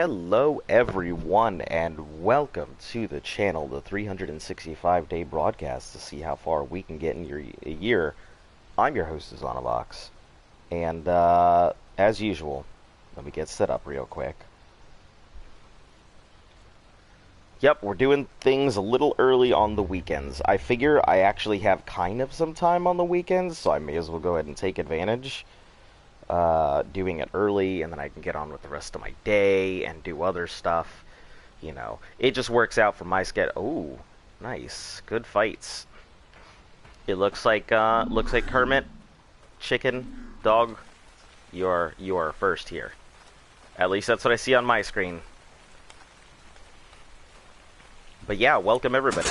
Hello everyone and welcome to the channel, the 365-day broadcast to see how far we can get in a year. I'm your host, Azonavox, and as usual, let me get set up real quick. Yep, we're doing things a little early on the weekends. I figure I actually have kind of some time on the weekends, so I may as well go ahead and take advantage. Doing it early, and then I can get on with the rest of my day and do other stuff. You know, it just works out for my schedule. Oh, nice, good fights. It looks like Kermit, chicken, dog. You are first here. At least that's what I see on my screen. But yeah, welcome everybody.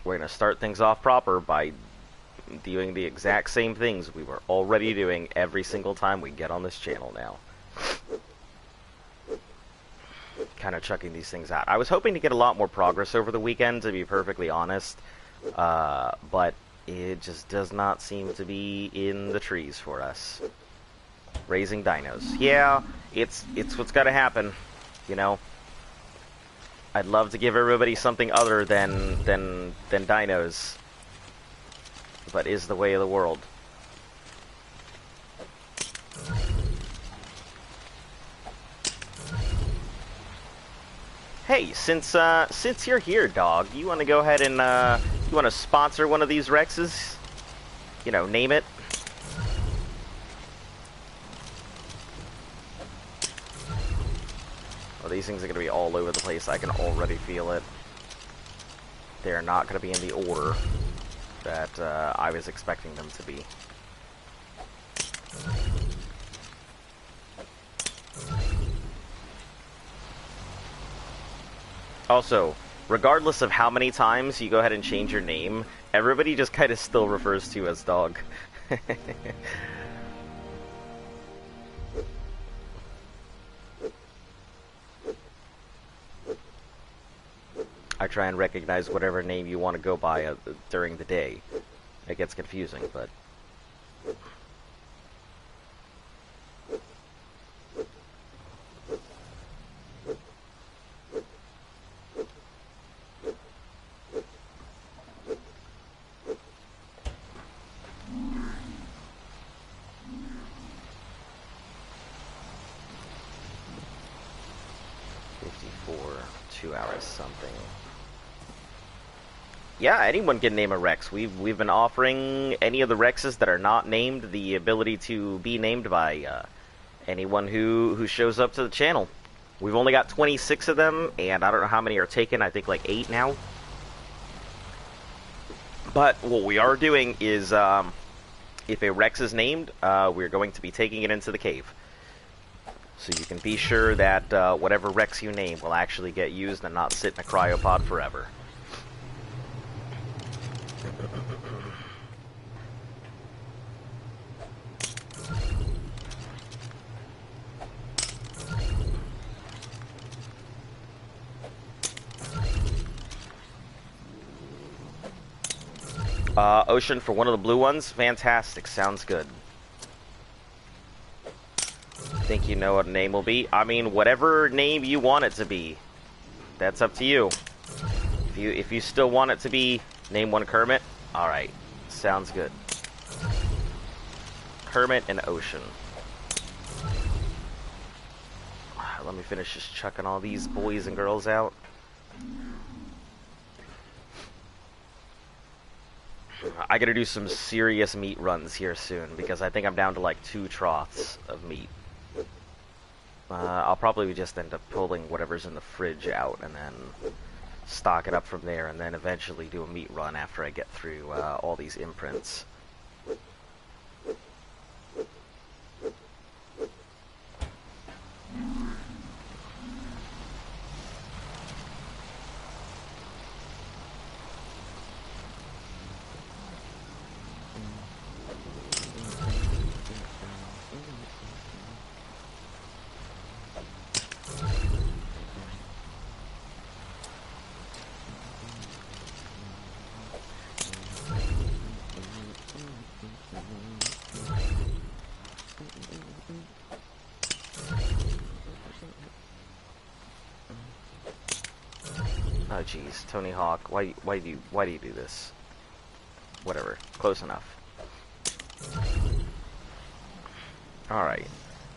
We're going to start things off proper by doing the exact same things we were already doing every single time we get on this channel now. Kind of chucking these things out. I was hoping to get a lot more progress over the weekend, to be perfectly honest, but it just does not seem to be in the trees for us. Raising dinos. Yeah, it's what's got to happen, you know. I'd love to give everybody something other than dinos, but is the way of the world. Hey, since you're here, dog, you want to go ahead and you want to sponsor one of these Rexes? You know, name it. These things are going to be all over the place. I can already feel it. They're not going to be in the order that I was expecting them to be. Also, regardless of how many times you go ahead and change your name, everybody just kind of still refers to you as dog. I try and recognize whatever name you want to go by during the day. It gets confusing, but... Yeah, anyone can name a Rex. We've been offering any of the Rexes that are not named the ability to be named by anyone who shows up to the channel. We've only got 26 of them, and I don't know how many are taken. I think like 8 now. But what we are doing is, if a Rex is named, we're going to be taking it into the cave. So you can be sure that whatever Rex you name will actually get used and not sit in a cryopod forever. Ocean for one of the blue ones? Fantastic. Sounds good. Think you know what a name will be? I mean, whatever name you want it to be. That's up to you. If you still want it to be, name one Kermit. Alright. Sounds good. Kermit and Ocean. Let me finish just chucking all these boys and girls out. I gotta do some serious meat runs here soon, because I think I'm down to like 2 troughs of meat. I'll probably just end up pulling whatever's in the fridge out and then stock it up from there, and then eventually do a meat run after I get through all these imprints. Jeez, Tony Hawk, why do you do this? Whatever, close enough. All right,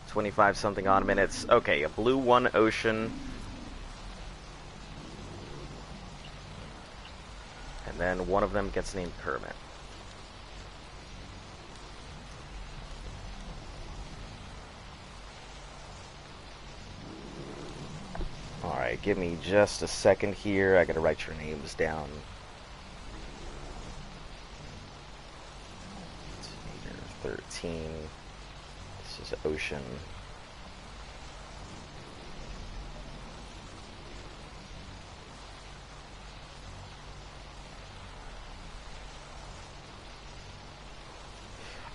25 something odd minutes. Okay, a blue one ocean, and then one of them gets named Kermit. Alright, give me just a second here. I gotta write your names down. 13. This is Ocean.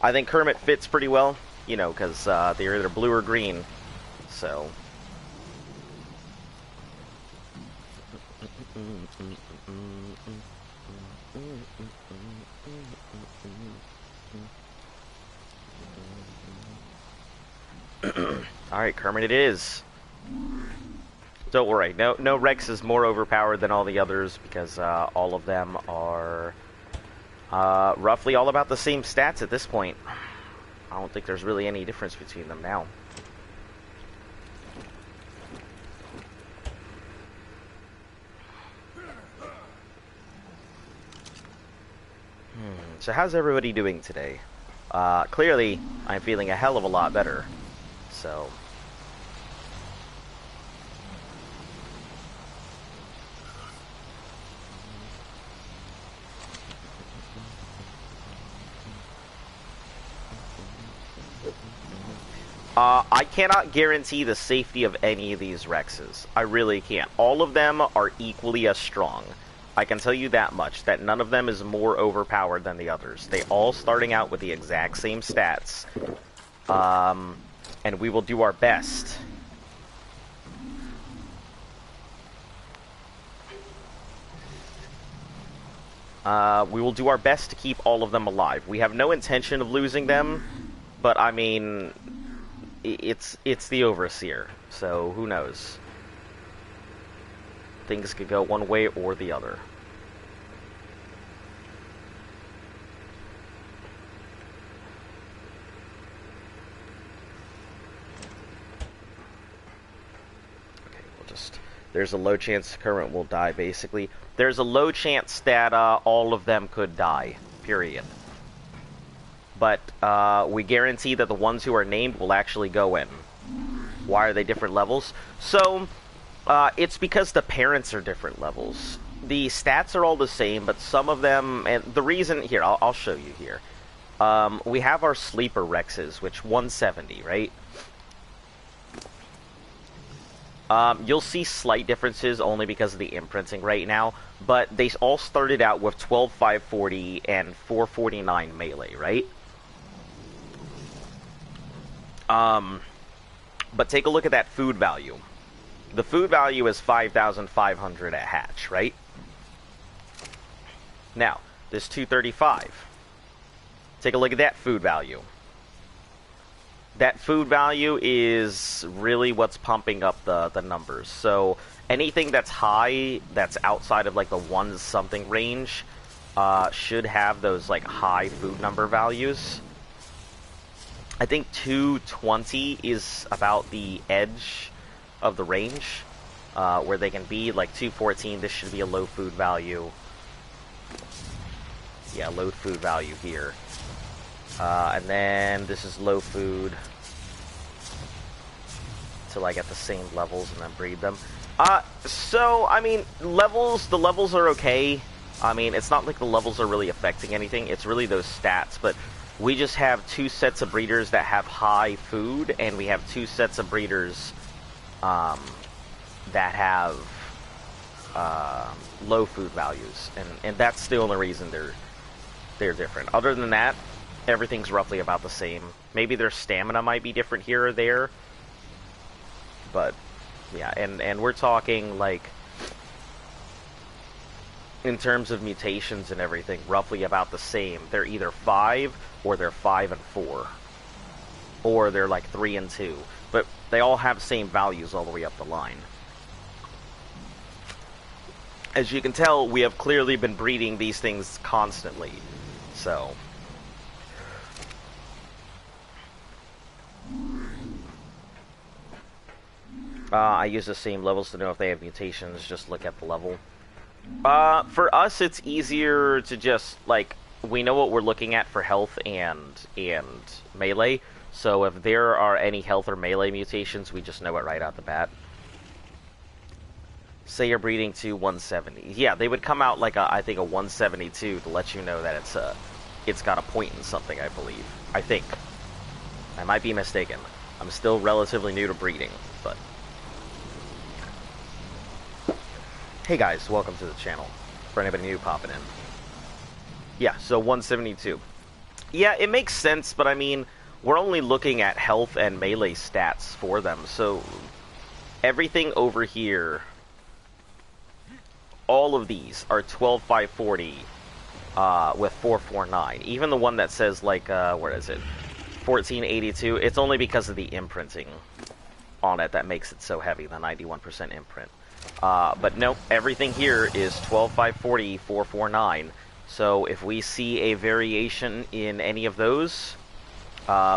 I think Kermit fits pretty well, you know, because they're either blue or green. So. Alright, Kermit it is. Don't worry, no Rex is more overpowered than all the others because all of them are roughly all about the same stats at this point. I don't think there's really any difference between them now. So how's everybody doing today? Clearly, I'm feeling a hell of a lot better. So. I cannot guarantee the safety of any of these Rexes. I really can't. All of them are equally as strong. I can tell you that much, that none of them is more overpowered than the others. They all starting out with the exact same stats. And we will do our best. We will do our best to keep all of them alive. We have no intention of losing them, but I mean, it's the Overseer, so who knows? Things could go one way or the other. Okay, we'll just... There's a low chance Kermit will die, basically. There's a low chance that all of them could die, period. But we guarantee that the ones who are named will actually go in. Why are they different levels? So... it's because the parents are different levels. The stats are all the same, but some of them... And the reason... Here, I'll show you here. We have our sleeper Rexes, which 170, right? You'll see slight differences only because of the imprinting right now, but they all started out with 12,540 and 449 melee, right? But take a look at that food value. The food value is 5,500 at hatch, right? Now, this 235. Take a look at that food value. That food value is really what's pumping up the numbers. So anything that's high, that's outside of like the 1-something range, should have those like high food number values. I think 220 is about the edge of the range where they can be. Like 214, this should be a low food value. Yeah, low food value here. And then this is low food till I get the same levels and then breed them. So, I mean, the levels are okay. I mean, it's not like the levels are really affecting anything. It's really those stats, but we just have 2 sets of breeders that have high food, and we have 2 sets of breeders that have low food values, and that's the only reason they're different. Other than that, everything's roughly about the same. Maybe their stamina might be different here or there, but yeah, and we're talking like in terms of mutations and everything, roughly about the same. They're either 5 or they're 5 and 4, or they're like 3 and 2, but they all have the same values all the way up the line. As you can tell, we have clearly been breeding these things constantly. So... I use the same levels to know if they have mutations, just look at the level. For us, it's easier to just, like, we know what we're looking at for health and melee, so if there are any health or melee mutations, we just know it right out the bat. Say you're breeding to 170. Yeah, they would come out like, I think, a 172 to let you know that it's got a point in something, I believe. I think. I might be mistaken. I'm still relatively new to breeding, but... Hey guys, welcome to the channel. For anybody new popping in. Yeah, so 172. Yeah, it makes sense, but I mean, we're only looking at health and melee stats for them, so everything over here, all of these are 12,540 with 449. Even the one that says, like, where is it? 1482, it's only because of the imprinting on it that makes it so heavy, the 91% imprint. But nope, everything here is 12,540, 449. So if we see a variation in any of those,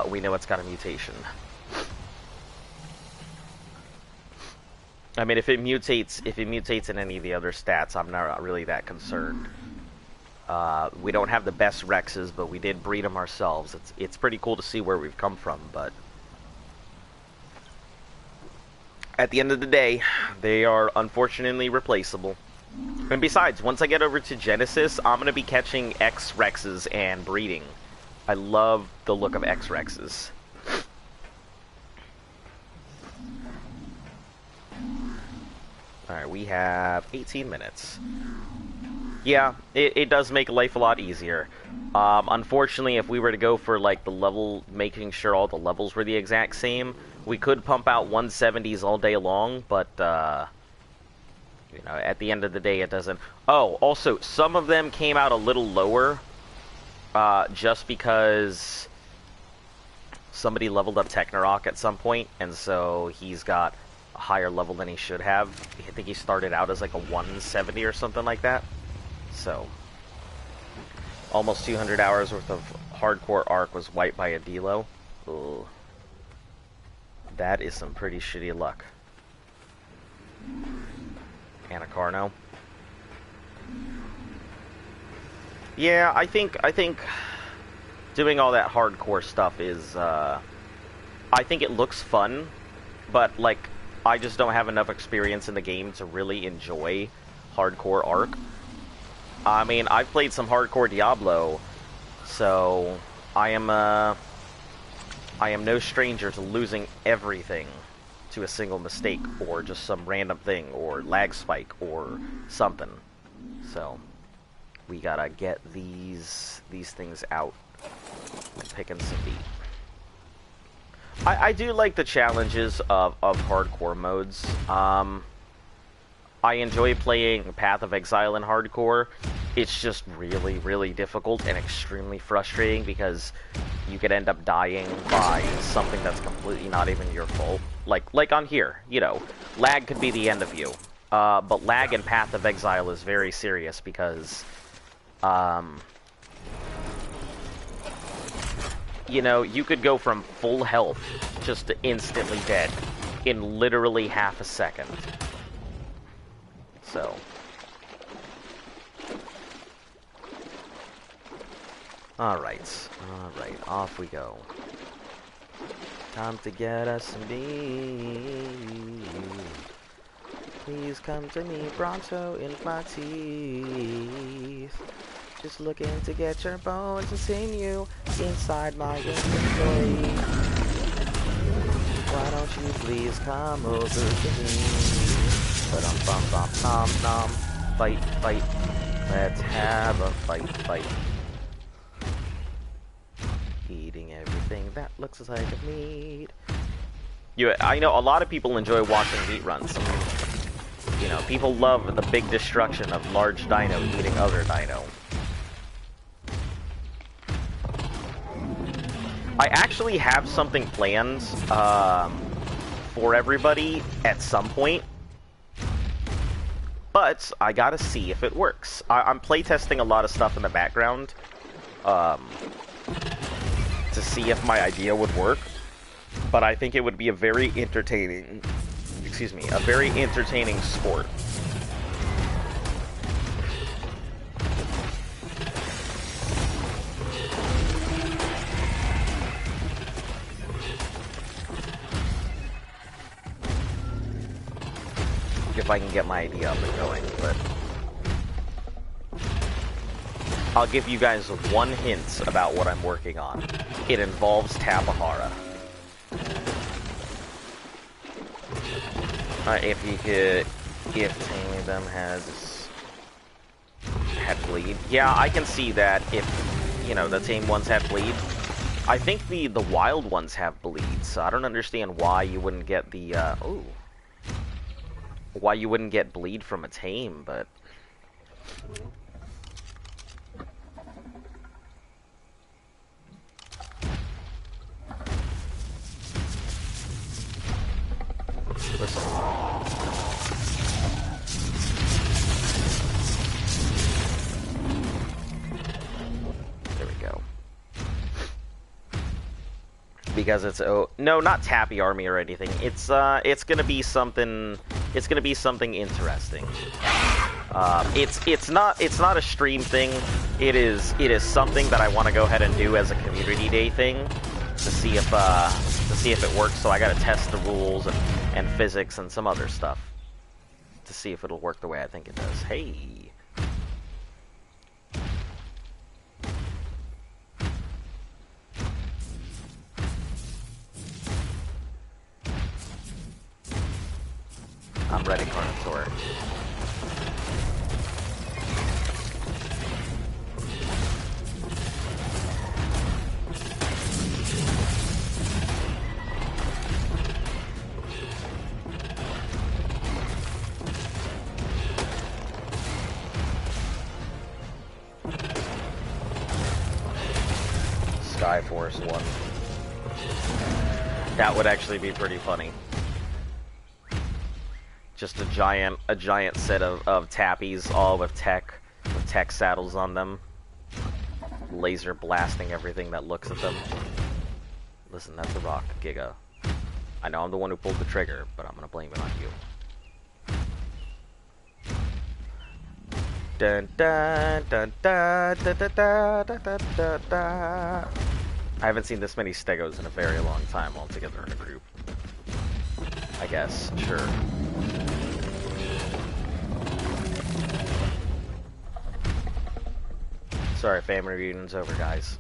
we know it's got a mutation. I mean, if it mutates in any of the other stats, I'm not really that concerned. We don't have the best Rexes, but we did breed them ourselves. It's pretty cool to see where we've come from, but at the end of the day, they are unfortunately replaceable. And besides, once I get over to Genesis, I'm going to be catching X-Rexes and breeding. I love the look of X-Rexes. Alright, we have 18 minutes. Yeah, it does make life a lot easier. Unfortunately, if we were to go for, like, the level, making sure all the levels were the exact same, we could pump out 170s all day long, but, you know, at the end of the day, it doesn't... Oh, also, some of them came out a little lower, just because somebody leveled up Technorok at some point, and so he's got a higher level than he should have. I think he started out as, like, a 170 or something like that. So, almost 200 hours worth of hardcore arc was wiped by a Delo. Ugh. That is some pretty shitty luck. Anacarno. Yeah, I think doing all that hardcore stuff is, I think it looks fun, but, like, I just don't have enough experience in the game to really enjoy hardcore arc. I mean, I've played some hardcore Diablo, so I am no stranger to losing everything to a single mistake, or just some random thing, or lag spike, or something. So, we gotta get these things out and picking some beat. I do like the challenges of hardcore modes. I enjoy playing Path of Exile in hardcore. It's just really, really difficult and extremely frustrating because you could end up dying by something that's completely not even your fault. Like on here, you know, lag could be the end of you. But lag in Path of Exile is very serious because, you know, you could go from full health just to instantly dead in literally half a second. So, alright, off we go. Time to get us some beef. Please come to me pronto in my teeth. Just looking to get your bones and sinew inside my inventory. Why don't you please come over to me? Nom. Fight. Let's have a fight. Eating everything that looks like a meat. I know a lot of people enjoy watching meat runs. You know, people love the big destruction of large dino eating other dino. I actually have something planned for everybody at some point. but I gotta see if it works. I'm playtesting a lot of stuff in the background, to see if my idea would work. But I think it would be a very entertaining, a very entertaining sport. If I can get my idea up and going, but I'll give you guys one hint about what I'm working on. It involves Tapahara. If taming them had bleed. Yeah, I can see that if, you know, the tame ones have bleed. I think the wild ones have bleed, so I don't understand why you wouldn't get the, why you wouldn't get bleed from a tame, but... Listen. There we go. Because it's no, not Tappy Army or anything. It's gonna be something. It's gonna be something interesting. It's not a stream thing. It is something that I want to go ahead and do as a community day thing to see if it works. So I gotta test the rules and physics and some other stuff to see if it'll work the way I think it does. Hey. I'm ready, Carnosaur. Skyforce 1. That would actually be pretty funny. Just a giant set of tappies, all with tech saddles on them. Laser blasting everything that looks at them. Listen, that's a rock, Giga. I know I'm the one who pulled the trigger, but I'm gonna blame it on you. Dun dun dun dun dun dun dun dun dun dun dun. I haven't seen this many stegos in a very long time all together in a group. I guess, sure. Sorry, family reunion's over, guys.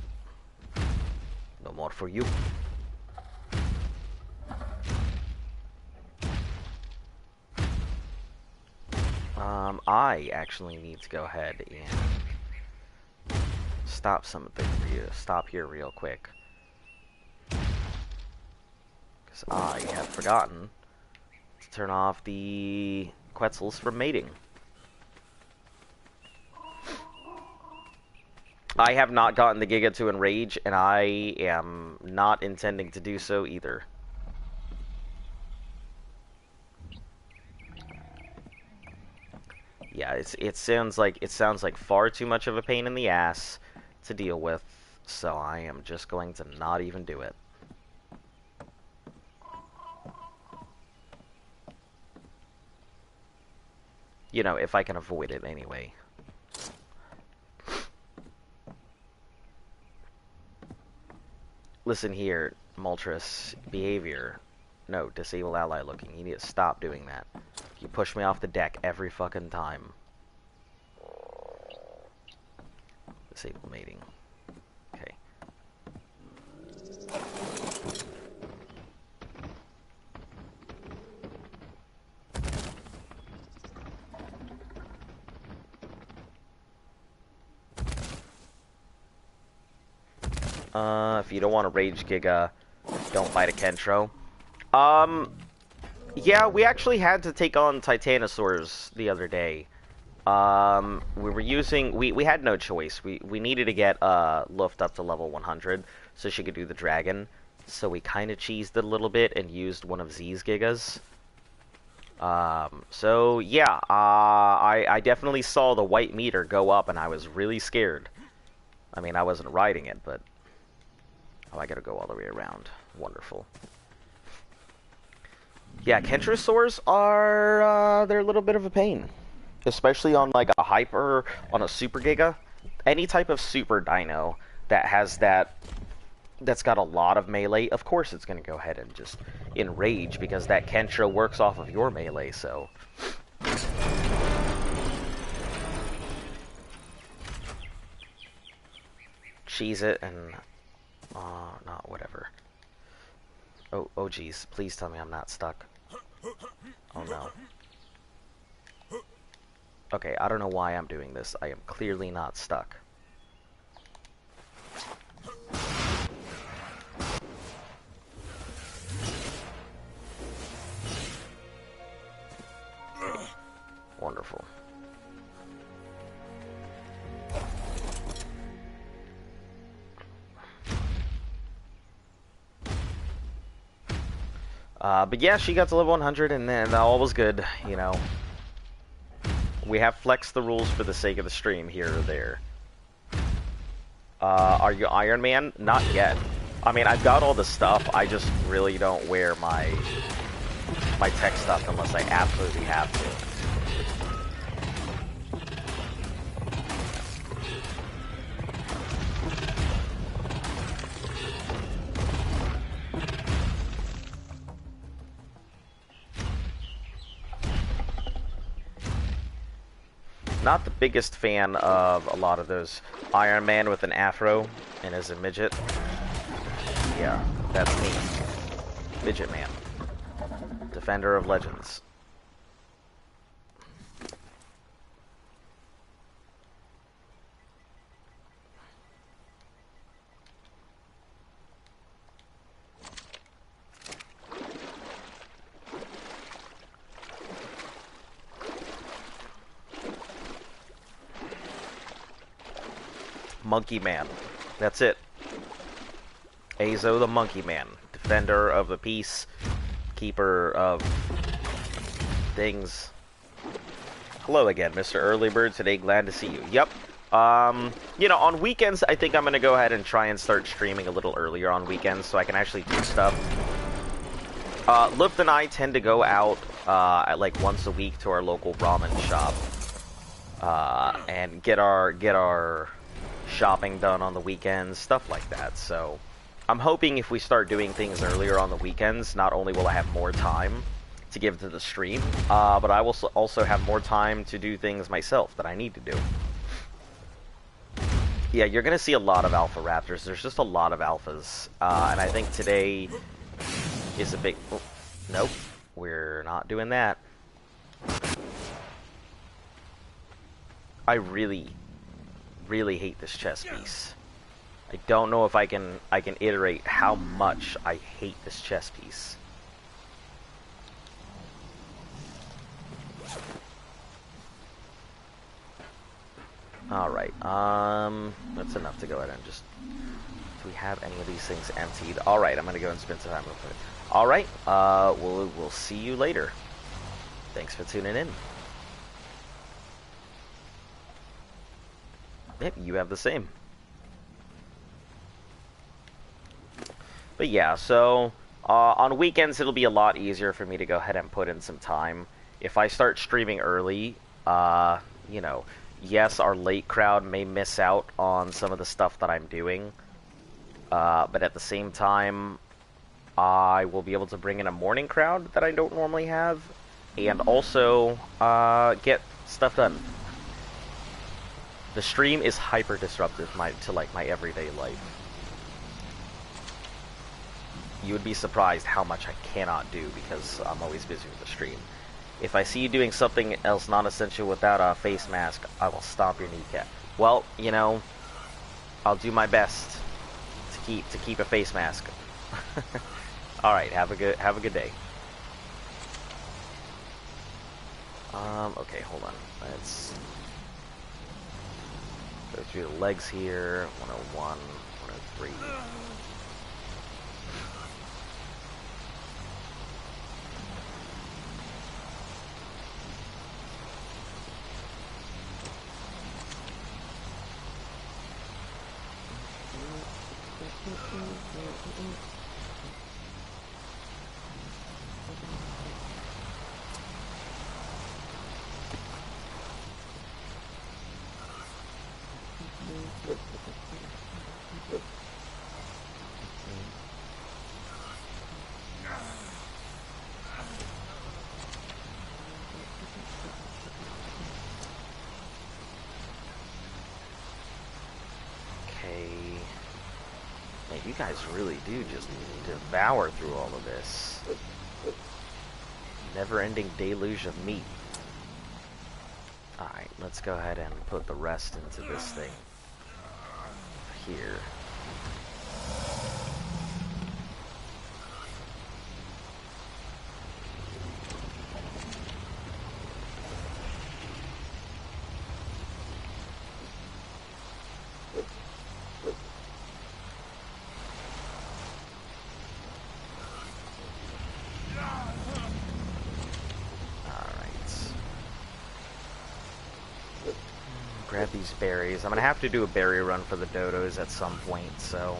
No more for you. I actually need to go ahead and stop here real quick. Because I have forgotten to turn off the Quetzals from mating. I have not gotten the Giga to enrage, and I am not intending to do so either. Yeah, it sounds like far too much of a pain in the ass to deal with, so I am just going to not even do it. You know, if I can avoid it anyway. Listen here, Moltres, behavior. No, disable ally looking. You need to stop doing that. You push me off the deck every fucking time. Disable mating. Okay. If you don't want to rage Giga, don't fight a Kentro. Yeah, we actually had to take on Titanosaurs the other day. We were using... We had no choice. We needed to get Luft up to level 100 so she could do the dragon. So we kind of cheesed it a little bit and used one of Z's Gigas. So yeah, I definitely saw the white meter go up, and I was really scared. I mean, I wasn't riding it, but oh, I gotta go all the way around. Wonderful. Yeah, Kentrosaurs are they're a little bit of a pain, especially on like a hyper, on a super giga, any type of super dino that has that's got a lot of melee. Of course, it's gonna go ahead and just enrage because that Kentra works off of your melee. So. Cheese it and not whatever. Oh geez, please tell me I'm not stuck. Oh no. Okay, I don't know why I'm doing this. I am clearly not stuck. Wonderful. But yeah, she got to level 100, and then all was good, you know. We have flexed the rules for the sake of the stream here or there. Are you Iron Man? Not yet. I mean, I've got all the stuff, I just really don't wear my tech stuff unless I absolutely have to. Not the biggest fan of a lot of those Iron Man with an afro and as a midget. Yeah, that's me. Midget Man. Defender of Legends. Monkey Man. That's it. Azo the Monkey Man. Defender of the peace. Keeper of things. Hello again, Mr. Early Bird. Today, glad to see you. Yep. You know, on weekends, I think I'm going to go ahead and try and start streaming a little earlier on weekends so I can actually do stuff. Lift and I tend to go out at like once a week to our local ramen shop and get our shopping done on the weekends, stuff like that. So I'm hoping if we start doing things earlier on the weekends, not only will I have more time to give to the stream, but I will also have more time to do things myself that I need to do. Yeah, you're going to see a lot of Alpha Raptors. There's just a lot of Alphas. And I think today is a big... Oh, nope, we're not doing that. I really hate this chess piece. I don't know if I can iterate how much I hate this chess piece. Alright, that's enough to go ahead and just... Do we have any of these things emptied? Alright, I'm gonna go and spend some time with it. Alright, we'll see you later. Thanks for tuning in. Yep, you have the same. But yeah, so on weekends it'll be a lot easier for me to go ahead and put in some time. If I start streaming early, you know, yes, our late crowd may miss out on some of the stuff that I'm doing, but at the same time, I will be able to bring in a morning crowd that I don't normally have, and also get stuff done. The stream is hyper disruptive to like my everyday life. You would be surprised how much I cannot do because I'm always busy with the stream. If I see you doing something else non-essential without a face mask, I will stomp your kneecap. Well, you know, I'll do my best to keep a face mask. All right, have a good day. Okay, hold on. Let's go through the legs here. 101, 103. You guys really do just devour through all of this. Never-ending deluge of meat. Alright, let's go ahead and put the rest into this thing. Here. Grab these berries. I'm gonna have to do a berry run for the dodos at some point, so...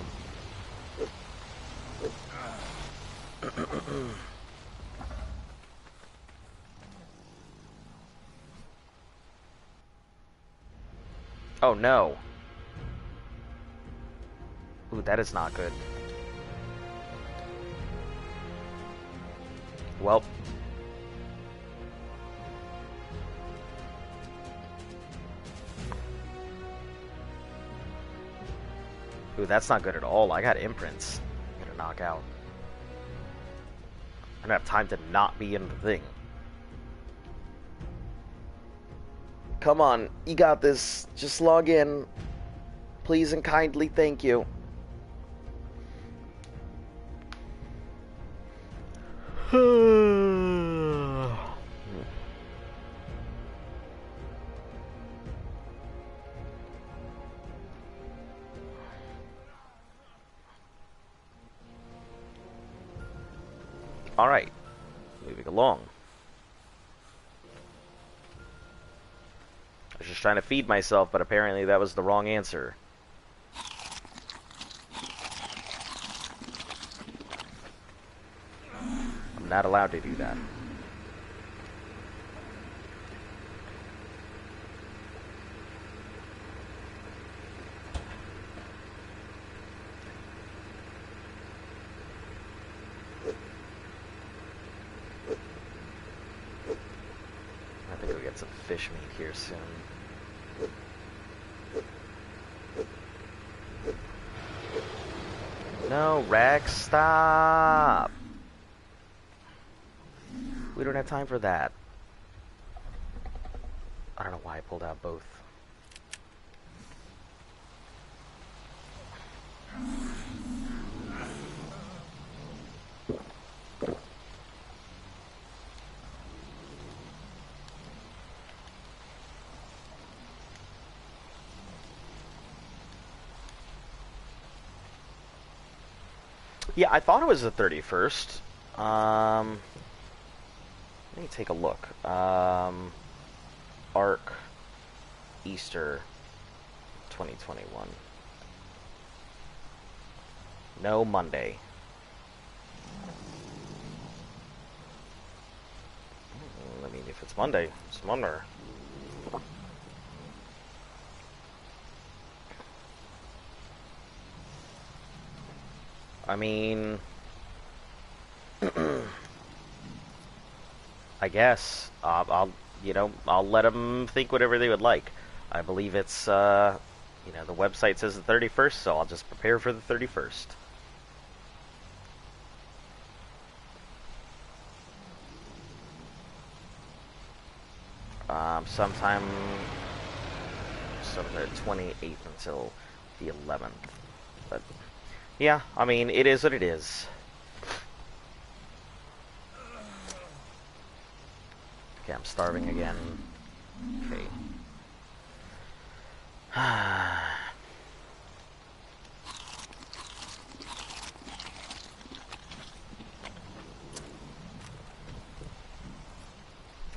Oh no. Ooh, that is not good. Well. Ooh, that's not good at all. I got imprints. I'm gonna knock out. I don't have time to not be in the thing. Come on, you got this. Just log in. Please and kindly, thank you. Alright, moving along. I was just trying to feed myself, but apparently that was the wrong answer. I'm not allowed to do that. Some fish meat here soon. No, Rex, stop! We don't have time for that. I don't know why I pulled out both. Yeah, I thought it was the 31st. Let me take a look. Arc Easter 2021. No, Monday. I mean, if it's Monday, it's Monday. I mean, I guess I'll let them think whatever they would like. I believe it's the website says the 31st, so I'll just prepare for the 31st. Sometime the 28th until the 11th, but. Yeah, I mean, it is what it is. Okay, I'm starving again. Okay.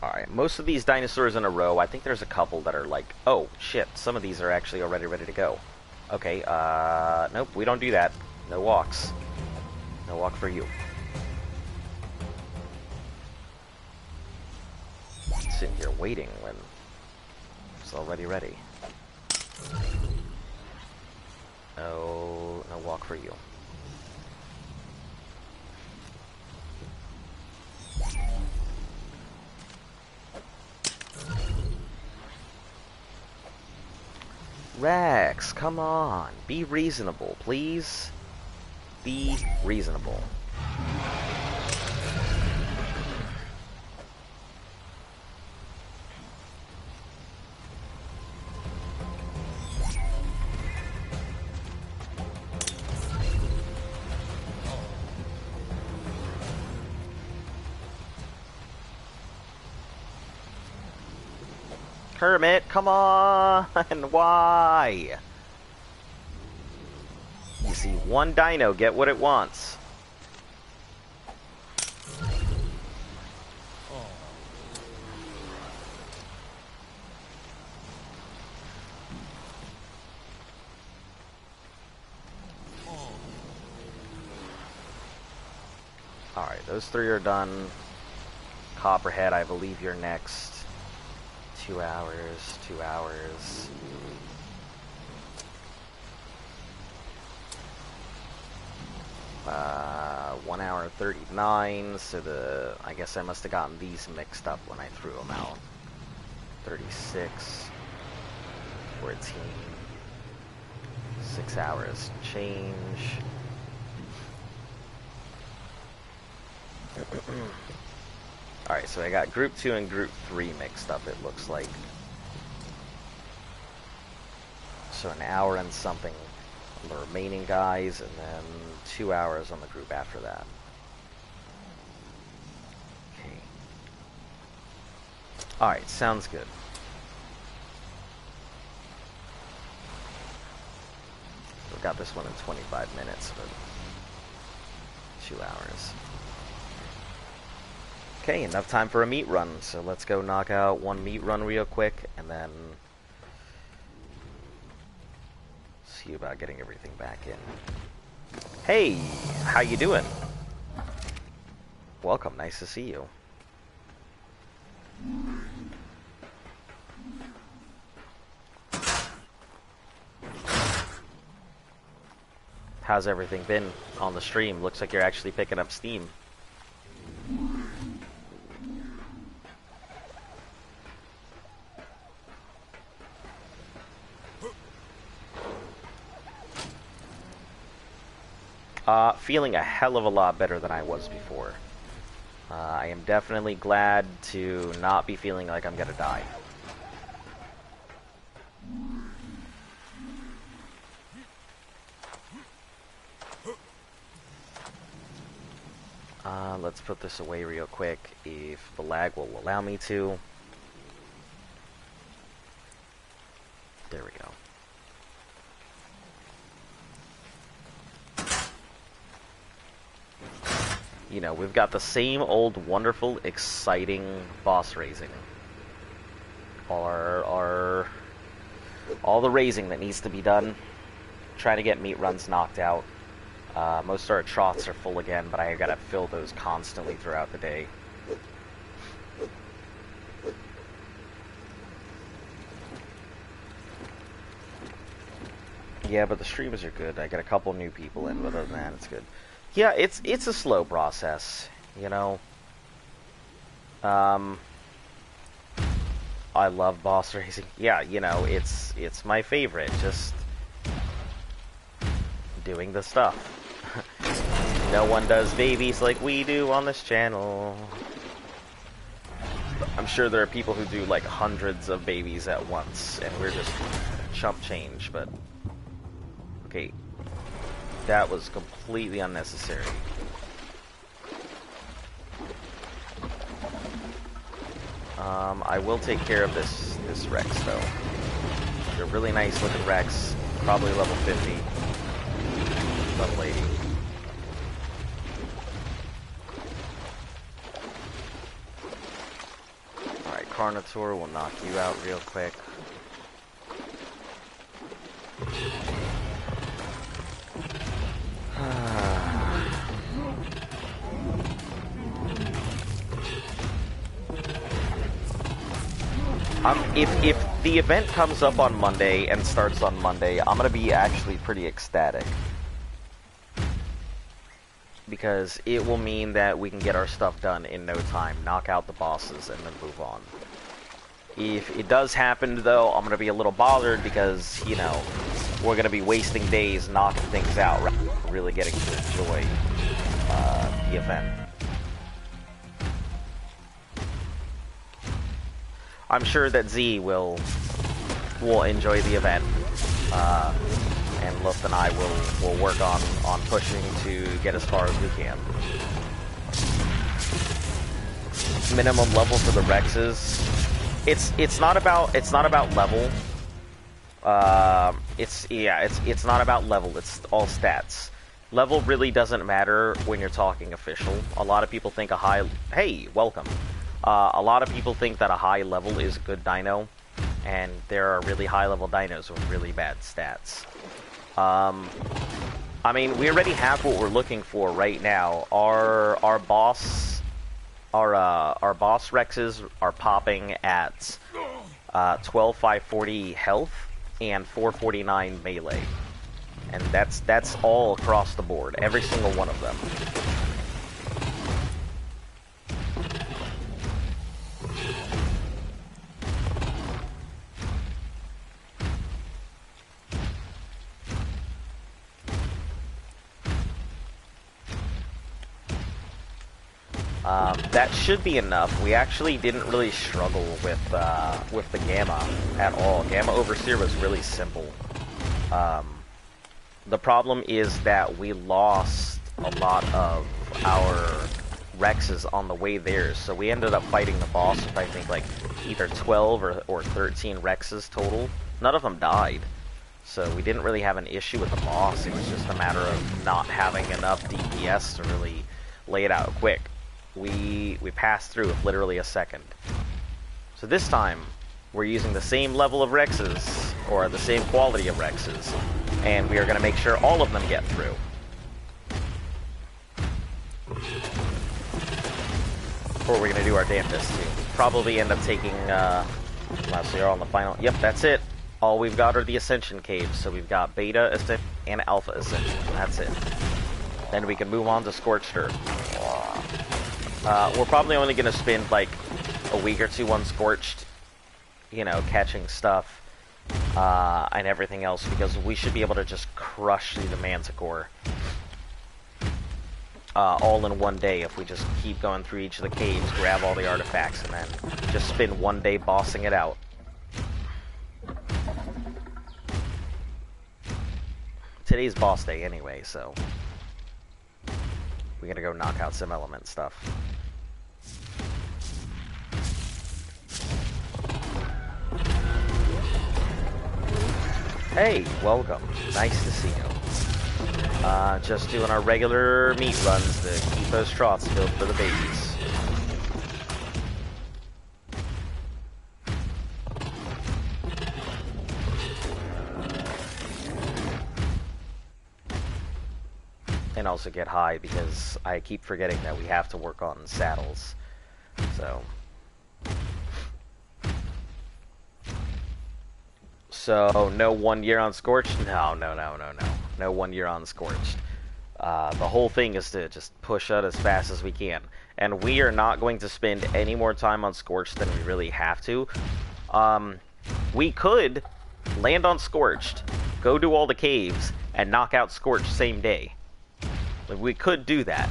Alright, most of these dinosaurs in a row, I think there's a couple that are like, oh, shit, some of these are actually already ready to go. Okay, nope, we don't do that. No walks. No walk for you. Sitting here waiting when it's already ready. No walk for you. Rex, come on. Be reasonable, please. Be reasonable. Kermit, come on! Why? You see one dino get what it wants. Alright, those three are done. Copperhead, I believe you're next. 2 hours, 2 hours. Uh, 1 hour 39, so I guess I must have gotten these mixed up when I threw them out. 36, 14, 6 hours change. Alright, so I got group 2 and group 3 mixed up, it looks like. So an hour and something on the remaining guys, and then 2 hours on the group after that. Okay. Alright, sounds good. We've got this one in 25 minutes, but 2 hours. Okay, enough time for a meat run, so let's go knock out one meat run real quick, and then see about getting everything back in. Hey, how you doing? Welcome, nice to see you. How's everything been on the stream? Looks like you're actually picking up steam. Feeling a hell of a lot better than I was before. I am definitely glad to not be feeling like I'm gonna die. Let's put this away real quick if the lag will allow me to. There we go. You know, we've got the same old wonderful, exciting boss raising. All the raising that needs to be done. Trying to get meat runs knocked out. Most of our trots are full again, but I gotta fill those constantly throughout the day. Yeah, but the streams are good. I got a couple new people in, but other than that, it's good. Yeah, it's a slow process, you know. I love boss racing. Yeah, you know, it's my favorite. Just doing the stuff. No one does babies like we do on this channel. I'm sure there are people who do like hundreds of babies at once, and we're just chump change, but okay. That was completely unnecessary. I will take care of this Rex though. They're really nice looking Rex, probably level 50, level 80. Alright, Carnotaur will knock you out real quick. If the event comes up on Monday and starts on Monday, I'm gonna be actually pretty ecstatic. Because it will mean that we can get our stuff done in no time, knock out the bosses, and then move on. If it does happen, though, I'm gonna be a little bothered because, you know, we're gonna be wasting days knocking things out rather than really getting to enjoy the event. I'm sure that Z will enjoy the event, and Luft and I will work on pushing to get as far as we can. Minimum level for the Rexes. It's not about level. It's not about level. It's all stats. Level really doesn't matter when you're talking official. A lot of people think welcome. A lot of people think that a high level is a good dino, and there are really high level dinos with really bad stats. I mean, we already have what we're looking for right now. Our boss Rexes are popping at 12,540 health and 449 melee, and that's all across the board, every single one of them. That should be enough. We actually didn't really struggle with the Gamma at all. Gamma Overseer was really simple. The problem is that we lost a lot of our Rexes on the way there, so we ended up fighting the boss with, I think, like, either 12 or 13 Rexes total. None of them died, so we didn't really have an issue with the boss. It was just a matter of not having enough DPS to really lay it out quick. We passed through with literally a second. So this time, we're using the same level of Rexes, or the same quality of Rexes, and we are going to make sure all of them get through. Or we're going to do our damnedest too. Probably end up taking, unless we are on the final. Yep, that's it. All we've got are the Ascension Caves, so we've got Beta Ascension and Alpha Ascension. That's it. Then we can move on to Scorched Earth. We're probably only going to spend like a week or two on Scorched, you know, catching stuff and everything else, because we should be able to just crush through the Manticore all in one day if we just keep going through each of the caves, grab all the artifacts, and then just spend one day bossing it out. Today's boss day anyway, so we gotta go knock out some element stuff. Hey, welcome. Nice to see you. Just doing our regular meat runs to keep those troughs filled for the babies. And also get high, because I keep forgetting that we have to work on saddles. So no 1 year on Scorched? No. No 1 year on Scorched. The whole thing is to just push out as fast as we can. And we are not going to spend any more time on Scorched than we really have to. We could land on Scorched, go do all the caves, and knock out Scorched same day. We could do that.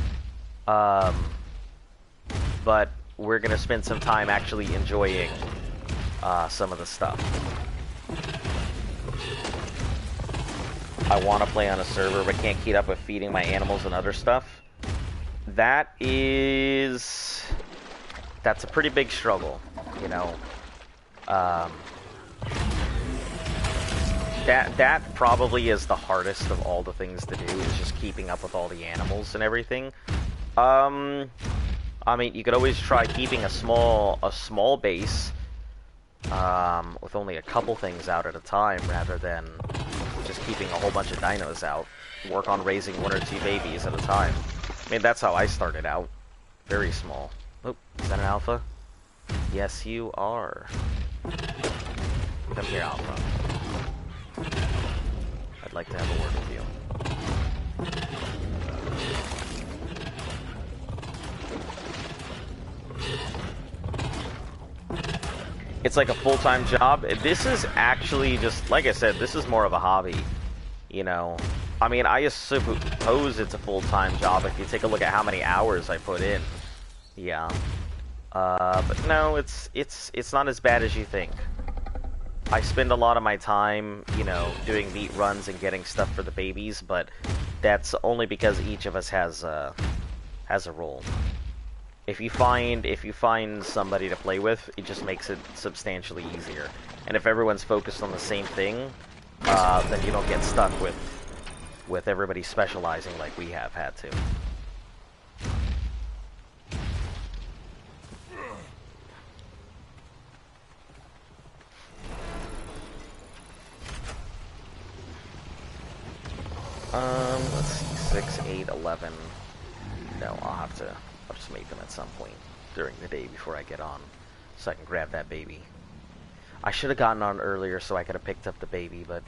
But we're going to spend some time actually enjoying some of the stuff. I want to play on a server, but can't keep up with feeding my animals and other stuff. That's a pretty big struggle, you know. That probably is the hardest of all the things to do, is just keeping up with all the animals and everything. I mean, you could always try keeping a small base, with only a couple things out at a time, rather than just keeping a whole bunch of dinos out. Work on raising 1 or 2 babies at a time. I mean, that's how I started out. Very small. Oh, is that an alpha? Yes, you are. Come here, Alpha. I'd like to have a word with you. It's like a full-time job. This is actually just, like I said, this is more of a hobby. You know, I mean, I suppose it's a full-time job if you take a look at how many hours I put in. Yeah. But no, it's not as bad as you think. I spend a lot of my time, you know, doing meat runs and getting stuff for the babies, but that's only because each of us has a role. If you find somebody to play with, it just makes it substantially easier. And if everyone's focused on the same thing, then you don't get stuck with everybody specializing like we have had to. Let's see, 6, 8, 11. No, I'll just make them at some point during the day before I get on, so I can grab that baby. I should have gotten on earlier so I could have picked up the baby, but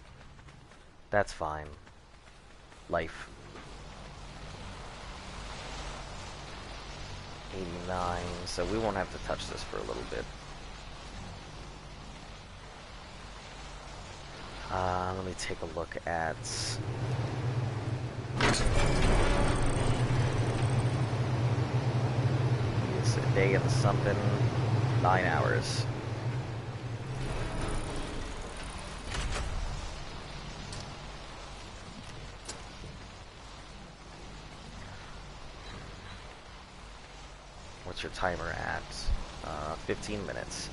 that's fine. Life. 89, so we won't have to touch this for a little bit. Let me take a look at... It's a day of something, 9 hours. What's your timer at? 15 minutes.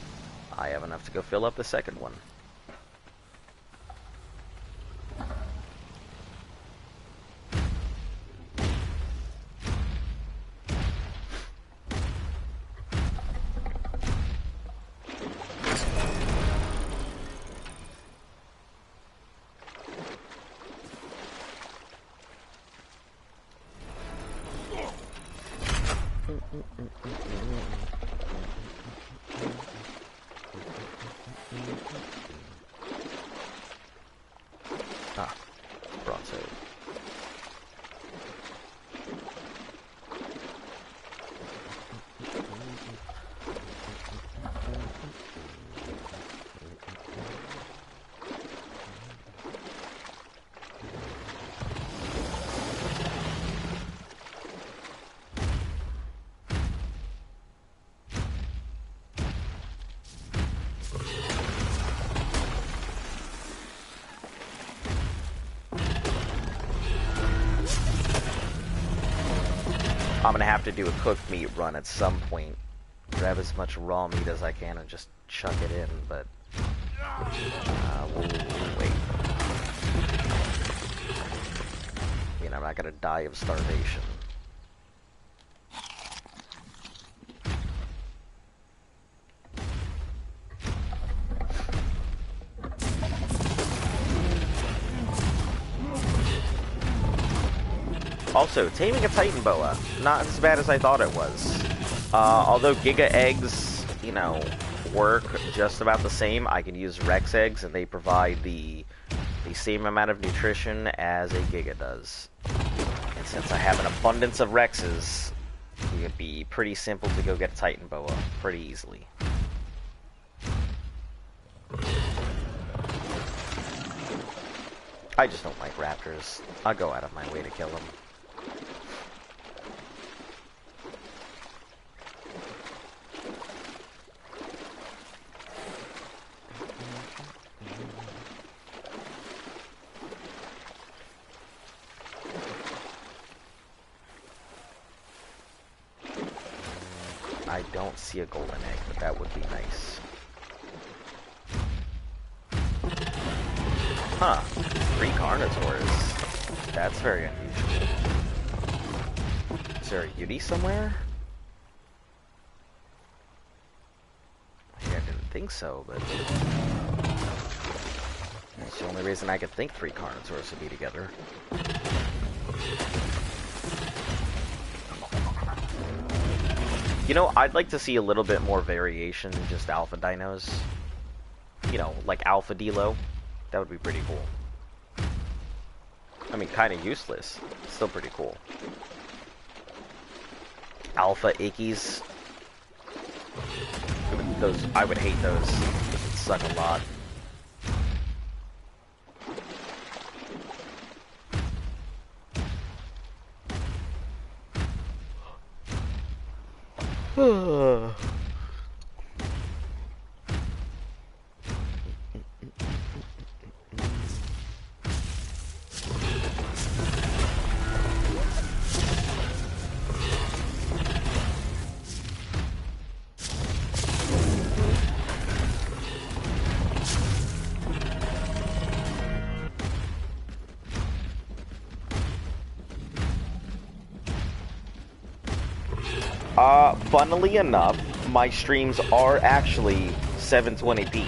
I have enough to go fill up the second one. I'm gonna have to do a cooked meat run at some point. Grab as much raw meat as I can and just chuck it in, but... we'll wait. I mean, I'm not gonna die of starvation. Also, taming a Titan Boa, not as bad as I thought it was. Although Giga eggs, you know, work just about the same, I can use Rex eggs and they provide the same amount of nutrition as a Giga does. And since I have an abundance of Rexes, it would be pretty simple to go get a Titan Boa pretty easily. I just don't like raptors. I'll go out of my way to kill them. I don't see a golden egg, but that would be nice. Huh. 3 Carnotaurs. That's very unusual. Is there a Yudi somewhere? I didn't think so, but... That's the only reason I could think 3 Carnotaurs would be together. You know, I'd like to see a little bit more variation than just alpha dinos. you know, like alpha delo. That would be pretty cool. I mean, kind of useless. Still pretty cool. Alpha ickies. Those, I would hate those. Those would suck a lot. Funnily enough, my streams are actually 720p.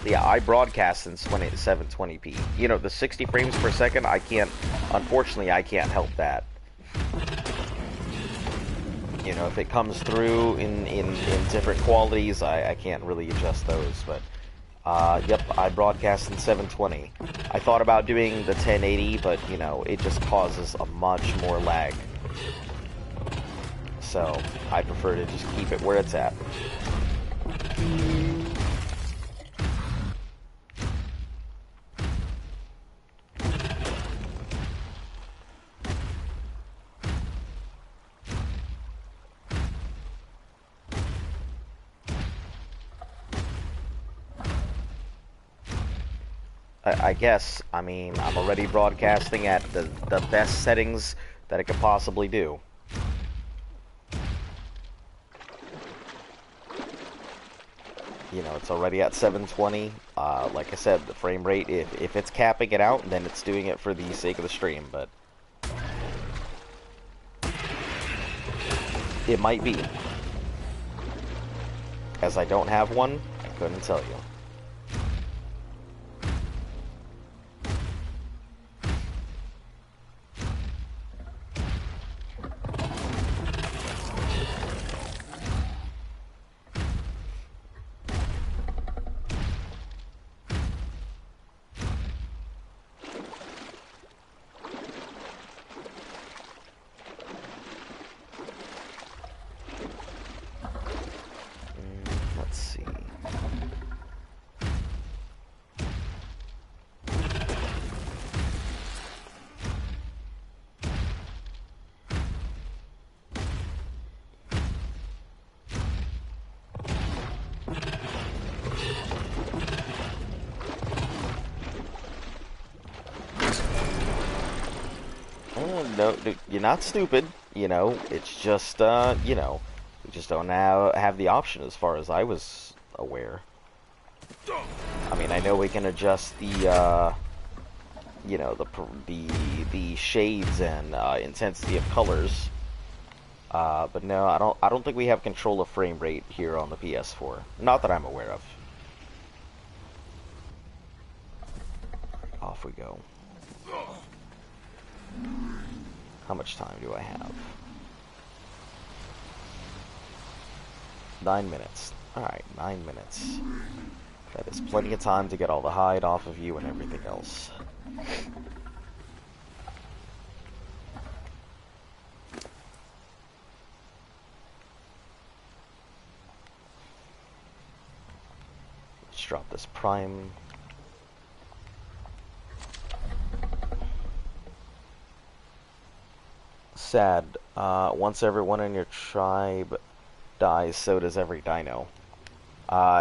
Yeah, I broadcast in 720p. You know, the 60 frames per second, I can't, unfortunately, I can't help that. You know, if it comes through in different qualities, I can't really adjust those, but, yep, I broadcast in 720. I thought about doing the 1080, but, you know, it just causes a much more lag. So, I prefer to just keep it where it's at. I guess, I mean, I'm already broadcasting at the best settings that I could possibly do. You know, it's already at 720. Like I said, the frame rate, if it's capping it out, then it's doing it for the sake of the stream, but it might be. As I don't have one, I couldn't tell you. No, you're not stupid, you know, it's just, you know, we just don't have the option as far as I was aware. I mean, I know we can adjust the, you know, the shades and, intensity of colors, but no, I don't think we have control of frame rate here on the PS4. Not that I'm aware of. Off we go. How much time do I have? 9 minutes. Alright, 9 minutes. That is plenty of time to get all the hide off of you and everything else. Let's drop this prime. Sad. Once everyone in your tribe dies, so does every dino.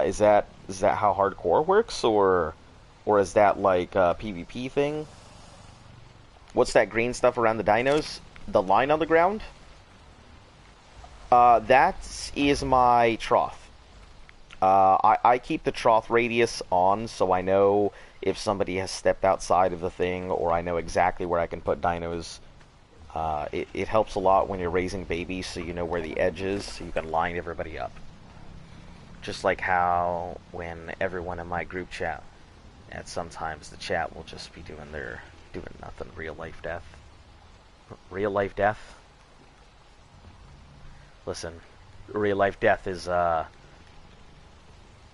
Is that how hardcore works, or is that like a PvP thing? What's that green stuff around the dinos? The line on the ground? That is my trough. I keep the trough radius on, so I know if somebody has stepped outside of the thing, or I know exactly where I can put dinos. It helps a lot when you're raising babies, so you know where the edge is, so you can line everybody up. Just like how when everyone in my group chat, and sometimes the chat will just be doing nothing. Real life death. Real life death. Listen, real life death is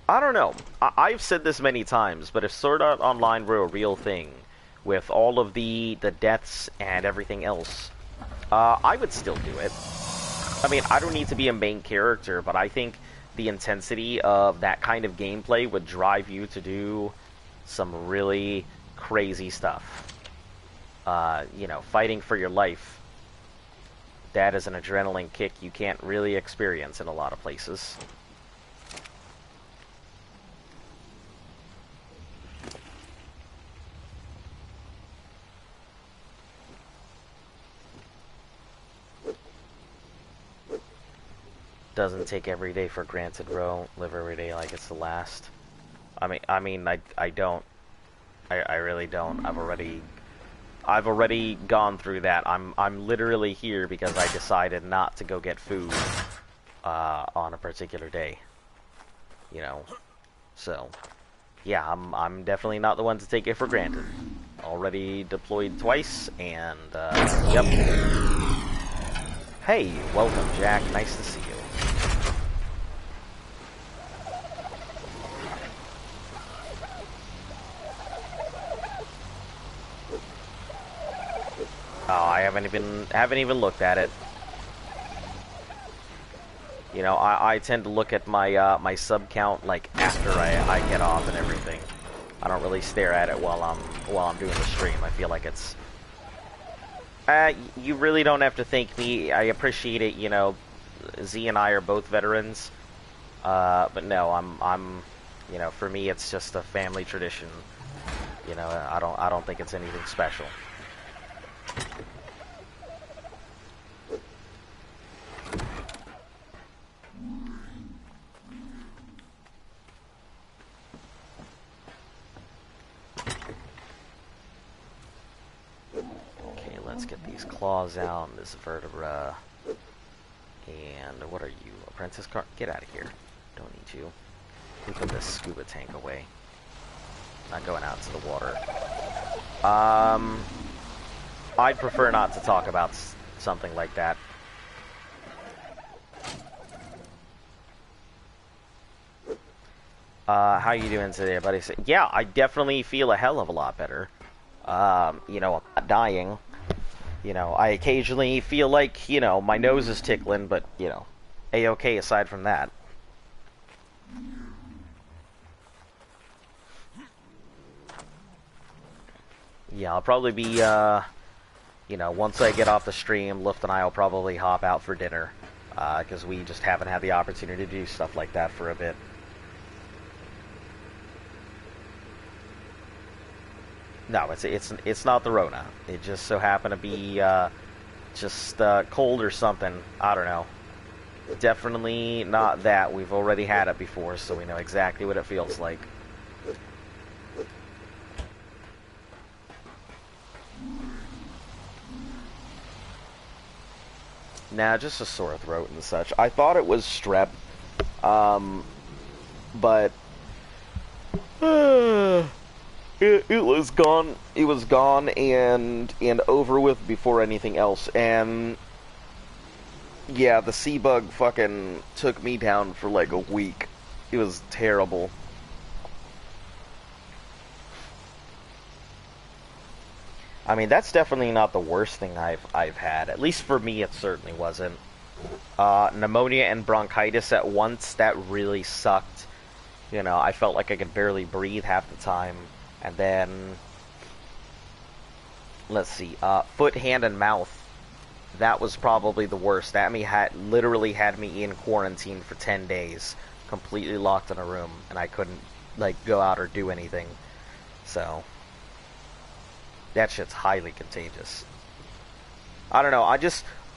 I don't know. I've said this many times, but if Sword Art Online were a real thing, with all of the deaths and everything else, I would still do it. I mean, I don't need to be a main character, but I think the intensity of that kind of gameplay would drive you to do some really crazy stuff. You know, fighting for your life. That is an adrenaline kick you can't really experience in a lot of places. Doesn't take every day for granted, bro. Live every day like it's the last. I don't. I really don't. I've already gone through that. I'm literally here because I decided not to go get food on a particular day. You know. So, yeah, I'm definitely not the one to take it for granted. Already deployed twice, and yep. Hey, welcome, Jack. Nice to see you. Oh, I haven't even looked at it. You know, I tend to look at my my sub count like after I get off and everything. I don't really stare at it while I'm doing the stream. I feel like it's you really don't have to thank me. I appreciate it, you know. Z and I are both veterans. But no, I'm you know, for me it's just a family tradition. You know, I don't think it's anything special. Okay, let's get these claws out, this vertebra. And what are you? Apprentice car? Get out of here. Don't need you. We put this scuba tank away. Not going out to the water. I'd prefer not to talk about something like that. How you doing today, buddy? Yeah, I definitely feel a hell of a lot better. You know, I'm not dying. You know, I occasionally feel like, you know, my nose is tickling, but, you know, A-okay aside from that. Yeah, I'll probably be, you know, once I get off the stream, Luft and I will probably hop out for dinner, because we just haven't had the opportunity to do stuff like that for a bit. No, it's not the Rona. It just so happened to be, just, cold or something. I don't know. Definitely not that. We've already had it before, so we know exactly what it feels like. Nah, just a sore throat and such. I thought it was strep, but it was gone. It was gone and over with before anything else. And yeah, the sea bug fucking took me down for like a week. It was terrible. I mean, that's definitely not the worst thing I've had. At least for me, it certainly wasn't. Pneumonia and bronchitis at once, that really sucked. You know, I felt like I could barely breathe half the time. And then, let's see, foot, hand, and mouth. That was probably the worst. That literally had me in quarantine for 10 days, completely locked in a room, and I couldn't, like, go out or do anything. So that shit's highly contagious. I don't know,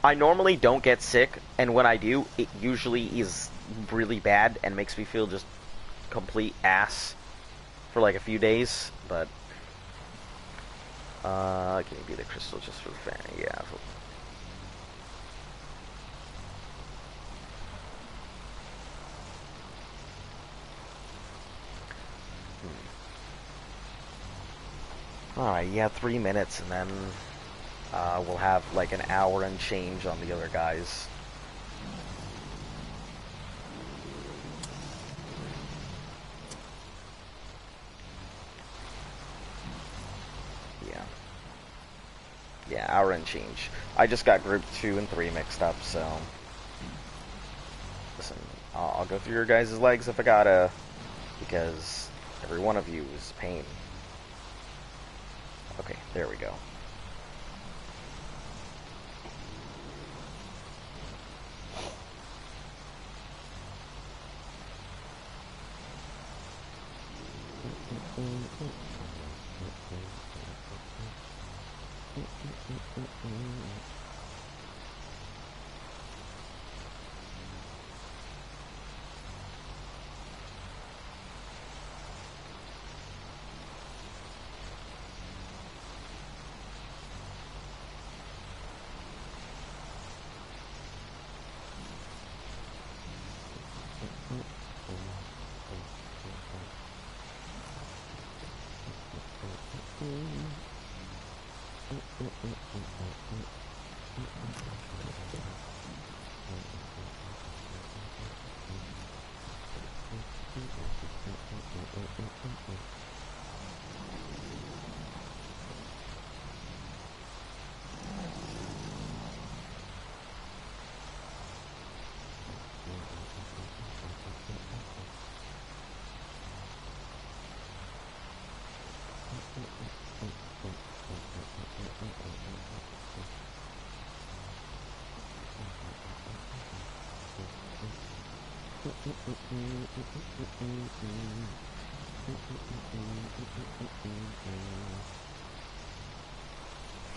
I normally don't get sick, and when I do, it usually is really bad and makes me feel just complete ass for like a few days, but can you be the crystal just for the fan? Yeah. Alright, yeah, 3 minutes, and then we'll have like an hour and change on the other guys. Yeah, hour and change. I just got group 2 and 3 mixed up, so... Listen, I'll go through your guys' legs if I gotta, because every one of you is pain. Okay, there we go.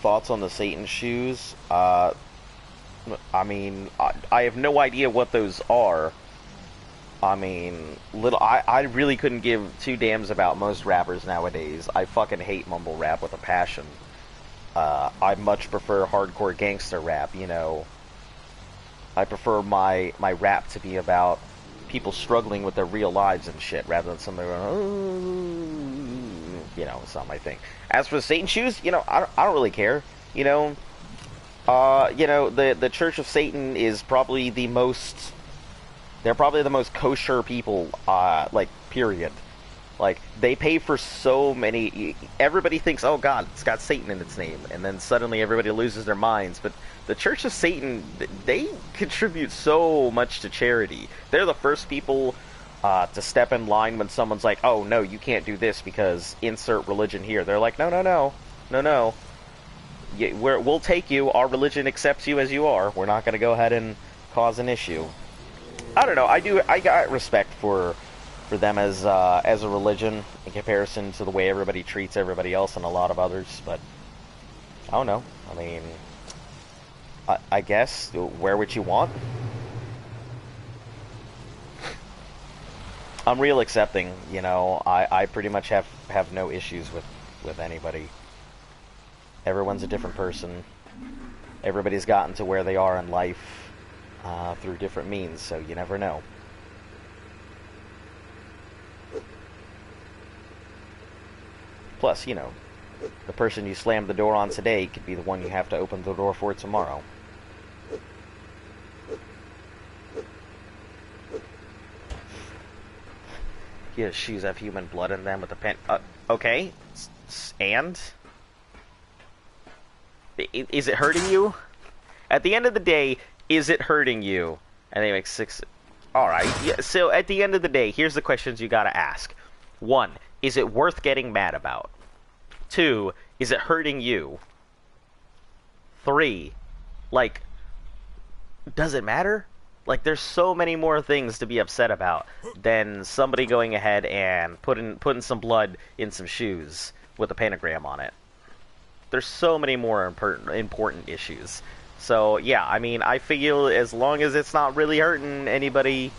Thoughts on the Satan shoes? I mean, I have no idea what those are. I mean, I really couldn't give two damns about most rappers nowadays. I fucking hate mumble rap with a passion. I much prefer hardcore gangster rap, you know. I prefer my rap to be about people struggling with their real lives and shit, rather than somebody going, oh, you know, it's not my thing. As for the Satan shoes, you know, I don't really care, you know. The Church of Satan is probably the most, they're probably the most kosher people, like, period. Like, they pay for so many, everybody thinks, oh god, it's got Satan in its name, and then suddenly everybody loses their minds, but the Church of Satan, they contribute so much to charity. They're the first people to step in line when someone's like, oh no, you can't do this because insert religion here. They're like, no. We'll take you, our religion accepts you as you are, we're not going to go ahead and cause an issue. I don't know, I got respect for them as a religion in comparison to the way everybody treats everybody else and a lot of others, but I don't know. I mean, I guess, wear what you want. I'm real accepting, you know. I pretty much have no issues with anybody. Everyone's a different person. Everybody's gotten to where they are in life through different means, so you never know. Plus, you know, the person you slammed the door on today could be the one you have to open the door for tomorrow. His shoes have human blood in them with a pen. Okay. And? Is it hurting you? At the end of the day, is it hurting you? And they make 6... Alright, yeah, so at the end of the day, here's the questions you gotta ask. 1, is it worth getting mad about? 2, is it hurting you? 3, like, does it matter? Like, there's so many more things to be upset about than somebody going ahead and putting some blood in some shoes with a pentagram on it. There's so many more important issues. So, yeah, I mean, I feel as long as it's not really hurting anybody,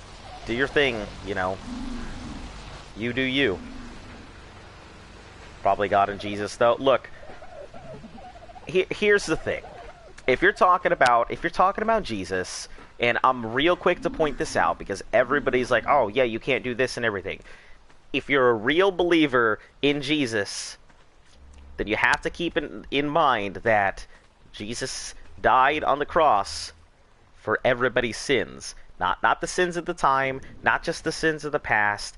do your thing, you know. You do you. Probably God and Jesus, though. Look, here's the thing. If you're talking about Jesus... And I'm real quick to point this out because everybody's like, oh, yeah, you can't do this and everything. If you're a real believer in Jesus, then you have to keep in mind that Jesus died on the cross for everybody's sins. Not the sins of the time, not just the sins of the past,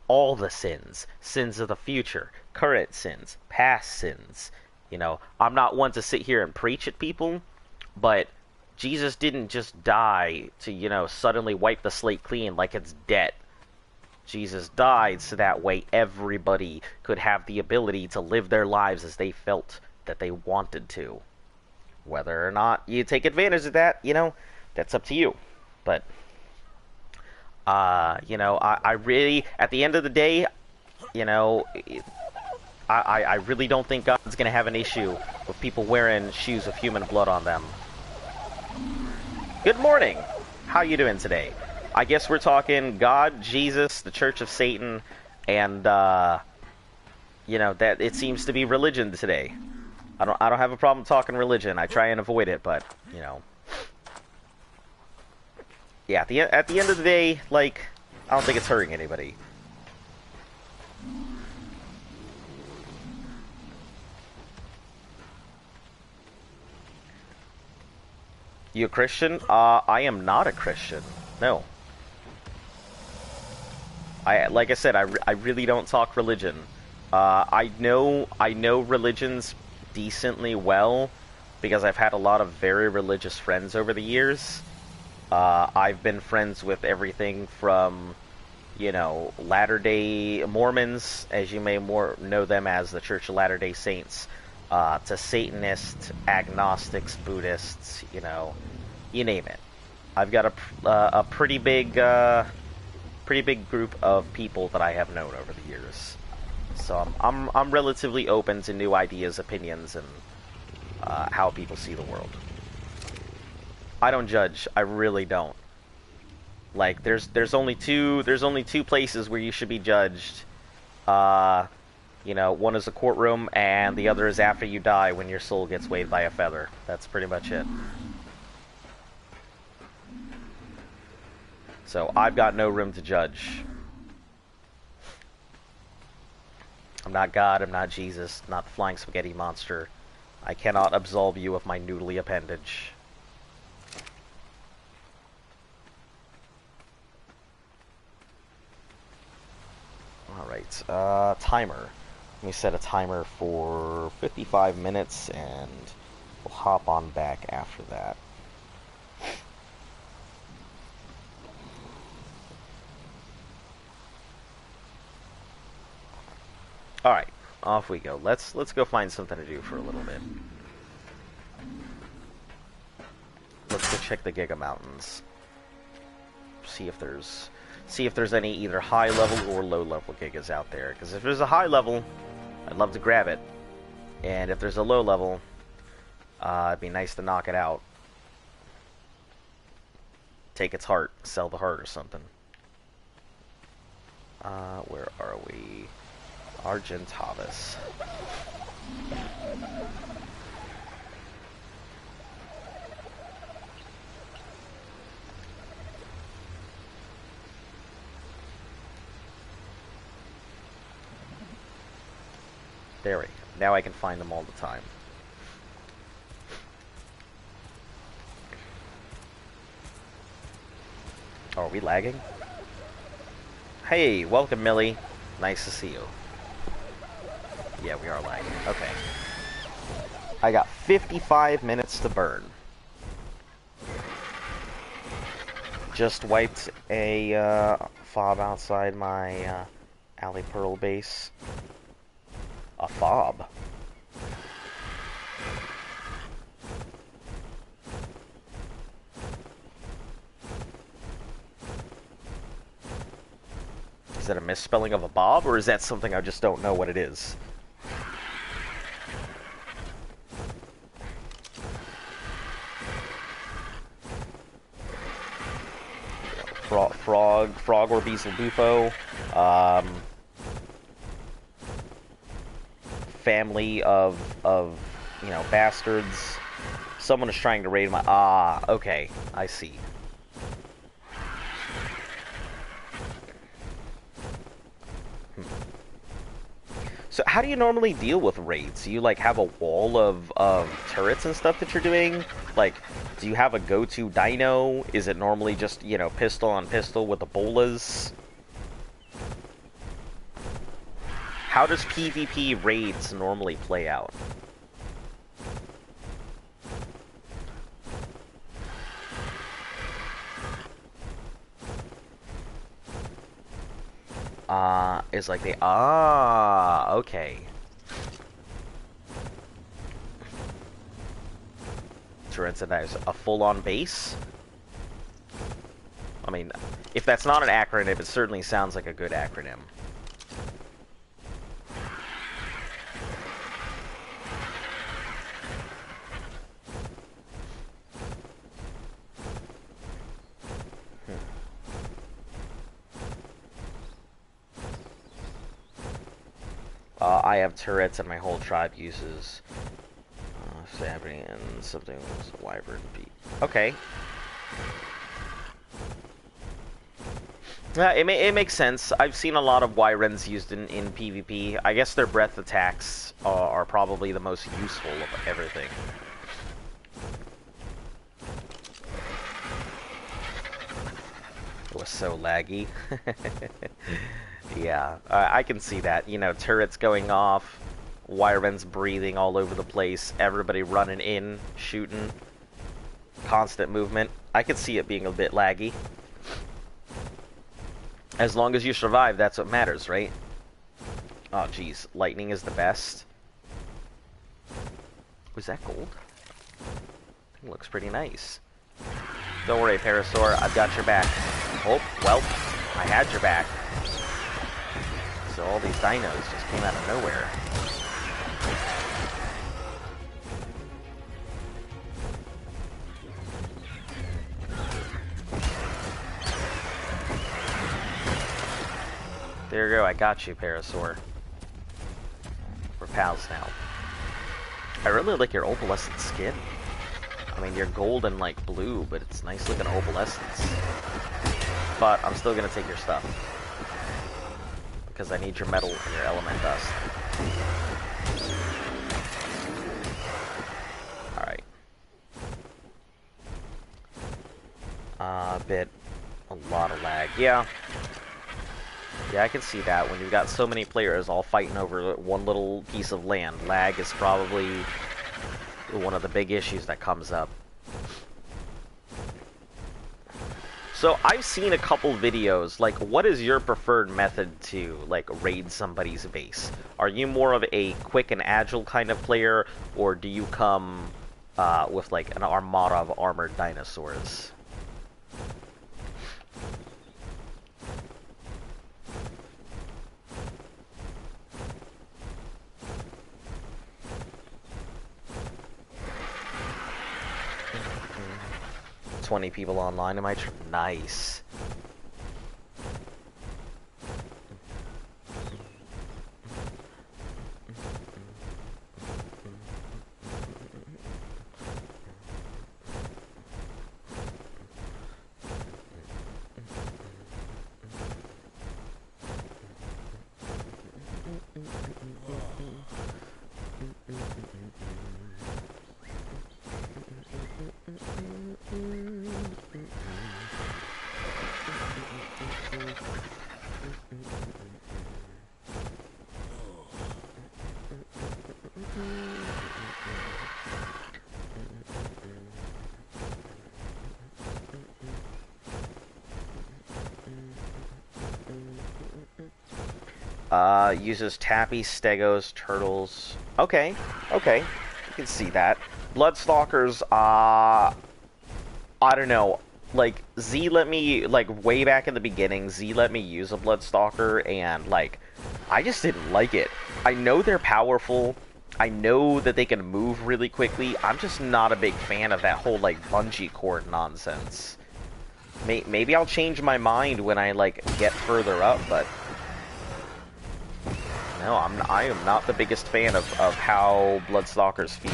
all the sins. Sins of the future, current sins, past sins. You know, I'm not one to sit here and preach at people, but Jesus didn't just die to, you know, suddenly wipe the slate clean like it's debt. Jesus died so that way everybody could have the ability to live their lives as they felt that they wanted to. Whether or not you take advantage of that, you know, that's up to you. But, you know, I really, at the end of the day, you know, I really don't think God's going to have an issue with people wearing shoes with human blood on them. Good morning. How you doing today? I guess we're talking God, Jesus, the Church of Satan, and you know, that it seems to be religion today. I don't have a problem talking religion. I try and avoid it, but you know, yeah. At the end of the day, like, I don't think it's hurting anybody. You a Christian? I am not a Christian. No. Like I said, I really don't talk religion. I know religions decently well because I've had a lot of very religious friends over the years. I've been friends with everything from, you know, Latter-day Mormons, as you may more know them as the Church of Latter-day Saints, to Satanists, agnostics, Buddhists, you know, you name it. I've got a pretty big group of people that I have known over the years. So I'm relatively open to new ideas, opinions, and how people see the world. I don't judge. I really don't. Like, there's only two places where you should be judged. You know, one is a courtroom, and the other is after you die when your soul gets weighed by a feather. That's pretty much it. So I've got no room to judge. I'm not God, I'm not Jesus, not the flying spaghetti monster. I cannot absolve you of my noodly appendage. Alright, timer. Let me set a timer for 55 minutes, and we'll hop on back after that. Alright, off we go. Let's go find something to do for a little bit. Let's go check the Giga Mountains. See if there's any either high level or low level gigas out there. Because if there's a high level, I'd love to grab it. And if there's a low level, it'd be nice to knock it out. Take its heart, sell the heart or something. Where are we? Argentavis. There we go. Now I can find them all the time. Oh, are we lagging? Hey, welcome, Millie. Nice to see you. Yeah, we are lagging. Okay. I got 55 minutes to burn. Just wiped a fob outside my Alley Pearl base. A fob. Is that a misspelling of a bob, or is that something I just don't know what it is? Frog or Beezel Bufo. Family of, you know, bastards. Someone is trying to raid my... Ah, okay. I see. So how do you normally deal with raids? Do you, like, have a wall of turrets and stuff that you're doing? Like, do you have a go-to dino? Is it normally just, you know, pistol on pistol with the bolas? How does PvP raids normally play out? is like the okay. Turrets and knives, a full-on base. I mean, if that's not an acronym, it certainly sounds like a good acronym. I have turrets and my whole tribe uses stabbing and something was a wyvern beat. Okay. Yeah, it makes sense. I've seen a lot of wyverns used in PvP. I guess their breath attacks are probably the most useful of everything. It was so laggy. Yeah, I can see that. You know, turrets going off, wyverns breathing all over the place, everybody running in, shooting, constant movement. I could see it being a bit laggy. As long as you survive, that's what matters, right? Oh, jeez. Lightning is the best. Was that gold? It looks pretty nice. Don't worry, Parasaur. I've got your back. Oh, well, I had your back. So all these dinos just came out of nowhere. There you go, I got you, Parasaur. We're pals now. I really like your opalescent skin. I mean, you're gold and like blue, but it's nice looking opalescence. But I'm still gonna take your stuff. Because I need your metal and your element dust. Alright. A lot of lag. Yeah. Yeah, I can see that. When you've got so many players all fighting over one little piece of land, lag is probably one of the big issues that comes up. So I've seen a couple videos, like, what is your preferred method to, like, raid somebody's base? Are you more of a quick and agile kind of player, or do you come with, like, an armada of armored dinosaurs? 20 people online in my nice. Uses tappy, stegos, turtles. Okay, okay. You can see that. Bloodstalkers, I don't know. Like, Z let me, like, way back in the beginning, Z let me use a Bloodstalker, and, like, I just didn't like it. I know they're powerful. I know that they can move really quickly. I'm just not a big fan of that whole, like, bungee cord nonsense. Maybe I'll change my mind when I, like, get further up, but... No, I am not the biggest fan of how Bloodstalkers feel.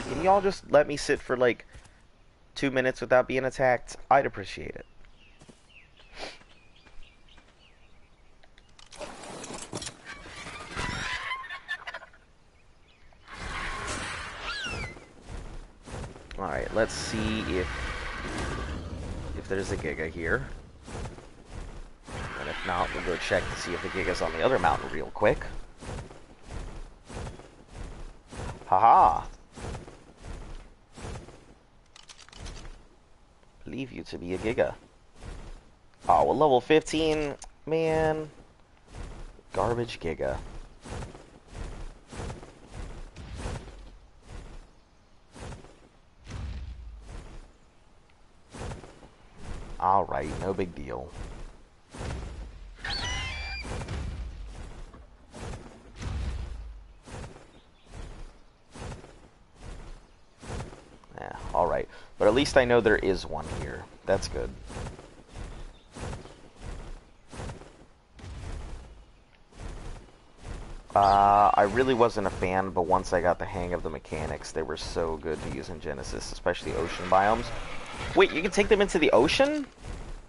Can y'all just let me sit for like 2 minutes without being attacked? I'd appreciate it. Alright, let's see if there's a Giga here. And if not, we'll go check to see if the Giga's on the other mountain real quick. Haha. Leave you to be a Giga. Oh, well, level 15, man. Garbage Giga. Alright, no big deal. Yeah, alright. But at least I know there is one here. That's good. I really wasn't a fan, but once I got the hang of the mechanics, they were so good to use in Genesis, especially ocean biomes. Wait, you can take them into the ocean?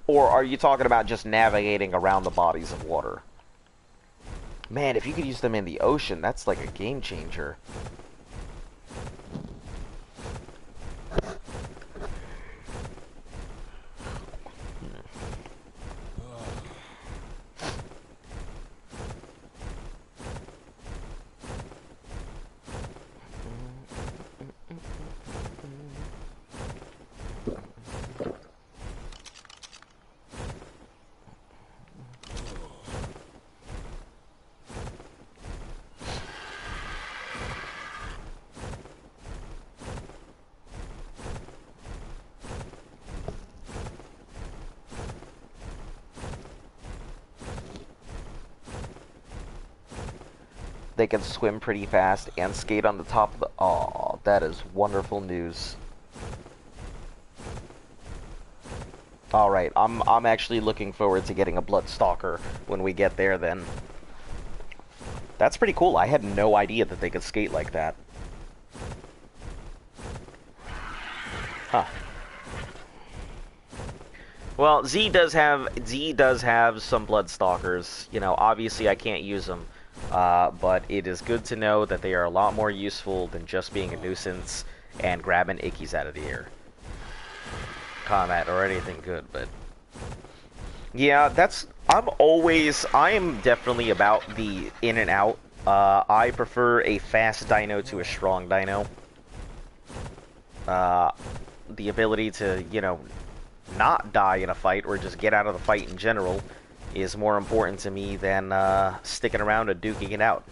Or are you talking about just navigating around the bodies of water? Man, if you could use them in the ocean, that's like a game changer. They can swim pretty fast and skate on the top of the... Aw, that is wonderful news. Alright, I'm actually looking forward to getting a Bloodstalker when we get there then. That's pretty cool. I had no idea that they could skate like that. Huh. Well, Z does have some Bloodstalkers. You know, obviously I can't use them. But it is good to know that they are a lot more useful than just being a nuisance and grabbing ickies out of the air. Combat or anything good, but... Yeah, I am definitely about the in and out. I prefer a fast dino to a strong dino. The ability to, you know, not die in a fight or just get out of the fight in general is more important to me than sticking around and duking it out.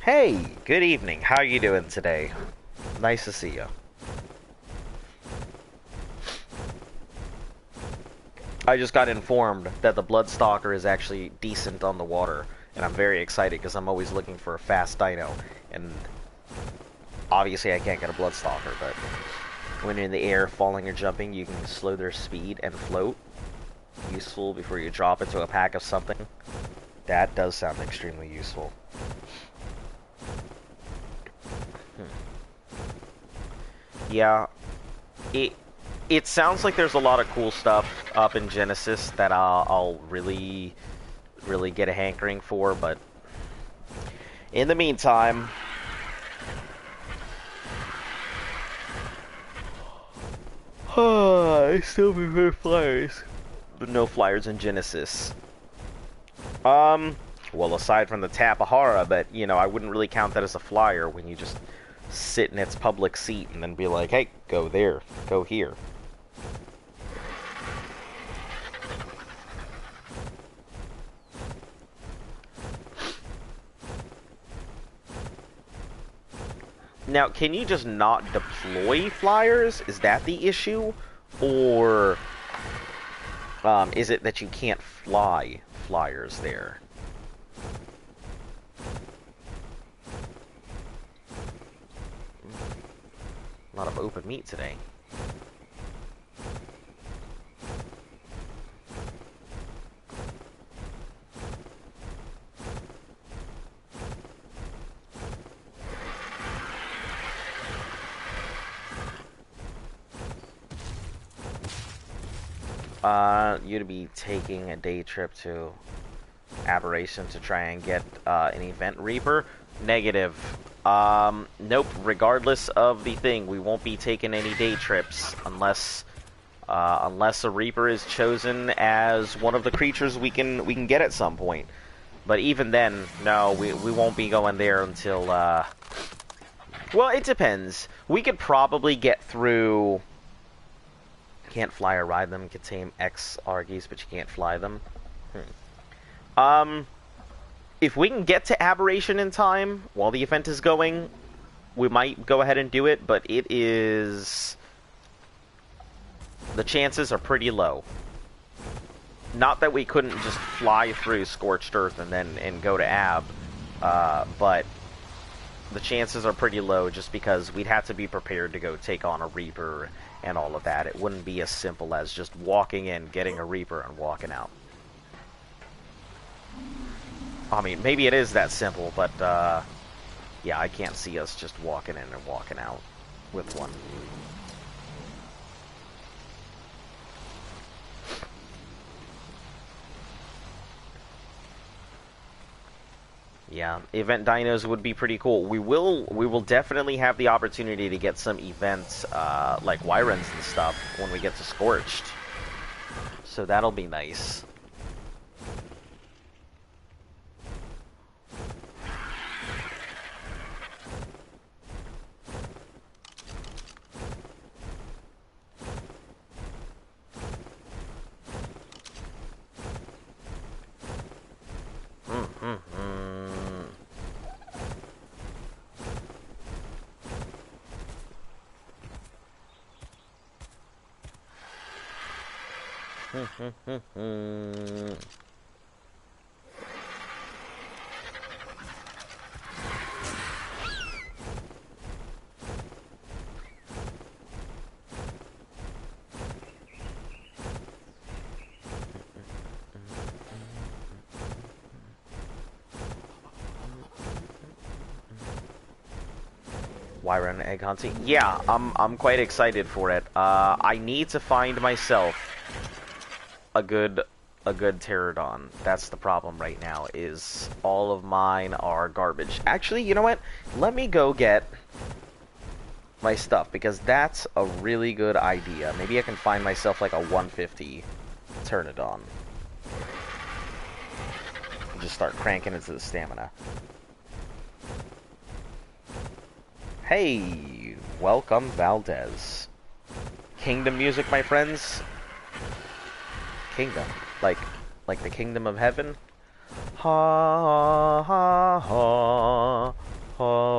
Hey, good evening. How are you doing today? Nice to see you. I just got informed that the Bloodstalker is actually decent on the water, and I'm very excited because I'm always looking for a fast dino, and obviously I can't get a Bloodstalker, but when you're in the air, falling or jumping, you can slow their speed and float. Useful before you drop into a pack of something. That does sound extremely useful. Yeah, it sounds like there's a lot of cool stuff up in Genesis that I'll really get a hankering for, but in the meantime, I still prefer flyers, but no flyers in Genesis. Well, aside from the Tapahara, but you know, I wouldn't really count that as a flyer when you just sit in its public seat and then be like, hey, go there, go here. Now, can you just not deploy flyers? Is that the issue? Or is it that you can't fly flyers there? A lot of open meat today. You to be taking a day trip to Aberration to try and get an event Reaper? Negative. Nope. Regardless of the thing, we won't be taking any day trips unless a Reaper is chosen as one of the creatures we can get at some point. But even then, no, we won't be going there until well, it depends. We could probably get through. Can't fly or ride them. Can tame X Argies, but you can't fly them. If we can get to Aberration in time while the event is going, we might go ahead and do it, but it is... the chances are pretty low. Not that we couldn't just fly through Scorched Earth and go to Ab, but the chances are pretty low just because we'd have to be prepared to go take on a Reaper and all of that. It wouldn't be as simple as just walking in, getting a Reaper, and walking out. I mean, maybe it is that simple, but, yeah, I can't see us just walking in and walking out with one. Yeah, event dinos would be pretty cool. We will definitely have the opportunity to get some events, like Wyrens and stuff when we get to Scorched. So that'll be nice. Wyron egg hunting. Yeah, I'm quite excited for it. I need to find myself a good pterodon. That's the problem right now, is all of mine are garbage. Actually, you know what? Let me go get my stuff, because that's a really good idea. Maybe I can find myself like a 150 pterodon. Just start cranking into the stamina. Hey, welcome Valdez. Kingdom music, my friends. Kingdom, like the kingdom of heaven. Ha ha ha ha ha.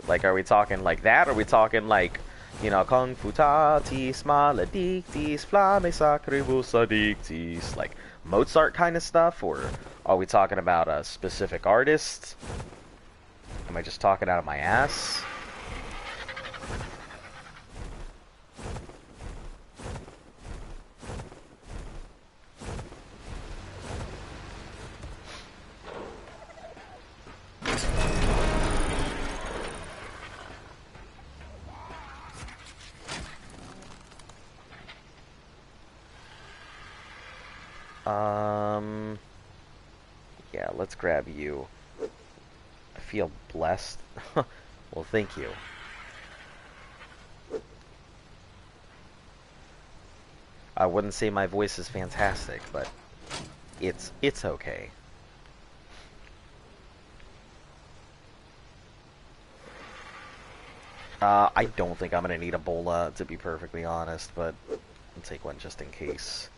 Like, are we talking like that? Or are we talking like, you know, confutatis maledictis flame sacribus addictis, like Mozart kind of stuff? Or are we talking about a specific artist? Am I just talking out of my ass? Yeah, let's grab you. I feel blessed. Well, thank you. I wouldn't say my voice is fantastic, but it's okay. I don't think I'm gonna need a bola, to be perfectly honest, but I'll take one just in case.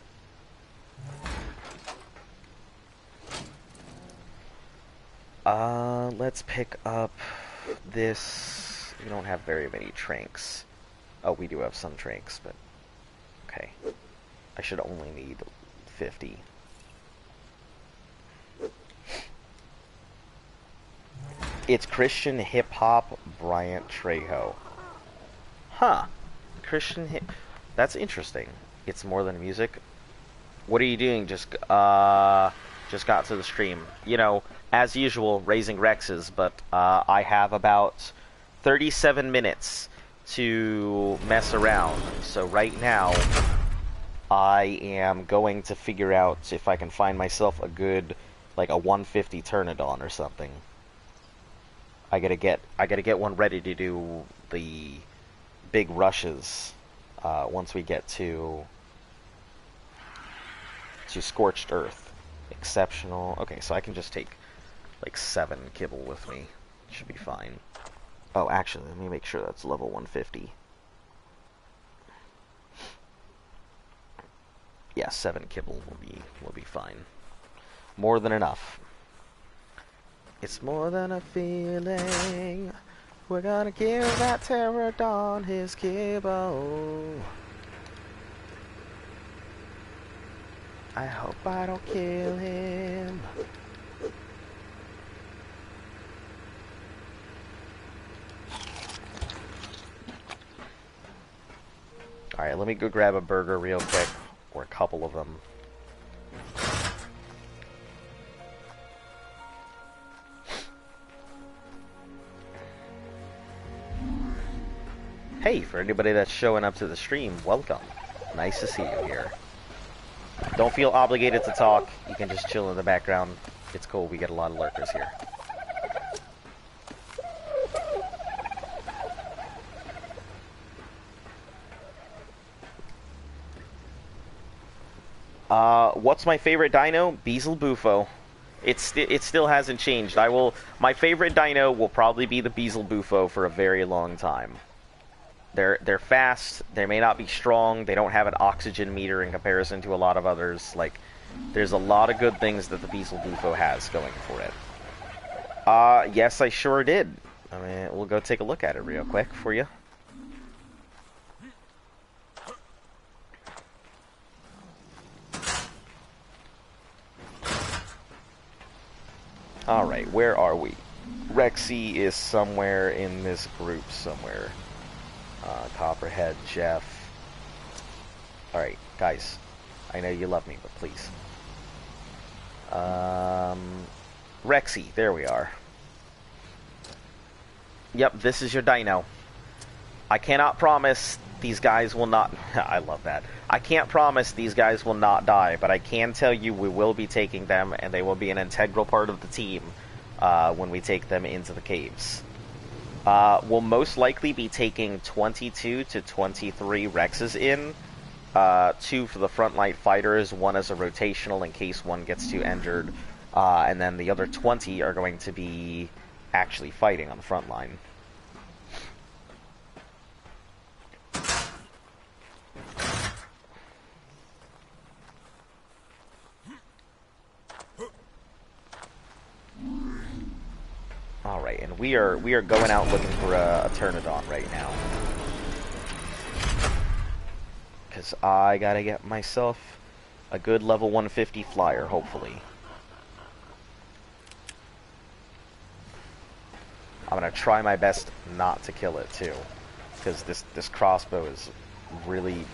Let's pick up this. We don't have very many tranks. Oh, we do have some tranks, but okay. I should only need 50. It's Christian hip hop Bryant Trejo. Huh. Christian hip. That's interesting. It's more than music. What are you doing? Just got to the stream. You know, as usual, raising Rexes, but I have about 37 minutes to mess around. So right now, I am going to figure out if I can find myself a good, like a 150 Pteranodon or something. I gotta get one ready to do the big rushes once we get to Scorched Earth. Exceptional. Okay, so I can just take like 7 kibble with me. Should be fine. Oh, actually, let me make sure that's level 150. Yeah, 7 kibble will be fine. More than enough. It's more than a feeling. We're gonna give that pterodon his kibble. I hope I don't kill him. Alright, let me go grab a burger real quick, or a couple of them. Hey, for anybody that's showing up to the stream, welcome. Nice to see you here. Don't feel obligated to talk. You can just chill in the background. It's cool. We get a lot of lurkers here. What's my favorite dino? Beelzebufo. It still hasn't changed. My favorite dino will probably be the Beelzebufo for a very long time. They're fast. They may not be strong. They don't have an oxygen meter in comparison to a lot of others. Like, there's a lot of good things that the Beelzebufo has going for it. Yes, I sure did. I mean, we'll go take a look at it real quick for you. Alright, where are we? Rexy is somewhere in this group somewhere. Copperhead, Jeff. Alright, guys. I know you love me, but please. Rexy, there we are. Yep, this is your dino. I cannot promise these guys will not... I love that. I can't promise these guys will not die, but I can tell you we will be taking them, and they will be an integral part of the team when we take them into the caves. We'll most likely be taking 22 to 23 Rexes in. 2 for the frontline fighters, 1 as a rotational in case one gets too injured, and then the other 20 are going to be actually fighting on the front line. Alright, and we are going out looking for a Pteranodon right now. Because I gotta get myself a good level 150 flyer, hopefully. I'm gonna try my best not to kill it, too. Because this crossbow is really,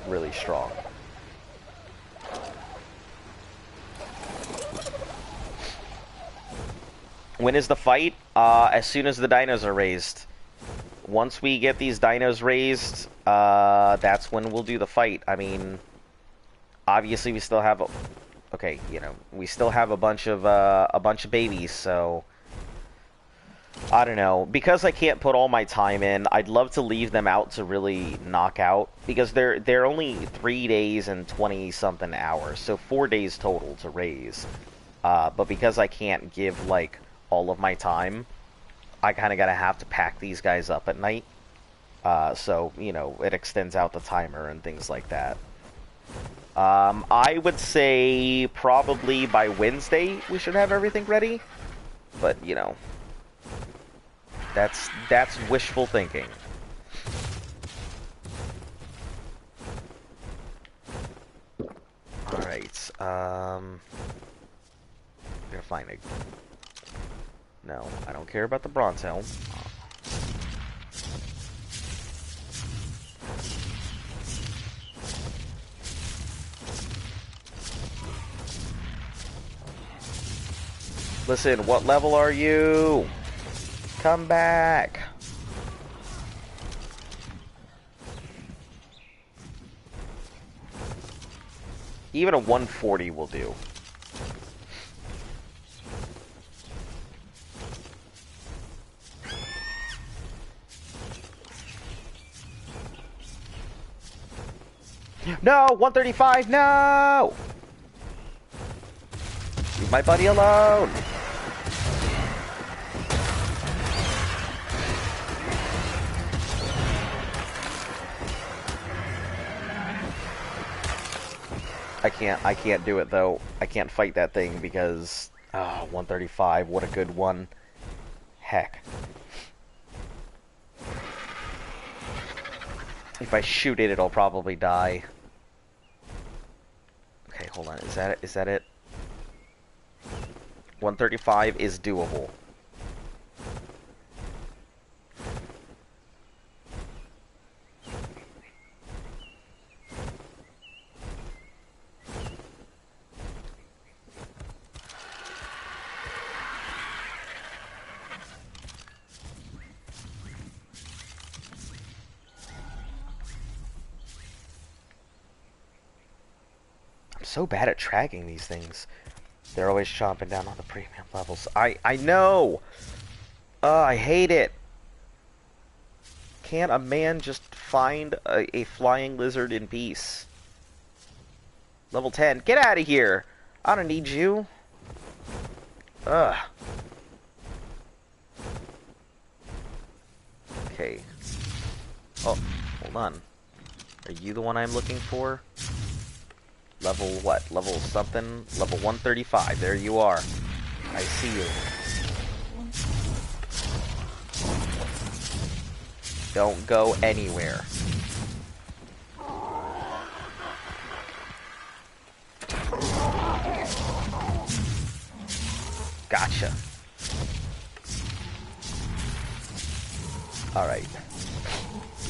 really strong. When is the fight? As soon as the dinos are raised. Once we get these dinos raised, that's when we'll do the fight. I mean, obviously we still have okay, you know, we still have a bunch of babies, so I don't know. Because I can't put all my time in, I'd love to leave them out to really knock out, because they're only 3 days and 20-something hours, so 4 days total to raise. But because I can't give, like, all of my time, I kind of gotta have to pack these guys up at night. So, you know, it extends out the timer and things like that. I would say probably by Wednesday we should have everything ready. But, you know, that's wishful thinking. Alright, I'm gonna find a No, I don't care about the bronze helm. Listen, what level are you? Come back. Even a 140 will do. No! 135, no! Leave my buddy alone! I can't do it though. I can't fight that thing because 135, what a good one. Heck. If I shoot it, it'll probably die. Okay, hold on. Is that it? Is that it? 135 is doable. So bad at tracking these things. They're always chomping down on the premium levels. I know! I hate it! Can't a man just find a flying lizard in peace? Level 10. Get out of here! I don't need you. Ugh. Okay. Oh, hold on. Are you the one I'm looking for? Level what? Level something? Level 135. There you are. I see you. Don't go anywhere. Gotcha. Alright.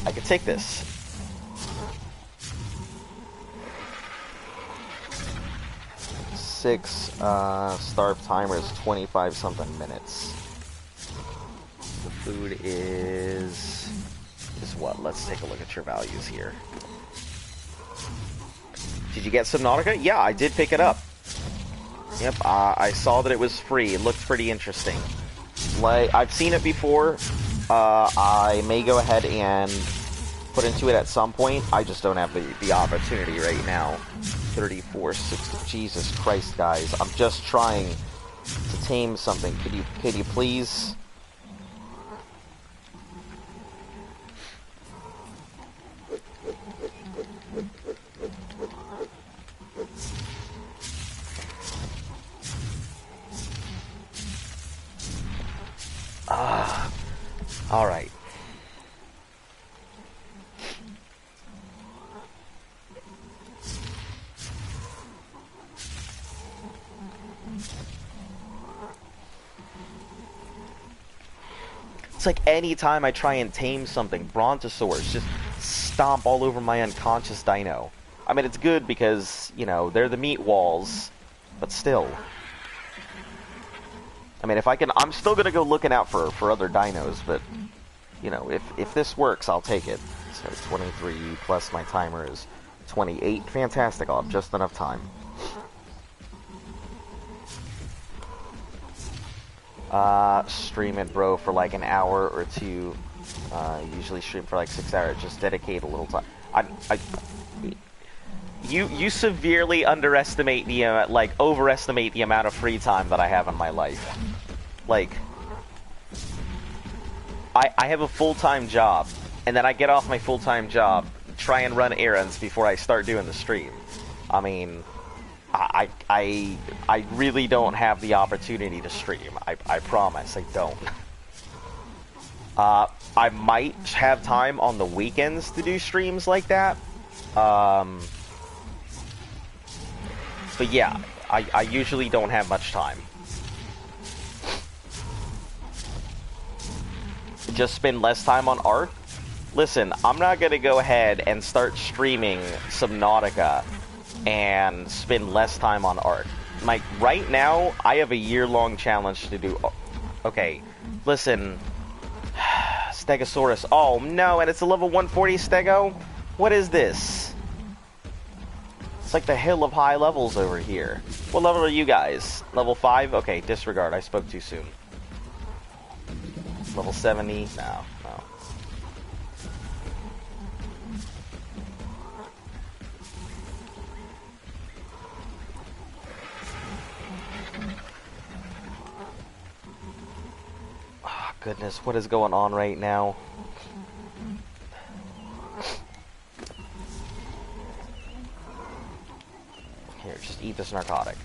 I can take this. Starve timer is 25 something minutes. The food is what? Let's take a look at your values here. Did you get Subnautica? Yeah, I did pick it up. Yep, I saw that it was free. It looked pretty interesting. Like, I've seen it before. I may go ahead and put into it at some point. I just don't have the opportunity right now. 34, 60. Jesus Christ, guys. I'm just trying to tame something. Could you please? All right. It's like any time I try and tame something, brontosaurs just stomp all over my unconscious dino. I mean, it's good because, you know, they're the meat walls, but still. I mean, if I can, I'm still gonna go looking out for other dinos, but, you know, if this works, I'll take it. So 23 plus my timer is 28. Fantastic, I'll have just enough time. Stream it, bro, for like an hour or two. Usually stream for like 6 hours. Just dedicate a little time. You severely underestimate the overestimate the amount of free time that I have in my life. Like, I have a full-time job, and then I get off my full-time job, try and run errands before I start doing the stream. I mean, I really don't have the opportunity to stream. I promise, I don't. I might have time on the weekends to do streams like that. But yeah, I usually don't have much time. just spend less time on Ark. Listen, I'm not gonna go ahead and start streaming Subnautica and spend less time on Ark. Like, right now, I have a year-long challenge to do. Okay, listen. Stegosaurus. Oh, no, and it's a level 140 Stego? What is this? It's like the hill of high levels over here. What level are you guys? Level 5? Okay, disregard. I spoke too soon. Level 70? No, no. Oh, goodness, what is going on right now? Here, just eat this narcotic.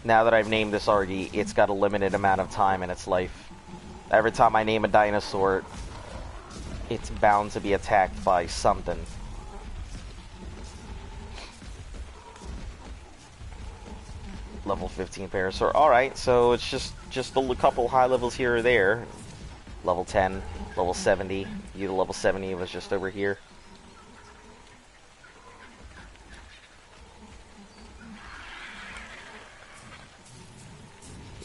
Now that I've named this Argy, it's got a limited amount of time in its life. Every time I name a dinosaur, it's bound to be attacked by something. Level 15 Parasaur. Alright, so it's just a couple high levels here or there. Level 10, level 70. You, the level 70 was just over here.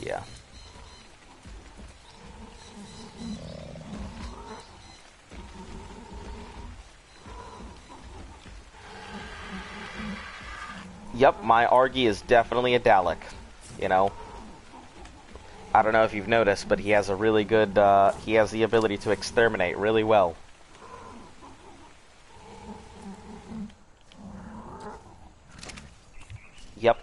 Yeah. Yep, my Argy is definitely a Dalek, you know. I don't know if you've noticed, but he has a really good, he has the ability to exterminate really well. Yep.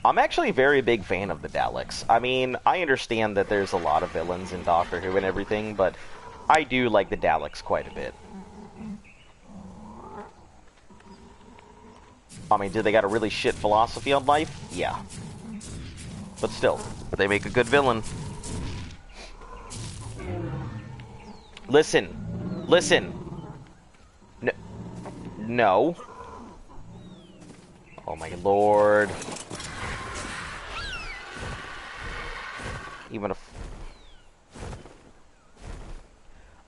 I'm actually a very big fan of the Daleks. I mean, I understand that there's a lot of villains in Doctor Who and everything, but I do like the Daleks quite a bit. I mean, do they got a really shit philosophy on life? Yeah. But still, they make a good villain. Listen. Listen. No. Oh my lord. Even if...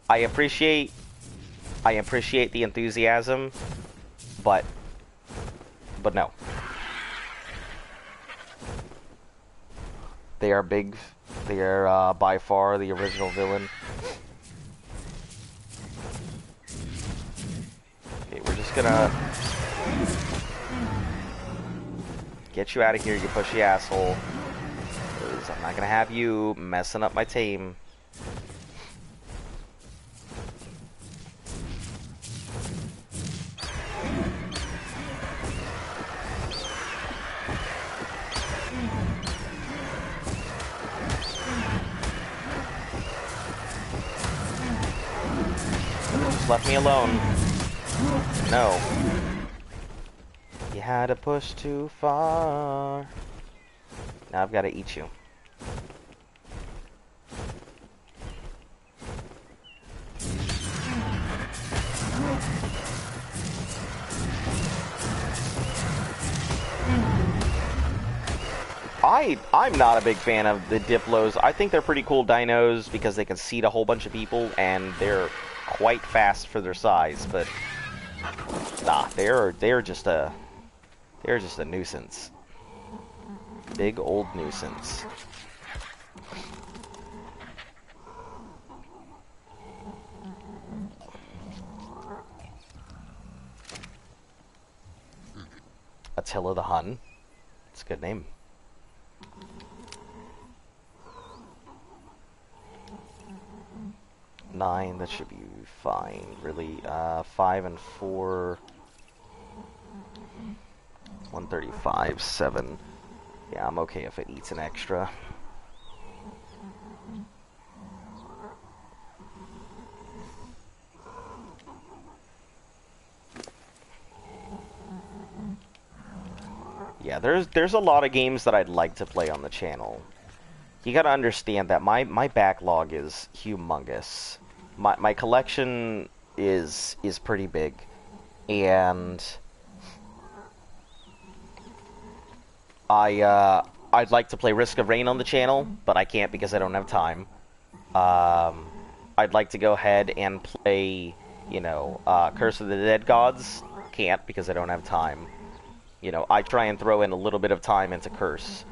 I appreciate the enthusiasm, but no. They are big. They are by far the original villain. Okay, we're just gonna get you out of here, you pushy asshole. 'Cause I'm not gonna have you messing up my team. Left me alone. No. You had to push too far. Now I've got to eat you. I'm not a big fan of the Diplos. I think they're pretty cool dinos because they can seat a whole bunch of people and they're quite fast for their size, but nah, they're just a nuisance. Big old nuisance. Attila the Hun. It's a good name. Nine, that should be fine, really. 5 and 4. 135, 7. Yeah, I'm okay if it eats an extra. Yeah, there's a lot of games that I'd like to play on the channel. You gotta understand that my backlog is humongous. My collection is pretty big, and I'd like to play Risk of Rain on the channel, but I can't because I don't have time. I'd like to go ahead and play, you know, Curse of the Dead Gods. Can't because I don't have time. You know, I try and throw in a little bit of time into Curse.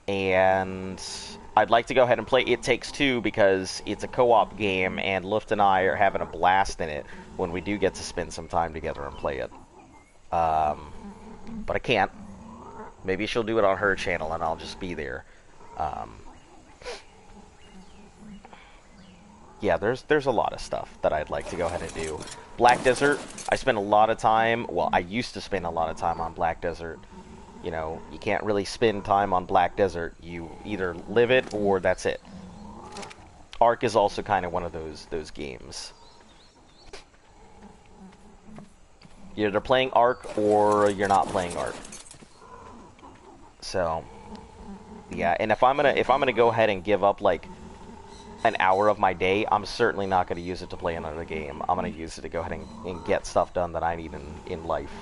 And I'd like to go ahead and play It Takes Two because it's a co-op game, and Luft and I are having a blast in it when we do get to spend some time together and play it. But I can't. Maybe she'll do it on her channel and I'll just be there. Yeah, there's a lot of stuff that I'd like to go ahead and do. Black Desert, I spent a lot of time, well, I used to spend a lot of time on Black Desert. You know, you can't really spend time on Black Desert. You either live it or that's it. Ark is also kind of one of those games. You're either playing Ark or you're not playing Ark. So, yeah, and if I'm gonna go ahead and give up like an hour of my day, I'm certainly not going to use it to play another game. I'm going to use it to go ahead and get stuff done that I need in life.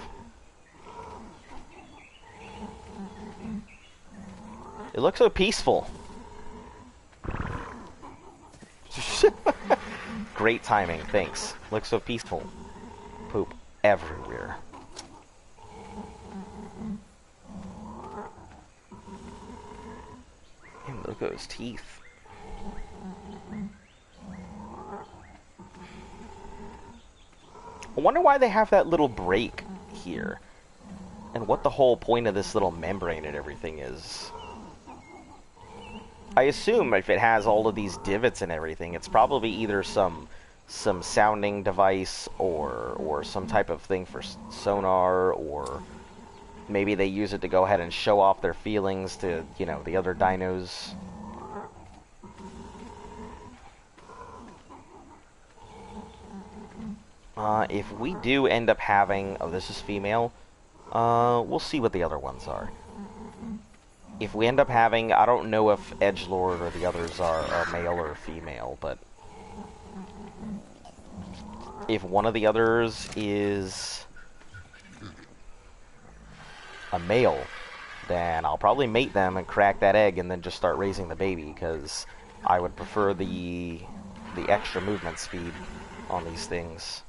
It looks so peaceful. Great timing, thanks. Looks so peaceful. Poop everywhere. And look at those teeth. I wonder why they have that little break here. And what the whole point of this little membrane and everything is. I assume if it has all of these divots and everything, it's probably either some sounding device or some type of thing for sonar, or maybe they use it to go ahead and show off their feelings to, you know, the other dinos. If we do end up having... Oh, this is female. We'll see what the other ones are. If we end up having... I don't know if Edgelord or the others are male or female, but... If one of the others is a male, then I'll probably mate them and crack that egg and then just start raising the baby, because I would prefer the extra movement speed on these things.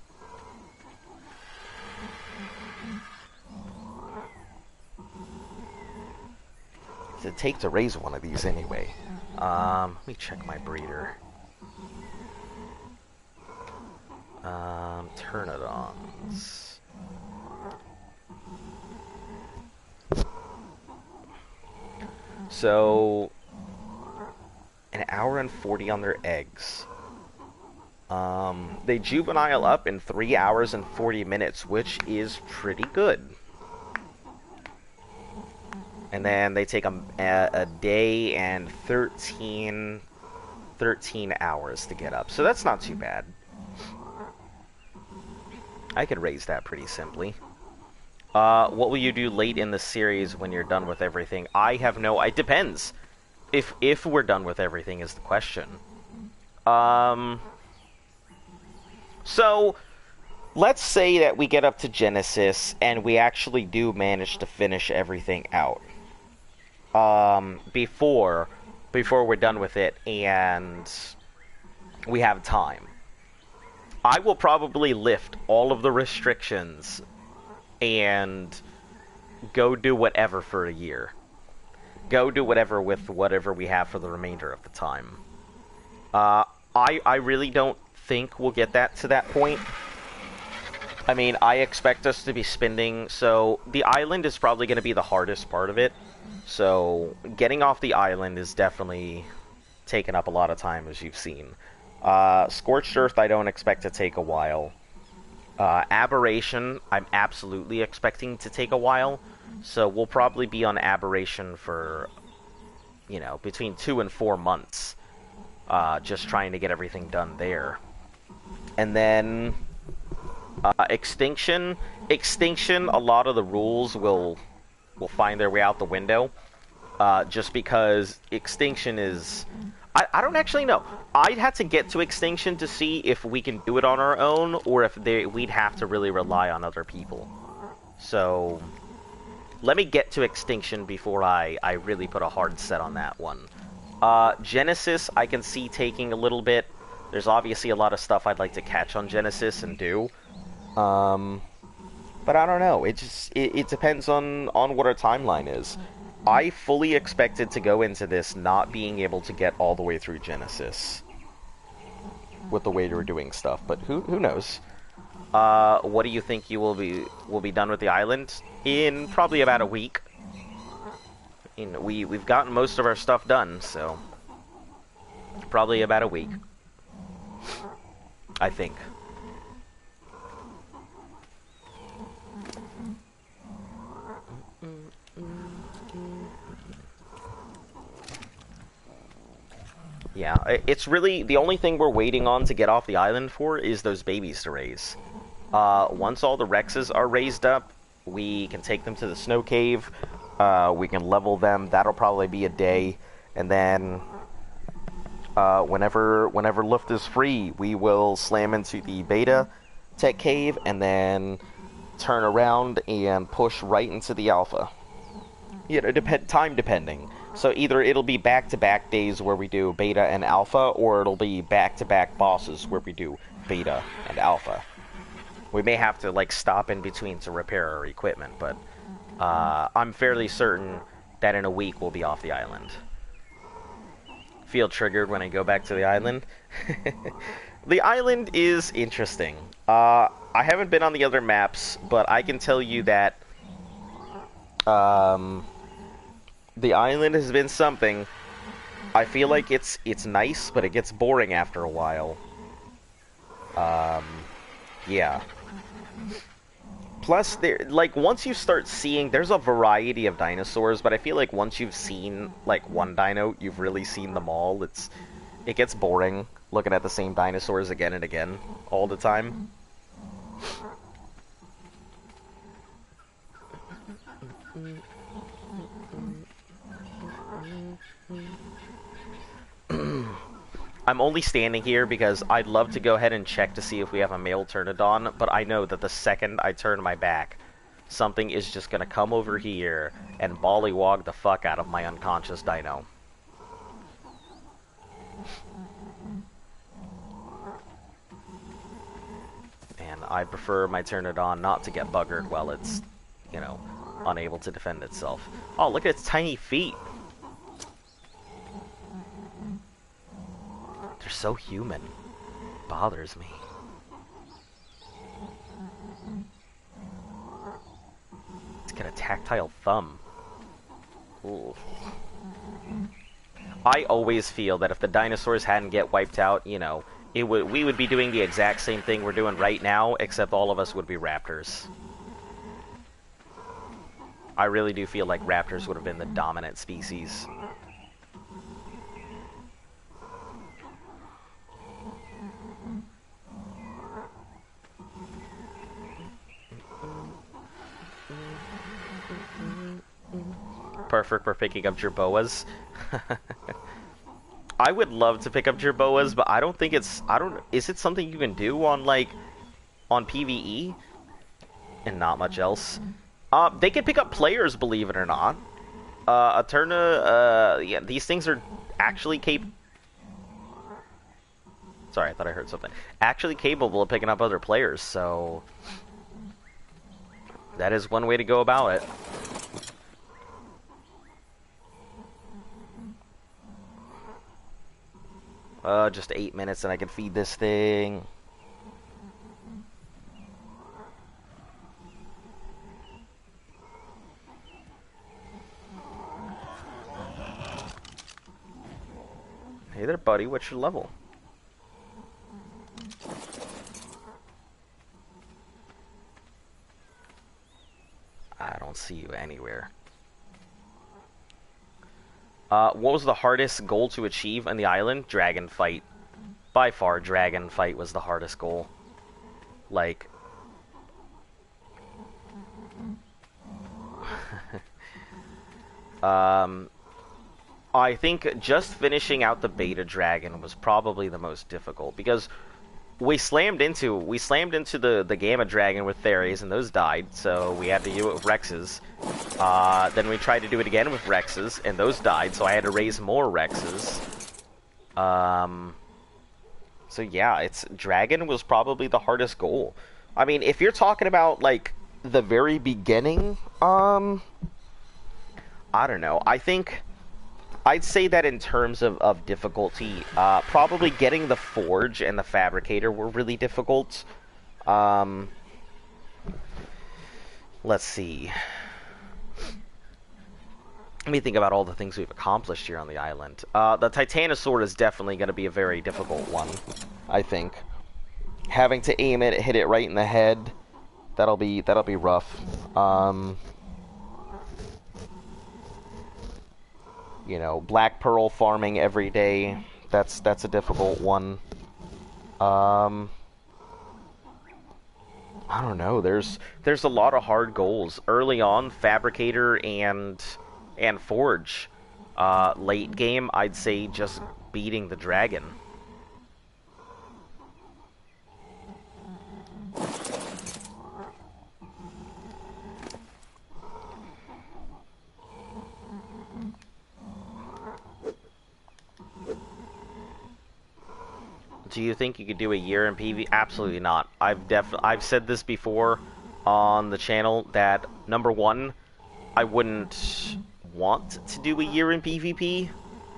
It take to raise one of these anyway. Let me check my breeder. Pteranodons. So, an hour and 40 on their eggs. They juvenile up in 3 hours and 40 minutes, which is pretty good. And then they take a day and 13 hours to get up. So that's not too bad. I could raise that pretty simply. What will you do late in the series when you're done with everything? I have no... It depends. If we're done with everything is the question. So, let's say that we get up to Genesis and we actually do manage to finish everything out. Before we're done with it and we have time. I will probably lift all of the restrictions and go do whatever for a year. Go do whatever with whatever we have for the remainder of the time. I really don't think we'll get that to that point. I mean, I expect us to be spending... So, the island is probably going to be the hardest part of it. So, getting off the island is definitely taking up a lot of time, as you've seen. Scorched Earth, I don't expect to take a while. Aberration, I'm absolutely expecting to take a while. So, we'll probably be on Aberration for, you know, between 2 and 4 months. Just trying to get everything done there. And then... Extinction, Extinction, a lot of the rules will find their way out the window. Just because Extinction is... I don't actually know. I'd have to get to Extinction to see if we can do it on our own, or if we'd have to really rely on other people. So, let me get to Extinction before I really put a hard set on that one. Genesis, I can see taking a little bit. There's obviously a lot of stuff I'd like to catch on Genesis and do. But I don't know. It depends on what our timeline is. I fully expected to go into this not being able to get all the way through Genesis with the way we're doing stuff, but who knows? What do you think you will be done with the island? In probably about a week. We've gotten most of our stuff done, so probably about a week, I think. Yeah, it's really, the only thing we're waiting on to get off the island for is those babies to raise. Once all the Rexes are raised up, we can take them to the snow cave, we can level them, that'll probably be a day, and then, whenever Luft is free, we will slam into the beta tech cave, and then turn around and push right into the alpha. You know, time depending. So either it'll be back-to-back days where we do beta and alpha, or it'll be back-to-back bosses where we do beta and alpha. We may have to, like, stop in between to repair our equipment, but I'm fairly certain that in a week we'll be off the island. Feel triggered when I go back to the island. The island is interesting. I haven't been on the other maps, but I can tell you that the island has been something. I feel like it's nice, but it gets boring after a while. Yeah. Plus, like, once you start seeing, there's a variety of dinosaurs, but I feel like once you've seen, like, one dino, you've really seen them all. It gets boring looking at the same dinosaurs again and again all the time. I'm only standing here because I'd love to go ahead and check to see if we have a male Pteranodon, but I know that the second I turn my back, something is just going to come over here and bollywog the fuck out of my unconscious dino. And I prefer my Pteranodon not to get buggered while it's, you know, unable to defend itself. Oh, look at its tiny feet. They're so human. Bothers me. It's got a tactile thumb. Ooh. I always feel that if the dinosaurs hadn't get wiped out, you know, we would be doing the exact same thing we're doing right now, except all of us would be raptors. I really do feel like raptors would have been the dominant species. Perfect for picking up jerboas. I would love to pick up jerboas, but I don't think it's... Is it something you can do on, like, on PvE? And not much else. They can pick up players, believe it or not. Yeah, these things are actually Sorry, I thought I heard something. Actually capable of picking up other players, so... That is one way to go about it. Just 8 minutes and I can feed this thing. Hey there, buddy. What's your level? I don't see you anywhere. What was the hardest goal to achieve on the island? Dragon fight. By far, dragon fight was the hardest goal. Like, Um, I think just finishing out the beta dragon was probably the most difficult because we slammed into the gamma dragon with fairies and those died, so we had to do it with Rexes. Then we tried to do it again with Rexes and those died, so I had to raise more Rexes. So yeah, dragon was probably the hardest goal. I mean, if you're talking about like the very beginning, I don't know. I think I'd say that in terms of difficulty, probably getting the Forge and the Fabricator were really difficult. Let's see. Let me think about all the things we've accomplished here on the island. The Titanosaur is definitely going to be a very difficult one, I think. Having to aim it, hit it right in the head, that'll be rough. You know, Black Pearl farming every day, that's a difficult one. I don't know, there's a lot of hard goals. Early on, Fabricator and Forge. Late game, I'd say just beating the dragon. Do you think you could do a year in PvP? Absolutely not. I've said this before on the channel that number one, I wouldn't want to do a year in PvP.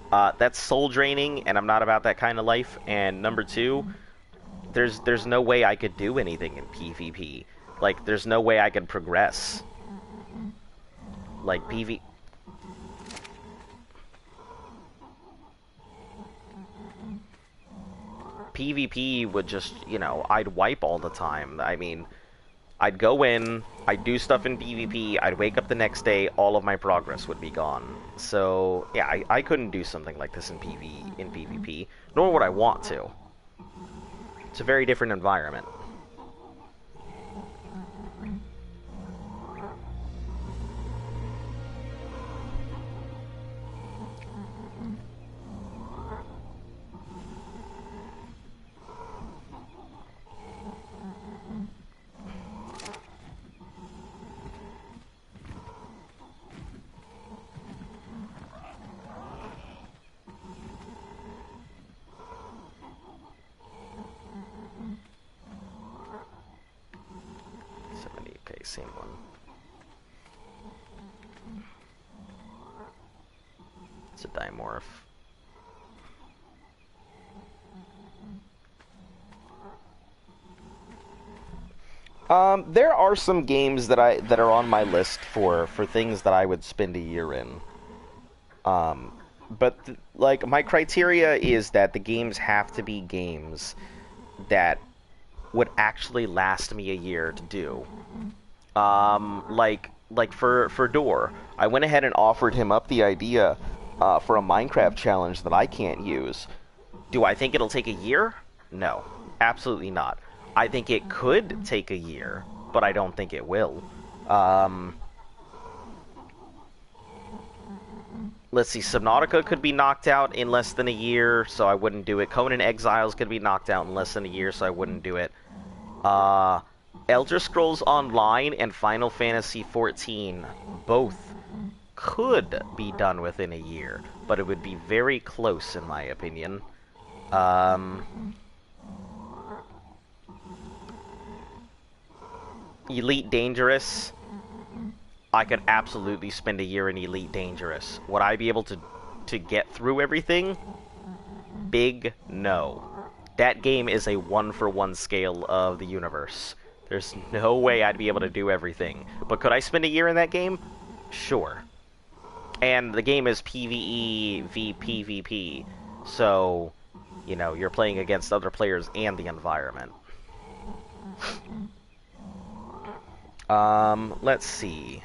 That's soul draining, and I'm not about that kind of life. And number two, there's no way I could do anything in PvP. Like, there's no way I could progress. Like, PvP would just, you know, I'd wipe all the time. I mean, I'd go in, I'd do stuff in PvP, I'd wake up the next day, all of my progress would be gone. So, yeah, I couldn't do something like this in PvP, nor would I want to. It's a very different environment. Same one. It's a dimorph. There are some games that are on my list for things that I would spend a year in. But like my criteria is that the games have to be games that would actually last me a year to do. Like for Door, I went ahead and offered him up the idea for a Minecraft challenge that I can't use. Do I think it'll take a year? No, absolutely not. I think it could take a year, but I don't think it will. Let's see, Subnautica could be knocked out in less than a year, so I wouldn't do it. Conan Exiles could be knocked out in less than a year, so I wouldn't do it. Elder Scrolls Online and Final Fantasy XIV both could be done within a year, but it would be very close in my opinion. Elite Dangerous, I could absolutely spend a year in Elite Dangerous. Would I be able to get through everything? Big no. That game is a one-for-one scale of the universe. There's no way I'd be able to do everything. But could I spend a year in that game? Sure. And the game is PvE v PvP. So, you know, you're playing against other players and the environment. Let's see.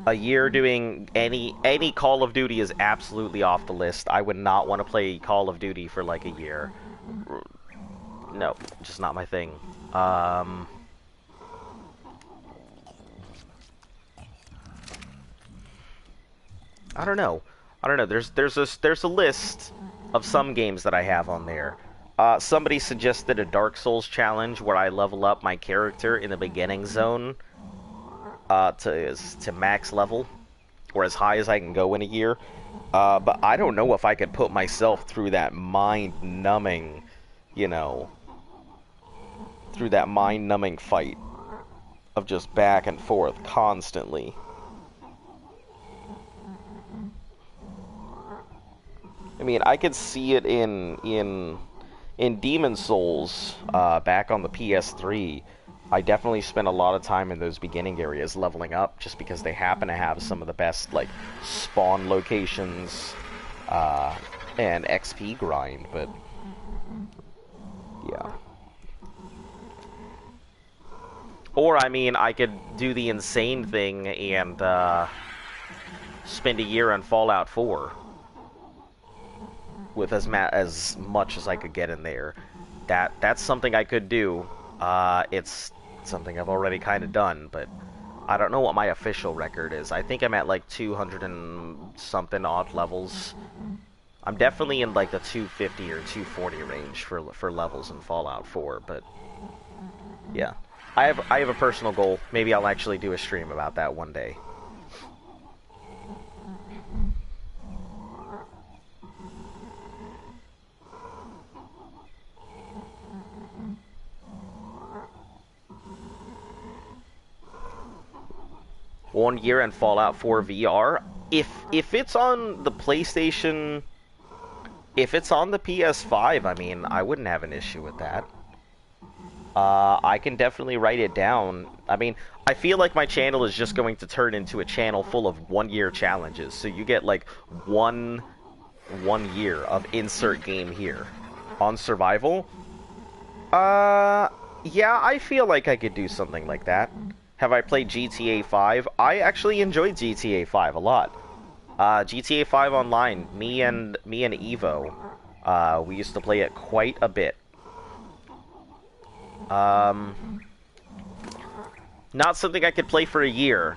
A year doing any Call of Duty is absolutely off the list. I would not want to play Call of Duty for like a year. No, just not my thing. I don't know. I don't know. There's a list of some games that I have on there. Somebody suggested a Dark Souls challenge where I level up my character in the beginning zone to max level, or as high as I can go in a year. But I don't know if I could put myself through that mind-numbing, you know, through that mind-numbing fight of just back and forth constantly. I mean, I could see it in Demon Souls back on the PS3. I definitely spent a lot of time in those beginning areas leveling up, just because they happen to have some of the best like spawn locations and XP grind. But yeah. Or I mean, I could do the insane thing and spend a year on Fallout 4. With as much as I could get in there. That's something I could do. It's something I've already kind of done, but I don't know what my official record is. I think I'm at like 200 and something odd levels. I'm definitely in like the 250 or 240 range for levels in Fallout 4, but yeah. I have a personal goal. Maybe I'll actually do a stream about that one day. One year and Fallout 4 VR. If it's on the PlayStation, if it's on the PS5, I mean, I wouldn't have an issue with that. I can definitely write it down. I mean, I feel like my channel is just going to turn into a channel full of one-year challenges. So you get like one year of insert game here on survival. Yeah, I feel like I could do something like that. Have I played GTA 5? I actually enjoyed GTA 5 a lot. GTA 5 Online, me and Evo, we used to play it quite a bit. Not something I could play for a year,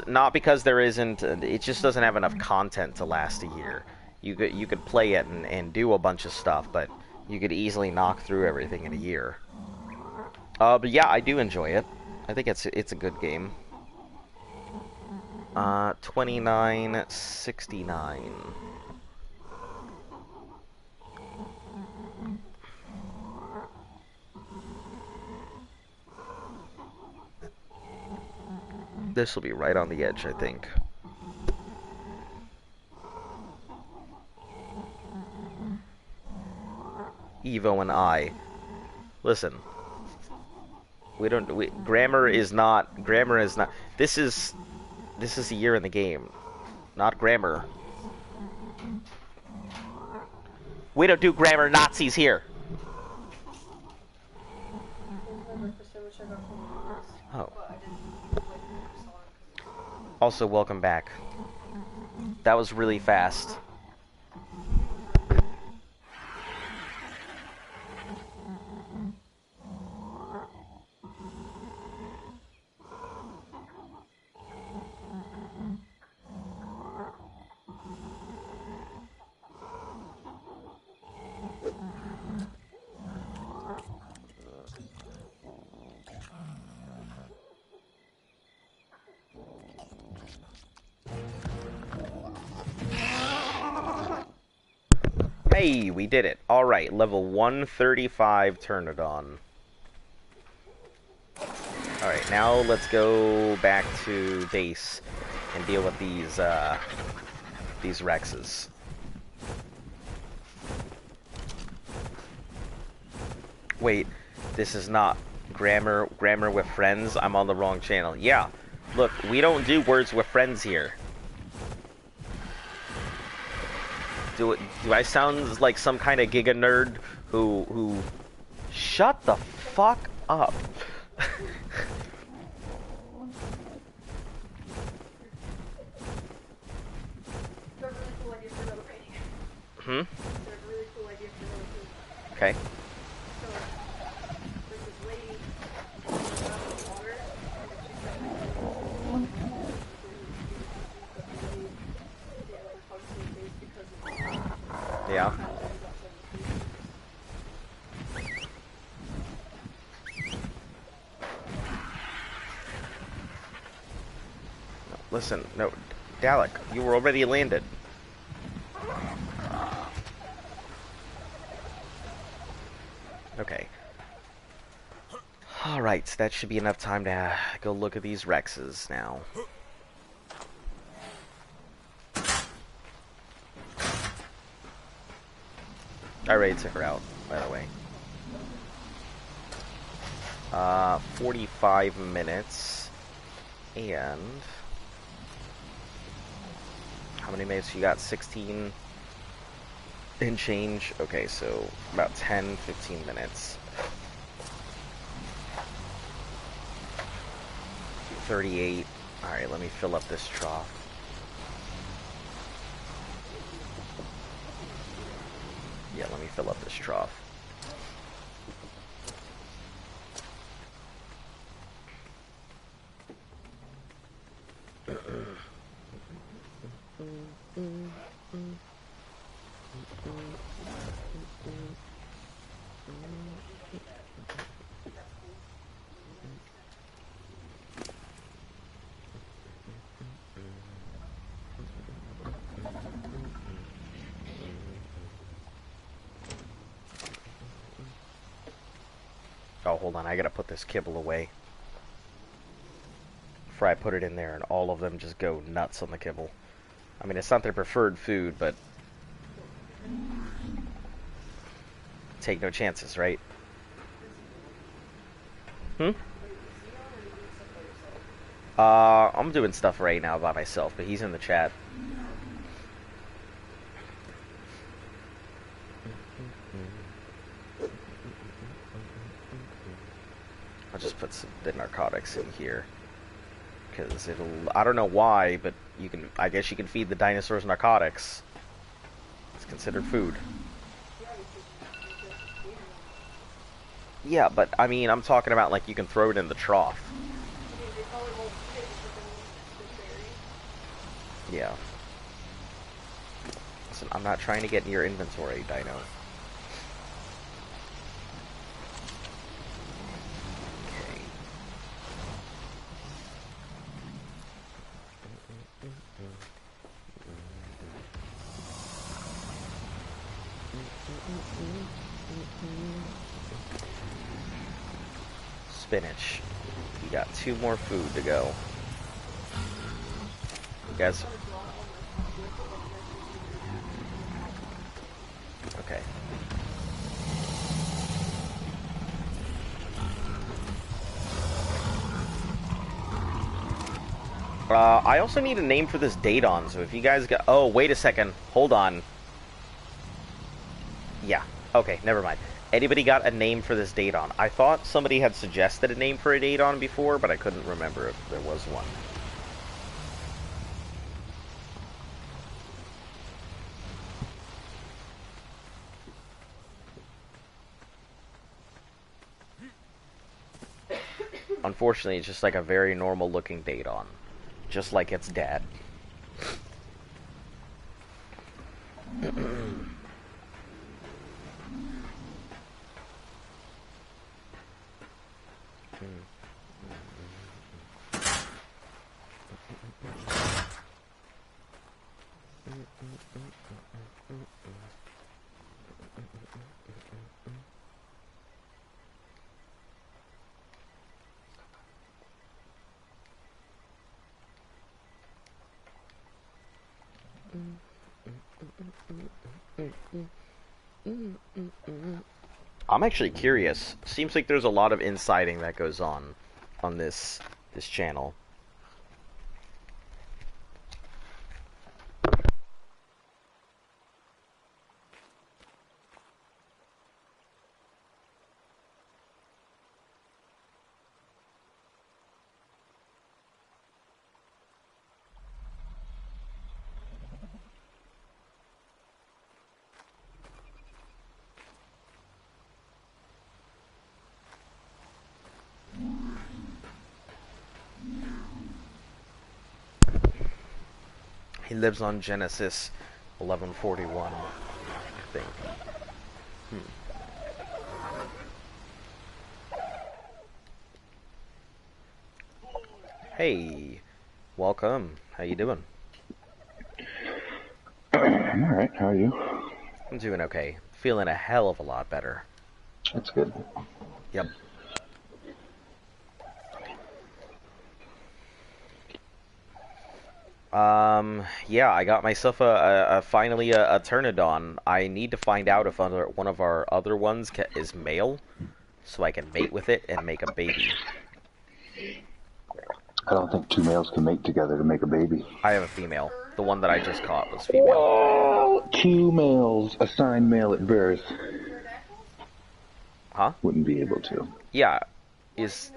not because there isn't, it just doesn't have enough content to last a year. You could play it and do a bunch of stuff, but you could easily knock through everything in a year. But yeah, I do enjoy it. I think it's a good game. 2969. This will be right on the edge, I think. Evo and I. Listen. Grammar is not, this is a year in the game, not grammar. We don't do grammar Nazis here. Oh. Also, welcome back. That was really fast. Hey, we did it. Alright, level 135 Turnodon. Alright, now let's go back to base and deal with these Rexes. Wait, this is not grammar with friends? I'm on the wrong channel. Yeah, look, we don't do words with friends here. Do I sound like some kind of giga nerd who shut the fuck up? Hmm? Okay. Yeah. No, listen, no, Dalek, you were already landed. Okay. Alright, that should be enough time to go look at these Rexes now. I already took her out, by the way. 45 minutes. And... how many minutes you got? 16 and change? Okay, so about 10, 15 minutes. 38. Alright, let me fill up this trough. Yeah, let me fill up this trough. Oh, hold on, I gotta put this kibble away. Before I put it in there and all of them just go nuts on the kibble. I mean, it's not their preferred food, but... take no chances, right? I'm doing stuff right now by myself, but he's in the chat. I'll just put the narcotics in here. Because it'll... I don't know why, but you can... I guess you can feed the dinosaurs narcotics. It's considered food. Yeah, but, I mean, I'm talking about, like, you can throw it in the trough. Yeah. Listen, I'm not trying to get in your inventory, Dino. Spinach. You got 2 more food to go. You guys... okay. I also need a name for this Daedon, so if you guys got... oh, wait a second. Hold on. Yeah. Okay, never mind. Anybody got a name for this Daedon? I thought somebody had suggested a name for a Daedon before, but I couldn't remember if there was one. Unfortunately, it's just like a very normal looking Daedon. Just like its dad. I'm actually curious. Seems like there's a lot of insiding that goes on this channel. He lives on Genesis 1141. think. Hey, welcome. How you doing? I'm alright, how are you? I'm doing okay. Feeling a hell of a lot better. That's good. Yep. Yeah, I got myself finally a Pteranodon. I need to find out if one of our other ones is male, so I can mate with it and make a baby. I don't think two males can mate together to make a baby. I have a female. The one that I just caught was female. Well, two males assigned male at birth. Huh? Wouldn't be able to. Yeah, is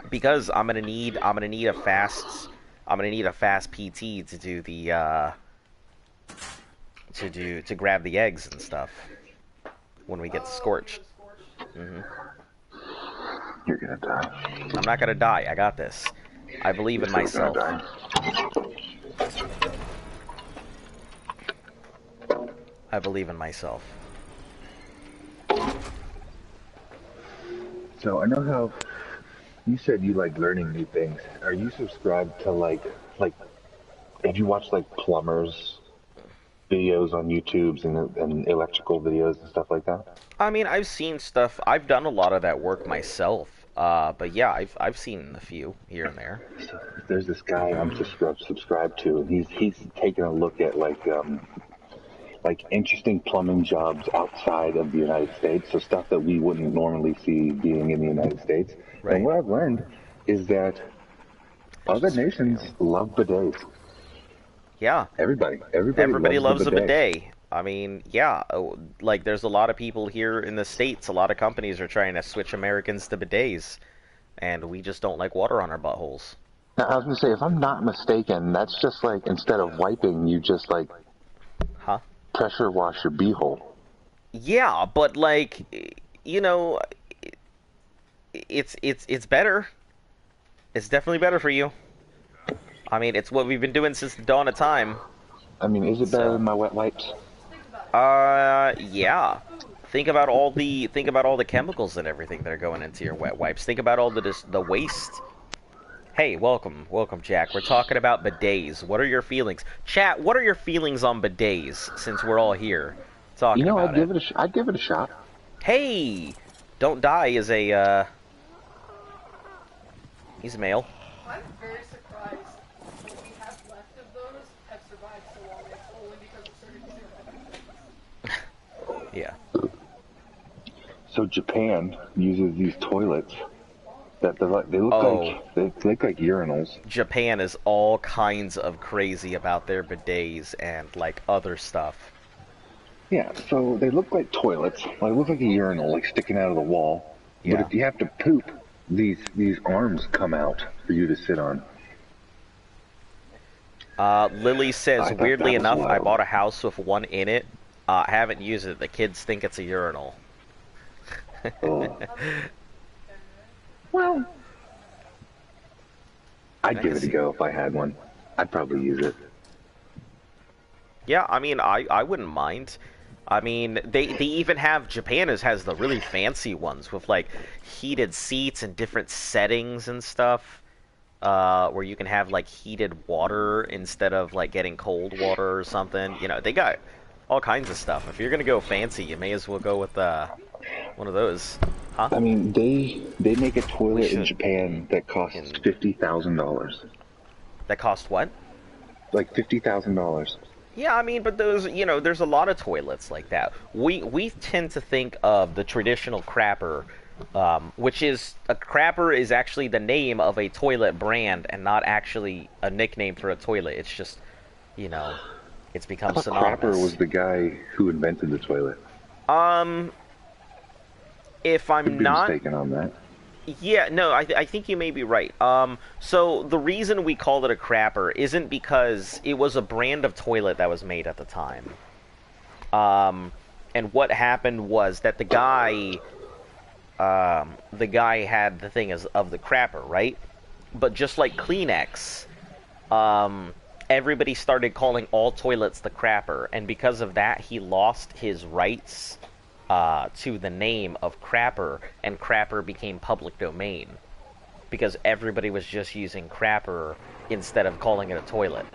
because I'm gonna need a fast PT to do the to grab the eggs and stuff when we get scorched. You're gonna die. I'm not gonna die. I got this. I believe in myself. I believe in myself. So I know how you said you like learning new things. Are you subscribed to like did you watch like plumbers videos on YouTube's and electrical videos and stuff like that? I mean, I've seen stuff. I've done a lot of that work myself. But yeah, I've seen a few here and there. So there's this guy I'm subscribed to, and he's taking a look at like interesting plumbing jobs outside of the United States, so stuff that we wouldn't normally see being in the United States. Right. And what I've learned is that other nations love bidets. Yeah. Everybody loves a bidet. I mean, yeah, like there's a lot of people here in the States, a lot of companies are trying to switch Americans to bidets, and we just don't like water on our buttholes. Now, I was going to say, if I'm not mistaken, that's just like instead of wiping, you just like pressure wash your beehole. Yeah, but like, you know, it's better. It's definitely better for you. I mean, it's what we've been doing since the dawn of time. I mean, is it better than my wet wipes? Yeah. Think about all the chemicals and everything that are going into your wet wipes. Think about all the waste. Hey, welcome, Jack. We're talking about bidets. What are your feelings, chat? What are your feelings on bidets? Since we're all here talking about it. I'd give it a shot. Hey, Don't Die is a he's a male. I'm very surprised what we have left of those have survived so long. It's only because of certain Yeah. So Japan uses these toilets that they look like urinals. Japan is all kinds of crazy about their bidets and like other stuff. Yeah, so they look like toilets. They look like a urinal, like sticking out of the wall. Yeah. But if you have to poop, these arms come out for you to sit on. Lily says, thought weirdly that was enough, I wild. bought a house with one in it. I haven't used it. The kids think it's a urinal. Oh. Well, I'd give it a go if I had one. I'd probably use it. Yeah, I mean, I wouldn't mind. I mean, they even have, Japan has the really fancy ones with like heated seats and different settings and stuff, where you can have like heated water instead of like getting cold water or something. You know, they got all kinds of stuff. If you're gonna go fancy, you may as well go with one of those. Huh? I mean, they make a toilet in Japan that costs $50,000. That cost what? Like $50,000. Yeah, I mean, but those, you know, there's a lot of toilets like that. We tend to think of the traditional crapper, which is a crapper is actually the name of a toilet brand and not actually a nickname for a toilet. It's just, you know, it's become synonymous. Crapper was the guy who invented the toilet. If I'm Could be not mistaken on that. Yeah, no, I think you may be right. So the reason we called it a crapper isn't because it was a brand of toilet that was made at the time. And what happened was that the guy had the thing of the crapper, right? But just like Kleenex, everybody started calling all toilets the crapper, and because of that, he lost his rights to the name of crapper, and crapper became public domain because everybody was just using crapper instead of calling it a toilet.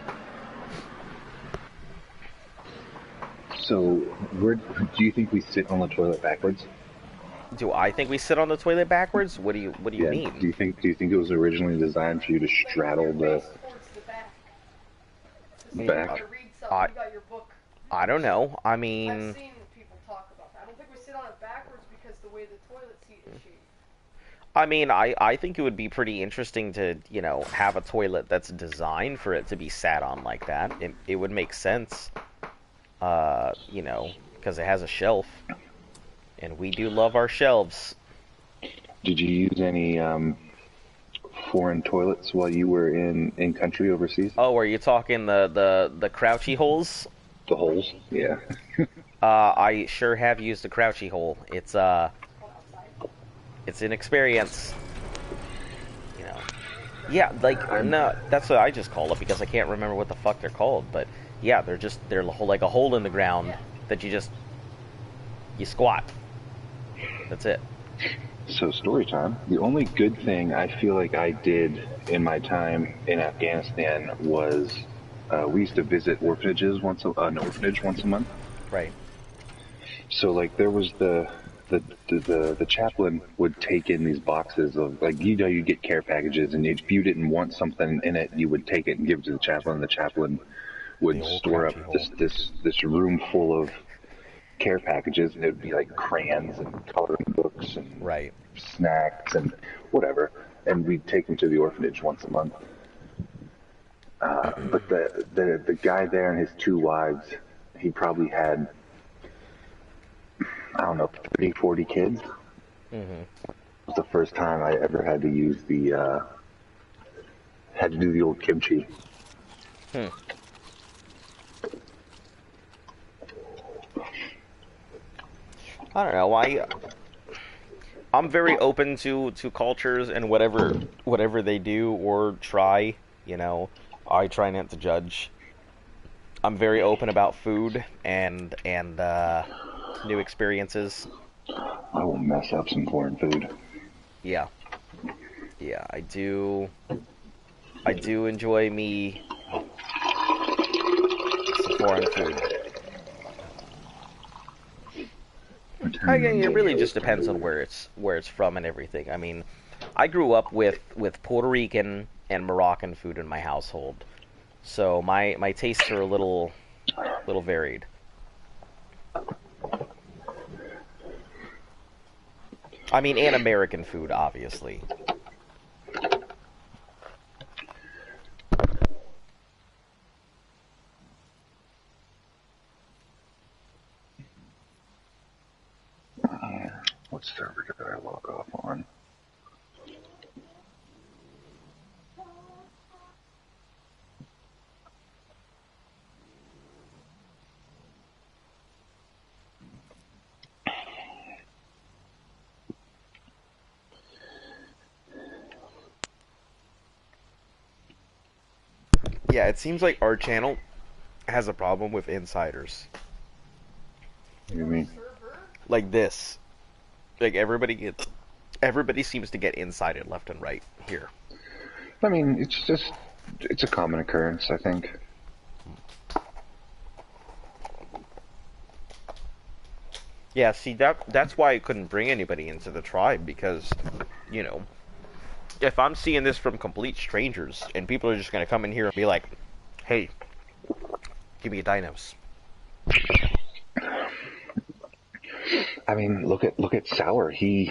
So, where do you think we sit on the toilet backwards? Do I think we sit on the toilet backwards? What do you Yeah. mean? Do you think it was originally designed for you to straddle the Face towards the back. So you back? want to read something, I you got your book. I don't know. I I've mean, seen people talk about that. I don't think we sit on it backwards because the way the toilet seat is shaped. I think it would be pretty interesting to, have a toilet that's designed for it to be sat on like that. It would make sense, because it has a shelf, and we do love our shelves. Did you use any foreign toilets while you were in country overseas? Oh, are you talking the crouchy holes? The holes? Yeah. I sure have used a crouchy hole. It's Outside. an experience. Yeah, like no, that's what I just call it because I can't remember what the fuck they're called. But yeah, they're like a hole in the ground that you squat. That's it. So story time. The only good thing I feel like I did in my time in Afghanistan was we used to visit orphanages an orphanage once a month. Right. So like there was the chaplain would take in these boxes of like you get care packages, and if you didn't want something in it, you would take it and give it to the chaplain. The chaplain would store up this room full of care packages, and it would be like crayons and coloring books and Right. snacks and whatever, and we'd take them to the orphanage once a month. But the guy there and his two wives, he probably had, I don't know, 30, 40 kids. Mm-hmm. It was the first time I ever had to use had to do the old kimchi. Hmm. I don't know. I'm very open to cultures and whatever they do or try. I try not to judge. I'm very open about food and new experiences. I will mess up some foreign food. Yeah, yeah, I do. I do enjoy me some foreign food. Again, it really just depends on where it's from and everything. I mean, I grew up with Puerto Rican and Moroccan food in my household, so my tastes are a little varied. I mean, and American food, obviously. What server did I log off on? Yeah, it seems like our channel has a problem with insiders. What do you mean? Server? Like this. Like everybody seems to get insided left and right here. I mean, it's a common occurrence, I think. Yeah, see that's why I couldn't bring anybody into the tribe because, you know, if I'm seeing this from complete strangers and people are just gonna come in here and be like, "Hey, give me a dinos." I mean, look at Sour. He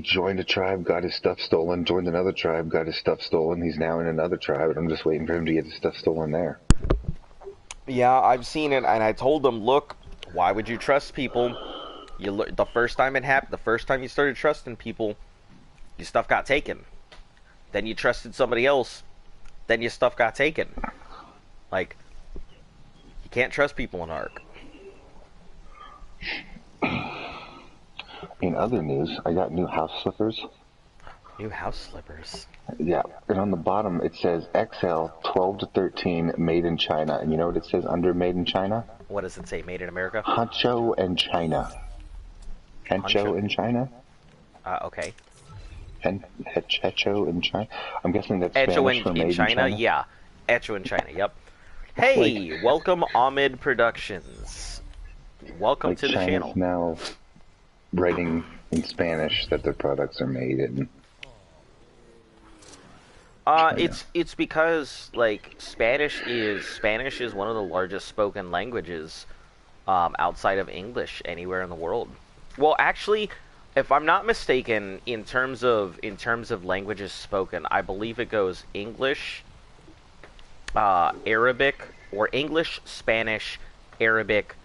joined a tribe, got his stuff stolen, joined another tribe, got his stuff stolen. He's now in another tribe, and I'm just waiting for him to get his stuff stolen there. Yeah, I've seen it, and I told them, look, why would you trust people? The first time it happened, the first time you started trusting people, your stuff got taken. Then you trusted somebody else, then your stuff got taken. Like, you can't trust people in Ark. In other news, I got new house slippers. New house slippers. Yeah, and on the bottom it says XL 12 to 13 made in China. And you know what it says under made in China? What does it say? Made in America? Hancho and China. Huncho. Hencho in China? Okay. Hecho in China? I'm guessing that's Echo Spanish for in made in China? China. Yeah. Echo in China, yep. Like, Hey, welcome Ahmed Productions. Welcome like to the China's channel. now writing in Spanish that their products are made in China. It's because like Spanish is one of the largest spoken languages outside of English anywhere in the world. Well, actually, if I'm not mistaken, in terms of languages spoken, I believe it goes English, Arabic, or English, Spanish, Arabic,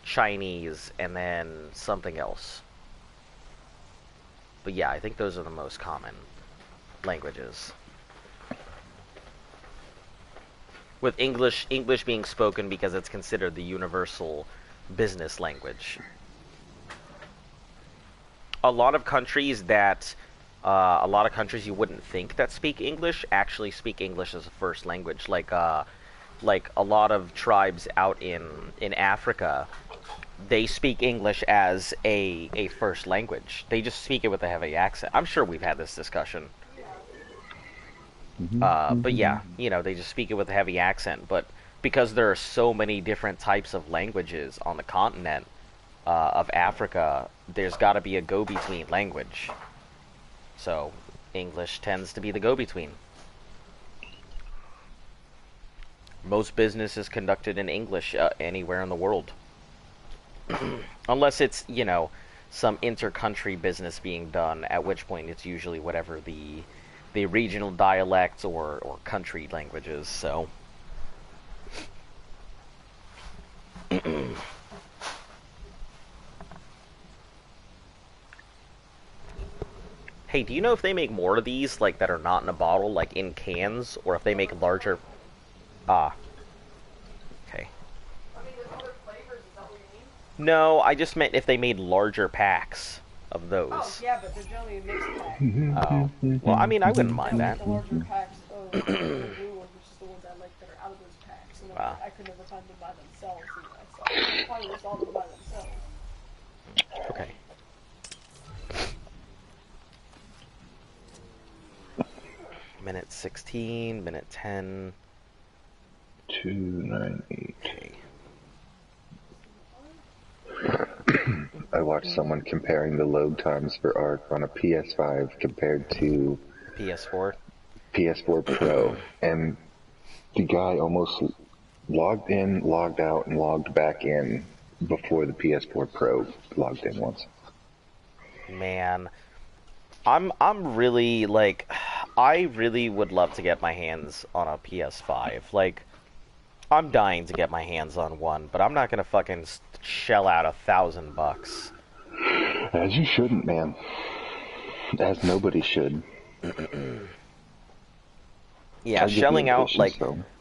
Chinese, and then something else. But yeah, I think those are the most common languages. With English being spoken because it's considered the universal business language. A lot of countries you wouldn't think that speak English actually speak English as a first language. Like a lot of tribes out in Africa, they speak English as a first language. They just speak it with a heavy accent. I'm sure we've had this discussion. But yeah, they just speak it with a heavy accent. But because there are so many different types of languages on the continent of Africa, there's got to be a go-between language. So English tends to be the go-between. Most business is conducted in English anywhere in the world. Unless it's, some inter-country business being done, at which point it's usually whatever the regional dialects or country languages, so. Hey, do you know if they make more of these, like, that are not in a bottle, like in cans, or if they make larger... Ah. Okay. I mean, there's other flavors, is that what you mean? No, I just meant if they made larger packs of those. Oh, yeah, but they're generally a mixed pack. Oh. Well, I mean, I wouldn't mind that. The larger packs of the blue ones, which is the ones I like that are out of those packs. And Wow. I could never find them by themselves. So I probably just all them by themselves. Okay. Minute 16, minute 10. 298. Okay. I watched someone comparing the load times for ARC on a PS5 compared to PS4. PS4 Pro, and the guy almost logged in, logged out, and logged back in before the PS4 Pro logged in once. Man, I'm really like, I really would love to get my hands on a PS5. Like, I'm dying to get my hands on one, but I'm not gonna fucking shell out $1,000. As you shouldn't, man. As nobody should. Yeah, shelling out like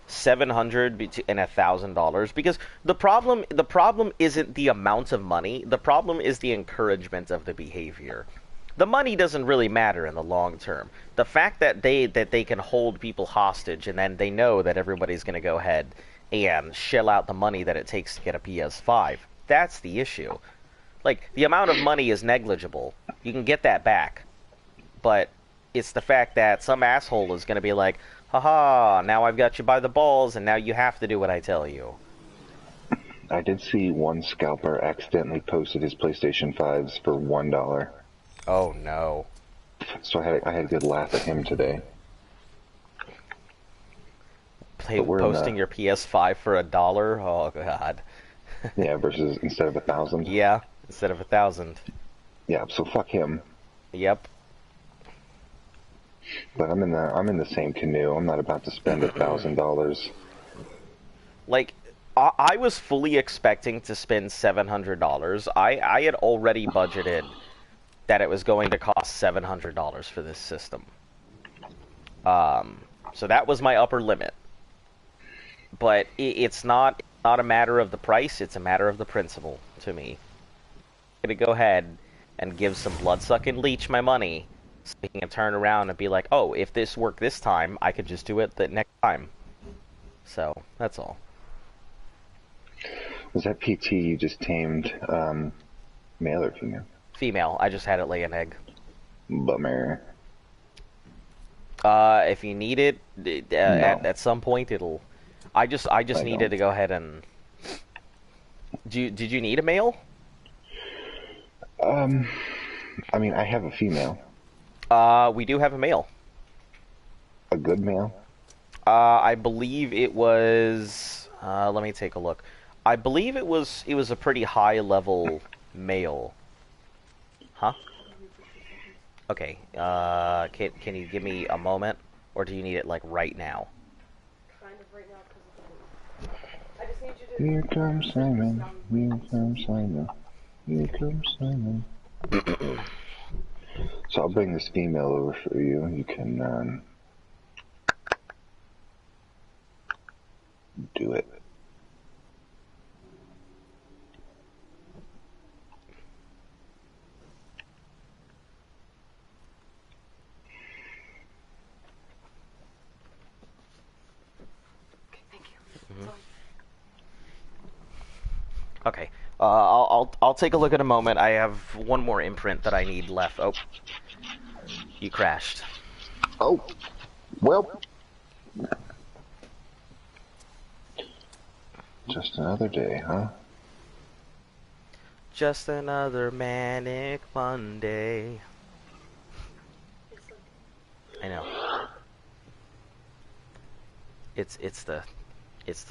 $700 and $1,000 because the problem isn't the amount of money. The problem is the encouragement of the behavior. The money doesn't really matter in the long term. The fact that they can hold people hostage and then they know that everybody's going to go ahead and shell out the money that it takes to get a PS5. That's the issue. Like, the amount of money is negligible. You can get that back. But it's the fact that some asshole is going to be like, haha, now I've got you by the balls, and now you have to do what I tell you. I did see one scalper accidentally posted his PlayStation 5s for $1. Oh, no. So I had a good laugh at him today. Posting your PS5 for $1? Oh, God. Yeah, versus instead of 1,000. Yeah, instead of 1,000. Yeah, so fuck him. Yep. But I'm in the same canoe. I'm not about to spend $1,000. Like, I was fully expecting to spend $700. I had already budgeted that it was going to cost $700 for this system. So that was my upper limit. But it's not a matter of the price, it's a matter of the principle to me. I'm gonna go ahead and give some bloodsucking leech my money So he can turn around and be like, oh, if this worked this time, I could just do it the next time. So, that's all. Was that PT you just tamed male or female? Female. I just had it lay an egg. Bummer. If you need it, No. at some point it'll... I just needed don't. to go ahead and... Did you need a male? I mean, I have a female. We do have a male. A good male? I believe it was... let me take a look. I believe it was a pretty high level male. Huh? Okay. Can you give me a moment, or do you need it like right now? Kind of right now because of the move. I just need you to. Here comes Simon. Here comes Simon. Here comes Simon. So I'll bring this female over for you. You can do it. Thank you. Okay. I'll take a look in a moment. I have one more imprint that I need left. Oh, you crashed. Oh, well. Just another day, huh? Just another manic Monday. I know. It's the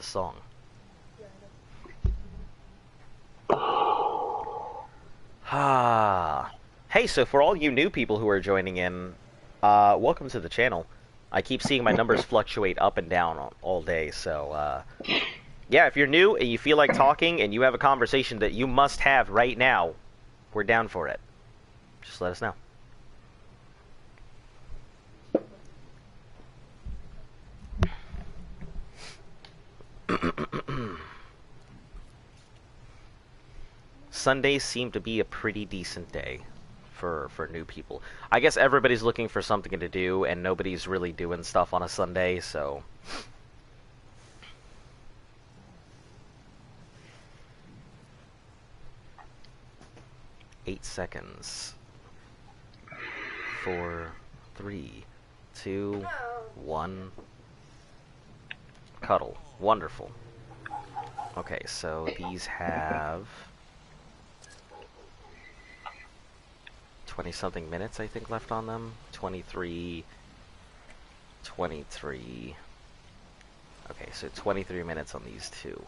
song. Ah. Hey, so for all you new people who are joining in, welcome to the channel. I keep seeing my numbers fluctuate up and down all day, so yeah, if you're new and you feel like talking and you have a conversation that you must have right now, we're down for it. Just let us know. Sundays seem to be a pretty decent day for new people. I guess everybody's looking for something to do, and nobody's really doing stuff on a Sunday, so... 8 seconds. 4, 3, 2, 1. Cuddle. Wonderful. Okay, so these have 20-something minutes, I think, left on them. 23. Okay, so 23 minutes on these two.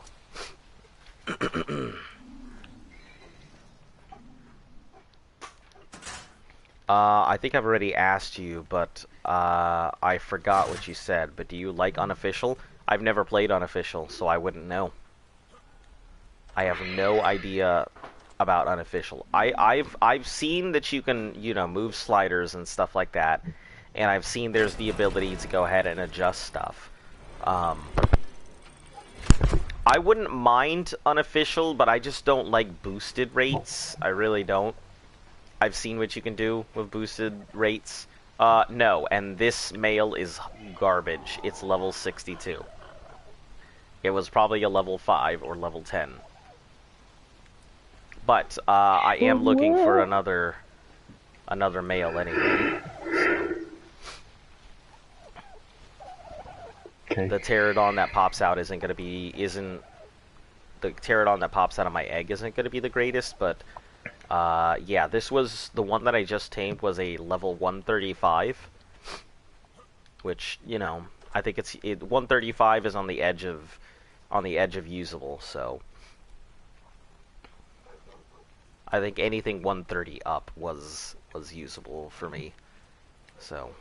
I think I've already asked you, but I forgot what you said. But do you like Unofficial? I've never played Unofficial, so I wouldn't know. I have no idea about Unofficial. I've seen that you can, move sliders and stuff like that, and I've seen there's the ability to go ahead and adjust stuff. I wouldn't mind Unofficial, but I just don't like boosted rates. I really don't. I've seen what you can do with boosted rates. No, and this male is garbage. It's level 62. It was probably a level 5 or level 10. But I am looking for another male anyway. Okay. The pterodon that pops out the pterodon that pops out of my egg isn't gonna be the greatest, but yeah, this was the one that I just tamed was a level 135, which, I think 135 is on the edge of usable, so I think anything 130 up was usable for me. So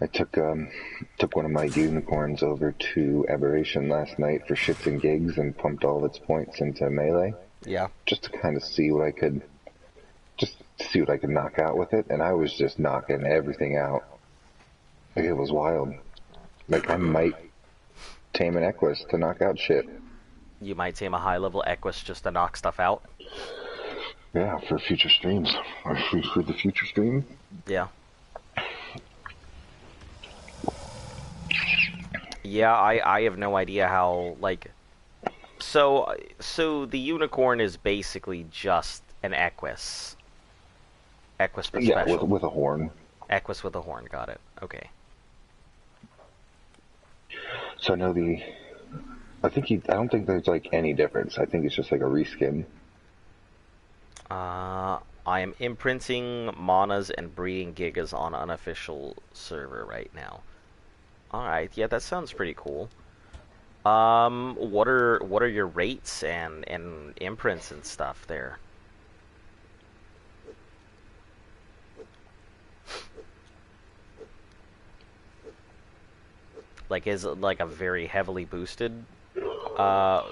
I took one of my unicorns over to Aberration last night for shits and gigs and pumped all of its points into melee. yeah. Just to kind of see what I could knock out with it, and I was just knocking everything out. Like, it was wild. Like, I might tame an Equus to knock out shit. You might tame a high-level Equus just to knock stuff out. Yeah, for future streams. Or for the future stream. Yeah. Yeah, I have no idea how, like... So the unicorn is basically just an Equus. Equus but Yeah, with special. with a horn. Equus with a horn, got it. Okay. So I know the. I don't think there's like any difference. I think it's just like a reskin. I am imprinting manas and breeding gigas on unofficial server right now. Alright, yeah, that sounds pretty cool. What are your rates and imprints and stuff there? Like, is it like a very heavily boosted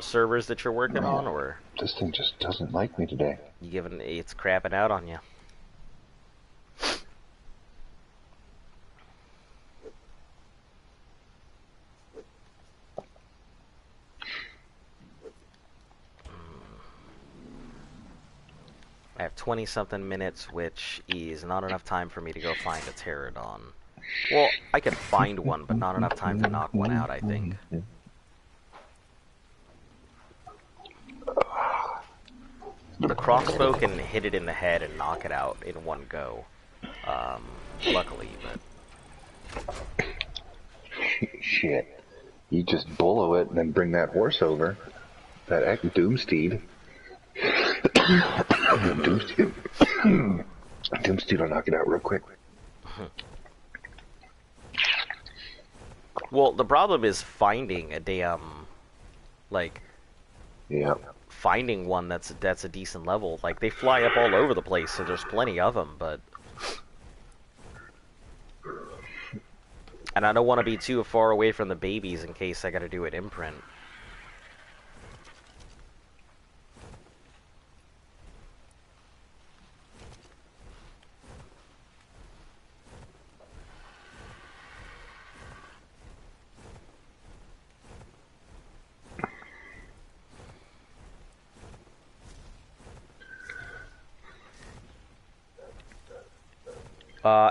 servers that you're working on, Man, or this thing just doesn't like me today. you giving it's crapping out on you? I have 20-something minutes, which is not enough time for me to go find a pterodon. Well, I could find one, but not enough time to knock one out, I think. The crossbow can hit it in the head and knock it out in one go. Luckily, but... Shit. You just bullo it and then bring that horse over. That Doomsteed. Doomsteed. Doomsteed will knock it out real quick. Well, the problem is finding a damn... Like... Yeah. Finding one that's a decent level. Like, they fly up all over the place, so there's plenty of them, but... And I don't want to be too far away from the babies in case I gotta do an imprint.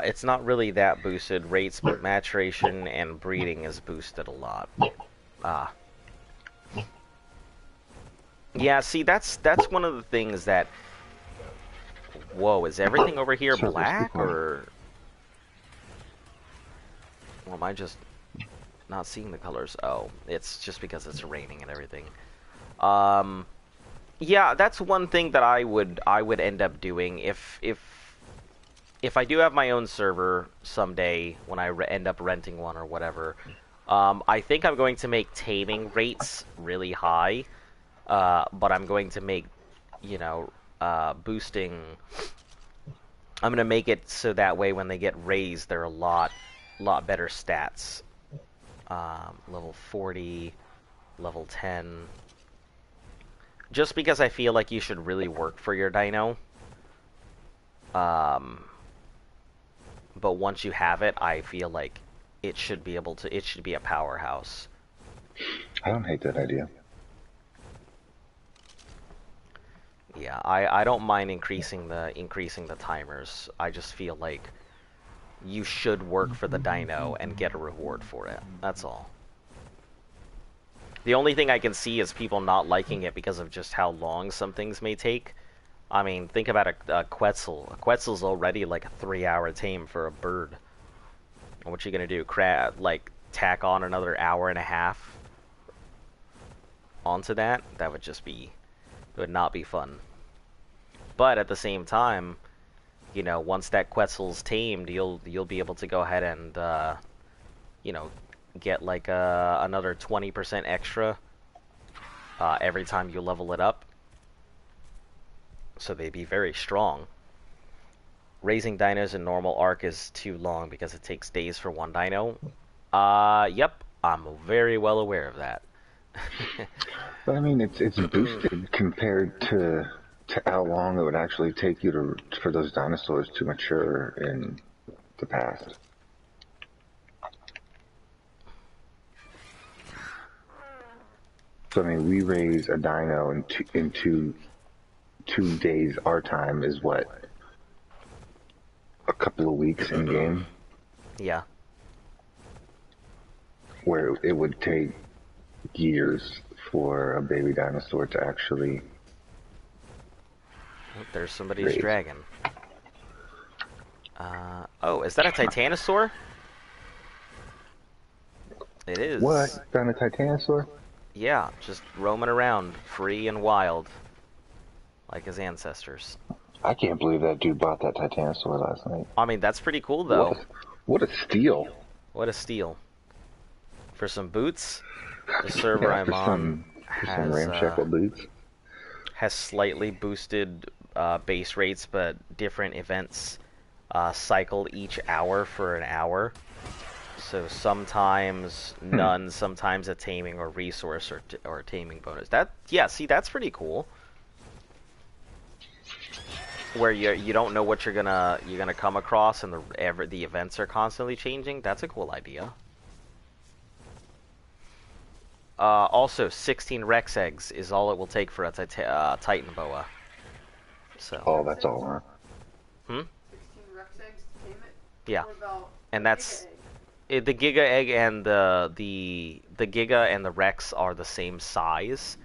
It's not really that boosted. Rates, maturation, and breeding is boosted a lot. Yeah, see, that's one of the things that... Whoa, is everything over here black, or... Or am I just not seeing the colors? Oh, it's just because it's raining and everything. Yeah, that's one thing that I would end up doing if I do have my own server someday, when I end up renting one or whatever. I think I'm going to make taming rates really high, but I'm going to make, you know, boosting... I'm going to make it so that way when they get raised, they're a lot better stats. Level 40, level 10. Just because I feel like you should really work for your dino. But once you have it, I feel like it should be a powerhouse. I don't hate that idea. Yeah, I don't mind increasing the timers. I just feel like you should work for the dino and get a reward for it. That's all. The only thing I can see is people not liking it because of just how long some things may take. I mean, think about a Quetzal. A Quetzal's already like a 3-hour tame for a bird. And what you gonna do? Like, tack on another hour and a half onto that? That would just be... It would not be fun. But at the same time, you know, once that Quetzal's tamed, you'll be able to go ahead and, you know, get like another 20% extra every time you level it up. So they'd be very strong. Raising dinos in normal arc is too long because it takes days for one dino. Yep, I'm very well aware of that. But I mean, it's boosted compared to how long it would actually take you for those dinosaurs to mature in the past. So I mean, we raise a dino in 2 days. Our time is what, a couple of weeks in game, Yeah. where it would take years for a baby dinosaur to actually Oh, there's somebody's raise. dragon. Oh, is that a titanosaur? It What? is. Found a titanosaur? Yeah, just roaming around, free and wild, like his ancestors. I can't believe that dude bought that titanosaur last night. I mean, that's pretty cool, What though. a, what a steal! What a steal. For some boots, the server Yeah, I'm on for some ramshackle boots. has slightly boosted base rates, but different events cycle each hour for an hour. So sometimes none, sometimes a taming or resource or taming bonus. Yeah, see, that's pretty cool. Where you don't know what you're gonna come across, and the events are constantly changing. That's a cool idea. Also, 16 Rex eggs is all it will take for a Titan boa. So. Oh, that's all, huh? 16 Rex eggs to tame it? Yeah, What about and a that's Giga egg? the Giga egg and the Giga and the Rex are the same size.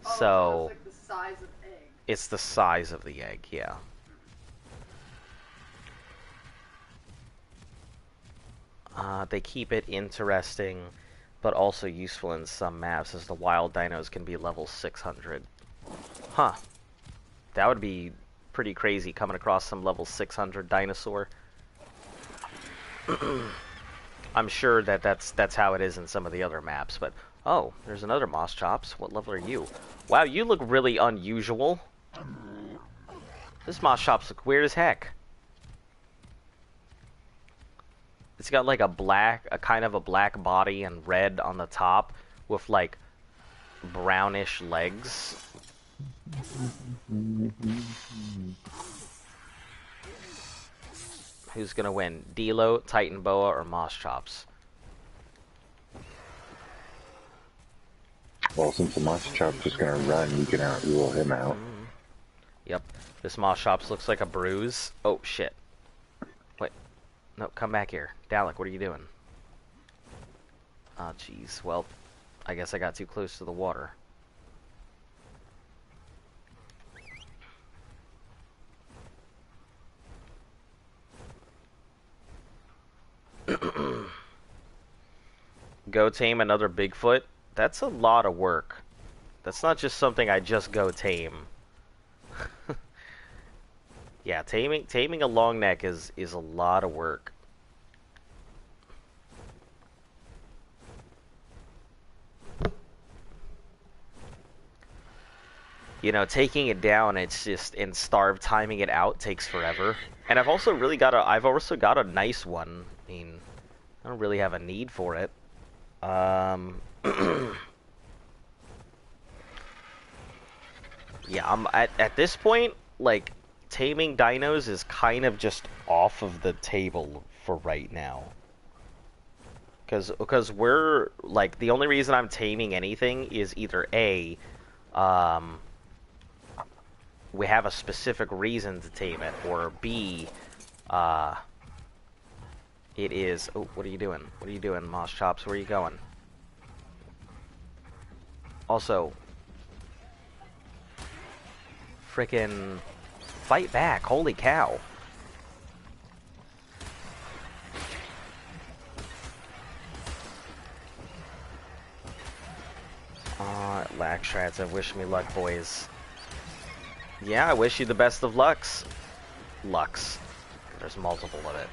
Oh, So it's like the size of egg. it's the size of the egg, yeah. They keep it interesting, but also useful in some maps, as the wild dinos can be level 600. Huh. That would be pretty crazy, coming across some level 600 dinosaur. I'm sure that's how it is in some of the other maps, but... Oh, there's another Moss Chops. What level are you? Wow, you look really unusual. This Moss Chops look weird as heck. It's got like a kind of a black body and red on the top with like brownish legs. Who's gonna win? Dilo, Titan Boa, or Moss Chops? Well, since the monster chop's just gonna run, we can out-rule him out. Yep. This Moss Chops looks like a bruise. Oh, shit. Wait. No, come back here. Dalek, what are you doing? Oh, jeez. Well, I guess I got too close to the water. Go tame another Bigfoot? That's a lot of work. That's not just something I just go tame. Yeah, taming a long neck is a lot of work. You know, taking it down, it's just, and starve timing it out takes forever. And I've also got a nice one. I mean, I don't really have a need for it. Yeah, I'm at this point, like, taming dinos is kind of just off of the table for right now. Because we're, like, the only reason I'm taming anything is either A, we have a specific reason to tame it, or B, it is... Oh, what are you doing? What are you doing, Moss Chops? Where are you going? Also... Frickin' fight back, holy cow. Laxtrats, I wish me luck, boys. Yeah, I wish you the best of lucks. Lux. There's multiple of it.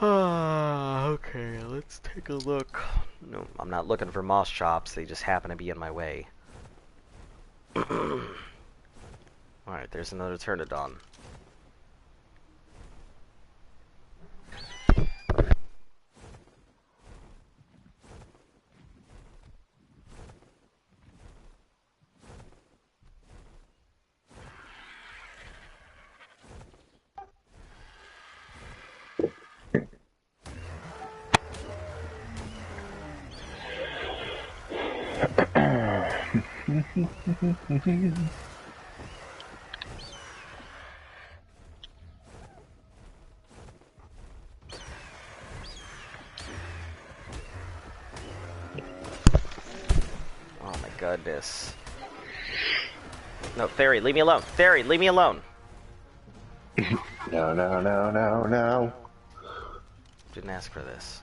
Okay, let's take a look. No, I'm not looking for Moss Chops, they just happen to be in my way. Alright, there's another Pteranodon. Oh my goodness. No, Theory, leave me alone. Theory, leave me alone. No, no, no, no, no. Didn't ask for this.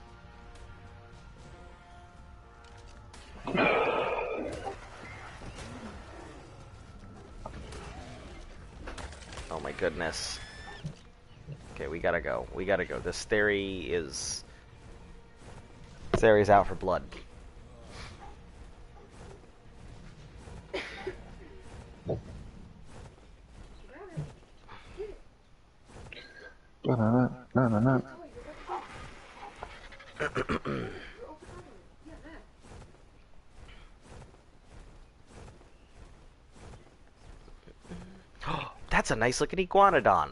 Oh my goodness. Okay, we gotta go. We gotta go. This Theory's out for blood. No, no, no, no. That's a nice looking iguanodon.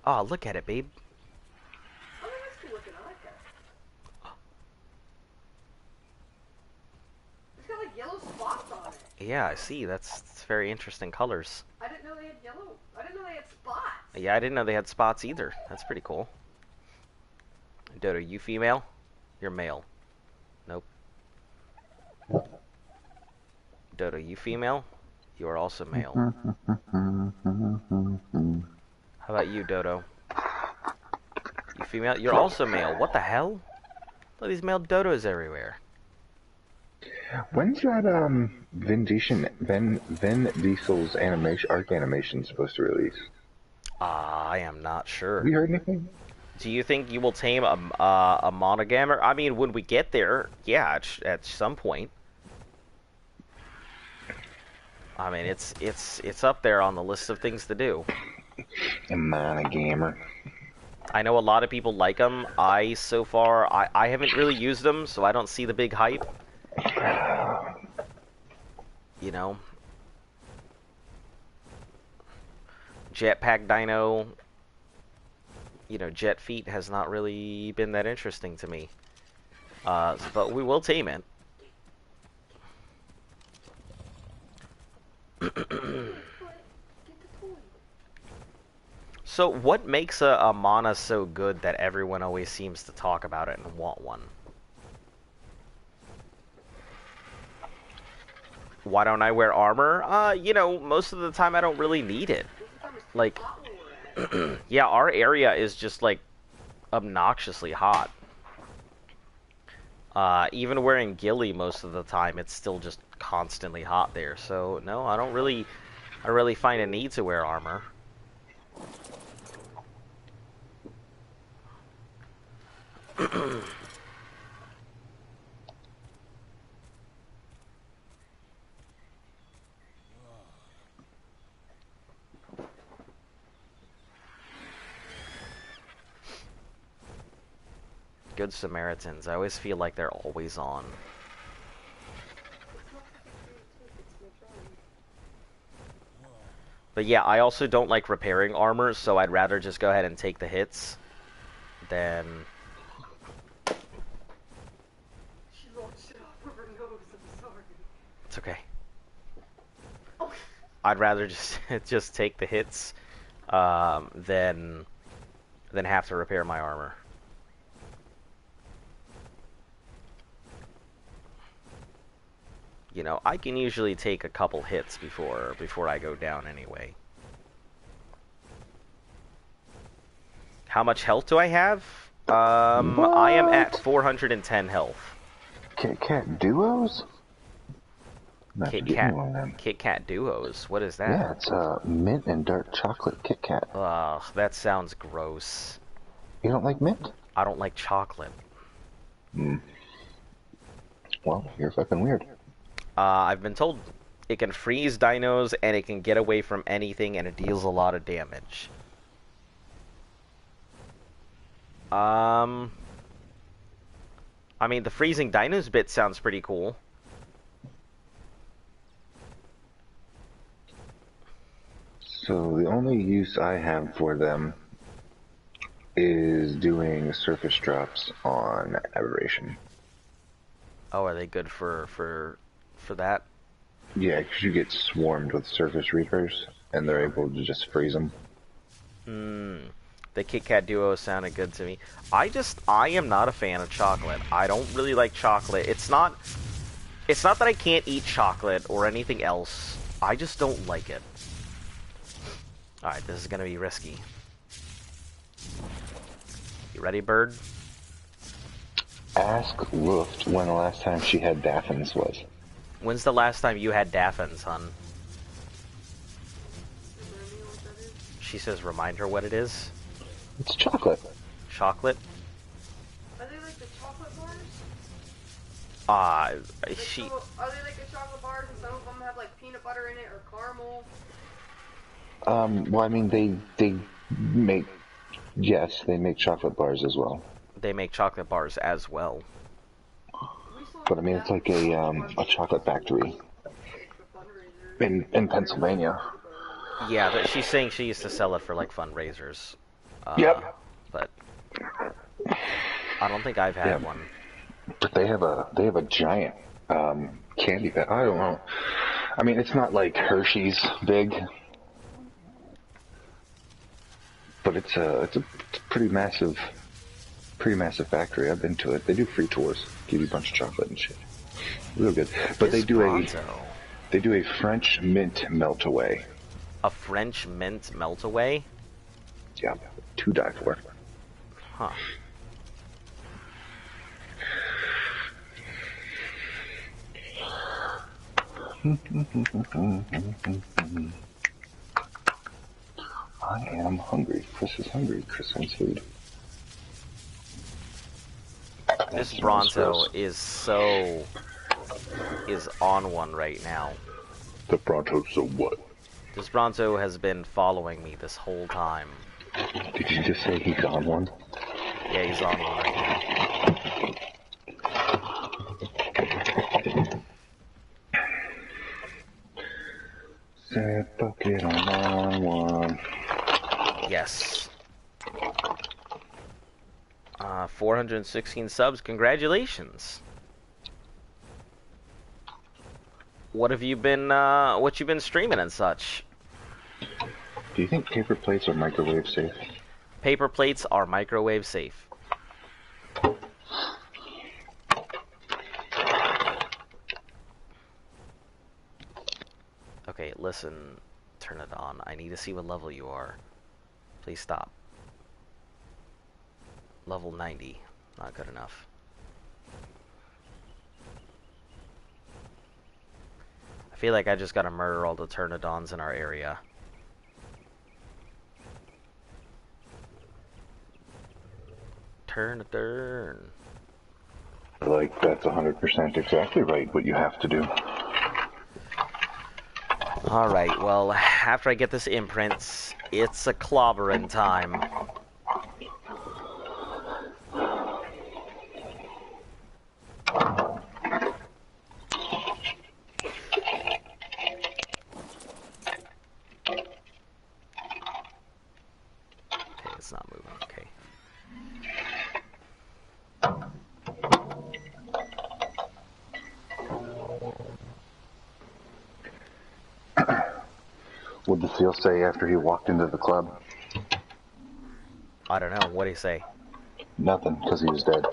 Oh, look at it, babe. Oh, that's cool looking. I like that. It's got like yellow spots on it. Yeah, I see. That's very interesting colors. I didn't know they had yellow. I didn't know they had spots. Yeah, I didn't know they had spots either. That's pretty cool. Dodo, you female? You're male. Nope. Dodo, you female? You are also male. How about you, Dodo? You female? You're also male. What the hell? Look at these male dodos everywhere. When's that Vin Diesel's arc animation supposed to release? I am not sure. Have you heard anything? Do you think you will tame a monogamer? I mean, when we get there, yeah, at some point. I mean, it's up there on the list of things to do. A monogamer. I know a lot of people like them. I haven't really used them, so I don't see the big hype. You know, Jetpack Dino. You know, Jet Feet has not really been that interesting to me. But we will tame it. So, what makes a mana so good that everyone always seems to talk about it and want one? Why don't I wear armor? You know, most of the time I don't really need it. Like, yeah, our area is just, like, obnoxiously hot. Even wearing ghillie most of the time, it's still just constantly hot there. So, no, I don't really find a need to wear armor. Good Samaritans. I always feel like they're always on. But yeah, I also don't like repairing armor, so I'd rather just go ahead and take the hits than... She launched it off of her nose. I'm sorry. It's okay. Oh. I'd rather just take the hits than have to repair my armor. You know, I can usually take a couple hits before I go down anyway. How much health do I have? I am at 410 health. Kit Kat duos? Kit Kat duos. What is that? Yeah, it's mint and dark chocolate Kit Kat. Ugh, that sounds gross. You don't like mint? I don't like chocolate. Hmm. Well, you're fucking weird. I've been told it can freeze dinos and it can get away from anything and it deals a lot of damage. I mean, the freezing dinos bit sounds pretty cool. So the only use I have for them is doing surface drops on aberration. Oh, are they good for for that. Yeah, because you get swarmed with surface reapers, and they're able to just freeze them. The Kit Kat duo sounded good to me. I am not a fan of chocolate. I don't really like chocolate. It's not that I can't eat chocolate or anything else. I just don't like it. Alright, this is gonna be risky. You ready, Bird? Ask Luft when the last time she had Daffins was. When's the last time you had Daffins, hun? She says remind her what it is. It's chocolate. Chocolate? Are they like the chocolate bars? Are Are they like the chocolate bars and some of them have like peanut butter in it or caramel? Well, I mean, they make, yes, they make chocolate bars as well. They make chocolate bars as well. But I mean, it's like a chocolate factory in Pennsylvania. Yeah, she's saying she used to sell it for like fundraisers. Yep. But I don't think I've had one. But they have a giant candy bag. I don't know. I mean, it's not like Hershey's big, but it's a pretty massive factory. I've been to it. They do free tours, give you a bunch of chocolate and shit. Real good. But they do a French mint melt away. A French mint melt away? Yeah, to die for. Huh. I am hungry. Chris is hungry. Chris wants food. This Bronto is on one right now. The Bronto, so what? This Bronto has been following me this whole time. Did you just say he's on one? Yeah, he's on one right now. Set bucket on one. Yes. 416 subs. Congratulations. What have you been? What you been streaming and such? Do you think paper plates are microwave safe? Paper plates are microwave safe. Okay, listen. Turn it on. I need to see what level you are. Please stop. Level 90. Not good enough. I feel like I just gotta murder all the Pteranodons in our area. Turn. Like, that's 100% exactly right what you have to do. Alright, well, after I get this imprints, it's a clobbering time. Okay, it's not moving, okay. What did Seal say after he walked into the club? I don't know, what'd he say? Nothing, because he was dead.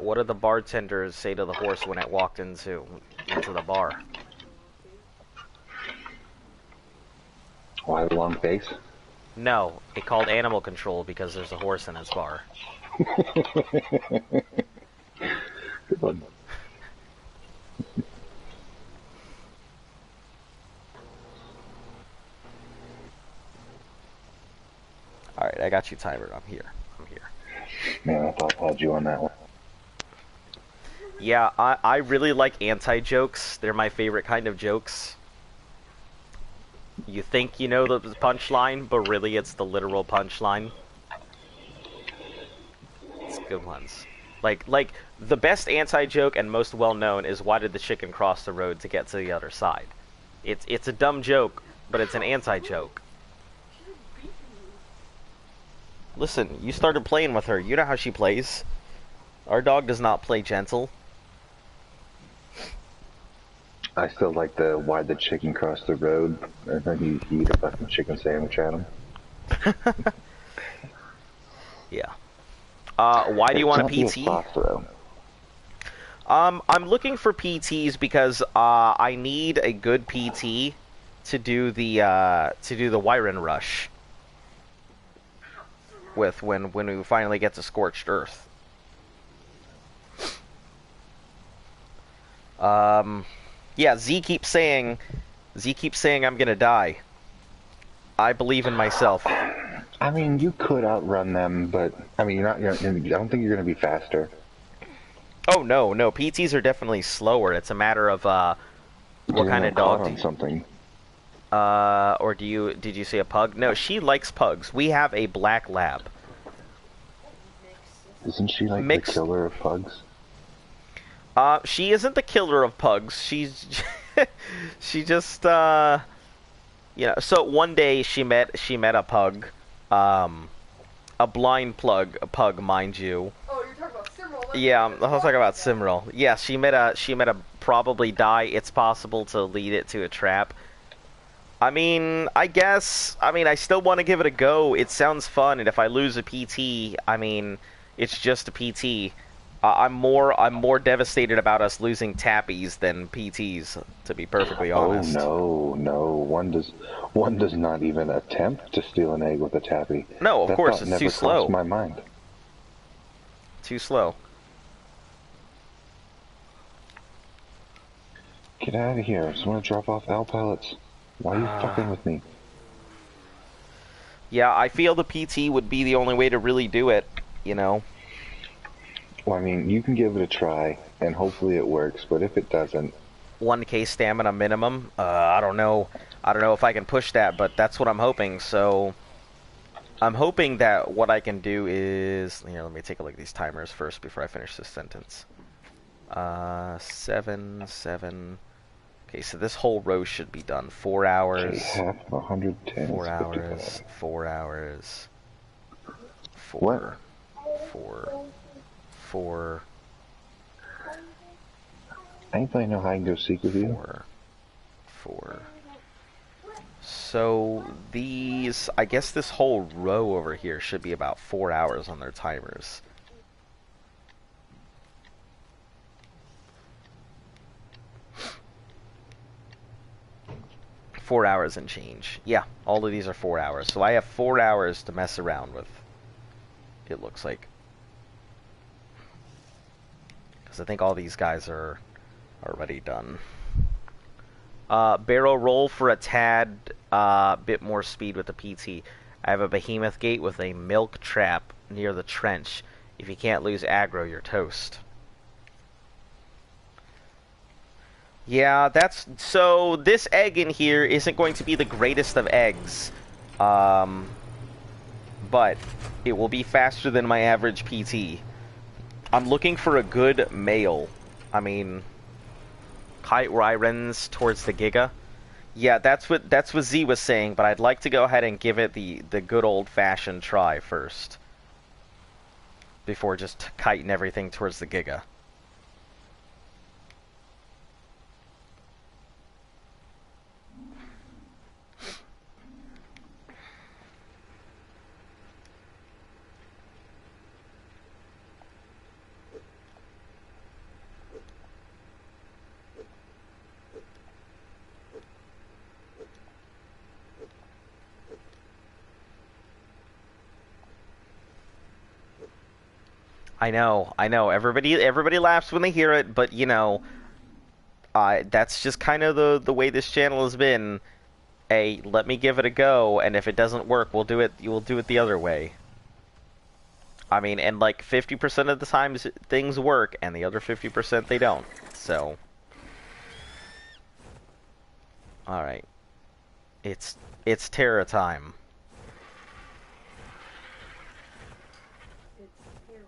What did the bartenders say to the horse when it walked into the bar? Why the long face? No, it called animal control because there's a horse in its bar. Good one. Alright, I got you timer. I'm here. Man, I thought I had you on that one. Yeah, I really like anti-jokes. They're my favorite kind of jokes. You think you know the punchline, but really it's the literal punchline. It's good ones. Like the best anti-joke and most well-known is why did the chicken cross the road to get to the other side? It's a dumb joke, but it's an anti-joke. Listen, you started playing with her. You know how she plays. Our dog does not play gentle. I still like the why the chicken crossed the road, and then you eat a fucking chicken sandwich at him. Yeah. Why do you want a PT? I'm looking for PTs because I need a good PT to do the Wyron rush with when we finally get to Scorched Earth. Yeah, Z keeps saying I'm gonna die. I believe in myself. I mean, you could outrun them, but I mean, I don't think you're gonna be faster. Oh no, PTs are definitely slower. It's a matter of what kind of dog do you... something. Or did you say a pug? No, she likes pugs. We have a black lab. Isn't she like Mixed. The killer of pugs? She isn't the killer of pugs. She's she just you know, so one day she met a pug, a blind pug, mind you. Oh, you're talking about Cyril. Yeah, I was talking about Cymril. Yeah, she met a probably die. It's possible to lead it to a trap. I mean, I still want to give it a go. It sounds fun, and if I lose a PT, I mean, it's just a PT. I'm more devastated about us losing tappies than PTs, to be perfectly honest. Oh no, one does not even attempt to steal an egg with a tappy. No, of course, it's too slow. My mind. Too slow. Get out of here! I just want to drop off L pellets. Why are you fucking with me? Yeah, I feel the PT would be the only way to really do it, you know. Well, I mean, you can give it a try, and hopefully it works, but if it doesn't... 1k stamina minimum? I don't know if I can push that, but that's what I'm hoping, so... I'm hoping that what I can do is... Here, let me take a look at these timers first before I finish this sentence. 7... Okay, so this whole row should be done. 4 hours. Okay, half 110. 4 hours. 4 hours. 4. What? 4. Anybody know how I can go seek with you? 4. So these, I guess this whole row over here should be about 4 hours on their timers. $4 hours and change. Yeah, all of these are 4 hours. So I have 4 hours to mess around with, it looks like. Because I think all these guys are already done. Barrel roll for a tad bit more speed with the PT. I have a behemoth gate with a milk trap near the trench. If you can't lose aggro, you're toast. Yeah, that's... So, this egg in here isn't going to be the greatest of eggs. But it will be faster than my average PT. I'm looking for a good male. I mean... Kite Ryrens towards the Giga. Yeah, that's what Z was saying, but I'd like to go ahead and give it the good old-fashioned try first. Before just kiting everything towards the Giga. I know. Everybody laughs when they hear it, but you know, that's just kind of the way this channel has been. Hey, let me give it a go, and if it doesn't work, we'll do it the other way. I mean, and like 50% of the times things work, and the other 50% they don't. So, all right. It's terror time. It's terrible.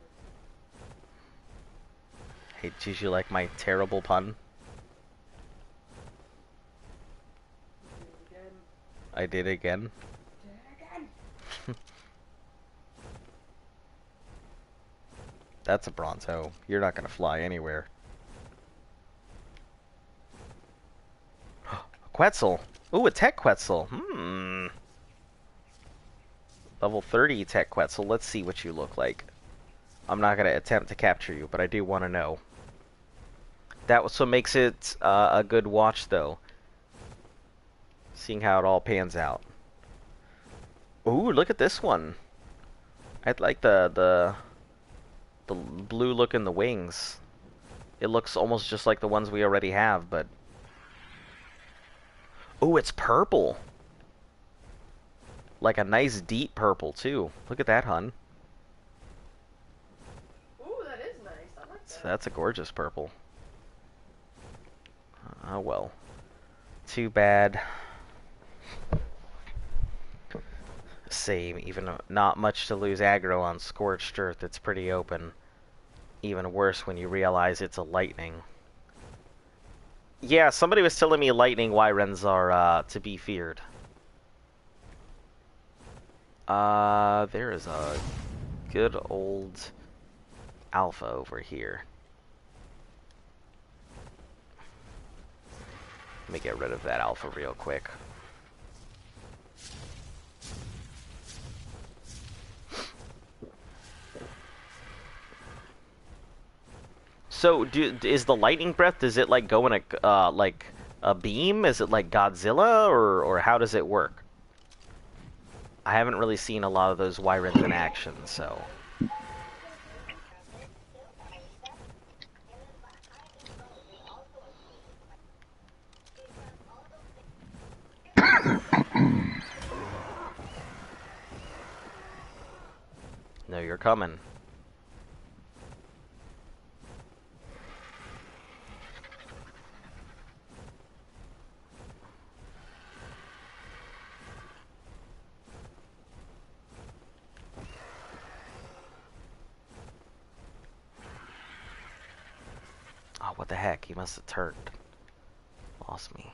Hey, did you like my terrible pun? Do it again. I did again. Do it again. That's a Bronto. You're not gonna fly anywhere. Quetzal. Ooh, a Tech Quetzal. Level 30 Tech Quetzal. Let's see what you look like. I'm not gonna attempt to capture you, but I do want to know. That was what makes it a good watch, though. Seeing how it all pans out. Ooh, look at this one. I like the blue look in the wings. It looks almost just like the ones we already have, but... Ooh, it's purple. Like a nice deep purple, too. Look at that, hun. Ooh, that is nice. I like that. That's a gorgeous purple. Oh, well. Too bad. Same. Even not much to lose aggro on Scorched Earth. It's pretty open. Even worse when you realize it's a lightning. Yeah, somebody was telling me lightning Wyrens are to be feared. There is a good old alpha over here. Let me get rid of that alpha real quick. So, is the lightning breath, does it like go in a like a beam? Is it like Godzilla, or how does it work? I haven't really seen a lot of those Wyrens in action, so. No, you're coming. Oh, what the heck? He must have turned. Lost me.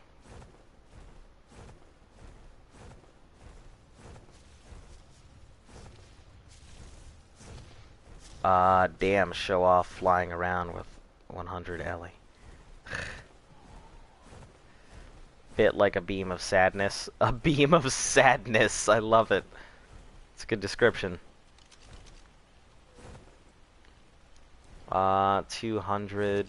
Damn, show off flying around with 100 Ellie. Bit like a beam of sadness. A beam of sadness. I love it. It's a good description. 200.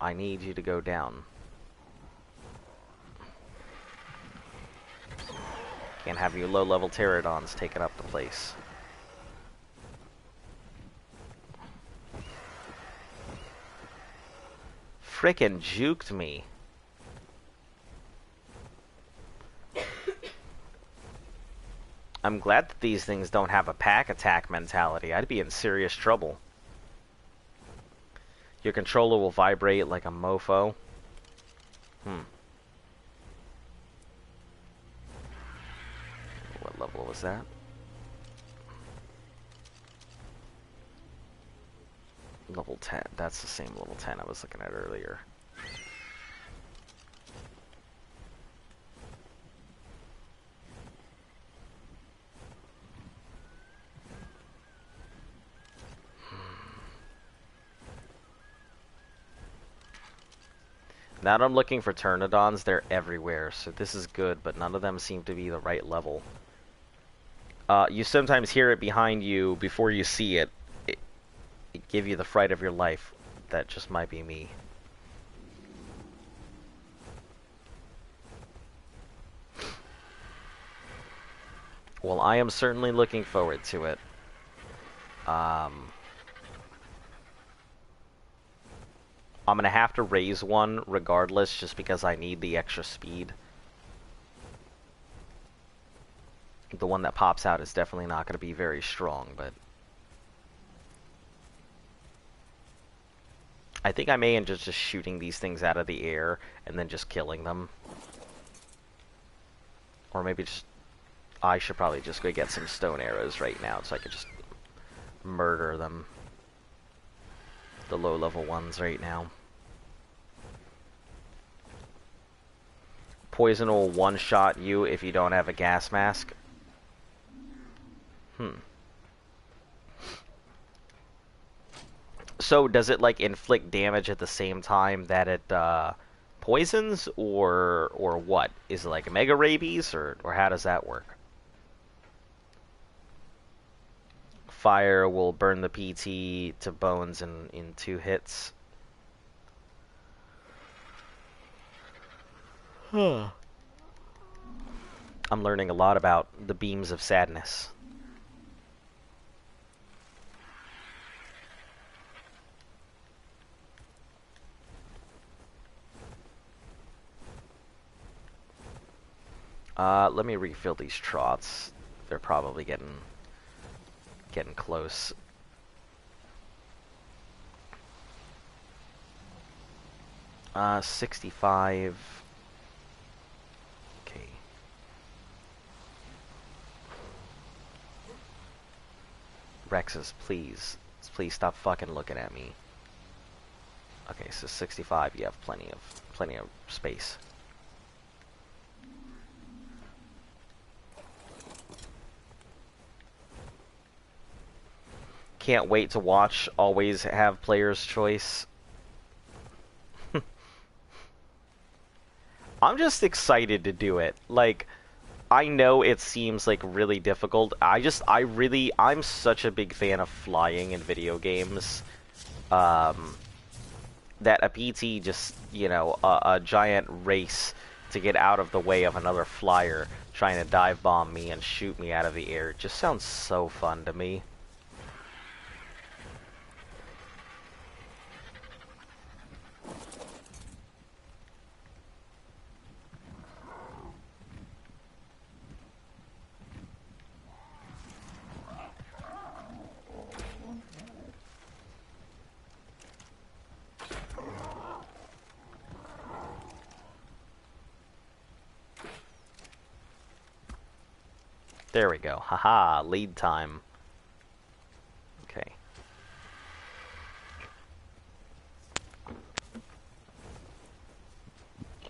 I need you to go down. Can't have you low-level pterodons taking up the place. Frickin' juked me. I'm glad that these things don't have a pack attack mentality. I'd be in serious trouble. Your controller will vibrate like a mofo. What level was that? Level 10. That's the same level 10 I was looking at earlier. Now that I'm looking for Pteranodons, they're everywhere, so this is good, but none of them seem to be the right level. You sometimes hear it behind you before you see it. It give you the fright of your life. That just might be me. Well, I am certainly looking forward to it. I'm gonna have to raise one regardless, just because I need the extra speed. The one that pops out is definitely not gonna be very strong, but I think I may end just shooting these things out of the air and then just killing them. Or maybe just... I should probably just go get some stone arrows right now so I could just murder them. The low-level ones right now. Poison will one-shot you if you don't have a gas mask. So does it like inflict damage at the same time that it poisons, or what? Is it like a mega rabies, or how does that work? Fire will burn the PT to bones in 2 hits. I'm learning a lot about the beams of sadness. Let me refill these trots. They're probably getting close. Uh, 65. Okay. Rexus, please stop fucking looking at me. Okay, so 65. You have plenty of space. Can't wait to watch. Always have player's choice. I'm just excited to do it. Like, I know it seems like really difficult. I'm such a big fan of flying in video games. That a PT just, you know, a giant race to get out of the way of another flyer trying to dive bomb me and shoot me out of the air just sounds so fun to me. There we go. Haha, lead time. Okay.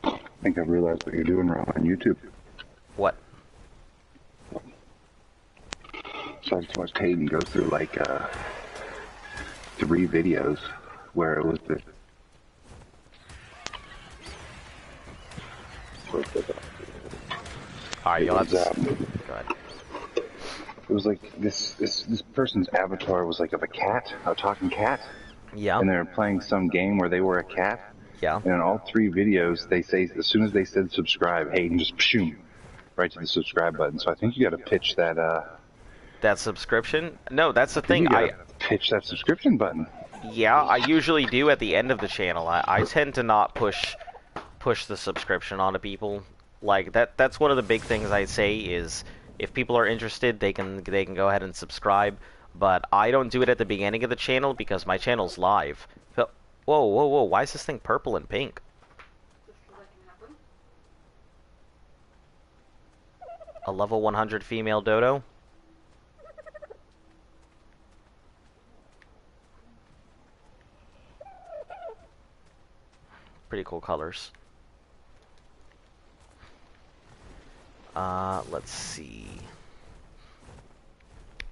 I think I've realized what you're doing wrong on YouTube. What? So I just watched Hayden go through like 3 videos where it was the Alright, you'll have to... Go ahead. It was like this person's avatar was like of a cat, a talking cat. Yeah. And they were playing some game where they were a cat. Yeah. And in all 3 videos, they say as soon as they said subscribe, Hayden just pshoom, right to the subscribe button. So I think you got to pitch that. That subscription? No, that's the thing. You got to pitch that subscription button. Yeah, I usually do at the end of the channel. I tend to not push the subscription onto people. Like that's one of the big things I say is if people are interested, they can go ahead and subscribe. But I don't do it at the beginning of the channel because my channel's live. Whoa, whoa, whoa! Why is this thing purple and pink? A level 100 female dodo? Pretty cool colors. Let's see.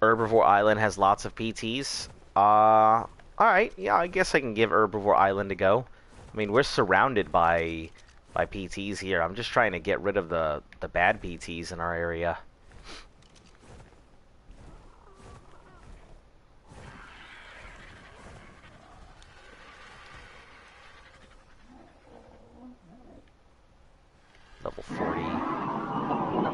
Herbivore Island has lots of PTs. Alright, yeah, I guess I can give Herbivore Island a go. I mean, we're surrounded by PTs here. I'm just trying to get rid of the bad PTs in our area. Level 40.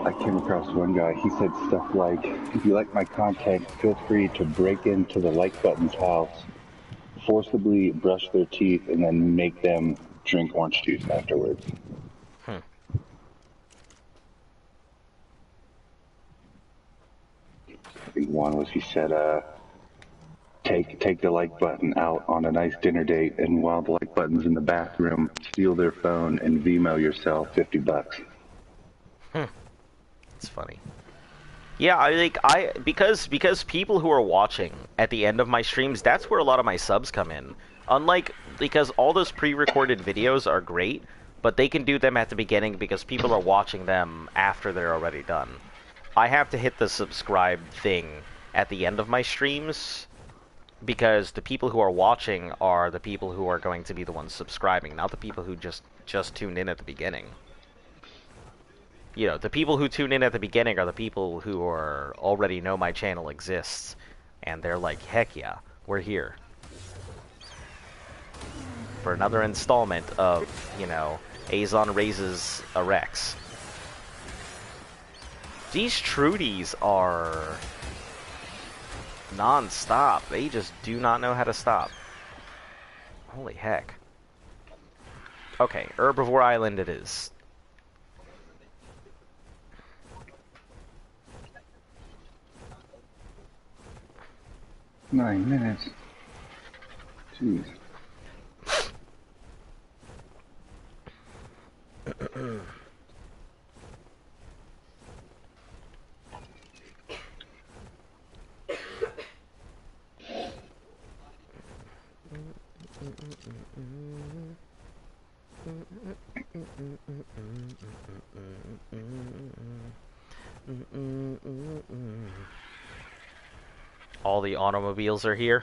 I came across one guy, he said stuff like, if you like my content, feel free to break into the like button's house, forcibly brush their teeth, and then make them drink orange juice afterwards. I think one was, he said, take the like button out on a nice dinner date, and while the like button's in the bathroom, steal their phone and Vimeo yourself $50. It's funny. Yeah, because people who are watching at the end of my streams, that's where a lot of my subs come in. Unlike because all those pre-recorded videos are great, but they can do them at the beginning because people are watching them after they're already done. I have to hit the subscribe thing at the end of my streams because the people who are watching are the people who are going to be the ones subscribing, not the people who just tuned in at the beginning. You know, the people who tune in at the beginning are the people who are already know my channel exists, and they're like, heck yeah, we're here for another installment of, you know, Azon raises a Rex. These Trudies are non-stop. They just do not know how to stop. Holy heck. Okay, Herbivore Island it is. Nine minutes. Jeez. All the automobiles are here.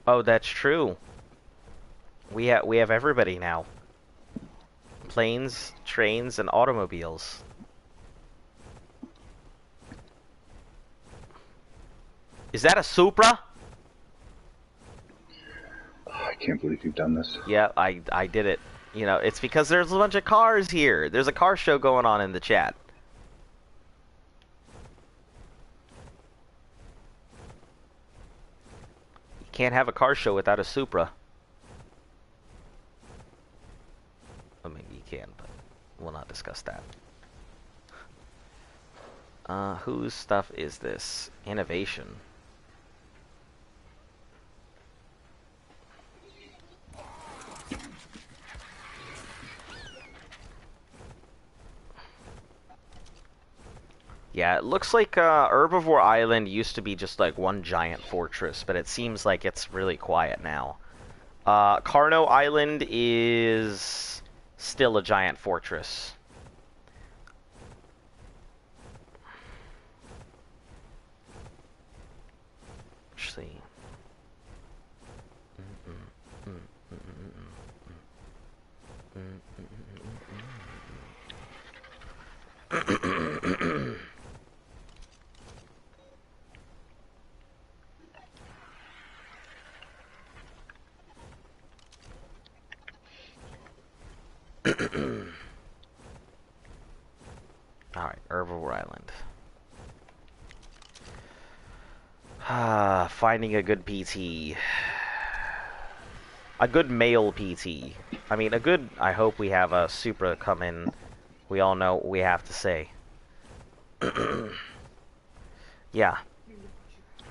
Oh, that's true. We have everybody now. Planes, trains, and automobiles. Is that a Supra? Oh, I can't believe you've done this. Yeah, I did it. You know, it's because there's a bunch of cars here. There's a car show going on in the chat. You can't have a car show without a Supra. I mean, you can, but we'll not discuss that. Whose stuff is this? Innovation. Yeah, it looks like Herbivore Island used to be just like one giant fortress, but it seems like it's really quiet now. Carno Island is still a giant fortress. Actually, alright, Herbivore Island. Finding a good PT. A good male PT. I mean, I hope we have a Supra come in. We all know what we have to say. Yeah.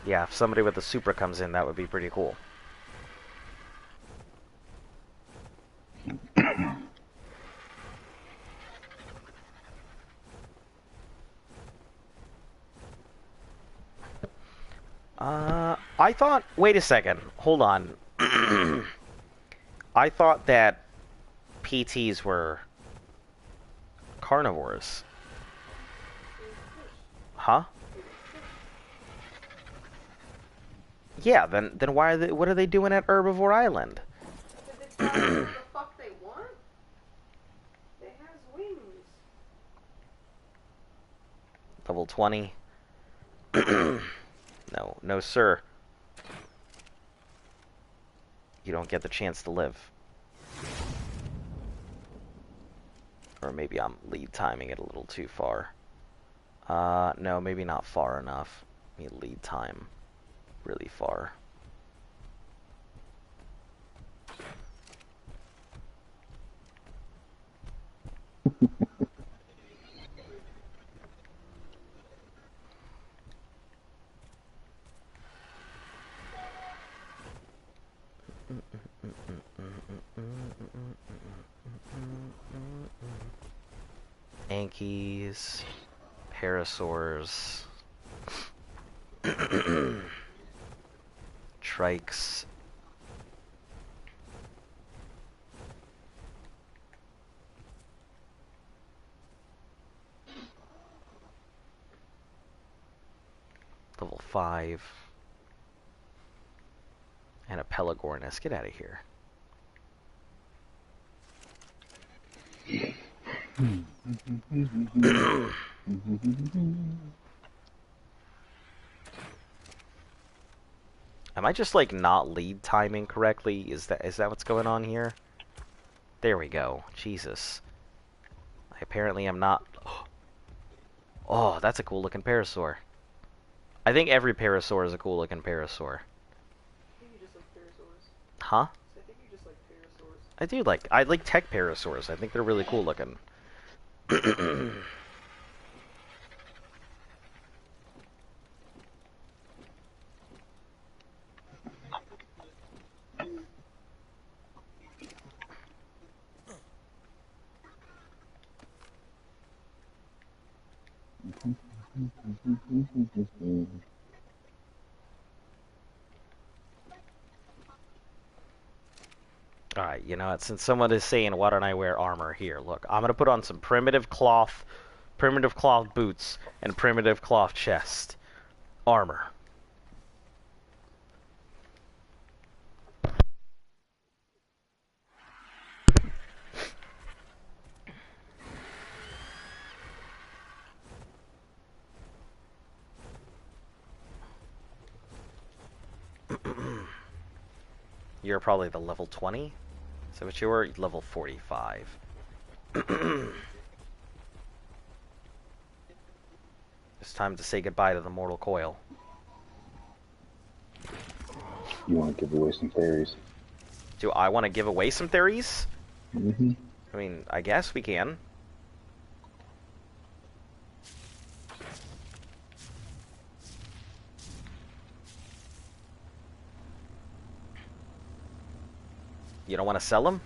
Yeah, if somebody with a Supra comes in, that would be pretty cool. I thought... Wait a second. Hold on. I thought that PTs were carnivores. Huh? Yeah, then why are they... What are they doing at Herbivore Island? Did they tell them what the fuck they want? They has wings. Level 20. No, no sir. You don't get the chance to live. Or maybe I'm lead timing it a little too far. No, maybe not far enough. Let me lead time really far. Ankies, parasaurs, trikes. Level 5. And a Pelagornis. Get out of here. Am I just like not lead timing correctly? Is that what's going on here? There we go. Jesus. I apparently am not. Oh, that's a cool looking parasaur. I think every parasaur is a cool looking parasaur. I think you just like parasaurs. Huh? I think you just like parasaurs. I like tech parasaurs. I think they're really cool looking. Alright, you know what? Since someone is saying, why don't I wear armor? Here, look. I'm gonna put on some primitive cloth boots, and primitive cloth chest. Armor. You're probably the level 20? Is that what you were? Level 45. It's time to say goodbye to the mortal coil. You want to give away some theories? Do I want to give away some theories? Mm-hmm. I mean, I guess we can. You don't want to sell them?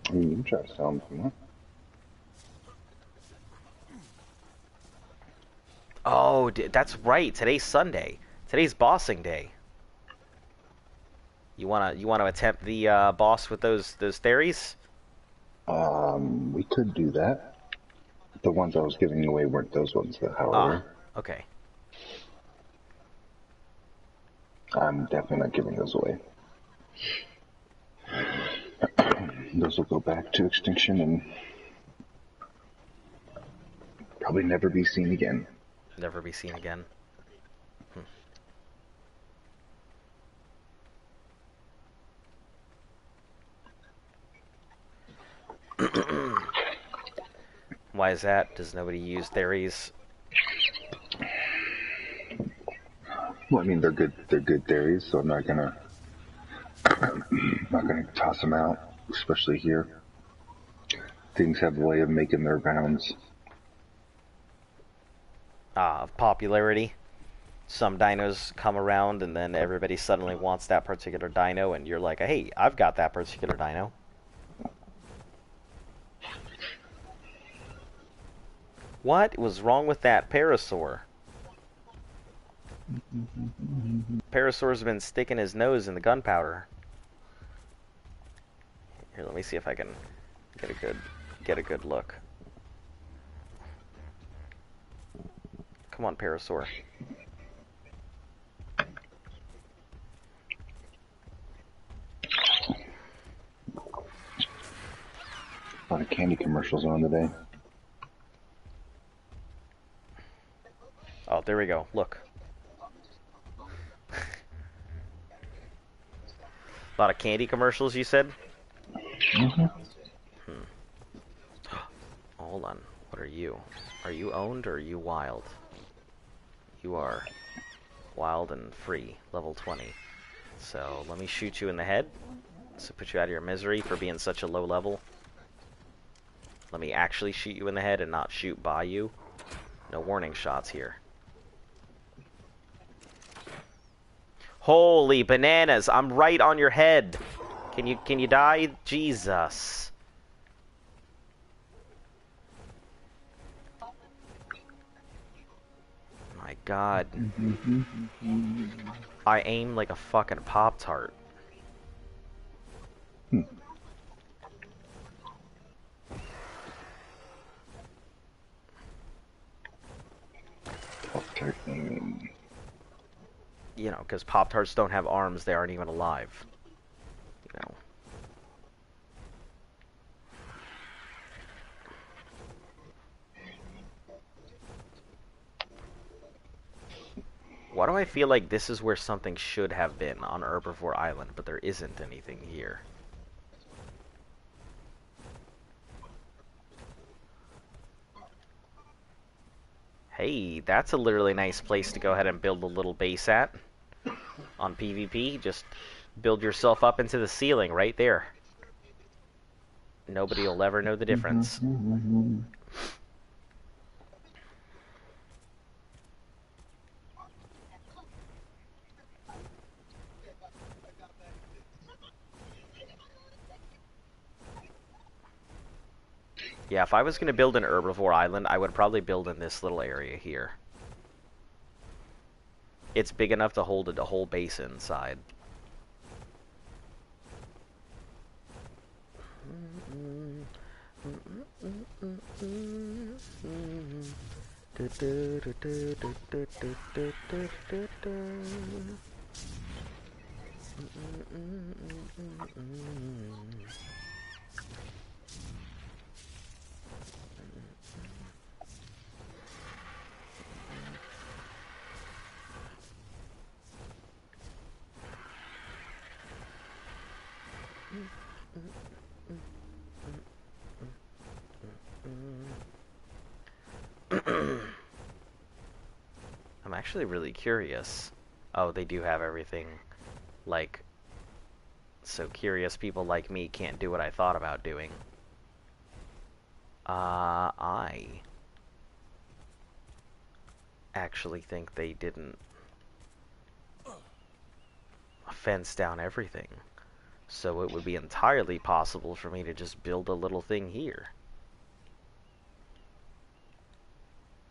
I mean, you can try to sell them if you want. Oh, that's right. Today's Sunday. Today's bossing day. You wanna attempt the boss with those theories? We could do that. The ones I was giving away weren't those ones, though, however. Okay. I'm definitely not giving those away. Those will go back to extinction and probably never be seen again. Never be seen again. Why is that? Does nobody use theories? Well, I mean, they're good theories, so I'm not gonna toss them out, especially here. Things have a way of making their rounds. Of popularity. Some dinos come around and then everybody suddenly wants that particular dino and you're like, hey, I've got that particular dino. What was wrong with that parasaur? Parasaur's been sticking his nose in the gunpowder. Here, let me see if I can get a good look. Come on, parasaur. A lot of candy commercials on today. Oh, there we go. Look. A lot of candy commercials, you said? Mm-hmm. Hold on. What are you? Are you owned or are you wild? You are wild and free. Level 20. So, let me shoot you in the head. So put you out of your misery for being such a low level. Let me actually shoot you in the head and not shoot by you. No warning shots here. Holy bananas! I'm right on your head. Can you die? Jesus. My God. I aim like a fucking Pop-Tart. Pop-Tart aiming. You know, because Pop-Tarts don't have arms, they aren't even alive. You know. Why do I feel like this is where something should have been on Herbivore Island, but there isn't anything here? Hey, that's a literally nice place to go ahead and build a little base at. On PvP, just build yourself up into the ceiling right there. Nobody will ever know the difference. Yeah, if I was going to build an Herbivore Island, I would probably build in this little area here. It's big enough to hold a whole base inside. I'm actually really curious. Oh, they do have everything. Like, so curious people like me can't do what I thought about doing. I actually think they didn't fence down everything. So it would be entirely possible for me to just build a little thing here.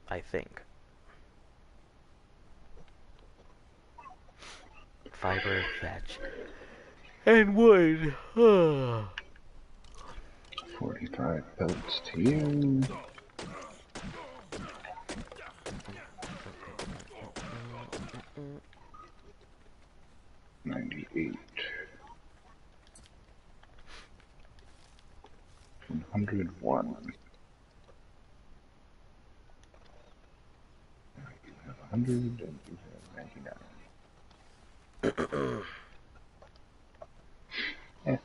I think. Fiber, thatch, and wood. 45 pellets to you. $98. 101. You have 100 and you have 99. Yeah.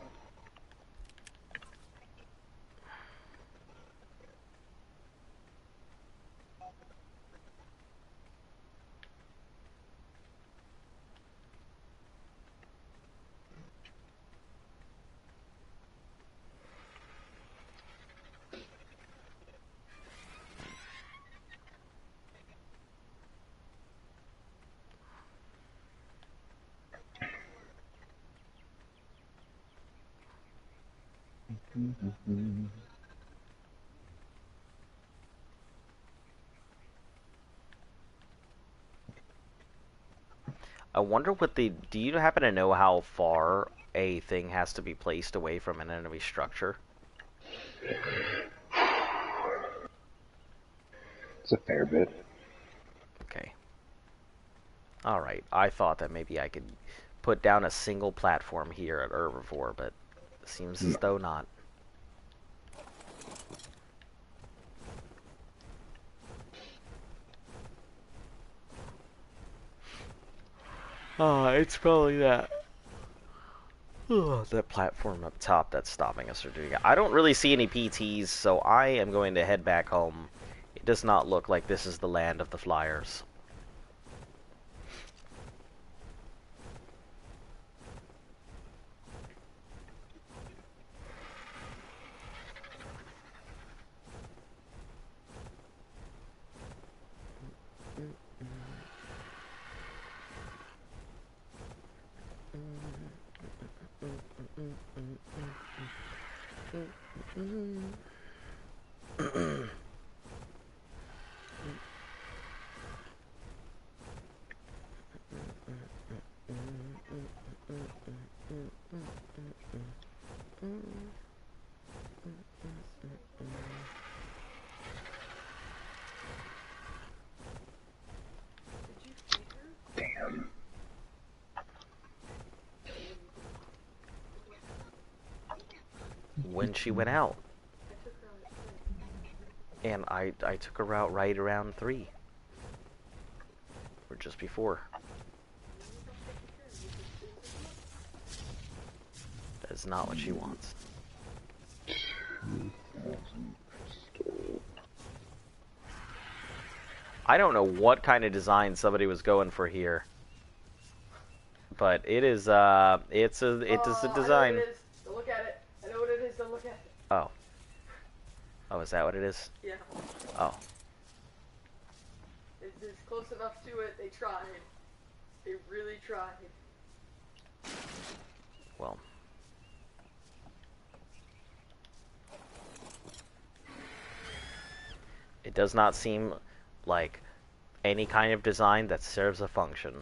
I wonder what the... Do you happen to know how far a thing has to be placed away from an enemy structure? It's a fair bit. Okay. Alright, I thought that maybe I could put down a single platform here at Herbivore, but it seems as though not. It's probably that. That platform up top that's stopping us from doing it. I don't really see any PTs, so I am going to head back home. It does not look like this is the land of the flyers. Damn. When she went out. I took her on a trip. And I took her out right around 3. Or just before. That is not what she wants. I don't know what kind of design somebody was going for here. But it is, it is a design. I know what it is. Don't look at it. I know what it is. Don't look at it. Oh. Oh, is that what it is? Yeah. Oh. It's close enough to it. They tried. They really tried. Well. It does not seem like any kind of design that serves a function.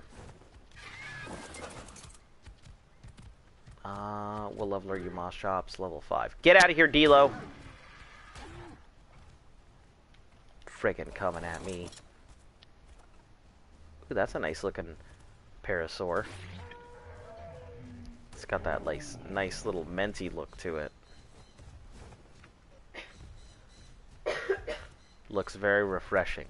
What level are you, Moss Shops? Level 5. Get out of here, D-Lo! Friggin' coming at me. Ooh, that's a nice looking parasaur. It's got that nice little minty look to it. Looks very refreshing.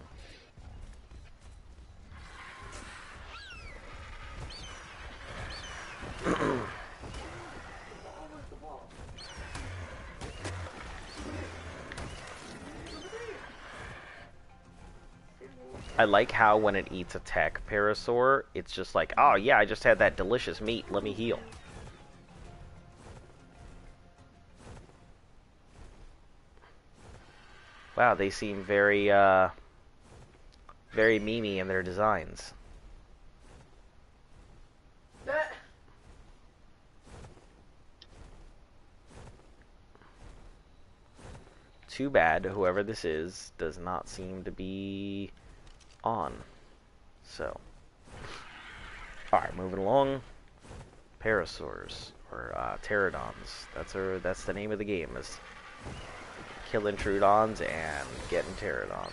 I like how when it eats a tech parasaur, it's just like, oh yeah, I just had that delicious meat, let me heal. Wow, they seem very, very memey in their designs. Too bad whoever this is does not seem to be on. So, alright, moving along. Parasaurs, or pterodons. That's the name of the game, is killing Troodons and getting pterodons.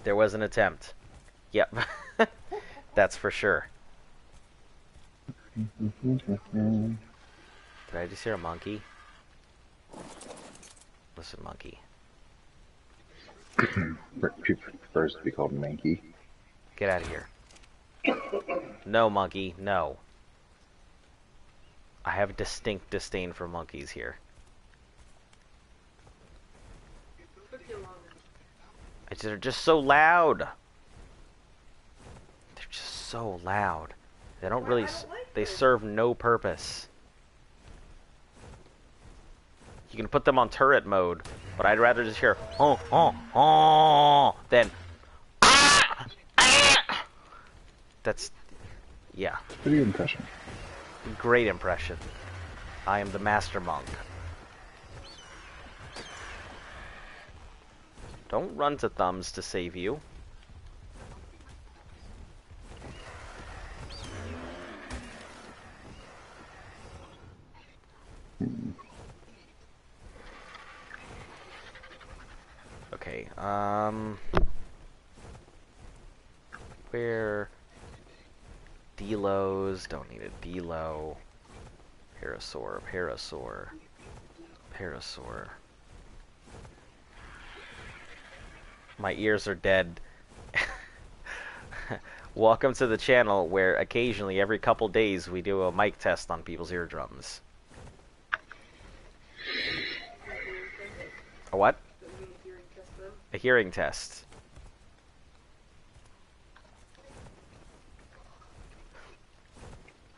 There was an attempt. Yep. That's for sure. Did I just hear a monkey? Listen, monkey. Prefers to be called Mankey. Get out of here. No, monkey, no. I have a distinct disdain for monkeys here. They're just so loud. They're just so loud. They don't really... They serve no purpose. You can put them on turret mode, but I'd rather just hear than That's... yeah. Pretty good impression. Great impression. I am the master monk. Don't run to thumbs to save you. Okay, where... Delos, don't need a Delo. Parasaur, Parasaur, Parasaur. My ears are dead. Welcome to the channel where occasionally, every couple days, we do a mic test on people's eardrums. A what? A hearing test.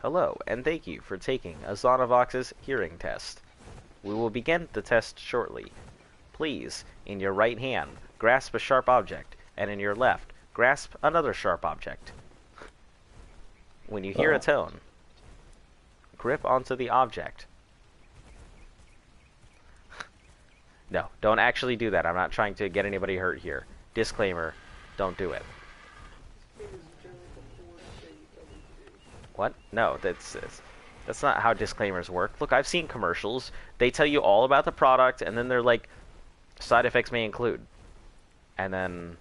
Hello, and thank you for taking Azonavox's hearing test. We will begin the test shortly. Please, in your right hand, grasp a sharp object, and in your left, grasp another sharp object. When you hear a tone, grip onto the object. No, don't actually do that. I'm not trying to get anybody hurt here. Disclaimer, don't do it. What? No, that's not how disclaimers work. Look, I've seen commercials. They tell you all about the product, and then they're like, side effects may include. And then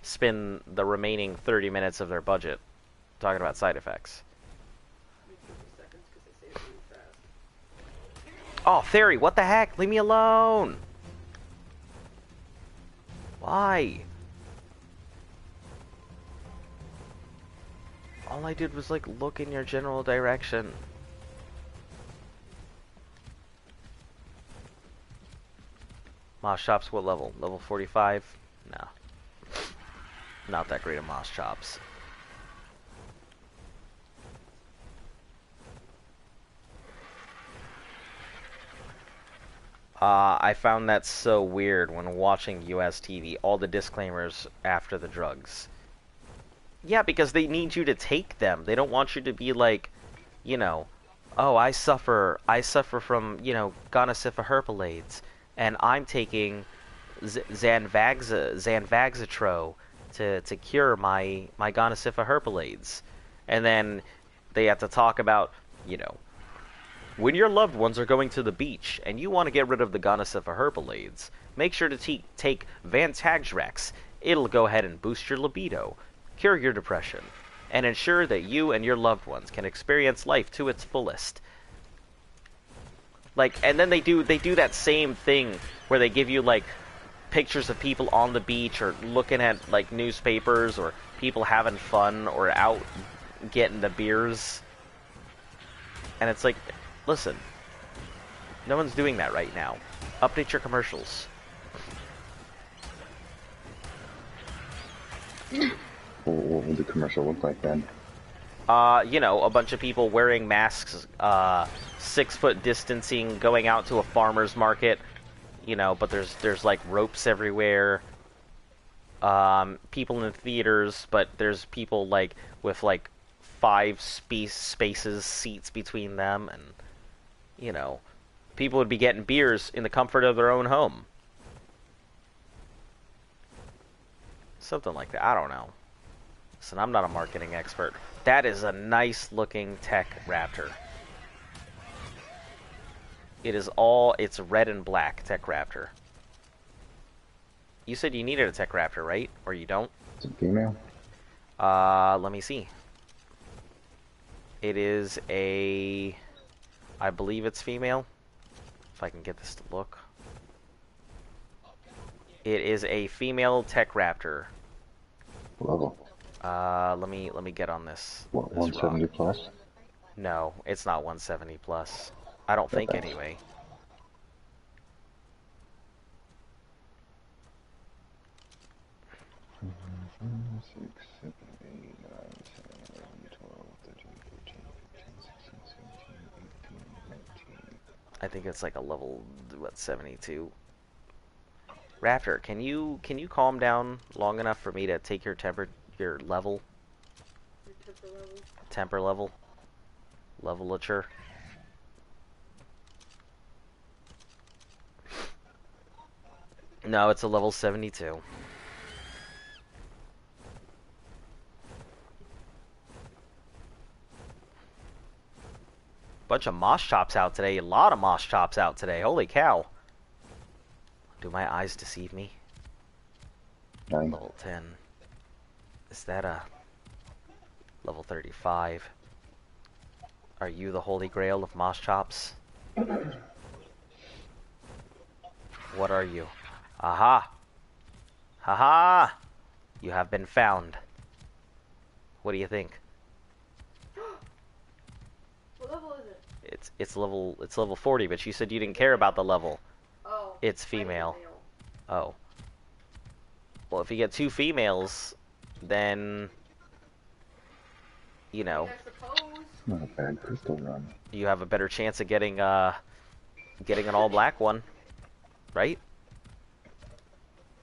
spend the remaining 30 minutes of their budget talking about side effects. Oh, Fairy, what the heck? Leave me alone! Why? All I did was, like, look in your general direction. Moss Chops, what level? Level 45? No. Not that great at Moss Chops. I found that so weird when watching US TV, all the disclaimers after the drugs. Yeah, because they need you to take them. They don't want you to be like, you know, oh, I suffer from, you know, gonosypha herpes, and I'm taking Zanvaxitro to cure my gonosypha herpes. And then they have to talk about, you know, when your loved ones are going to the beach and you want to get rid of the gonosypha herpes, make sure to take Vantagrex. It'll go ahead and boost your libido, cure your depression, and ensure that you and your loved ones can experience life to its fullest. Like, and then they do that same thing where they give you like pictures of people on the beach or looking at like newspapers or people having fun or out getting the beers. And it's like, listen, no one's doing that right now. Update your commercials. What would the commercial look like then? You know, a bunch of people wearing masks, 6 foot distancing, going out to a farmer's market, you know, but there's like ropes everywhere. People in theaters, but there's people like with like 5 seats between them, and you know, people would be getting beers in the comfort of their own home. Something like that. I don't know. Listen, I'm not a marketing expert. That is a nice looking tech raptor. It's red and black tech raptor. You said you needed a tech raptor, right? Or you don't? Is it female? Let me see. It is I believe it's female. If I can get this to look. It is a female tech raptor. Level. Let me get on this. What, this 170 rock. plus? No, it's not 170 plus. I don't think thanks. anyway. I think it's like a level, what, 72. Raptor, can you calm down long enough for me to take your your level? Your Temper level? Levelature? No, it's a level 72. Bunch of moss chops out today. A lot of moss chops out today. Holy cow. Do my eyes deceive me? 9. Level 10. Is that a level 35? Are you the holy grail of moss chops? What are you? Aha! Haha! You have been found. What do you think? What level is it? It's level 40, but you said you didn't care about the level. Oh. It's female. Oh. Well, if you get 2 females, then you know, I suppose. Not a bad crystal run. you have a better chance of getting an all black one, right?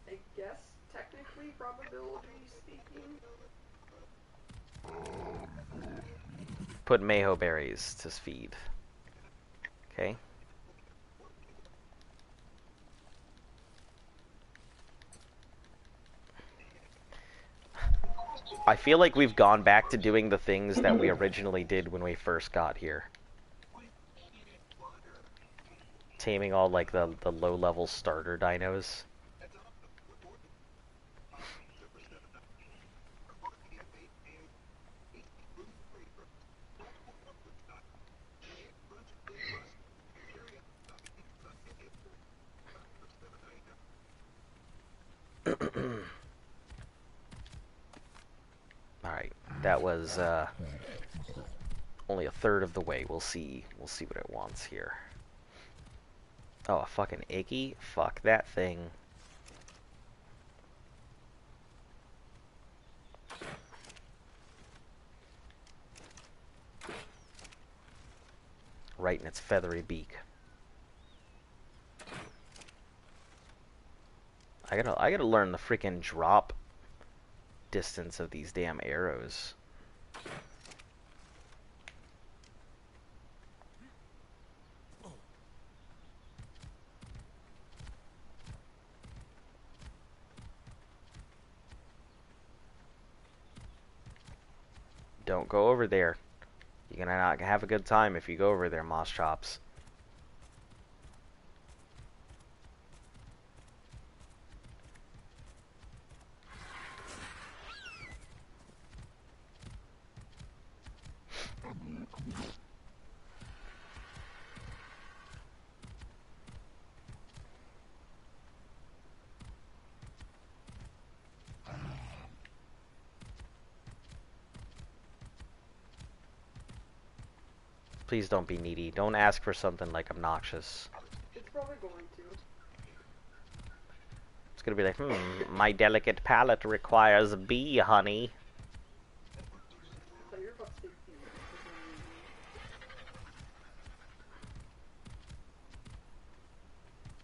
I guess, technically, probability speaking. put Mayho berries to feed. Okay. I feel like we've gone back to doing the things that we originally did when we first got here. Taming all, like, the low-level starter dinos. Alright, that was, only a third of the way. We'll see what it wants here. Oh, a fucking icky? Fuck that thing. Right in its feathery beak. I gotta learn the freaking drop distance of these damn arrows. Don't go over there. You're gonna not have a good time if you go over there, Moss Chops. Please don't be needy. Don't ask for something like obnoxious. It's probably going to. It's gonna be like, my delicate palate requires bee honey. I thought you were about to say feet.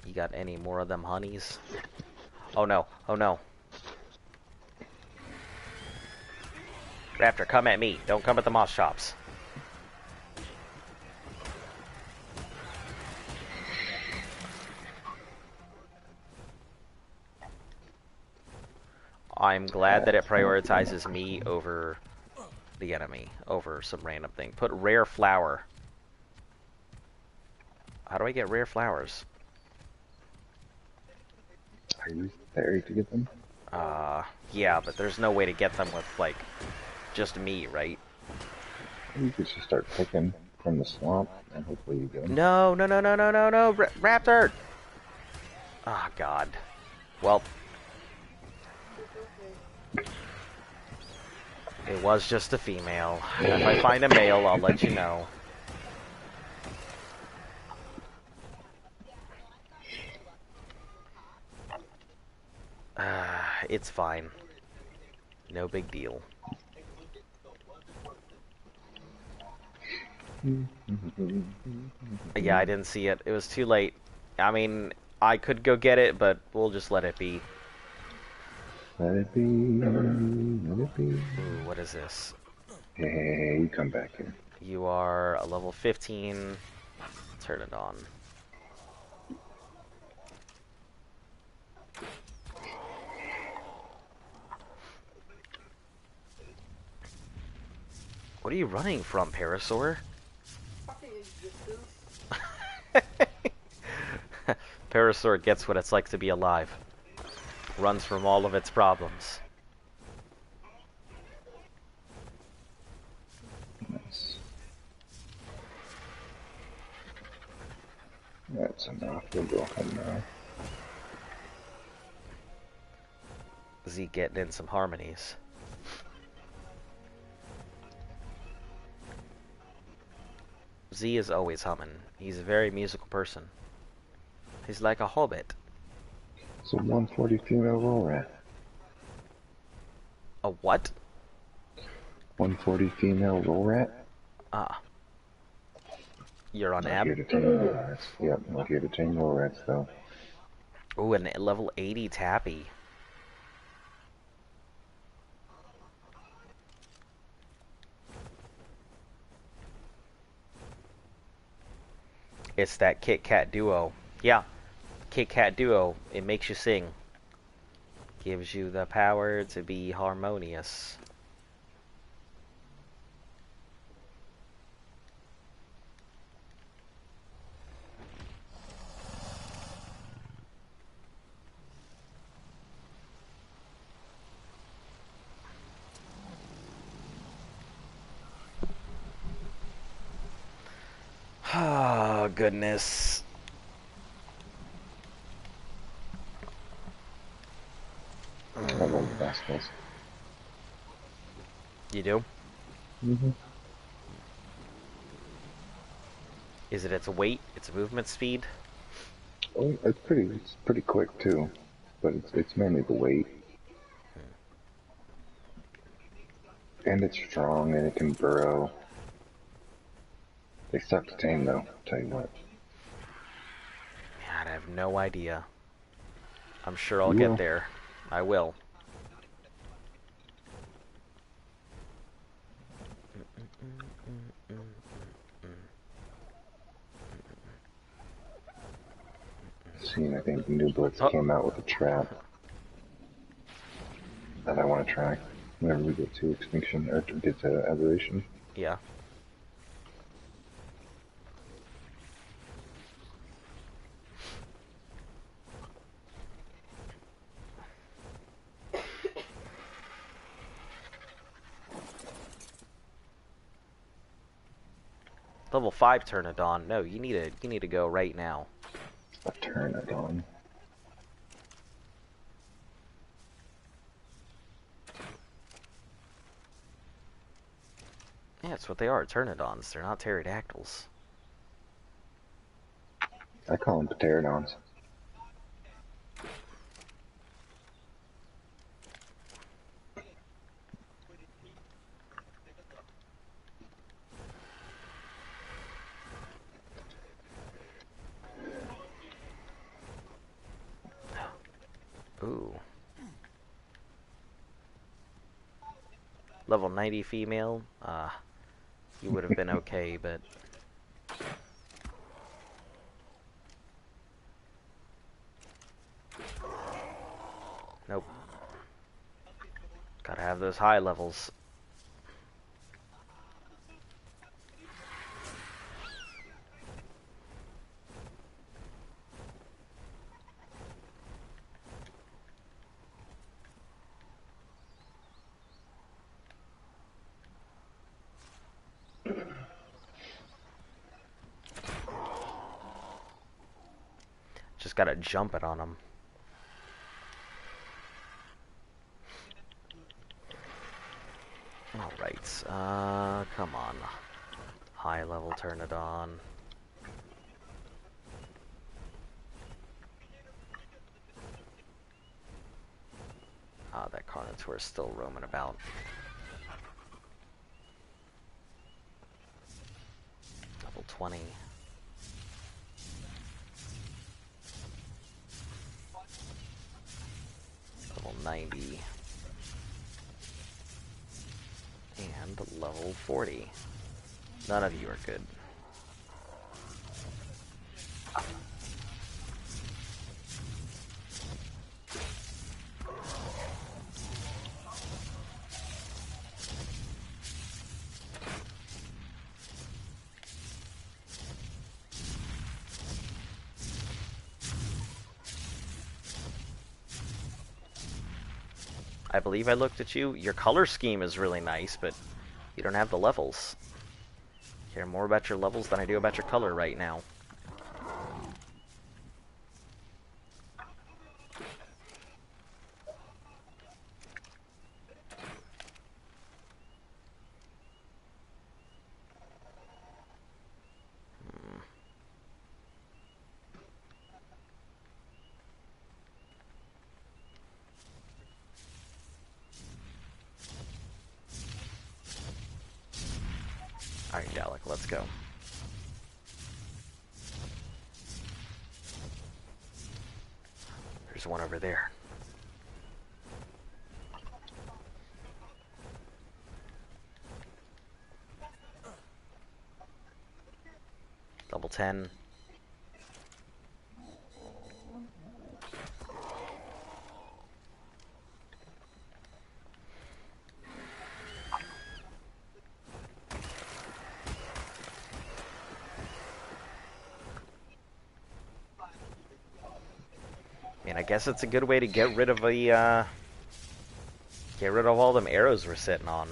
You got any more of them honeys? Oh no, oh no. Raptor, come at me. Don't come at the Moss Chops. I'm glad that it prioritizes me over the enemy, over some random thing. Put rare flower. How do I get rare flowers? Are you there to get them? Yeah, but there's no way to get them with, like, just me, right? You could just start picking from the swamp, and hopefully you get them. No, no, no, no, no, no, no, Raptor! Ah, God. Well, it was just a female. If I find a male, I'll let you know. It's fine. No big deal. Yeah, I didn't see it. It was too late. I mean, I could go get it, but we'll just let it be. Let it be, let it be. Ooh, what is this? Hey, you come back here. You are a level 15. Turn it on. What are you running from, Parasaur? Fucking existence. Parasaur gets what it's like to be alive. Runs from all of its problems. Nice. That's enough. We'll go home now. Z getting in some harmonies. Z is always humming. He's a very musical person. He's like a hobbit. It's a 140 female roll rat. A what? 140 female roll rat? Ah. You're on Not here Ab? to tame roll rats. Yep, not here to tame roll rats though. Ooh, an level 80 Tappy. It's that Kit Kat Duo. Yeah, Kit Kat Duo. It makes you sing. Gives you the power to be harmonious. Oh, goodness. I love the basketballs. You do? Mm-hmm. Is it its weight, its movement speed? Oh, it's pretty quick too, but it's mainly the weight, and it's strong and it can burrow. They suck to tame though. Tell you what, Man, I have no idea. I'm sure I'll you get will. there. I will. Seeing, I think New Blitz Oh, came out with a trap that I want to try whenever we get to extinction or get to aberration. yeah. Level 5 Pteranodon. No, you need to go right now. A Pteranodon. Yeah, that's what they are, Pteranodons. They're not pterodactyls. I call them pterodons. Ooh. Level 90 female. You would have been okay, but... Nope. Gotta have those high levels. Just gotta jump it on them. Alright, come on. High level Pteranodon. Ah, that Carnotaur is still roaming about. Level 20. Level 90. And level 40. None of you are good. I believe I looked at you. Your color scheme is really nice, but you don't have the levels. I care more about your levels than I do about your color right now. Alright, Dalek, let's go. There's one over there. Level 10. guess it's a good way to get rid of the, get rid of all them arrows we're sitting on.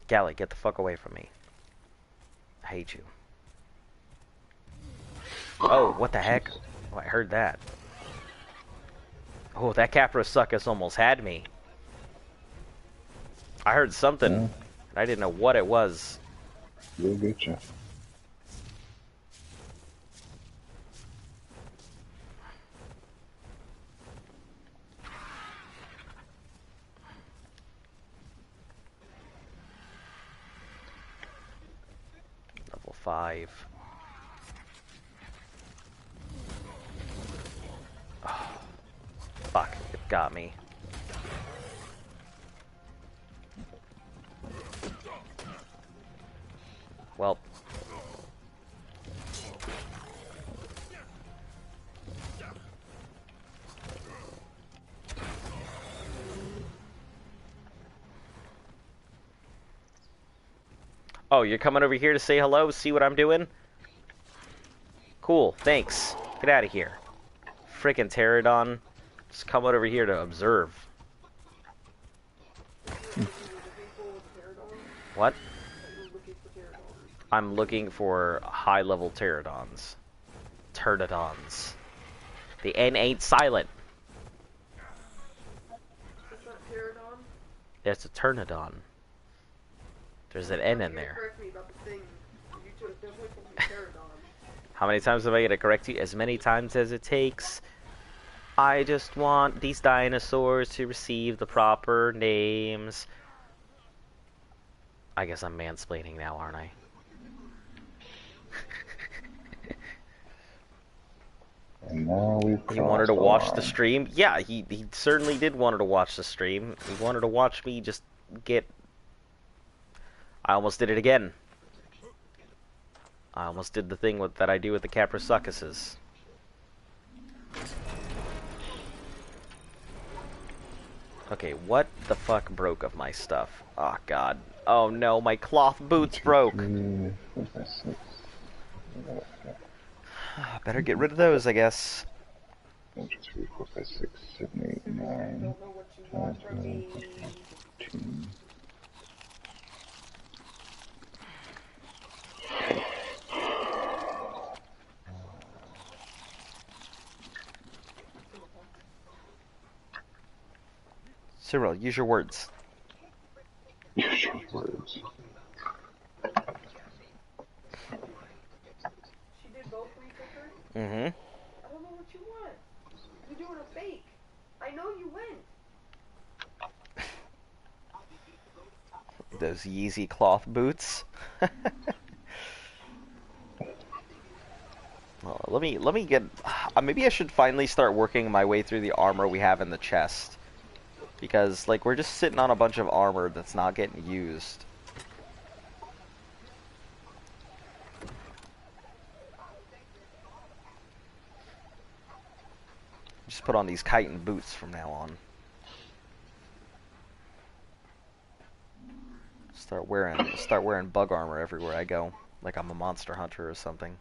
Gally, get the fuck away from me. I hate you. Oh, what the heck? Oh, I heard that. Oh, that Caprosuchus almost had me. I heard something, and I didn't know what it was. We'll get you. Level 5. Oh, fuck, it got me. Well. Oh, you're coming over here to say hello, see what I'm doing? Cool, thanks. Get out of here. Frickin' pterodon. Just coming over here to observe. What? I'm looking for high-level pterodons. Pterodons. The N ain't silent. It's not pterodon. It's a pterodon. There's an N in there. Correct me about the thing. You two are definitely thinking pterodon. How many times have I got to correct you? As many times as it takes. I just want these dinosaurs to receive the proper names. I guess I'm mansplaining now, aren't I? And now we've He wanted to crossed the watch the line. stream. Yeah, he certainly did wanted to watch the stream. He wanted to watch me just get... I almost did it again. I almost did the thing that I do with the Caprosuchuses. Okay, what the fuck broke of my stuff? Oh god. Oh no, my cloth boots broke. 3, 4, 5, 6. Better get rid of those, I guess. 1, 2, 3, 4, 5, 6, 7, 8, I 9, don't know what you 10, want from 11, me. 13. Cyril, use your words. Use your words. She did both researchers? Mm-hmm. I don't know what you want. You're doing a fake. I know you went. Those Yeezy cloth boots. Well, let me get... maybe I should finally start working my way through the armor we have in the chest. Because, like, we're just sitting on a bunch of armor that's not getting used. Just put on these chitin boots from now on. Start wearing bug armor everywhere I go. Like I'm a monster hunter or something.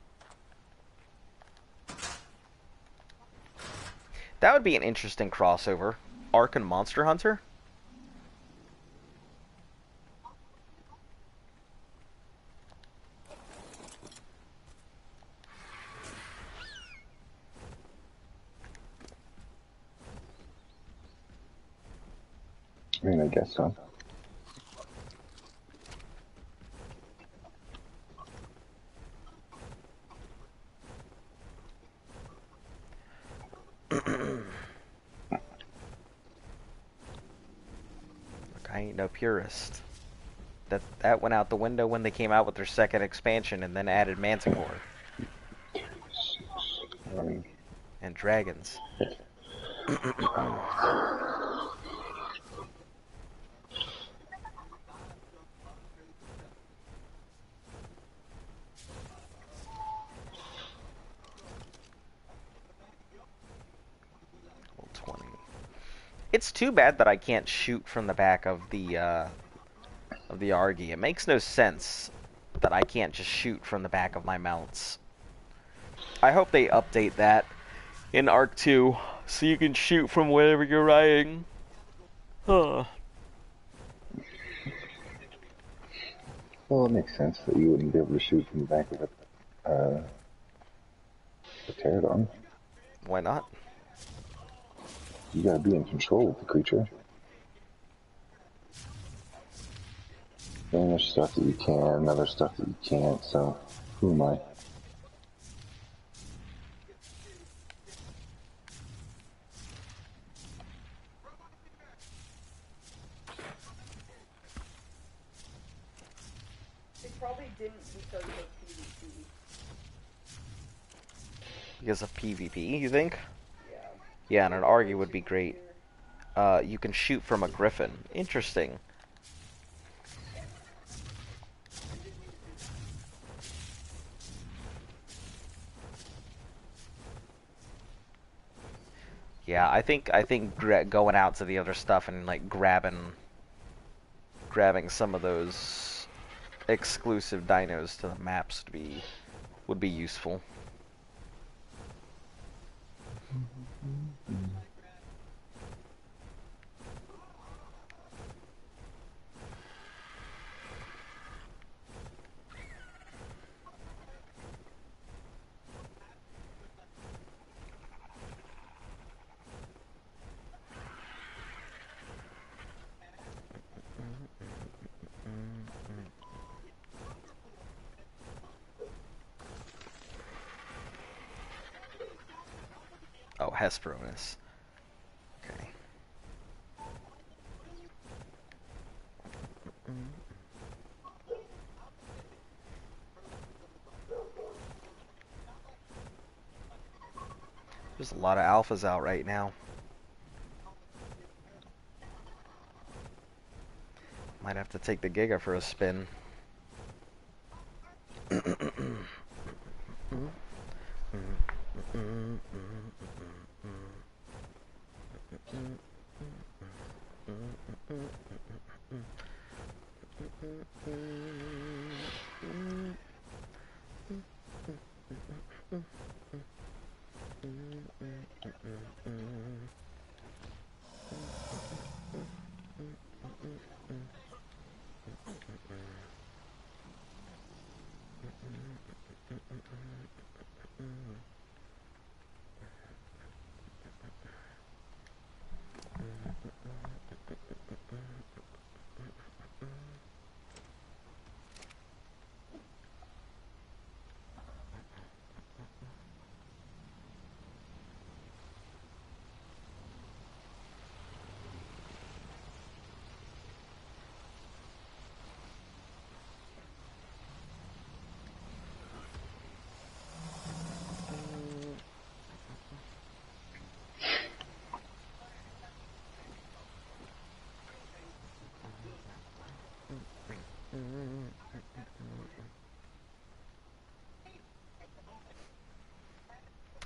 That would be an interesting crossover. Ark and Monster Hunter? I mean, I guess so. I ain't no purist. That went out the window when they came out with their second expansion and then added Manticore Um, and dragons. Level 20. It's too bad that I can't shoot from the back of the Argy. It makes no sense that I can't just shoot from the back of my mounts. I hope they update that in Arc 2 so you can shoot from wherever you're riding. Huh. well, it makes sense that you wouldn't be able to shoot from the back of a pterodon. Why not? You gotta be in control of the creature. Then there's stuff that you can, other stuff that you can't, so who am I? They probably didn't because of PvP. Because of PvP, you think? Yeah. Yeah, and an Argy would be great. You can shoot from a griffin. Interesting. Yeah, I think going out to the other stuff and like grabbing some of those exclusive dinos to the maps would be useful. Oh, Hesperornis. Okay. There's a lot of alphas out right now. Might have to take the Giga for a spin.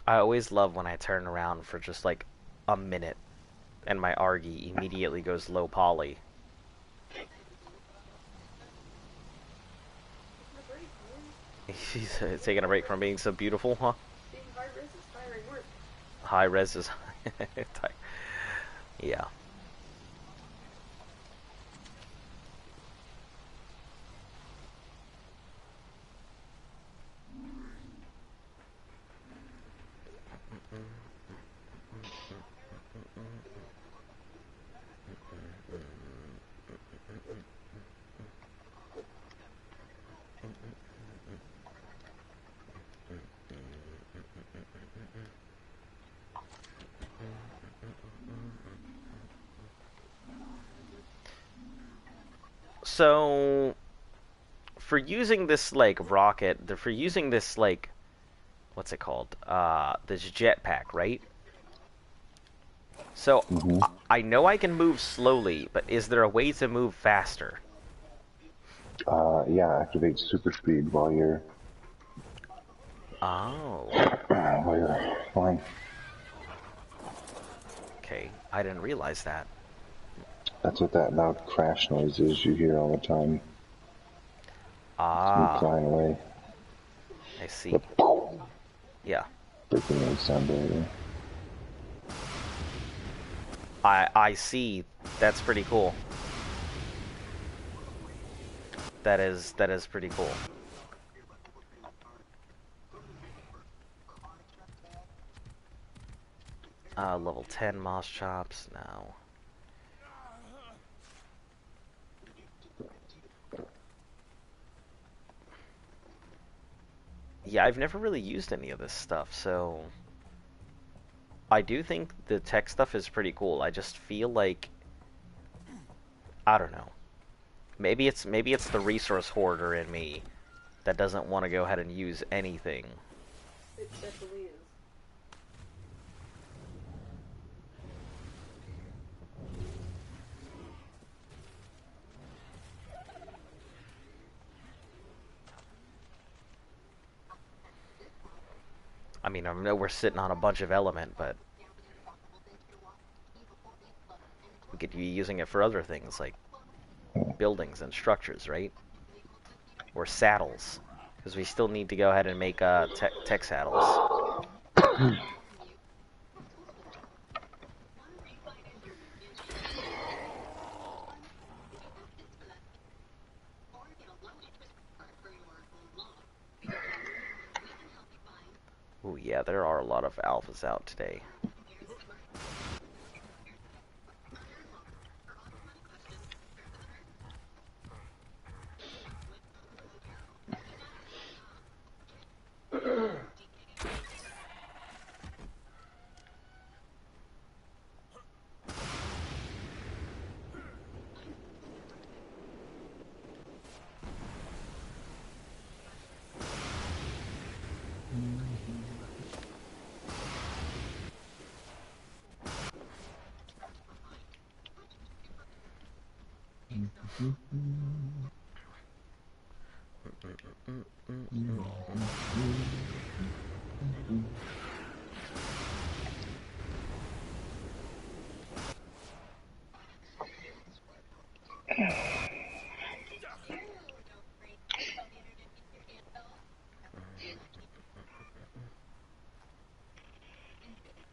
I always love when I turn around for just like a minute and my Argy immediately goes low poly. She's taking a break from being so beautiful, huh? Being high res is tiring work. High res is... yeah. So, for using this, like, rocket, for using this, like, what's it called? This jetpack, right? So, Mm-hmm. I know I can move slowly, but is there a way to move faster? Yeah, activate super speed Oh, while you're flying. okay. I didn't realize that. That's what that loud crash noise is you hear all the time. It's me Ah, flying away. I The see. poof, Yeah. freaking noise sound over there. I see. That's pretty cool. That is pretty cool. Level 10 moss chops now. Yeah, I've never really used any of this stuff, so I do think the tech stuff is pretty cool. I just feel like I don't know. Maybe it's the resource hoarder in me that doesn't want to go ahead and use anything. It definitely is. I mean, I know we're sitting on a bunch of element, but we could be using it for other things like buildings and structures, right? Or saddles, because we still need to go ahead and make tech saddles. Ooh, yeah, there are a lot of alphas out today.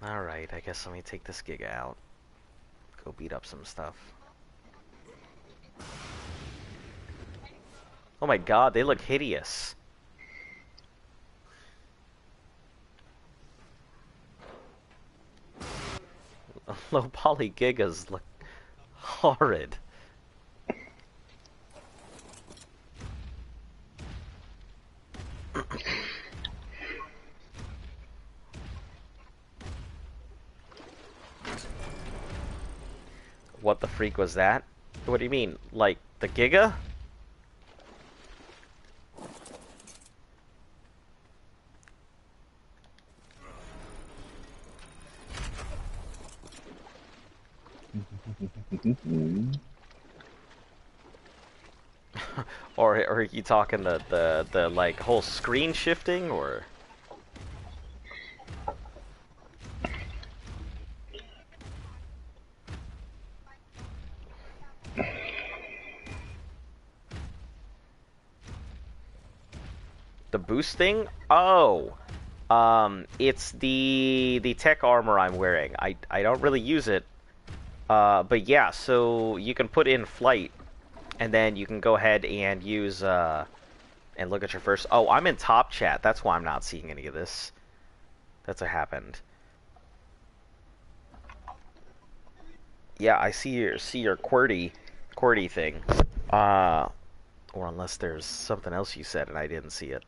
Alright, I guess let me take this Giga out. Go beat up some stuff. Oh my god, they look hideous. Low poly Gigas look horrid. What the freak was that? What do you mean? Like, the Giga? Or are you talking the like whole screen shifting or the boosting? Oh. It's the tech armor I'm wearing. I don't really use it. But yeah, so you can put in flight and then you can go ahead and use and look at your first. Oh, I'm in top chat. That's why I'm not seeing any of this. That's what happened. Yeah, I see your QWERTY thing. Or unless there's something else you said and I didn't see it.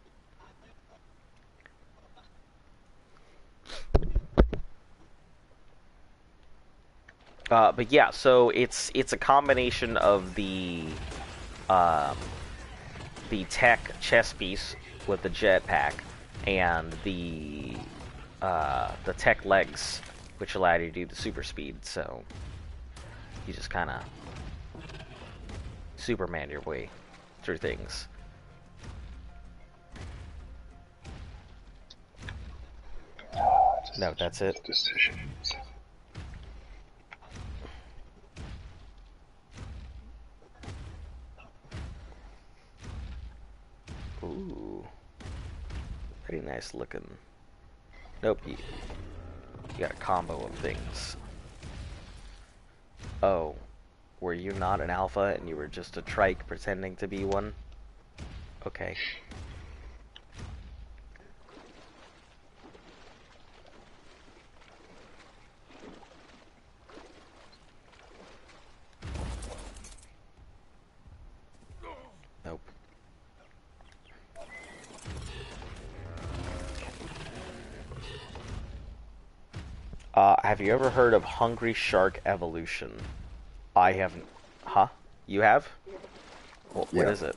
But yeah, so it's a combination of the um, the tech chest piece with the jetpack and the tech legs, which allowed you to do the super speed. So you just kind of Superman your way through things. No, that's it. Decisions. Ooh, pretty nice looking. Nope, you got a combo of things. Oh, were you not an alpha and you were just a trike pretending to be one? Okay. Nope. Have you ever heard of Hungry Shark Evolution? I haven't. Huh? You have? What Yeah. is it?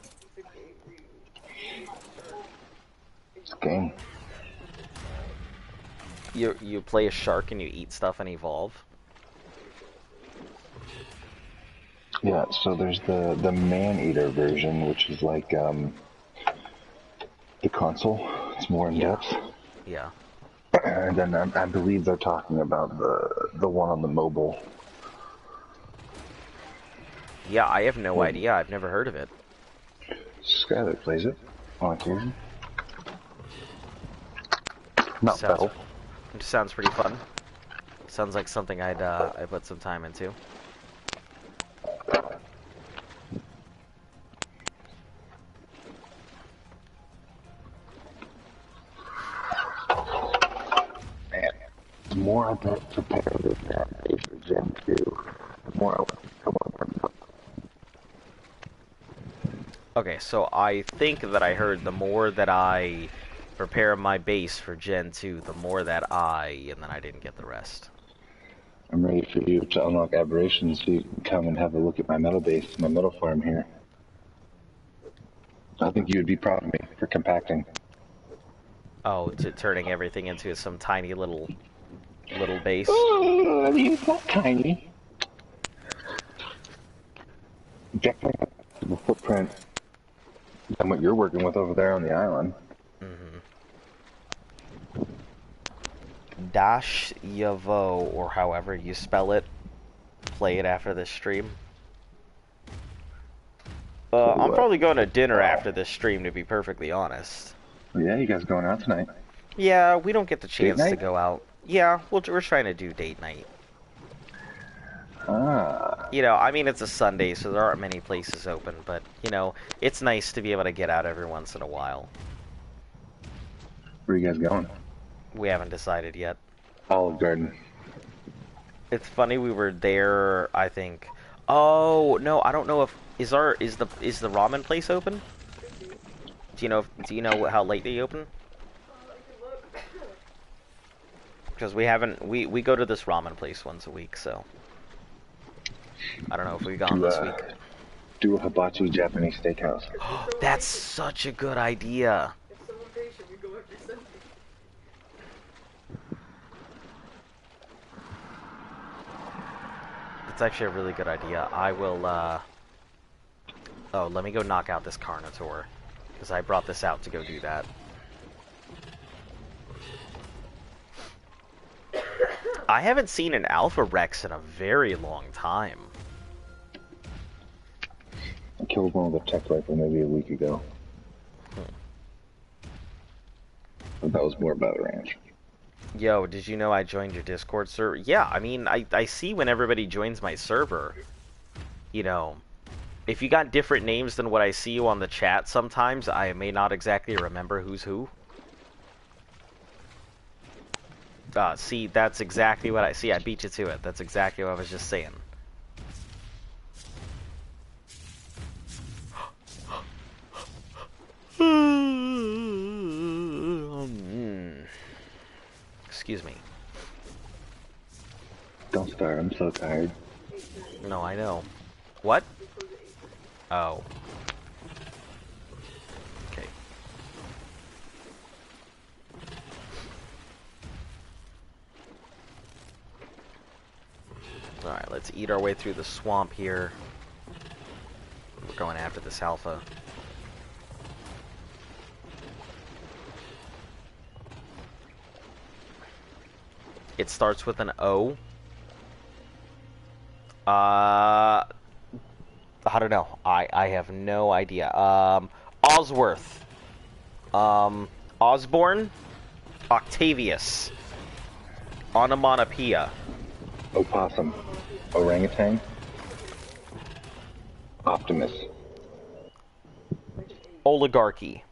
It's a game. You play a shark and you eat stuff and evolve? Yeah, so there's the man-eater version, which is like the console. It's more in depth. Yeah. And then I believe they're talking about the one on the mobile. Yeah, I have no idea. I've never heard of it. Skylar plays it on occasion. Not Sounds, Bell. it sounds pretty fun. Sounds like something I'd put some time into. Man, the more I prepare this day for Gen 2, the more I want to come on. Okay, so I think that I heard the more that I prepare my base for Gen 2, the more that and then I didn't get the rest. I'm ready for you to unlock aberrations so you can come and have a look at my metal base, my metal farm here. I think you would be proud of me for compacting. Oh, turning everything into some tiny little base. Oh, I mean, it's not tiny. Definitely has the footprint than what you're working with over there on the island. Dash Yavo, or however you spell it, play it after this stream. I'm probably going to dinner after this stream, to be perfectly honest. Well, yeah, you guys going out tonight? Yeah, we don't get the Date chance to night? go out. Yeah, we're trying to do date night. Ah, You know, I mean, it's a Sunday, so there aren't many places open, but, you know, it's nice to be able to get out every once in a while. where are you guys going? We haven't decided yet. Olive Garden. It's funny, we were there, I think. Oh, no, I don't know if is the ramen place open? Do you know how late they open? Because we haven't we go to this ramen place once a week, so I don't know if we've gone this week. Do a hibachi Japanese steakhouse. That's such a good idea. If someone patient, we go every Sunday. It's actually a really good idea. I will, oh, let me go knock out this Carnotaur, because I brought this out to go do that. I haven't seen an Alpha Rex in a very long time. I killed one with a tech rifle maybe a week ago. But that was more about a ranch. Yo, did you know I joined your Discord server? Yeah, I mean, I see when everybody joins my server, you know, if you got different names than what I see you on the chat sometimes, I may not exactly remember who's who. See, that's exactly what I see. I beat you to it. That's exactly what I was just saying. Excuse me. Don't start, I'm so tired. No, I know. What? Oh. Alright, let's eat our way through the swamp here. We're going after this alpha. It starts with an O. I don't know. I have no idea. Osworth. Osborne. Octavius. Onomatopoeia. Opossum. Orangutan. Optimus. Oligarchy.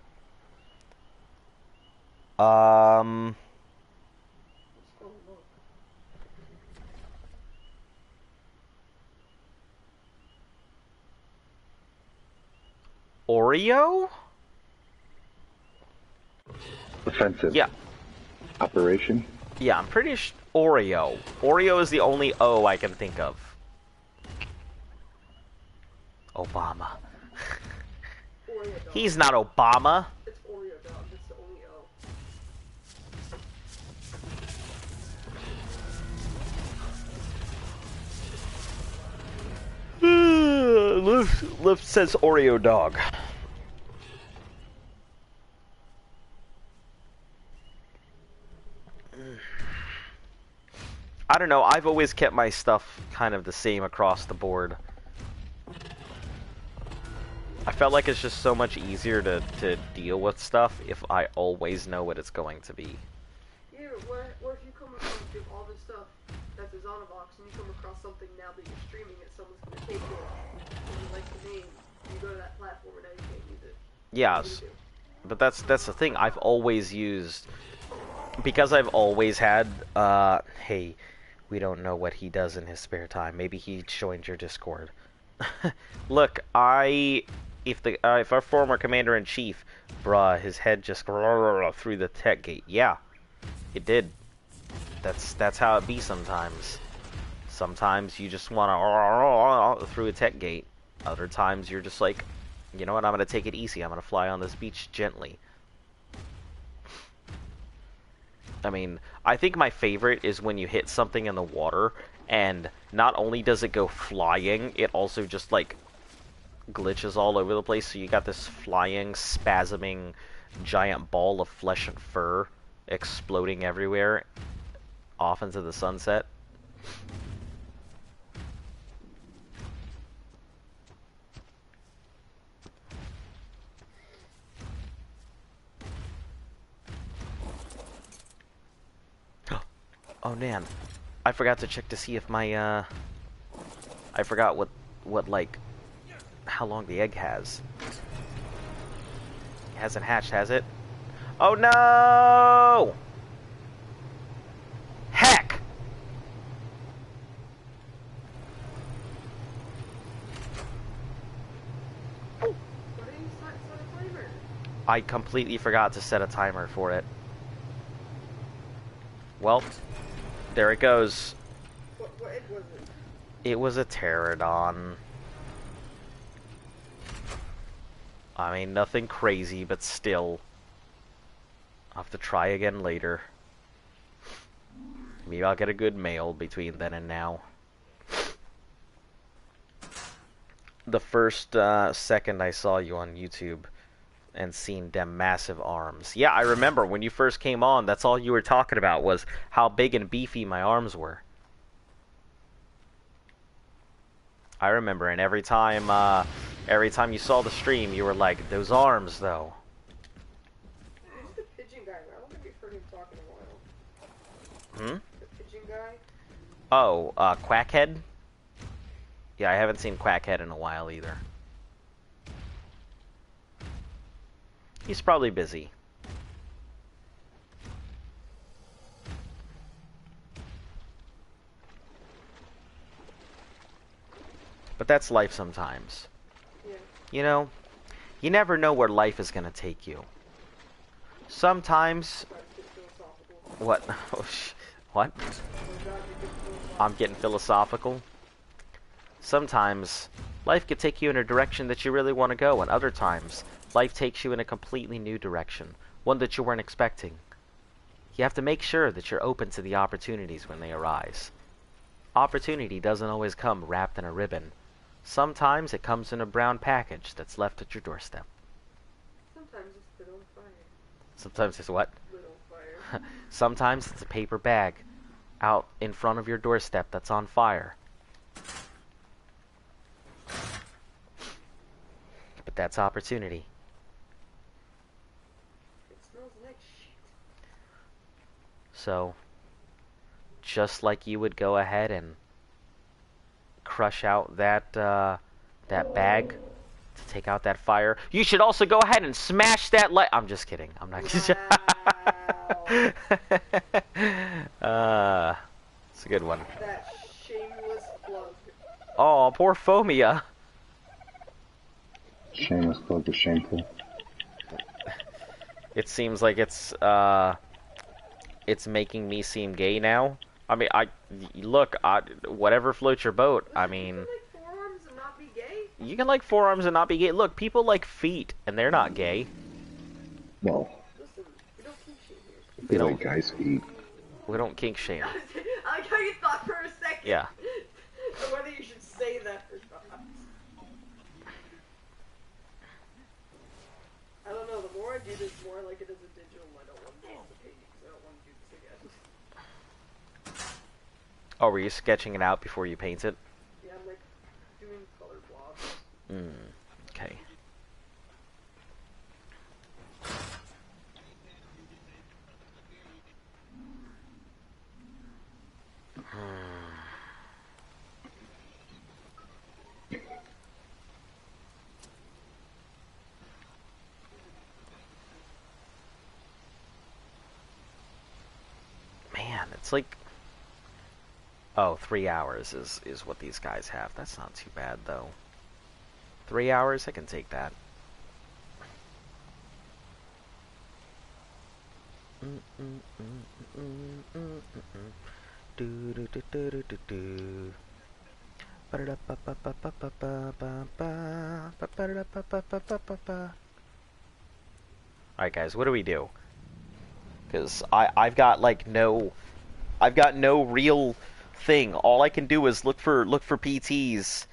Oreo? Offensive. Yeah. Operation. Yeah, I'm pretty sure Oreo. Oreo is the only O I can think of. Obama. Oreo dog. He's not Obama. It's Oreo dog. It's the only O. Lift says Oreo dog. I don't know, I've always kept my stuff kind of the same across the board. I felt like it's just so much easier to deal with stuff if I always know what it's going to be. Yeah, what if you come across all this stuff that's Azonavox and you come across something now that you're streaming it, someone's gonna take it, and you like the name, you go to that platform and now you can't use it. Yes, but that's the thing. I've always used, because I've always had. Hey, we don't know what he does in his spare time. Maybe he joined your Discord. Look, if our former commander-in-chief, bruh, his head just through the tech gate. Yeah, it did. That's how it be sometimes. Sometimes you just wanna through a tech gate. Other times you're just like, you know what? I'm gonna take it easy. I'm gonna fly on this beach gently. I mean, I think my favorite is when you hit something in the water, and not only does it go flying, it also just like glitches all over the place. So you got this flying, spasming, giant ball of flesh and fur exploding everywhere, off into the sunset. Oh man, I forgot to check to see if my I forgot what like how long the egg has. It hasn't hatched, has it? Oh no! Heck! Why didn't you set a timer? I completely forgot to set a timer for it. Well, there it goes. What egg was it? It was a pterodon. I mean, nothing crazy, but still. I'll have to try again later. Maybe I'll get a good male between then and now. The first second I saw you on YouTube and seen them massive arms. Yeah, I remember when you first came on, that's all you were talking about was how big and beefy my arms were. I remember, and every time you saw the stream, you were like, those arms, though. Who's the pigeon guy? I don't think we've heard him talk in a while. Hmm? The pigeon guy? Oh, Quackhead? Yeah, I haven't seen Quackhead in a while, either. He's probably busy. But that's life sometimes. Yeah. You know, you never know where life is gonna take you. Sometimes... Try to get philosophical. What? What? Oh god, you're getting philosophical. I'm getting philosophical. Sometimes, life could take you in a direction that you really want to go, and other times, life takes you in a completely new direction, one that you weren't expecting. You have to make sure that you're open to the opportunities when they arise. Opportunity doesn't always come wrapped in a ribbon. Sometimes it comes in a brown package that's left at your doorstep. Sometimes it's lit on fire. Sometimes it's what? Lit on fire. Sometimes it's a paper bag out in front of your doorstep that's on fire. But that's opportunity. It smells like shit. So, just like you would go ahead and crush out that bag to take out that fire, you should also go ahead and smash that light. I'm just kidding. I'm not. Wow. It's a good one. That shameless plug. Oh, poor Phomia. Shameless plug is shameful. It seems like it's making me seem gay now. I mean, whatever floats your boat. I mean, You can like forearms and not be gay? you can like forearms and not be gay. Look, people like feet, and they're not gay. Well, Listen, we don't kink shame here. they like guys' feet. We don't kink shame. I like how you thought for a second. Yeah. Or whether you should say that or not. I don't know, the more I do this, the more like it is a digital. I don't want to do the paintings. I don't want to do this again. Oh, were you sketching it out before you paint it? Yeah, I'm like doing color blobs. Okay. Man, it's like... Oh, 3 hours is what these guys have. That's not too bad, though. 3 hours? I can take that. Alright, guys, what do we do? Because I've got like I've got no real thing. All I can do is look for PTs,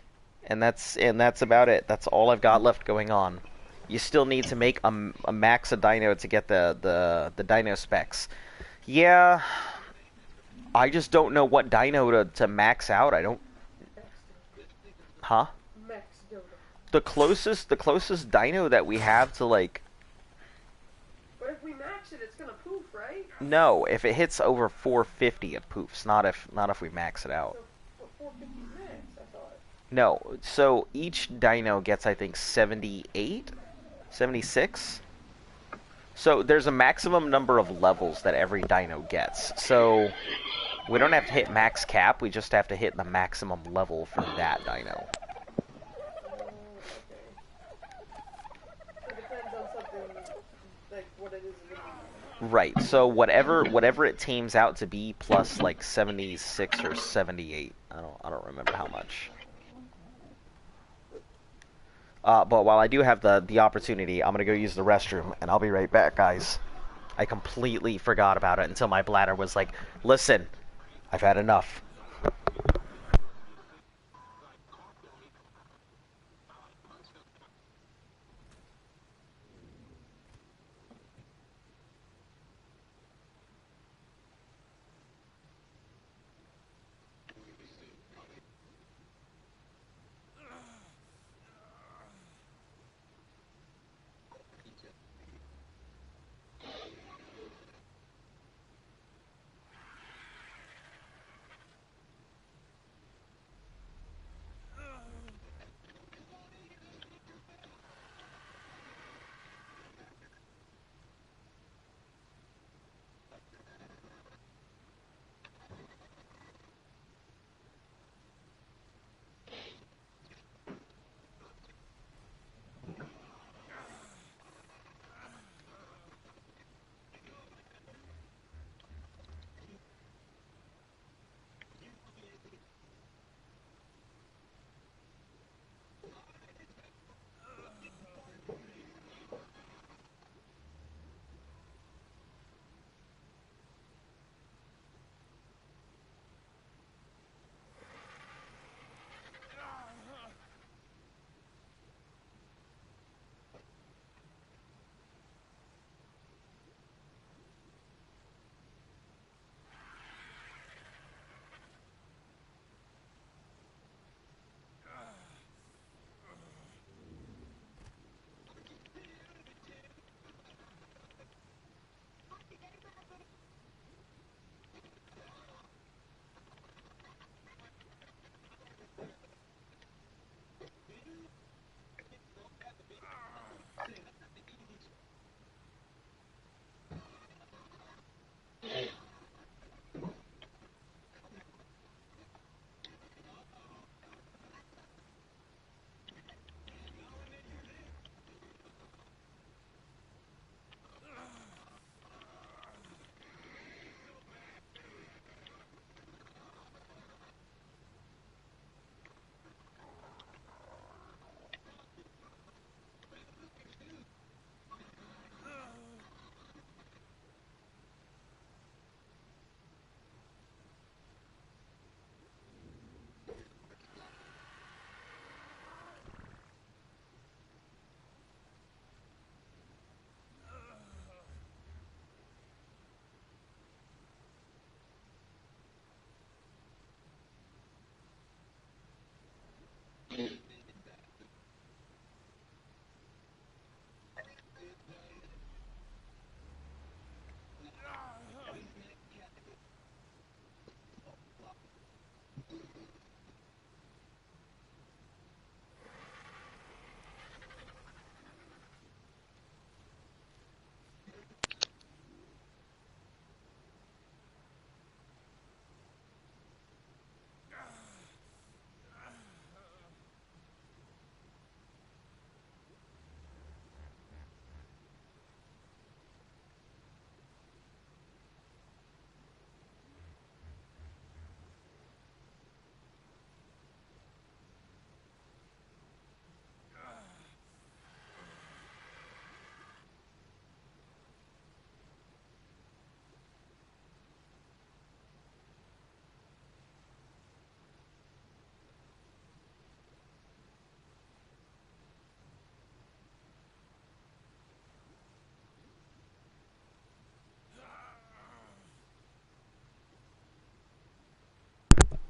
and that's about it. That's all I've got left going on. You still need to make a max a dino to get the dino specs. Yeah, I just don't know what dino to max out. I don't. Huh? Max Dodo. The closest dino that we have to like. But if we max it, it's gonna poof, right? No, if it hits over 450, it poofs. Not if we max it out. So 450 max, I thought. No, so each dino gets, I think, 78? 76? So there's a maximum number of levels that every dino gets. So we don't have to hit max cap, we just have to hit the maximum level for that dino. Okay. It depends on something, like what it is gonna be. Right, so whatever it tames out to be plus like 76 or 78. I don't remember how much. But while I do have the opportunity, I'm gonna go use the restroom, and I'll be right back, guys. I completely forgot about it until my bladder was like, listen, I've had enough.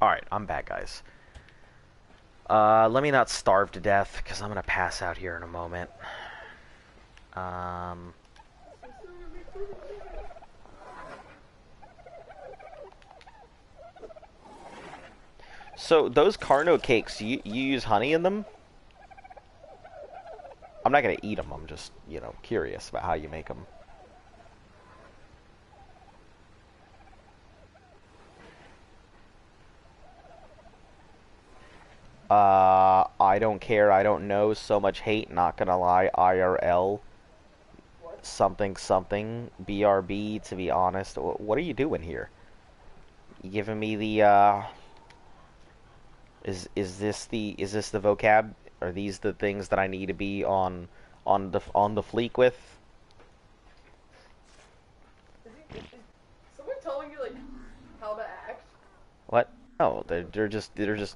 Alright, I'm back, guys. Let me not starve to death, because I'm gonna pass out here in a moment. So, those Carno cakes, you use honey in them? I'm not gonna eat them, I'm just, you know, curious about how you make them. I don't care, I don't know, so much hate, not gonna lie, IRL. What? Something, something, BRB, to be honest. What are you doing here? You giving me the, is this the vocab? Are these the things that I need to be on the fleek with? Is someone telling you, like, how to act? What? No, they're just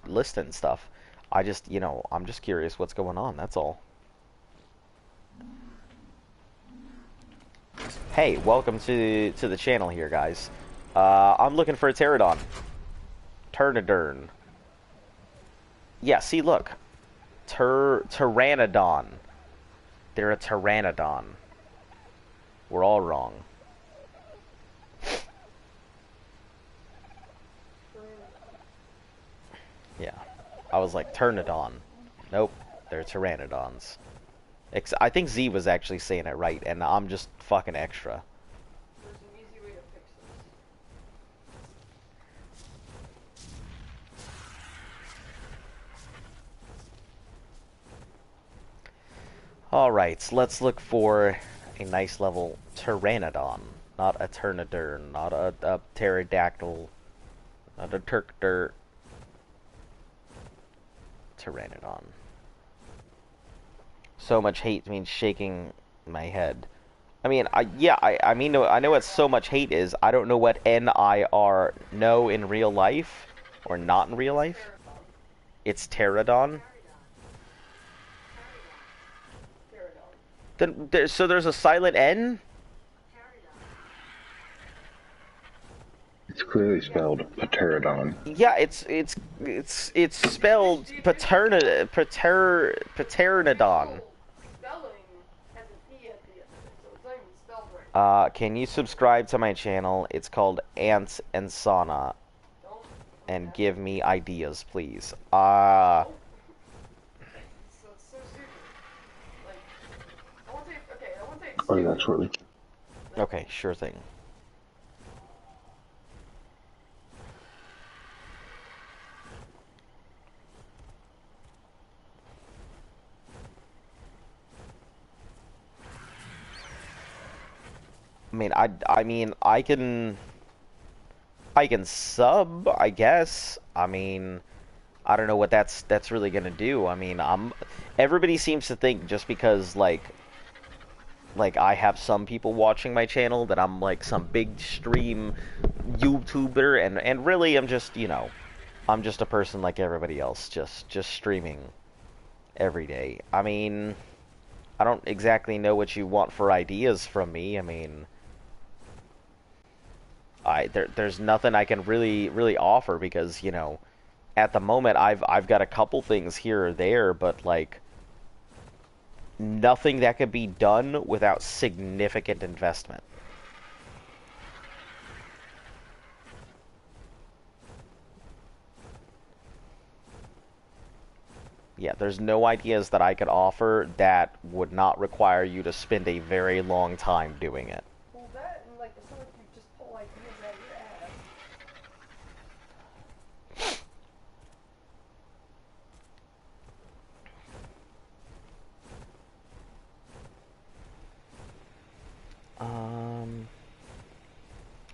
listing stuff. I just, you know, I'm just curious what's going on, that's all. Hey, welcome to the channel here, guys. I'm looking for a pterodon. Turnadern. Yeah, see, look. Pteranodon. They're a pteranodon. We're all wrong. Yeah. I was like, Turnodon. Nope. They're pteranodons. I think Z was actually saying it right, and I'm just fucking extra. There's an easy way to fix this. Alright, so let's look for a nice level Pteranodon. Not a Turnadern, not a Pterodactyl, not a Turkdirt. Pteranodon. So much hate means shaking my head. I mean, I mean, I know what so much hate is. I don't know what NIR know in real life, or not in real life. It's Pterodon. Then so there's a silent N. It's clearly spelled pterodon. Yeah, it's spelled paternodon. Spelling has an E at the end of it, so it's not even spelled right. Can you subscribe to my channel? It's called Ants and Sauna, and give me ideas, please. So it's so stupid. Like, I won't say, okay, I won't say it's Or stupid. that shortly. Okay, sure thing. I mean, I can sub, I guess. I mean, I don't know what that's really gonna do. I mean, everybody seems to think just because like I have some people watching my channel that I'm like some big stream YouTuber, and really I'm just, you know, I'm just a person like everybody else, just streaming every day. I mean, I don't exactly know what you want for ideas from me. I mean, there's nothing I can really offer because, you know, at the moment I've got a couple things here or there, but like nothing that could be done without significant investment. Yeah, there's no ideas that I could offer that would not require you to spend a very long time doing it. Well, that, and like, it's not like you just pull ideas out of your ass.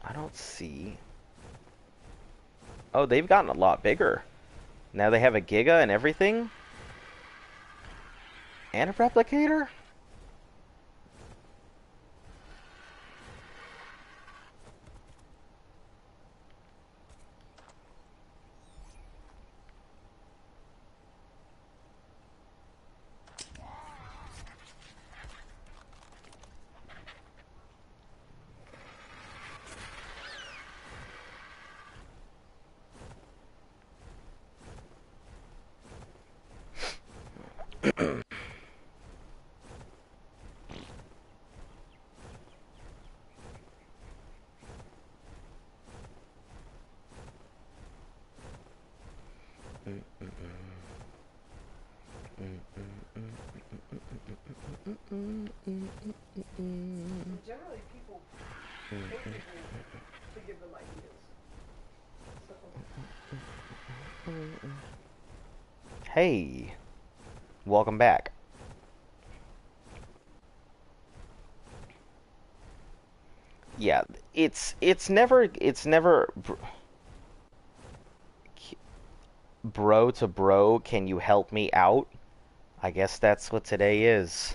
I don't see. Oh, they've gotten a lot bigger. Now they have a Giga and everything? And a replicator? And generally, people pay people to give them ideas. So, Hey, welcome back. Yeah, it's never bro to bro. Can you help me out? I guess that's what today is.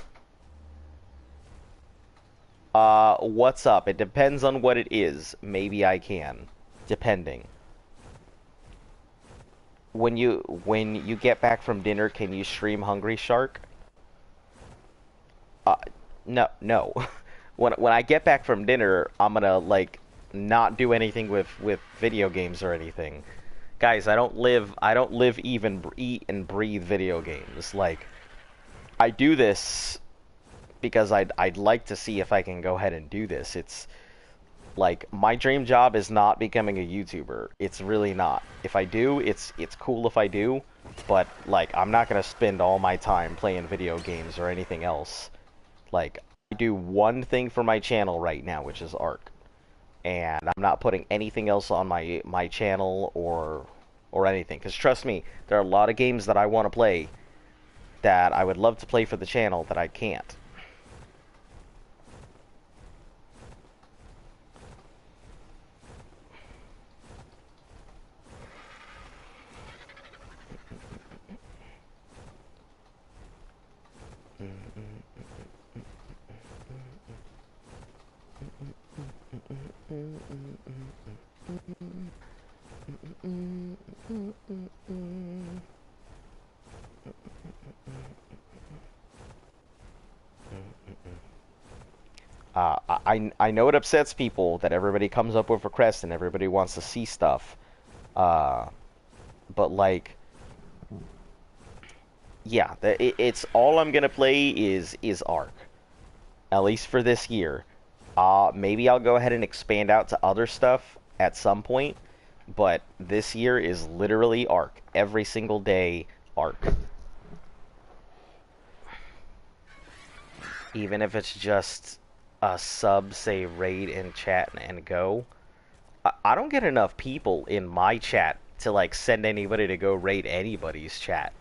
What's up? It depends on what it is. Maybe I can, depending. When you get back from dinner, can you stream Hungry Shark? Uh, no, no. When I get back from dinner, I'm gonna like not do anything with video games or anything. Guys, I don't live even eat and breathe video games. Like I do this because I'd like to see if I can go ahead and do this. It's like my dream job is not becoming a YouTuber. It's really not. If I do, it's cool if I do, but like I'm not gonna spend all my time playing video games or anything else. Like I do one thing for my channel right now, which is Ark, and I'm not putting anything else on my channel or anything. Because trust me, there are a lot of games that I want to play that I would love to play for the channel that I can't. I know it upsets people that everybody comes up with requests and everybody wants to see stuff. Uh, but like, yeah, it's all I'm gonna play is Ark, at least for this year. Maybe I'll go ahead and expand out to other stuff at some point, but this year is literally Ark. Every single day, Ark. Even if it's just a sub, say, raid and chat and go. I don't get enough people in my chat to like send anybody to go raid anybody's chat.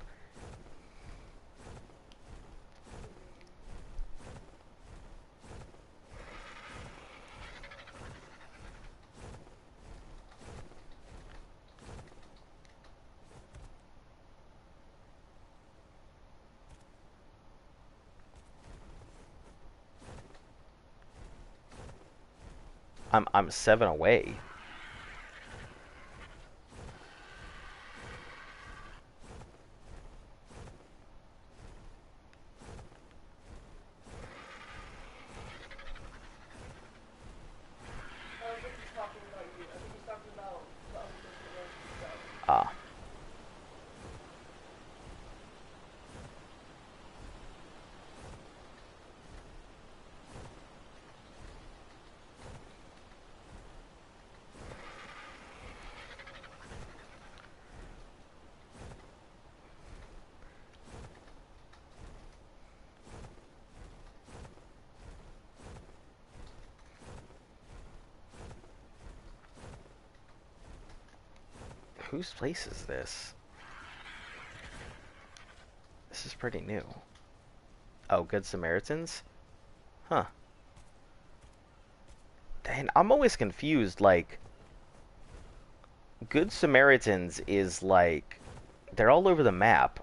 I'm 7 away. I don't think he's talking about you. I think he's talking about the other Discord stuff. Ah. Whose place is this? This is pretty new. Oh, Good Samaritans? Huh. Dang, I'm always confused, like, Good Samaritans is like, they're all over the map.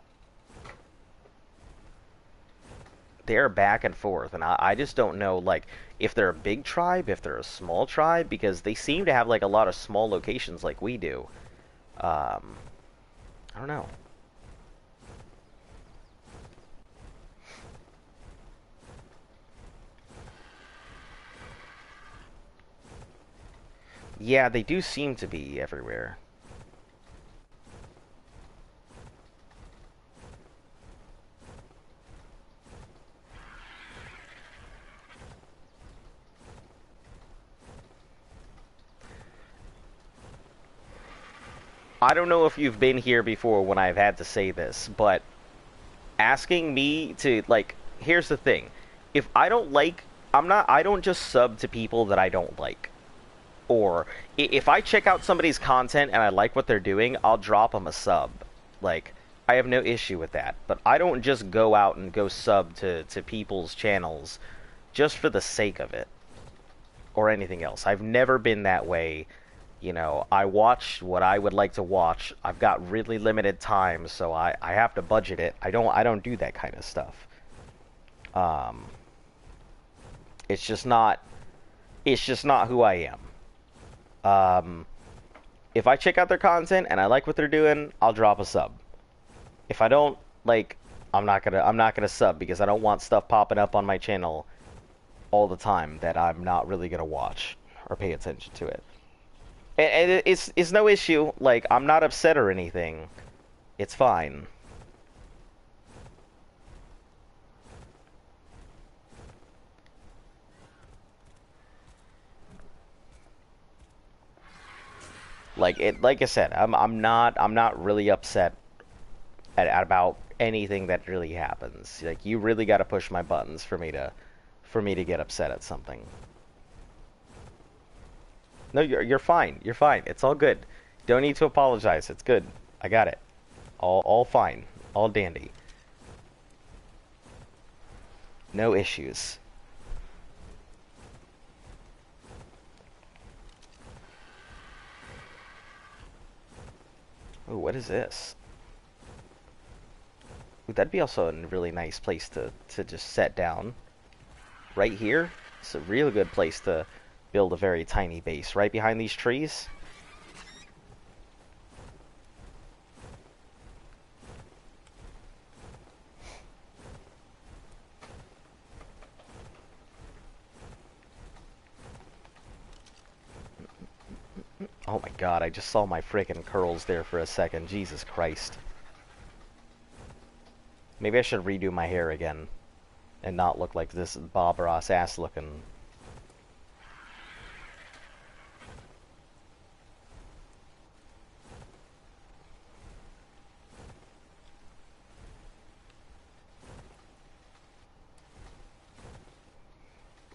They're back and forth, and I just don't know, like, if they're a big tribe, if they're a small tribe, because they seem to have, like, a lot of small locations like we do. I don't know. Yeah, they do seem to be everywhere. I don't know if you've been here before when I've had to say this, but asking me to, like, here's the thing. If I don't like, I don't just sub to people that I don't like. Or if I check out somebody's content and I like what they're doing, I'll drop them a sub. Like, I have no issue with that. But I don't just go out and go sub to people's channels just for the sake of it. Or anything else. I've never been that way. You know, I watch what I would like to watch. I've got really limited time, so I have to budget it. I don't do that kind of stuff. Um, it's just not who I am. If I check out their content and I like what they're doing, I'll drop a sub. If I don't, like, I'm not gonna sub because I don't want stuff popping up on my channel all the time that I'm not really gonna watch or pay attention to it. And it's no issue. Like, I'm not upset or anything. It's fine. Like I said, I'm not really upset about anything that really happens. Like, you really got to push my buttons for me to get upset at something. No, you're fine. You're fine. It's all good. Don't need to apologize. It's good. I got it. All fine. All dandy. No issues. Ooh, what is this? Ooh, that'd be also a really nice place to just set down. Right here? It's a real good place to build a very tiny base. Right behind these trees. Oh my god, I just saw my frickin' curls there for a second. Jesus Christ. Maybe I should redo my hair again. And not look like this Bob Ross ass looking.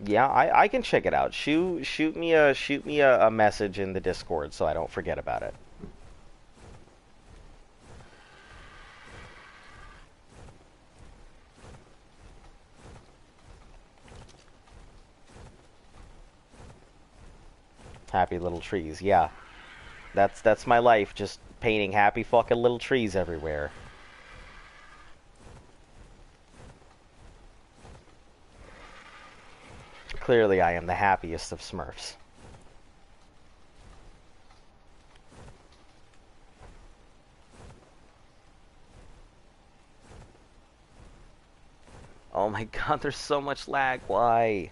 Yeah, I can check it out. Shoot me a message in the Discord so I don't forget about it. Happy little trees, yeah. That's my life, just painting happy fucking little trees everywhere. Clearly I am the happiest of Smurfs. Oh my god, there's so much lag. Why?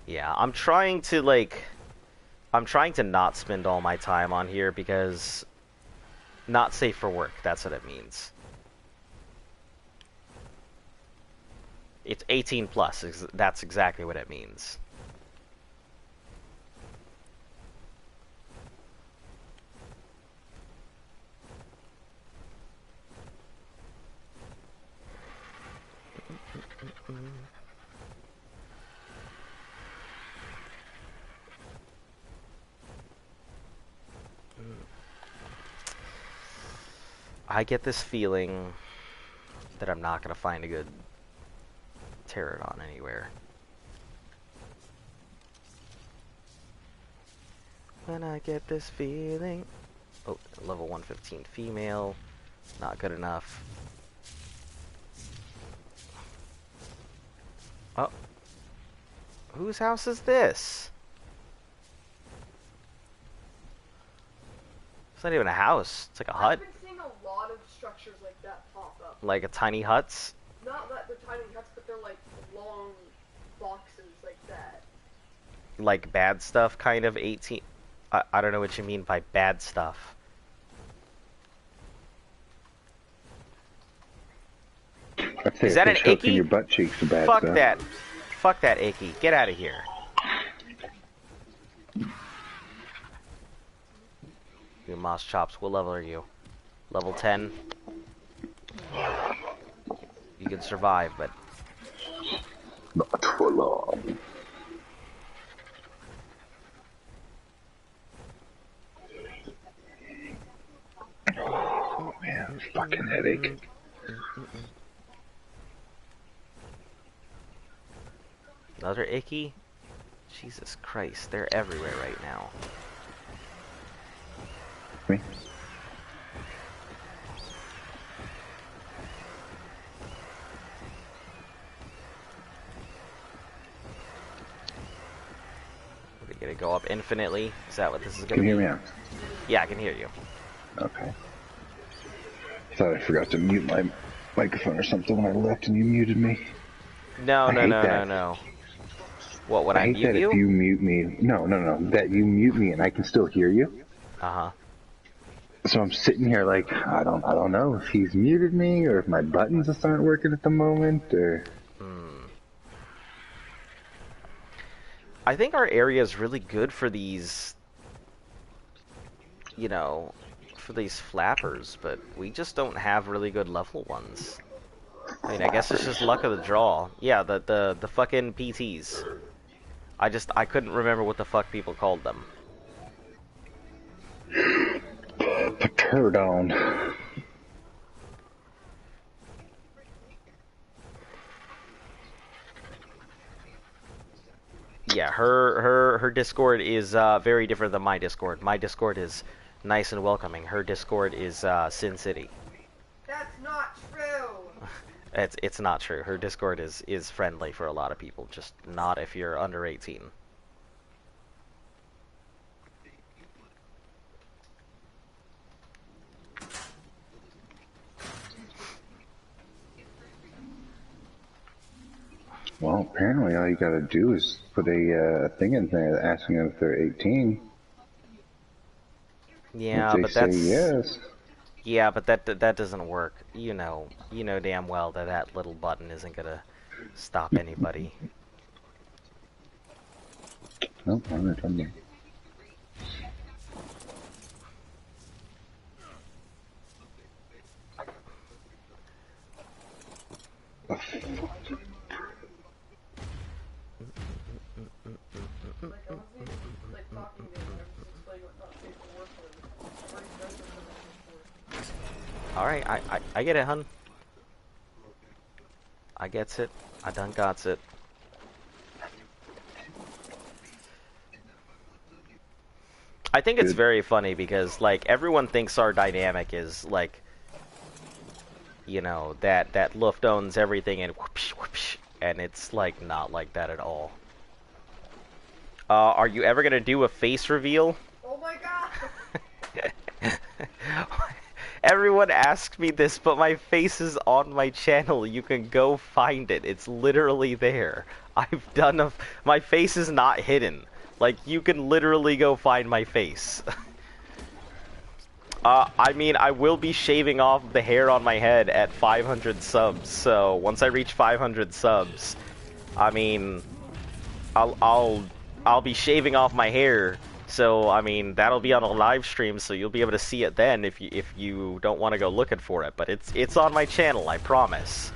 Yeah, I'm trying to, like, I'm trying to not spend all my time on here because not safe for work, that's what it means. It's 18 plus, that's exactly what it means. I get this feeling that I'm not going to find a good pterodon anywhere. When I get this feeling... Oh, level 115 female. Not good enough. Oh. Whose house is this? Is not even a house. It's like a hut. I've been seeing a lot of structures like that pop up. Like a tiny huts. Not that they're tiny huts, but they're like long boxes like that. Like bad stuff, kind of. 18. I don't know what you mean by bad stuff. I'd say Is that an icky? Your butt cheeks are bad Fuck stuff. that. Fuck that icky. Get out of here. You moss chops. What level are you? Level 10. You can survive, but Not for long. Oh man, fucking headache. Another icky? Jesus Christ, they're everywhere right now. Me? Are we gonna go up infinitely? Is that what this is gonna Can be? you hear me now? Yeah, I can hear you. Okay. Thought I forgot to mute my microphone or something when I left and you muted me. No, I no, hate no, that. no, no. What, when I hate mute that you? if you mute me. No, that you mute me and I can still hear you. Uh-huh. So I'm sitting here like I don't know if he's muted me or if my buttons just aren't working at the moment or. I think our area is really good for these, you know, for these flappers, but we just don't have really good level ones. I mean, I guess it's just luck of the draw. Yeah, the fucking PTs. I couldn't remember what the fuck people called them. Pterodon. Yeah, her Discord is very different than my Discord. My Discord is nice and welcoming. Her Discord is Sin City. That's not true. It's not true. Her Discord is friendly for a lot of people, just not if you're under 18. Well, apparently all you gotta do is put a thing in there asking them if they're 18. Yeah, if they but say that's yes. yeah, but that doesn't work. You know damn well that little button isn't gonna stop anybody. Nope, I'm not done yet. Like, I wasn't even, like, talking to him. I was just explaining what not safe for work was. I've already done this before. Alright, I get it, hun. I gets it. I done gots it. I think it's Good. very funny because, like, everyone thinks our dynamic is, like, you know, that Luft owns everything and whoopsh, whoopsh, and it's, like, not like that at all. Are you ever gonna do a face reveal? Oh my god! Everyone asks me this, but my face is on my channel. You can go find it. It's literally there. I've done my face is not hidden. Like, you can literally go find my face. I mean, I will be shaving off the hair on my head at 500 subs, so once I reach 500 subs, I mean, I'll be shaving off my hair. So, I mean, that'll be on a live stream, so you'll be able to see it then if you don't want to go looking for it. But it's on my channel, I promise.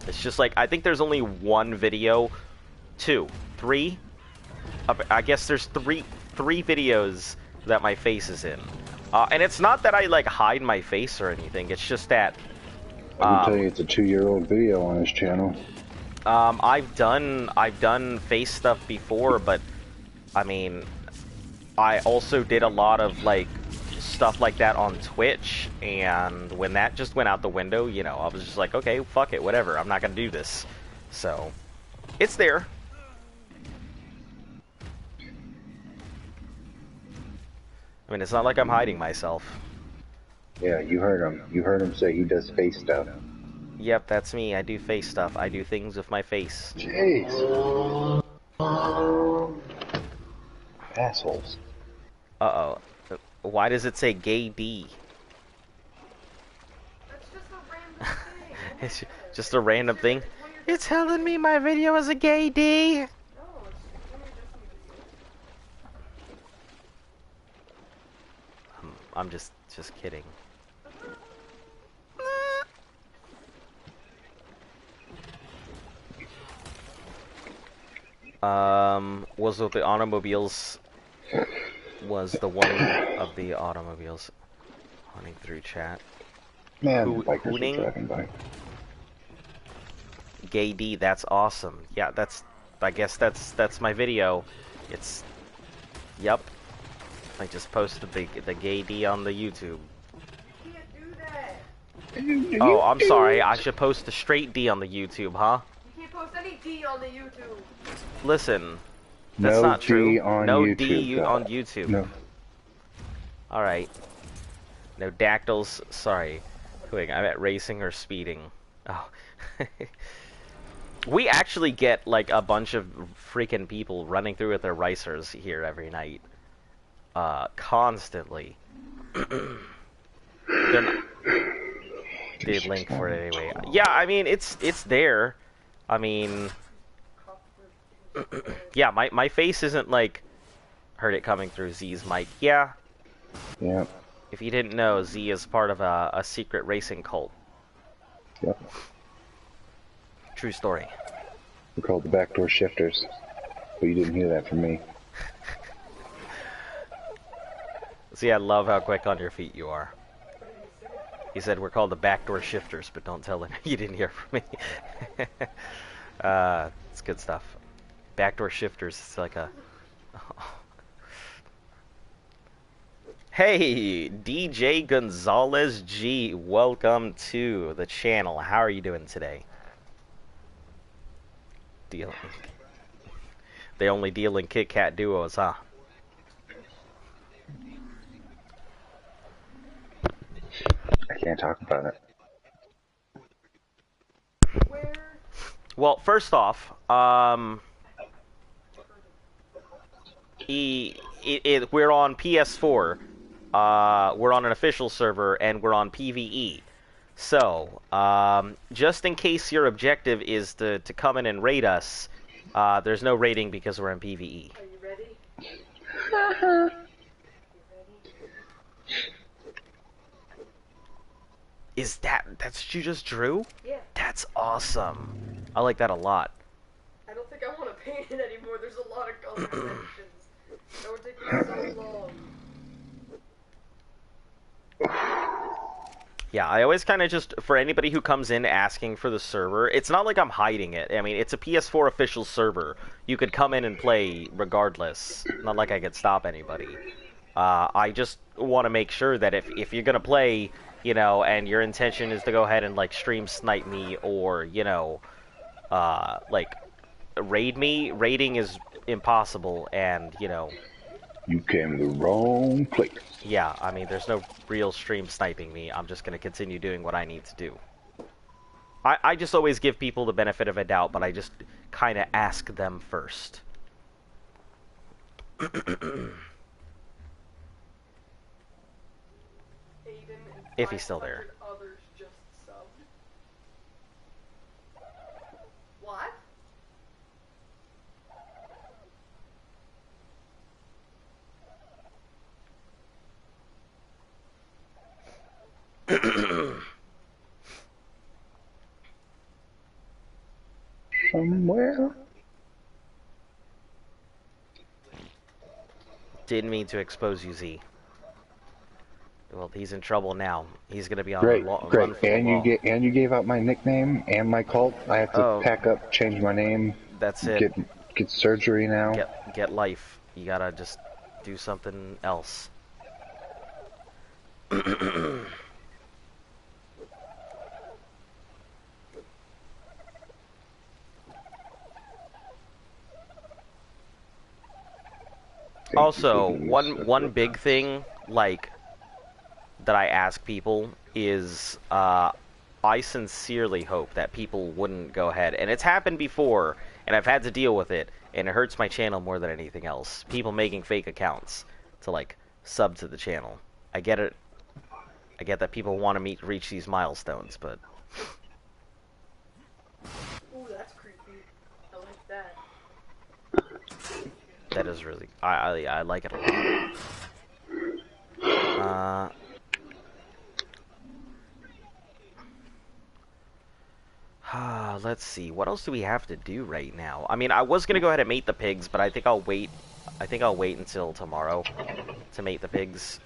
It's just like, I think there's only one video, three. I guess there's three videos that my face is in. And it's not that I, like, hide my face or anything. It's just that... I can tell you it's a 2-year-old video on his channel. I've done face stuff before, but I mean, I also did a lot of like stuff like that on Twitch, and when that just went out the window, you know, I was just like, okay, fuck it, whatever, I'm not gonna do this. So, it's there. I mean, it's not like I'm hiding myself. Yeah, you heard him. You heard him say he does face stuff. Yep, that's me. I do face stuff. I do things with my face. Jeez. Assholes. Uh-oh. Why does it say gay D? That's just a random thing. It's just a random thing. It's telling me my video is a gay D. No, it's when you're just I'm just kidding. Was with the automobiles. Was the one of the automobiles hunting through chat. Man, Who- the bikers hooning? are driving by. Gay D, that's awesome. Yeah, I guess that's my video. It's, yep. I just posted the gay D on the YouTube. you can't do that. Oh, I'm sorry. I should post the straight D on the YouTube, huh? You can't post any D on the YouTube. Listen, that's No not true. D on No YouTube, D God. on YouTube. No. All right. No dactyls. Sorry. Wait, I'm at racing or speeding. Oh. We actually get like a bunch of freaking people running through with their racers here every night. Constantly. They're not... Did link for it anyway. Yeah, I mean it's there. I mean, yeah, my face isn't like. Heard it coming through Z's mic. Yeah. Yeah. If you didn't know, Z is part of a secret racing cult. Yep. True story. We're called the backdoor shifters. But you didn't hear that from me. See, I love how quick on your feet you are. He said we're called the backdoor shifters, but don't tell him you didn't hear from me. It's good stuff. Backdoor shifters, it's like a... Hey, DJ Gonzalez G, welcome to the channel. How are you doing today? Dealing. They only deal in Kit Kat duos, huh? I can't talk about it. Where? Well, first off, we're on PS4. We're on an official server, and we're on PvE. So, just in case your objective is to come in and raid us, there's no raiding because we're in PvE. Are you ready? Is that's what you just drew? Yeah. That's awesome. I like that a lot. I don't think I want to paint it anymore. There's a lot of color sections. That would take me so long. Yeah, I always kind of just, for anybody who comes in asking for the server, it's not like I'm hiding it. I mean, it's a PS4 official server. You could come in and play regardless. Not like I could stop anybody. I just want to make sure that if you're going to play, you know, and your intention is to go ahead and, like, stream snipe me or, you know, like, raid me, raiding is impossible and, you know... You came to the wrong place. Yeah, I mean, there's no real stream sniping me. I'm just going to continue doing what I need to do. I just always give people the benefit of a doubt, but I just kind of ask them first. If he's still there. Others just subbed. What? Somewhere. Didn't mean to expose you, Z. Well, he's in trouble now. He's gonna be on Great, the run great. for the And law. you gave out my nickname and my cult. I have to Oh. pack up, change my name. That's it. Get surgery now. Get life. You gotta just do something else. Also, one big thing like, that I ask people is, I sincerely hope that people wouldn't go ahead, and it's happened before, and I've had to deal with it, and it hurts my channel more than anything else. People making fake accounts to, like, sub to the channel. I get it. I get that people want to reach these milestones, but... Ooh, that's creepy. I like that. That is really... I like it a lot. Let's see. What else do we have to do right now? I mean, I was gonna go ahead and mate the pigs, but I think I'll wait. I think I'll wait until tomorrow to mate the pigs.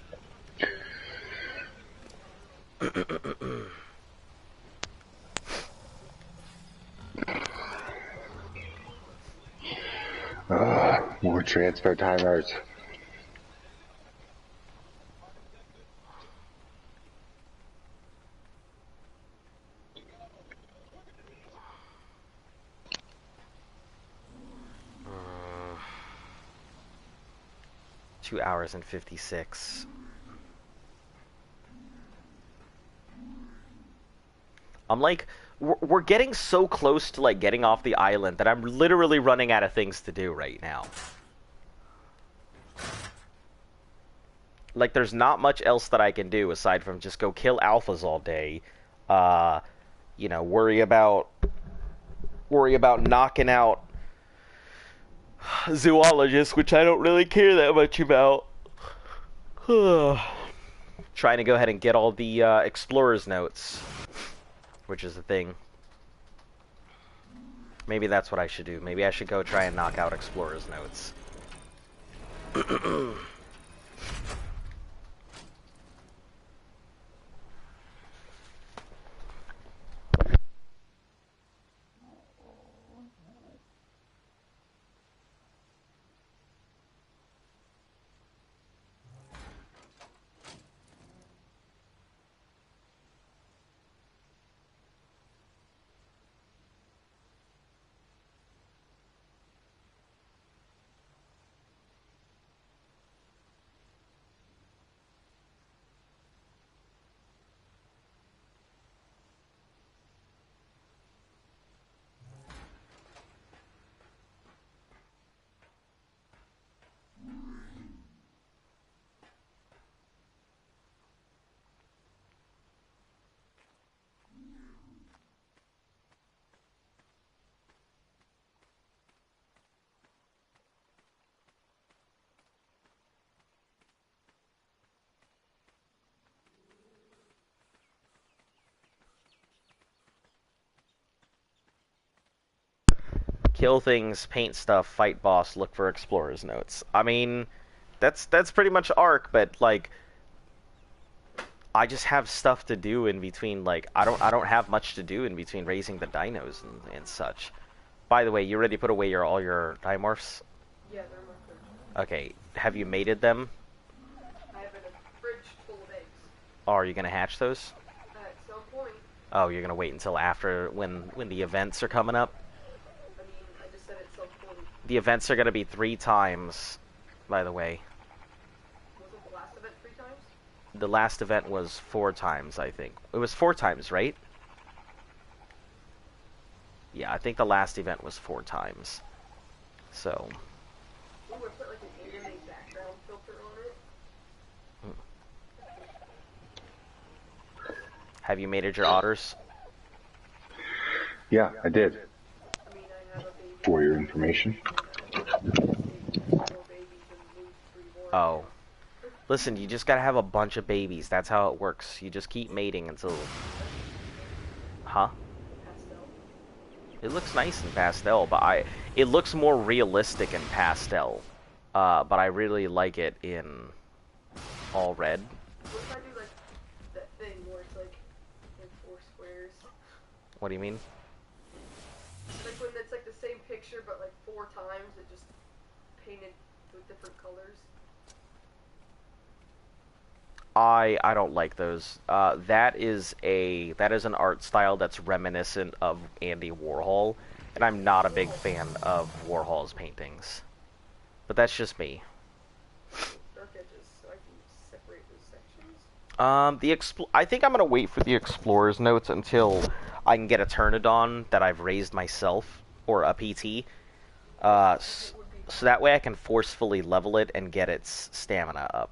More transfer timers. Uh, 2 hours and 56. I'm like, we're getting so close to like getting off the island that I'm literally running out of things to do right now. Like, there's not much else that I can do aside from just go kill alphas all day. You know, worry about knocking out zoologists, which I don't really care that much about. Trying to go ahead and get all the explorer's notes, which is the thing. Maybe that's what I should do. Maybe I should go try and knock out explorer's notes. Kill things, paint stuff, fight boss, look for explorer's notes. I mean, that's pretty much Ark, but like, I just have stuff to do in between. Like, I don't have much to do in between raising the dinos and such. By the way, you already put away all your dimorphs? Yeah, they're my fridge. Okay, have you mated them? I have a fridge full of eggs. Oh, are you gonna hatch those? At some point. Oh, you're gonna wait until after when the events are coming up? I mean, I just said at some point. The events are gonna be 3 times, by the way. Wasn't the last event 3 times? The last event was 4 times, I think. It was 4 times, right? Yeah, I think the last event was 4 times. So... Ooh, I put like an anime background filter on it. Have you mated your otters? Yeah, I did. I mean, I have a baby. For your information. 4 babies and lose 3 more. Oh. Listen, you just gotta have a bunch of babies. That's how it works. You just keep mating until... Huh? Pastel. It looks nice in pastel, but it looks more realistic in pastel. But I really like it in all red. What if I do like that thing where it's like in 4 squares? What do you mean? Like when it's like the same picture but like 4 times, it just painted with different colors. I don't like those. That is an art style that's reminiscent of Andy Warhol, and I'm not a big fan of Warhol's paintings. But that's just me. Dark edges, so I can separate I think I'm gonna wait for the explorer's notes until I can get a Pteranodon that I've raised myself, or a PT. So that way I can forcefully level it and get its stamina up.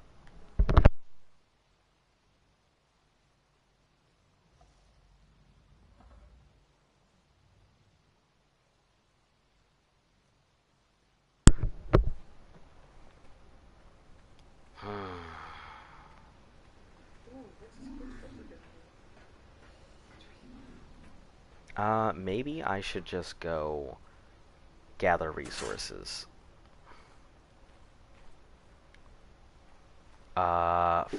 Maybe I should just go gather resources. 5,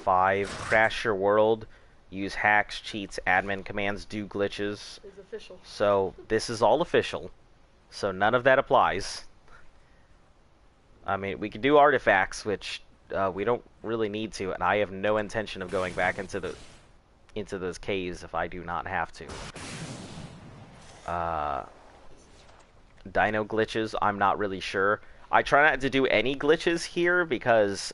crash your world, use hacks, cheats, admin commands, do glitches. It's official. So, this is all official. So none of that applies. I mean, we could do artifacts, which we don't really need to, and I have no intention of going back into those caves if I do not have to. Dino glitches, I'm not really sure. I try not to do any glitches here because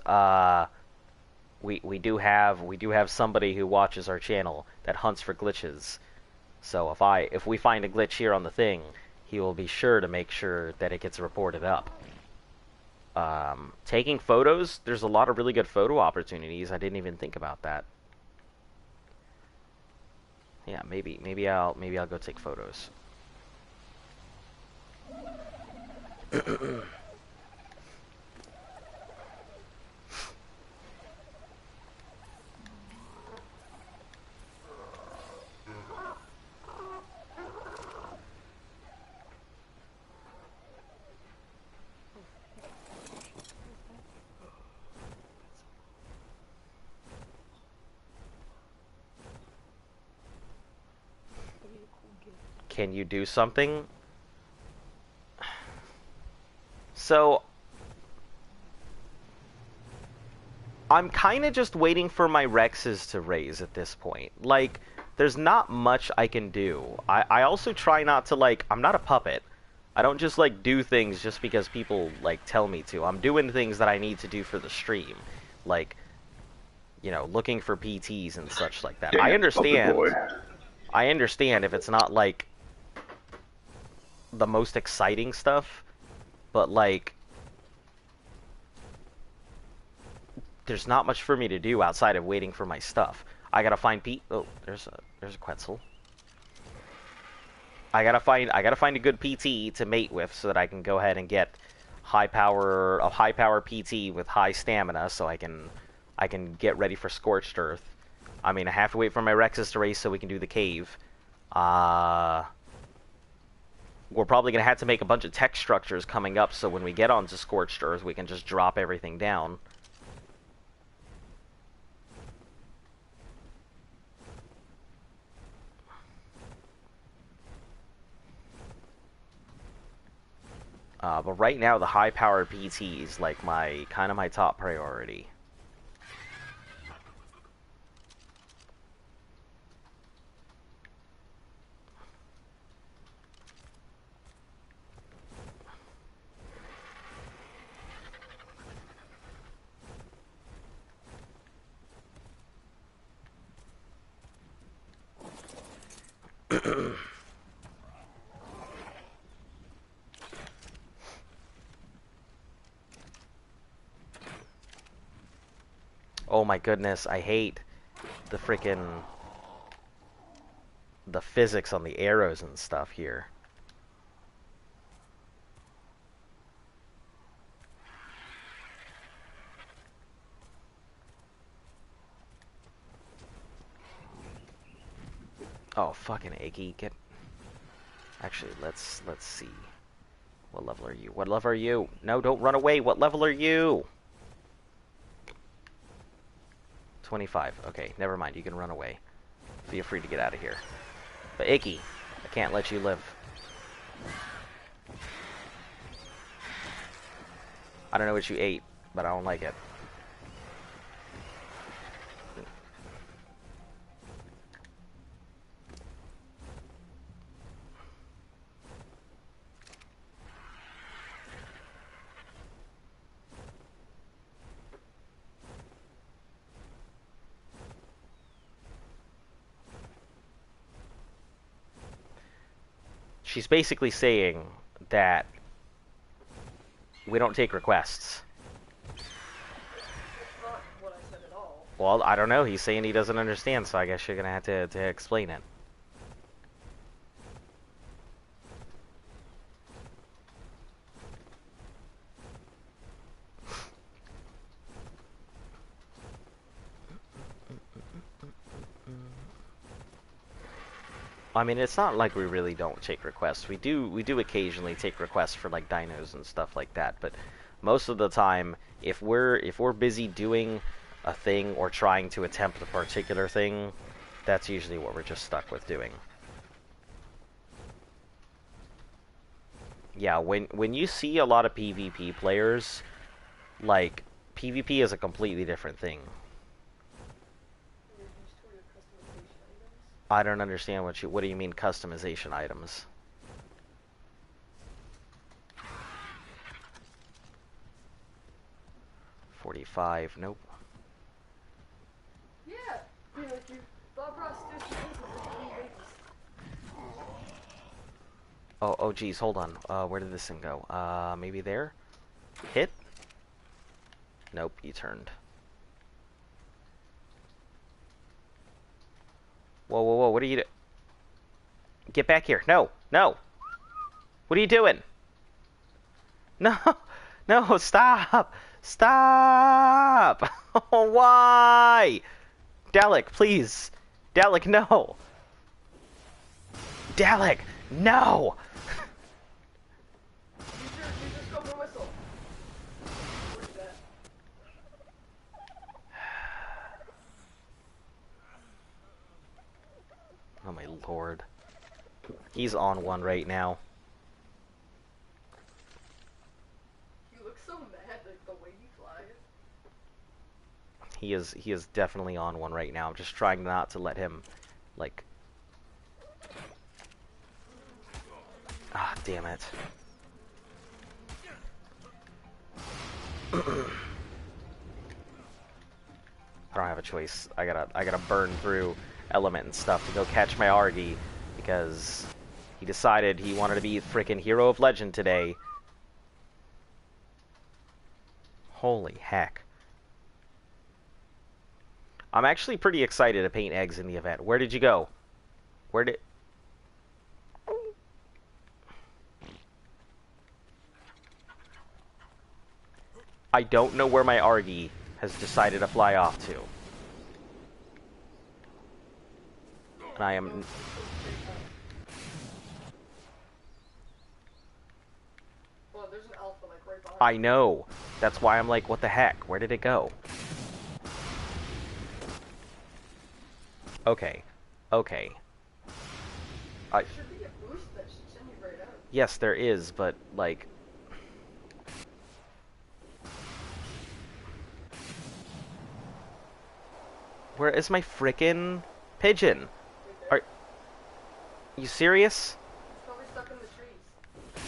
we do have somebody who watches our channel that hunts for glitches. So if we find a glitch here on the thing, he will be sure to make sure that it gets reported up. Taking photos, there's a lot of really good photo opportunities. I didn't even think about that. Yeah, maybe I'll go take photos. Can you do something? So, I'm kind of just waiting for my Rexes to raise at this point. Like, there's not much I can do. I also try not to, like, I'm not a puppet. I don't just, like, do things just because people, like, tell me to. I'm doing things that I need to do for the stream. Like, you know, looking for PTs and such like that. Damn, I understand. boy. I understand if it's not, like, the most exciting stuff, but, like, there's not much for me to do outside of waiting for my stuff. I gotta find Pete. Oh, there's a Quetzal. I gotta find a good PT to mate with so that I can go ahead and get a high power PT with high stamina, so I can get ready for Scorched Earth. I mean, I have to wait for my Rexes to race so we can do the cave. We're probably gonna have to make a bunch of tech structures coming up, so when we get onto Scorched Earth, we can just drop everything down. But right now, the high-powered PT is like my top priority. Oh my goodness, I hate the physics on the arrows and stuff here. Oh, fucking Iggy, get... Actually, let's see. What level are you? What level are you? No, don't run away. What level are you? 25. Okay, never mind. You can run away. Feel free to get out of here. But Iggy, I can't let you live. I don't know what you ate, but I don't like it. she's basically saying that we don't take requests. That's not what I said at all. Well, I don't know. He's saying he doesn't understand, so I guess you're gonna have to explain it. I mean, it's not like we really don't take requests. We do occasionally take requests for like dinos and stuff like that, but most of the time, if we're busy doing a thing or trying to attempt a particular thing, that's usually what we're just stuck with doing. Yeah, when you see a lot of PvP players, like PvP is a completely different thing. You're used to your customization items. I don't understand what do you mean customization items? $45, nope. Yeah, like you, Bob Ross did some things with the green babies. Oh, geez, hold on. Where did this thing go? Maybe there? Hit? Nope, you turned. Whoa, whoa, whoa, what are you Get back here. No, no. What are you doing? No, no, stop. Stop. Oh, why? Dalek, please. Dalek, no. Dalek, no. Use your scope and whistle. Where's that? Oh my lord. He's on one right now. You look so mad, like the way he flies. He is definitely on one right now. I'm just trying not to let him, like... Ah, damn it. I don't have a choice. I gotta burn through element and stuff to go catch my Argy, because he decided he wanted to be frickin' Hero of Legend today. Holy heck. I'm actually pretty excited to paint eggs in the event. Where did you go? Where did... I don't know where my Argy has decided to fly off to. And I am... Well, there's an alpha like right behind. I know. That's why I'm like, what the heck? Where did it go? Okay. Okay. There should be a boost that should send you right out. Yes, there is, but, like... Where is my frickin' pigeon? Right there. Are you serious? It's probably stuck in the trees.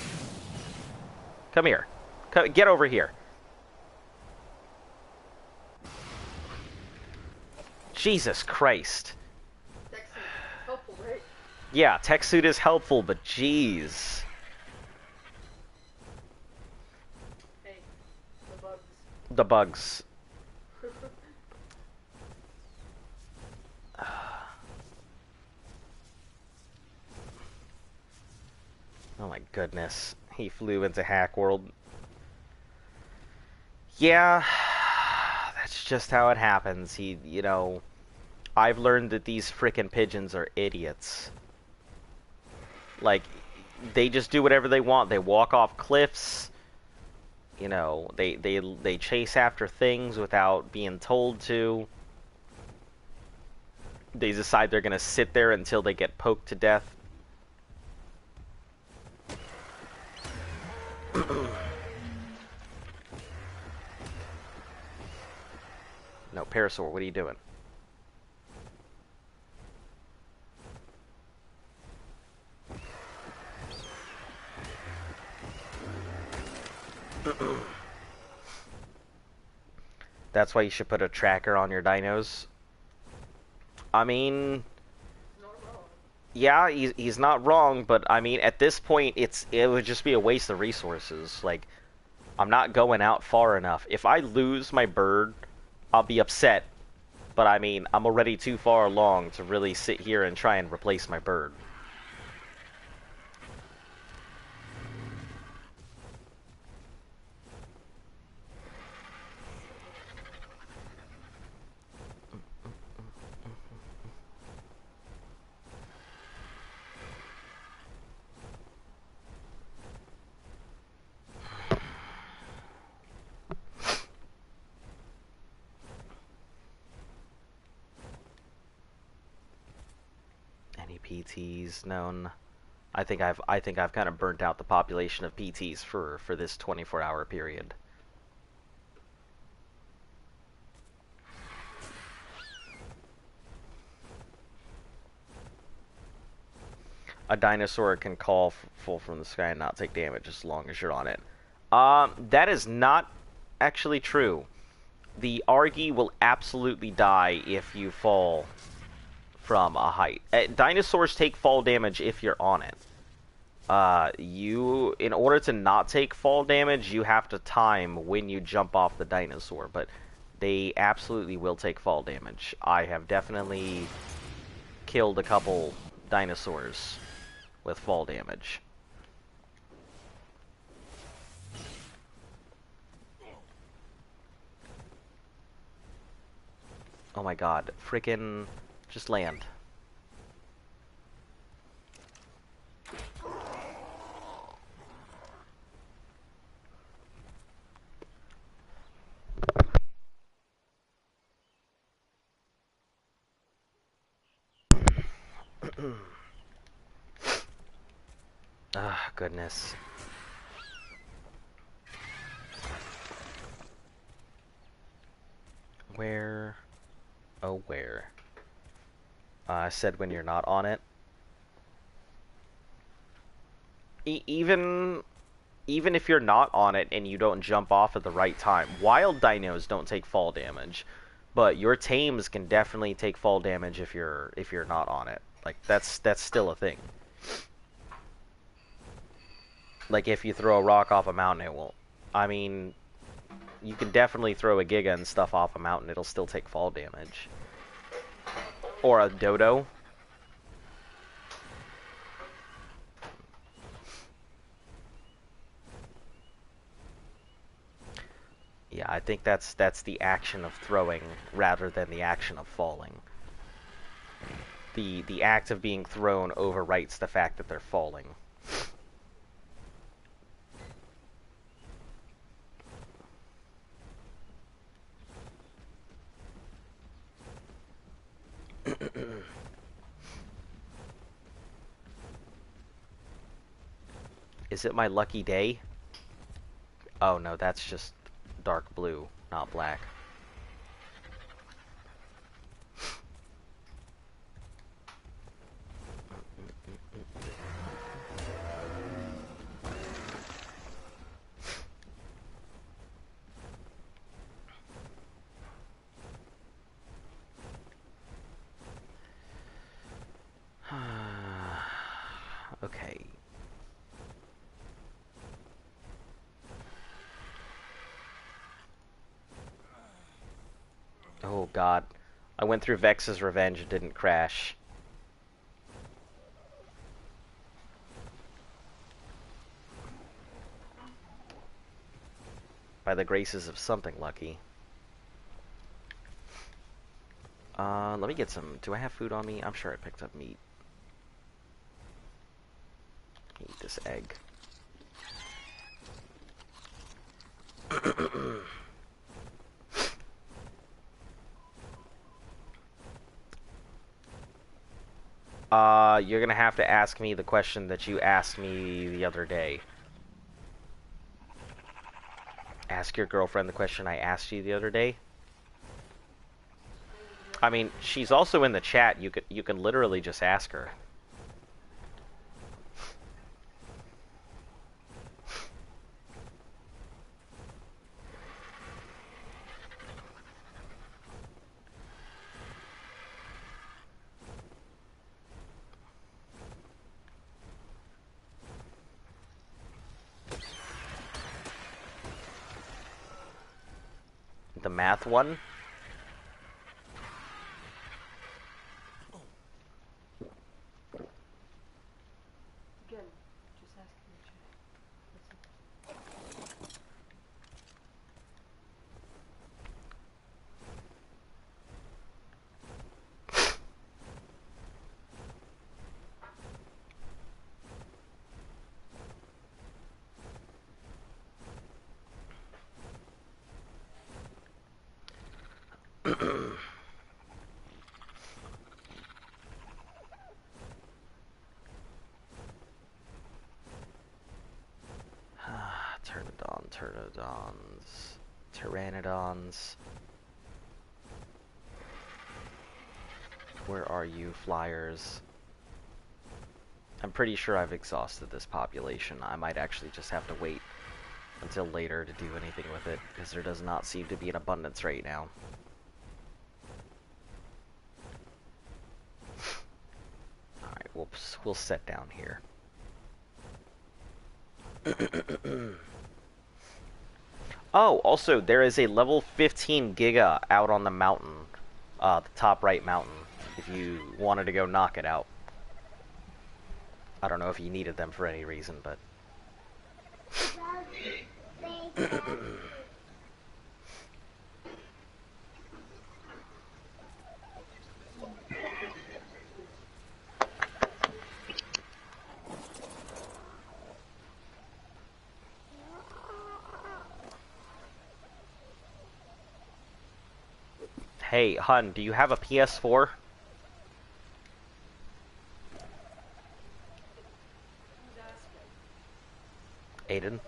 Come here. Get over here. Jesus Christ. Tech suit. Helpful, right? Yeah, tech suit is helpful, but jeez. Hey, the bugs. The bugs. Oh my goodness. He flew into Hack World. Yeah, that's just how it happens. You know, I've learned that these frickin' pigeons are idiots. Like, they just do whatever they want. They walk off cliffs. You know, they chase after things without being told to. They decide they're gonna sit there until they get poked to death. No, Parasaur, what are you doing? That's why you should put a tracker on your dinos. I mean, Not wrong. Yeah, he's not wrong, but I mean, at this point, it would just be a waste of resources. Like, I'm not going out far enough. If I lose my bird, I'll be upset. But I mean, I'm already too far along to really sit here and try and replace my bird. Any PTs known? I think I've kind of burnt out the population of PTs for this 24-hour period. A dinosaur can call full from the sky and not take damage as long as you're on it. That is not actually true. The Argy will absolutely die if you fall from a height. Dinosaurs take fall damage if you're on it. In order to not take fall damage, you have to time when you jump off the dinosaur, but they absolutely will take fall damage. I have definitely killed a couple dinosaurs with fall damage. Oh my god, frickin' just land. Ah, goodness. Where? Oh, where? I said when you're not on it. Even if you're not on it and you don't jump off at the right time, wild dinos don't take fall damage, but your tames can definitely take fall damage if you're not on it. Like that's still a thing. Like if you throw a rock off a mountain, it won't. I mean, you can definitely throw a Giga and stuff off a mountain; it'll still take fall damage. Or a dodo. Yeah, I think that's the action of throwing rather than the action of falling. The act of being thrown overwrites the fact that they're falling. Is it my lucky day? Oh no, that's just dark blue, not black. Okay. Oh god. I went through Vex's Revenge and didn't crash. By the graces of something lucky. Let me get some... Do I have food on me? I'm sure I picked up meat. Eat this egg. You're gonna have to ask me the question that you asked me the other day. Ask your girlfriend the question I asked you the other day. I mean, she's also in the chat. You can literally just ask her. The math one? Again, just asking the chat. Pteranodons. Where are you, flyers? I'm pretty sure I've exhausted this population. I might actually just have to wait until later to do anything with it, because there does not seem to be an abundance right now. Alright, we'll set down here. Oh, also, there is a level 15 Giga out on the mountain. The top right mountain. If you wanted to go knock it out. I don't know if you needed them for any reason, but... Hey, hun, do you have a PS4? Aiden?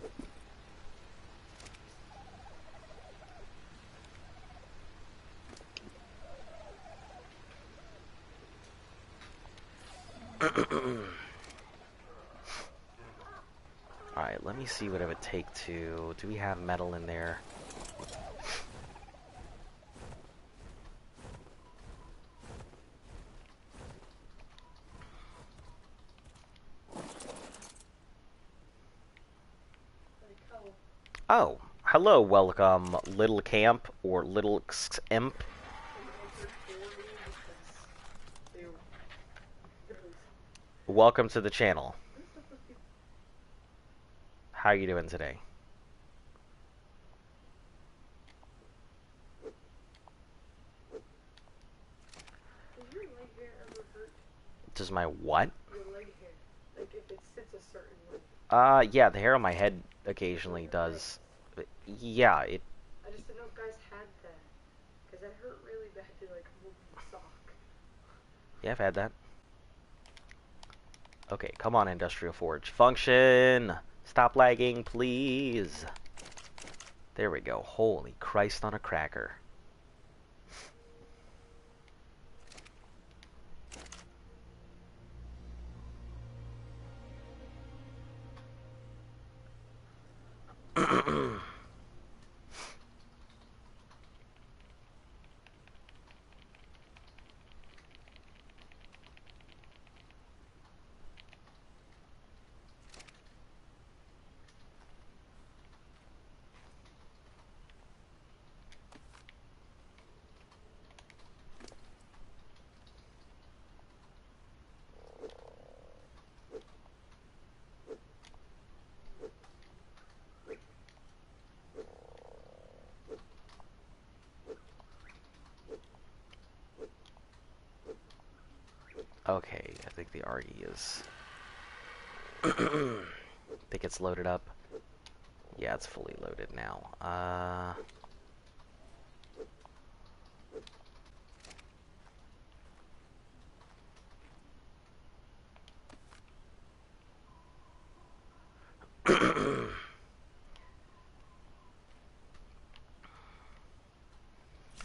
Alright, let me see what it would take to... Do we have metal in there? Oh, hello, welcome, Little Camp, or Little Imp. Welcome to the channel. How are you doing today? Does your leg hair ever hurt? Does my what? Your leg hair. Like if it sits a certain way. Yeah, the hair on my head occasionally does. Yeah, it... I just didn't know if guys had that. Because that hurt really bad to like move the sock. Yeah, I've had that. Okay, come on, Industrial Forge. Function! Stop lagging, please. There we go. Holy Christ on a cracker. Okay, I think the RE is... think it's loaded up. Yeah, it's fully loaded now. I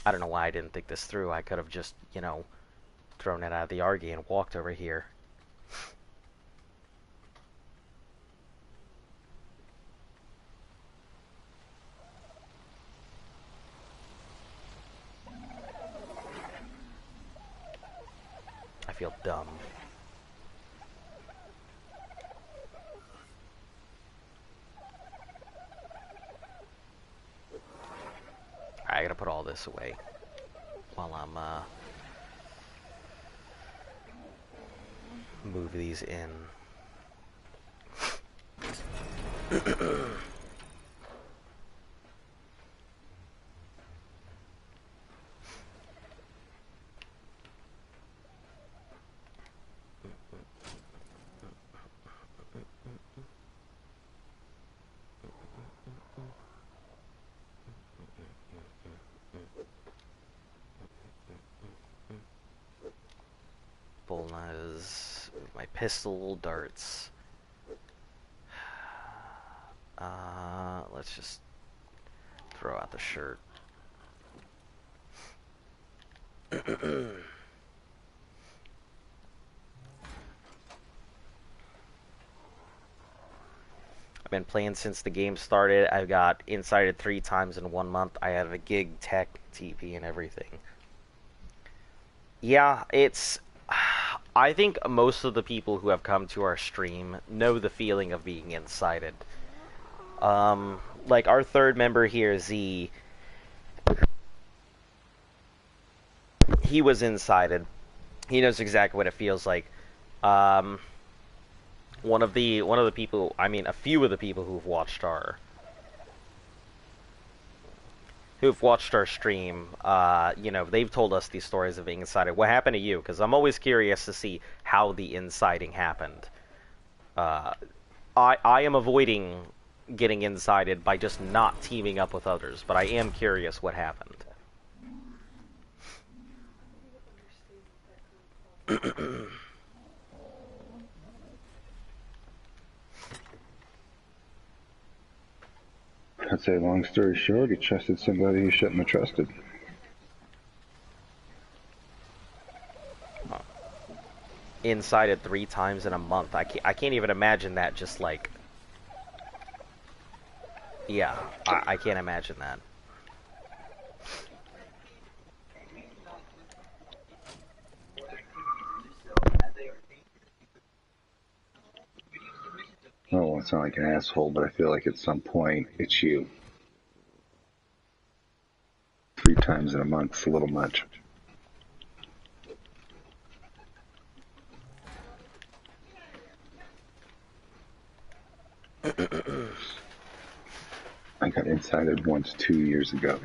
don't know why I didn't think this through. I could have just, you know, thrown it out of the RG and walked over here. I feel dumb. gotta put all this away while I'm move these in. Bullnose, my pistol darts. Let's just throw out the shirt. I've been playing since the game started. I've got insided 3 times in 1 month. I have a gig, tech, TP, and everything. Yeah, it's... I think most of the people who have come to our stream know the feeling of being incited. Like our third member here, Z, he was incited. He knows exactly what it feels like. One of the people, I mean, a few of the people who've watched our stream, you know, they've told us these stories of being incited. What happened to you? Because I'm always curious to see how the inciting happened. I am avoiding getting incited by just not teaming up with others, but I am curious what happened. I'd say, long story short, he trusted somebody he shouldn't have trusted. Incited 3 times in a month. I can't even imagine that. Just like, yeah, I can't imagine that. Oh, well, it's not like an asshole, but I feel like at some point it's you. 3 times in a month's a little much. I got incited once 2 years ago.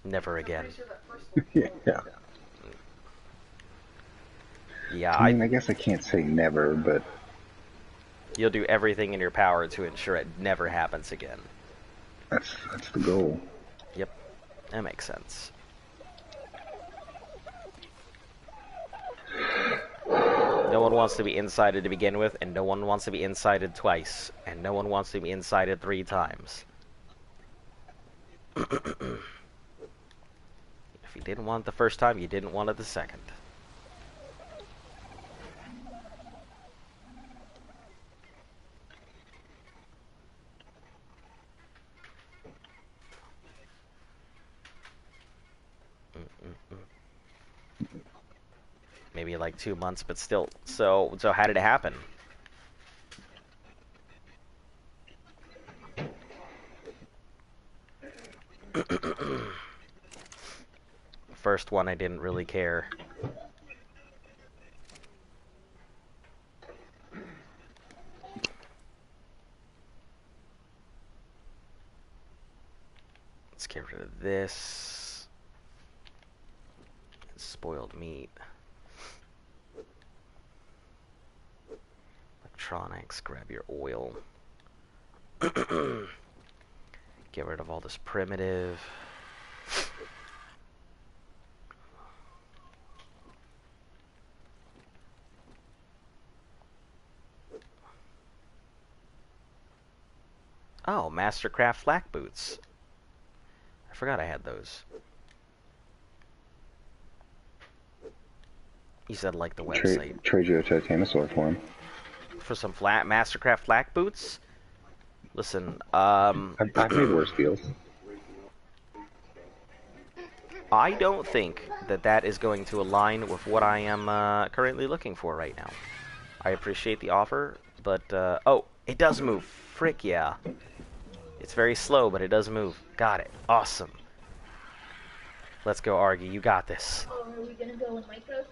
Never again. Yeah. Yeah, I mean, I guess I can't say never, but... You'll do everything in your power to ensure it never happens again. That's the goal. Yep, that makes sense. No one wants to be incited to begin with, and no one wants to be incited twice, and no one wants to be incited 3 times. If you didn't want it the first time, you didn't want it the second. Maybe like 2 months, but still. So how did it happen? First one, I didn't really care. Let's get rid of this. Spoiled meat. Electronics, grab your oil. Get rid of all this primitive. Oh, Mastercraft flak boots. I forgot I had those. You said like the website. Trade you a Titanosaur for him. For some Mastercraft flak boots? Listen, I've made worse deals. I don't think that is going to align with what I am currently looking for right now. I appreciate the offer, but, oh, it does move. Frick yeah. It's very slow, but it does move. Got it. Awesome. Let's go, Argy. You got this. Oh, are we gonna go in micros?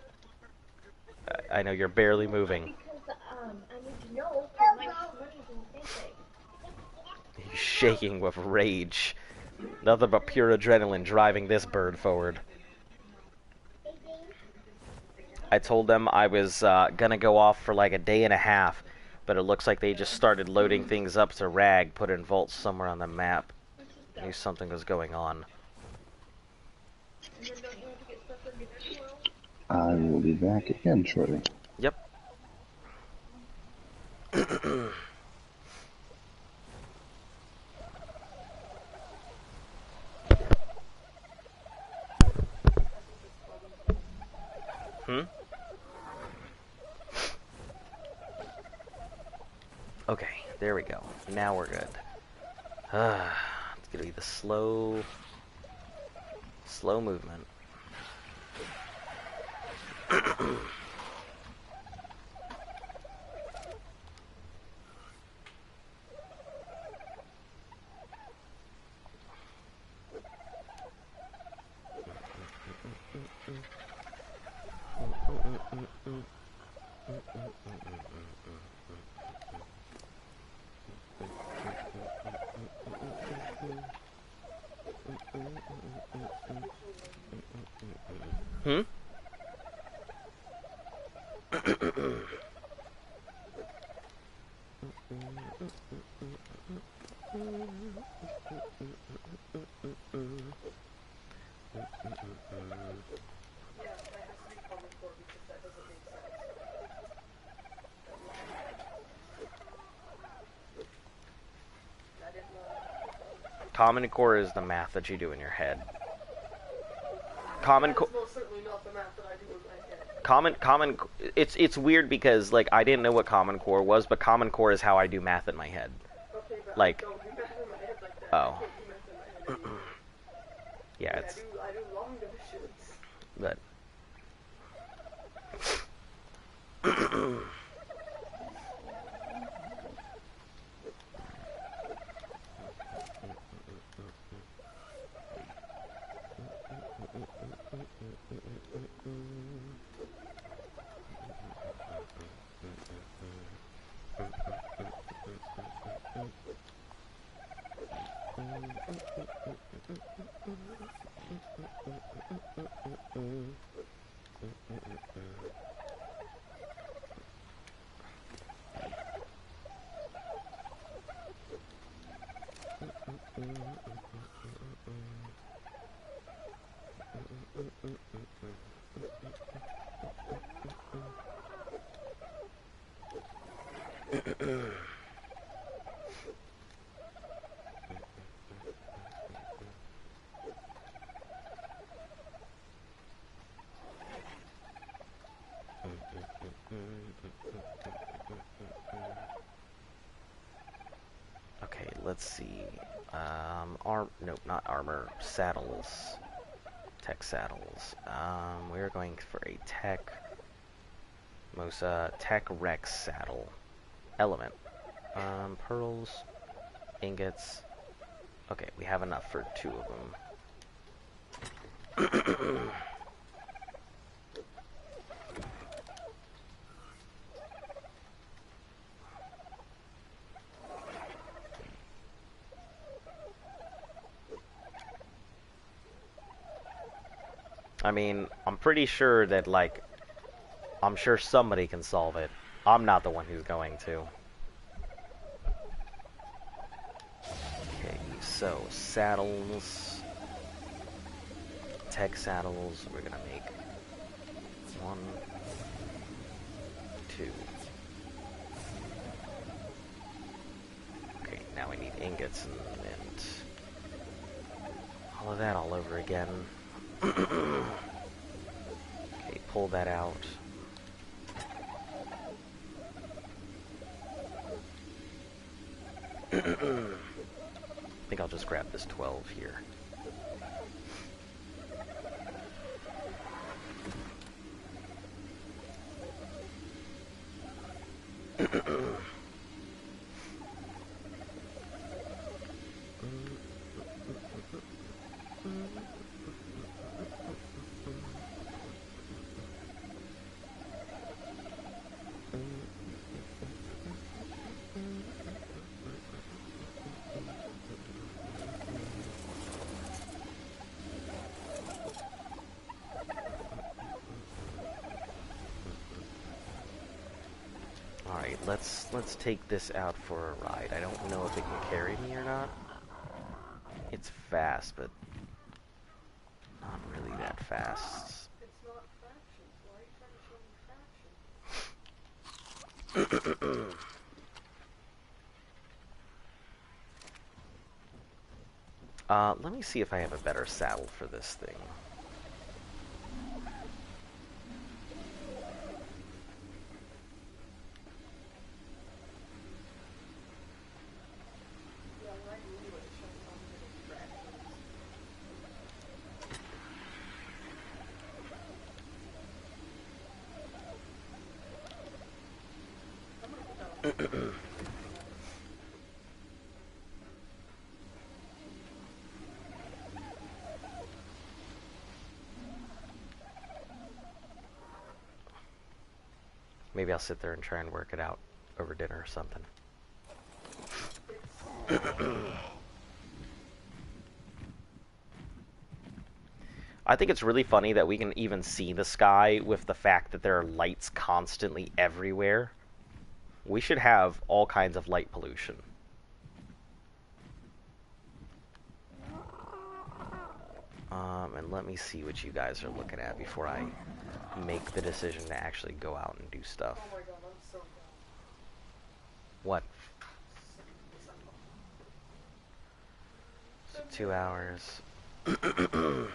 I know you're barely moving. Because, I need to know if my money's in the same thing. He's shaking with rage. Nothing but pure adrenaline driving this bird forward. I told them I was gonna go off for like a day and a half, but it looks like they just started loading things up to RAG, put in vaults somewhere on the map. I knew something was going on. And then don't you have to get stuff for dinner tomorrow? I will be back again shortly. Yep. Hmm? Okay, there we go. Now we're good. It's gonna be the slow movement. Hmm? Yeah, that has to be Common Core because that doesn't make sense. I didn't know. Common Core is the math that you do in your head. That is most certainly not the math that I do in my head. It's weird because like I didn't know what Common Core was, but Common Core is how I do math in my head. Okay, but Like- I don't do math in my head like that. Oh. I can't do math in my head anymore. Yeah, I it's do long divisions. but okay, let's see. Nope, not armor. Saddles. Tech saddles. We're going for a tech Rex saddle. Element. Pearls, ingots. Okay, we have enough for 2 of them. I mean, I'm pretty sure that, like, I'm sure somebody can solve it. I'm not the one who's going to. Okay, so, saddles. Tech saddles, we're gonna make 1, 2. Okay, now we need ingots and all of that all over again. Okay, pull that out. I think I'll just grab this 12 here. let's take this out for a ride. I don't know if it can carry me or not. It's fast, but not really that fast. It's not fractions. Why are you trying to show me fractions? Let me see if I have a better saddle for this thing. Yeah, when I knew it shows on the fractions. I'm gonna put that on. Maybe I'll sit there and try and work it out over dinner or something. I think it's really funny that we can even see the sky with the fact that there are lights constantly everywhere. We should have all kinds of light pollution. And let me see what you guys are looking at before I make the decision to actually go out and do stuff. Oh my god, I'm so dumb. What? So 2 hours. Do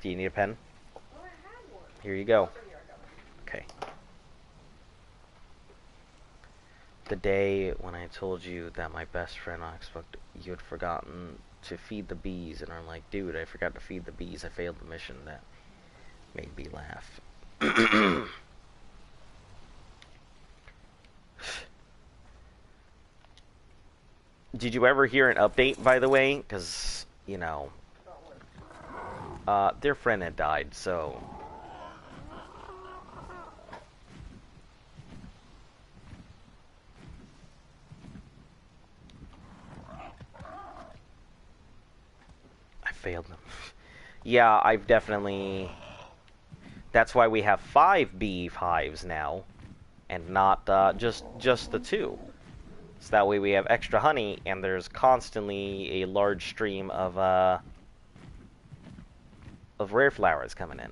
you need a pen? Oh, I had one. Here you go. Oh, here, I got it. Okay. The day when I told you that my best friend on Xbox, you had forgotten to feed the bees, and I'm like, dude, I forgot to feed the bees. I failed the mission. That made me laugh. Did you ever hear an update, by the way? Because, you know, their friend had died, so... I failed them. Yeah, I've definitely... That's why we have 5 bee hives now, and not just the 2. So that way we have extra honey, and there's constantly a large stream of rare flowers coming in.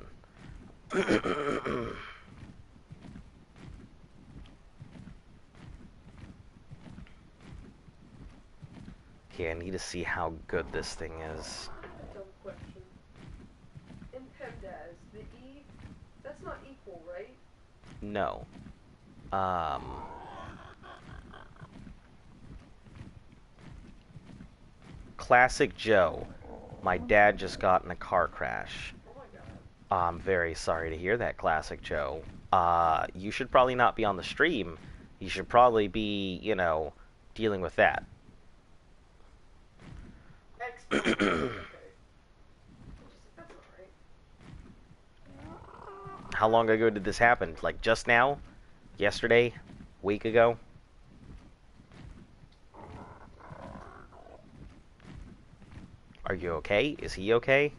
Okay, I need to see how good this thing is. Dumb question. In PEMDAS, the E, that's not equal, right? No. Classic Joe. My dad just got in a car crash. Oh my god. I'm very sorry to hear that, Classic Joe. You should probably not be on the stream. You should probably be, you know, dealing with that. Expert. Okay. That's not right. How long ago did this happen? Like just now? Yesterday? Week ago? Are you okay? Is he okay?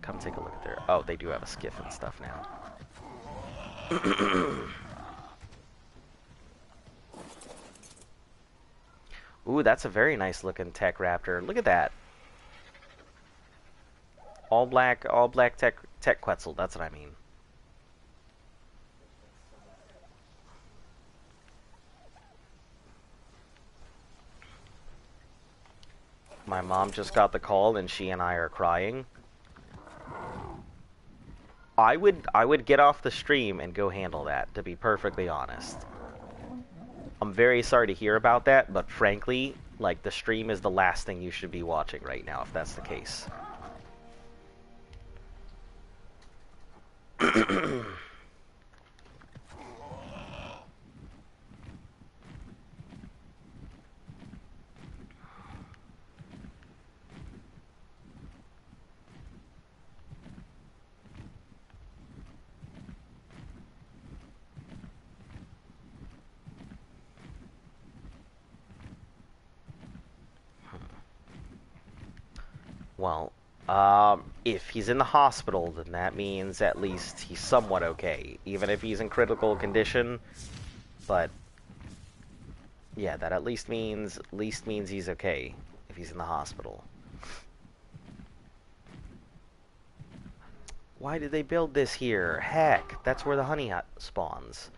Come take a look at their... Oh, they do have a skiff and stuff now. Ooh, that's a very nice looking tech raptor. Look at that. All black tech Quetzal, that's what I mean. My mom just got the call and she and I are crying. I would get off the stream and go handle that, to be perfectly honest. I'm very sorry to hear about that, but frankly, like, the stream is the last thing you should be watching right now, if that's the case. Well, if he's in the hospital, then that means at least he's somewhat okay, even if he's in critical condition. But yeah, that at least means he's okay if he's in the hospital. Why did they build this here? Heck, that's where the honey spawns.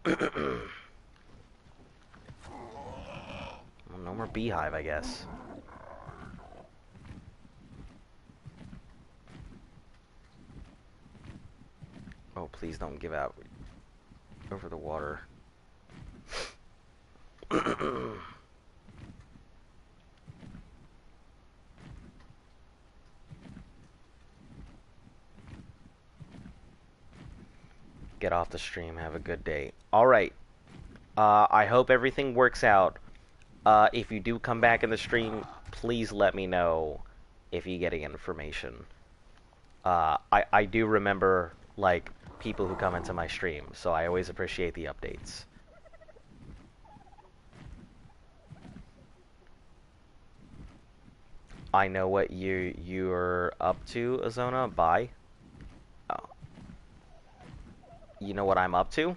Well, no more beehive, I guess. Oh, please don't give out over the water. Get off the stream. Have a good day. Alright. I hope everything works out. If you do come back in the stream, please let me know if you get any information. I do remember, like, people who come into my stream, so I always appreciate the updates. I know what you're up to, Azona. Bye. Oh. You know what I'm up to?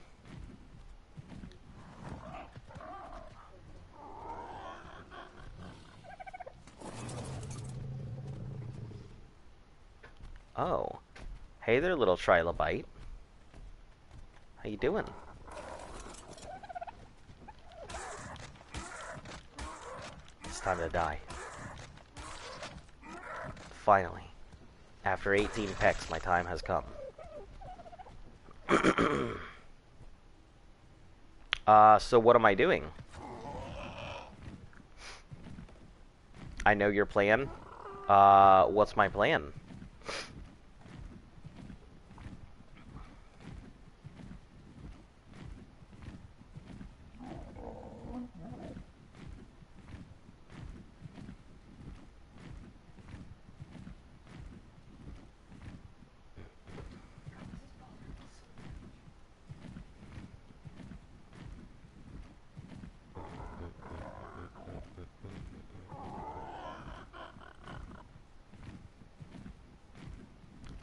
Oh. Hey there, little trilobite. How you doing? It's time to die. Finally. After 18 pecks, my time has come. So what am I doing? I know your plan. What's my plan?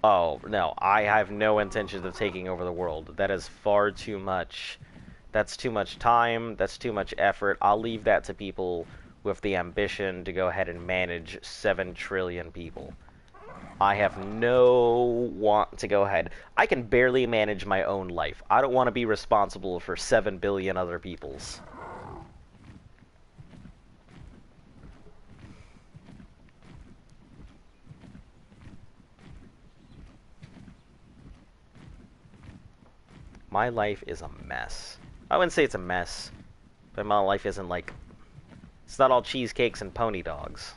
Oh, no, I have no intentions of taking over the world. That is far too much. That's too much time, that's too much effort. I'll leave that to people with the ambition to go ahead and manage 7 trillion people. I have no want to go ahead. I can barely manage my own life. I don't want to be responsible for 7 billion other people's. My life is a mess. I wouldn't say it's a mess, but my life isn't like... It's not all cheesecakes and pony dogs.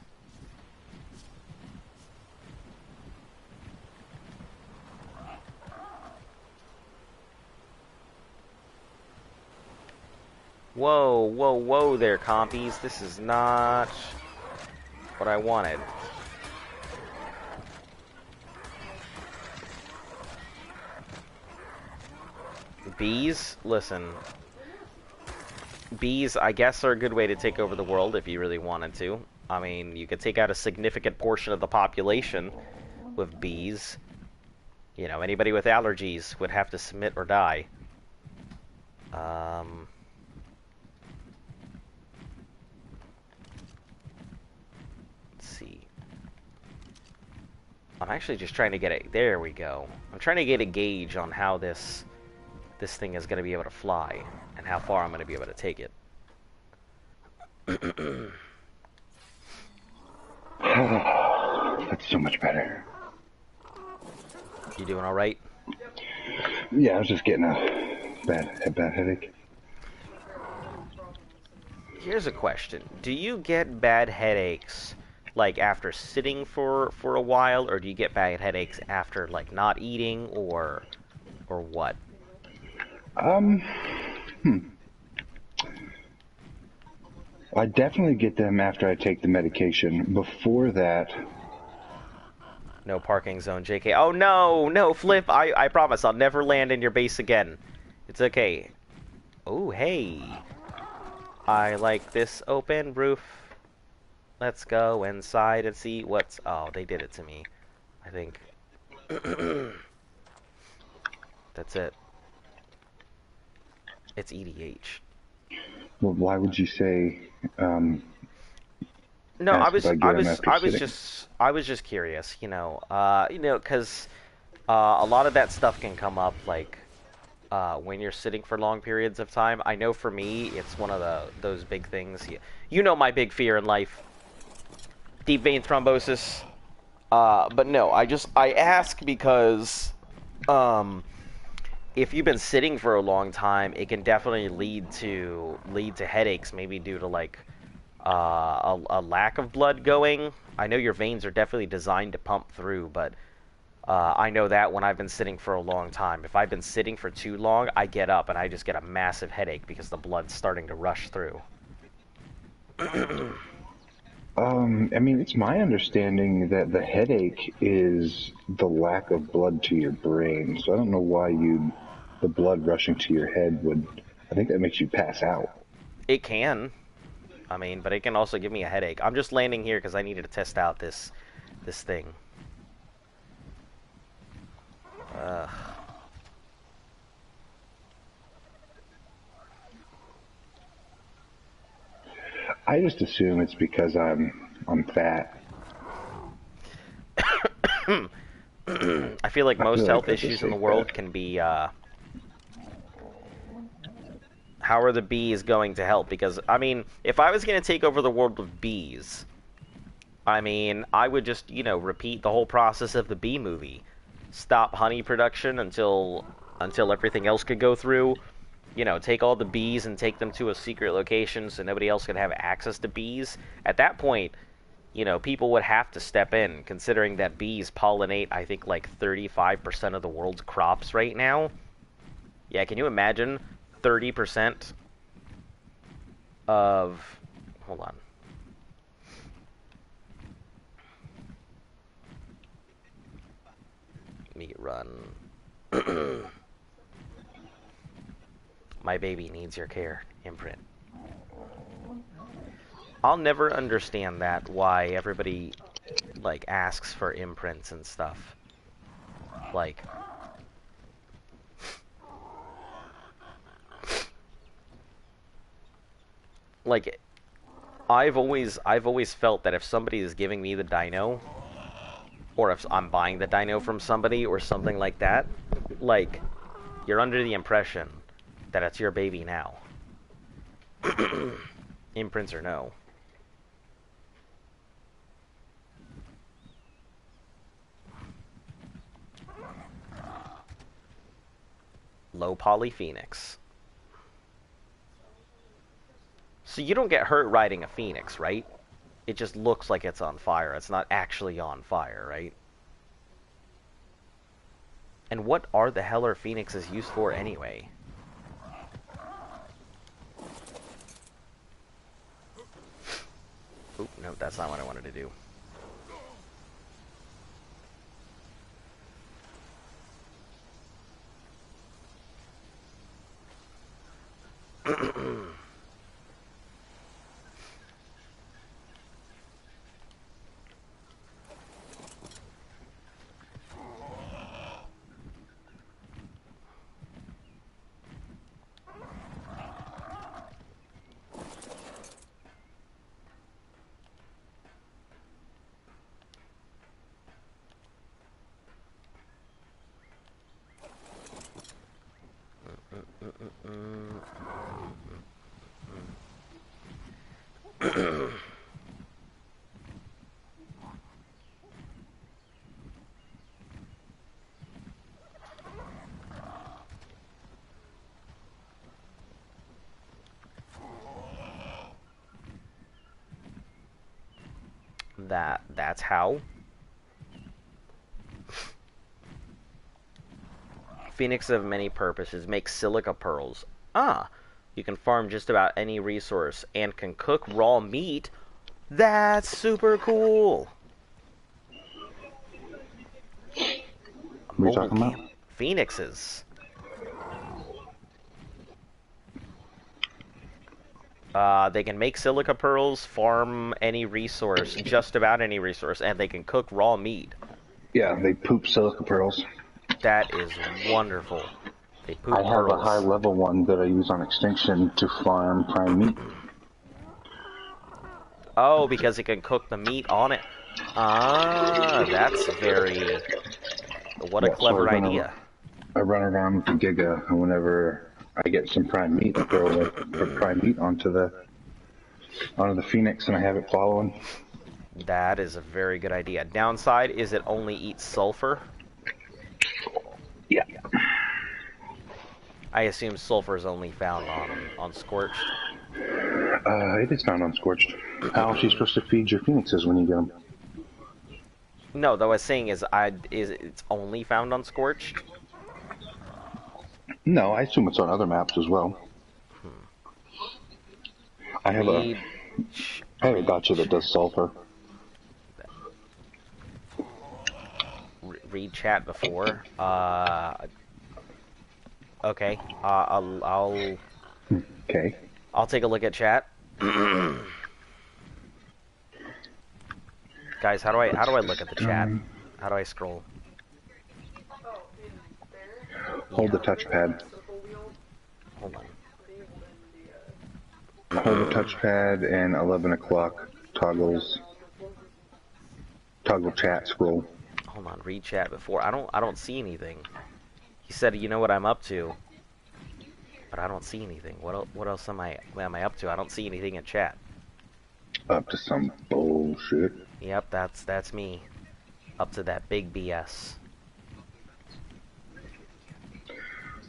Whoa, whoa, whoa there, compies. This is not what I wanted. Bees? Listen. Bees, I guess, are a good way to take over the world if you really wanted to. I mean, you could take out a significant portion of the population with bees. You know, anybody with allergies would have to submit or die. Let's see. I'm actually just trying to get it. There we go. I'm trying to get a gauge on how this thing is going to be able to fly and how far I'm going to be able to take it. That's so much better. You doing all right? Yeah, I was just getting a bad headache. Here's a question. Do you get bad headaches like after sitting for a while, or do you get bad headaches after like not eating or what? I definitely get them after I take the medication. Before that... No parking zone, JK. Oh, no! No, Flip! I promise I'll never land in your base again. It's okay. Oh, hey. I like this open roof. Let's go inside and see what's... Oh, they did it to me. I think. That's it. It's EDH. Well, why would you say No, ask if I get them after sitting? I was just curious, because a lot of that stuff can come up, like, when you're sitting for long periods of time. I know for me, it's one of those big things. You know my big fear in life. Deep vein thrombosis. But no, I ask because, if you've been sitting for a long time, it can definitely lead to headaches, maybe due to like a lack of blood going. I know your veins are definitely designed to pump through, but I know that when I've been sitting for a long time, if I've been sitting for too long, I get up and I just get a massive headache because the blood's starting to rush through. I mean, it's my understanding that the headache is the lack of blood to your brain. So I don't know why the blood rushing to your head would. I think that makes you pass out. It can. I mean, but it can also give me a headache. I'm just landing here because I needed to test out this thing. I just assume it's because I'm fat. I feel like I most feel like health that's a issues in the safe world bet. can be, how are the bees going to help? Because, I mean, if I was going to take over the world with bees, I mean, I would just, repeat the whole process of the bee movie. Stop honey production until everything else could go through. Take all the bees and take them to a secret location so nobody else could have access to bees. At that point, people would have to step in, considering that bees pollinate, I think, like 35% of the world's crops right now. Yeah, can you imagine 30% of... Hold on. Let me run. My baby needs your care. Imprint. I'll never understand that, why everybody, like, asks for imprints and stuff. Like... Like, I've always felt that if somebody is giving me the dino, or if I'm buying the dino from somebody or something like that, like, you're under the impression that it's your baby now. Imprints or no. Low poly phoenix. So you don't get hurt riding a phoenix, right? It just looks like it's on fire. It's not actually on fire, right? And what are the hell are phoenixes used for anyway? Oop, no, that's not what I wanted to do. That's how. Phoenix have many purposes. Make silica pearls. Ah, you can farm just about any resource and can cook raw meat. That's super cool. What are you Mobile talking about? phoenixes. They can make silica pearls, farm any resource, just about any resource, and they can cook raw meat. Yeah, they poop silica pearls. That is wonderful. They I poop have a high pearls. level one that I use on Extinction to farm prime meat. Oh, because it can cook the meat on it. Ah, that's very... What a Yeah, so clever idea. I run around with the Giga, and whenever I get some prime meat, I throw the prime meat onto the Phoenix, and I have it following. That is a very good idea. Downside is it only eats sulfur. Yeah. I assume sulfur is only found on Scorched. It is found on Scorched. How else are you supposed to feed your Phoenixes when you get them? No, though I was saying is it's only found on Scorched? No, I assume it's on other maps as well. I have a gotcha that does sulfur. Read chat before. Okay. Okay. I'll take a look at chat. Guys, how do I look at the chat? How do I scroll? Oh, in there? Hold the touchpad. Circle wheel. Hold on. Hold the touchpad and 11 o'clock toggle chat scroll. Hold on. Read chat before. I don't see anything. He said, "You know what I'm up to," but I don't see anything. What else am I up to? I don't see anything in chat. Up to some bullshit. Yep, that's me. Up to that big BS.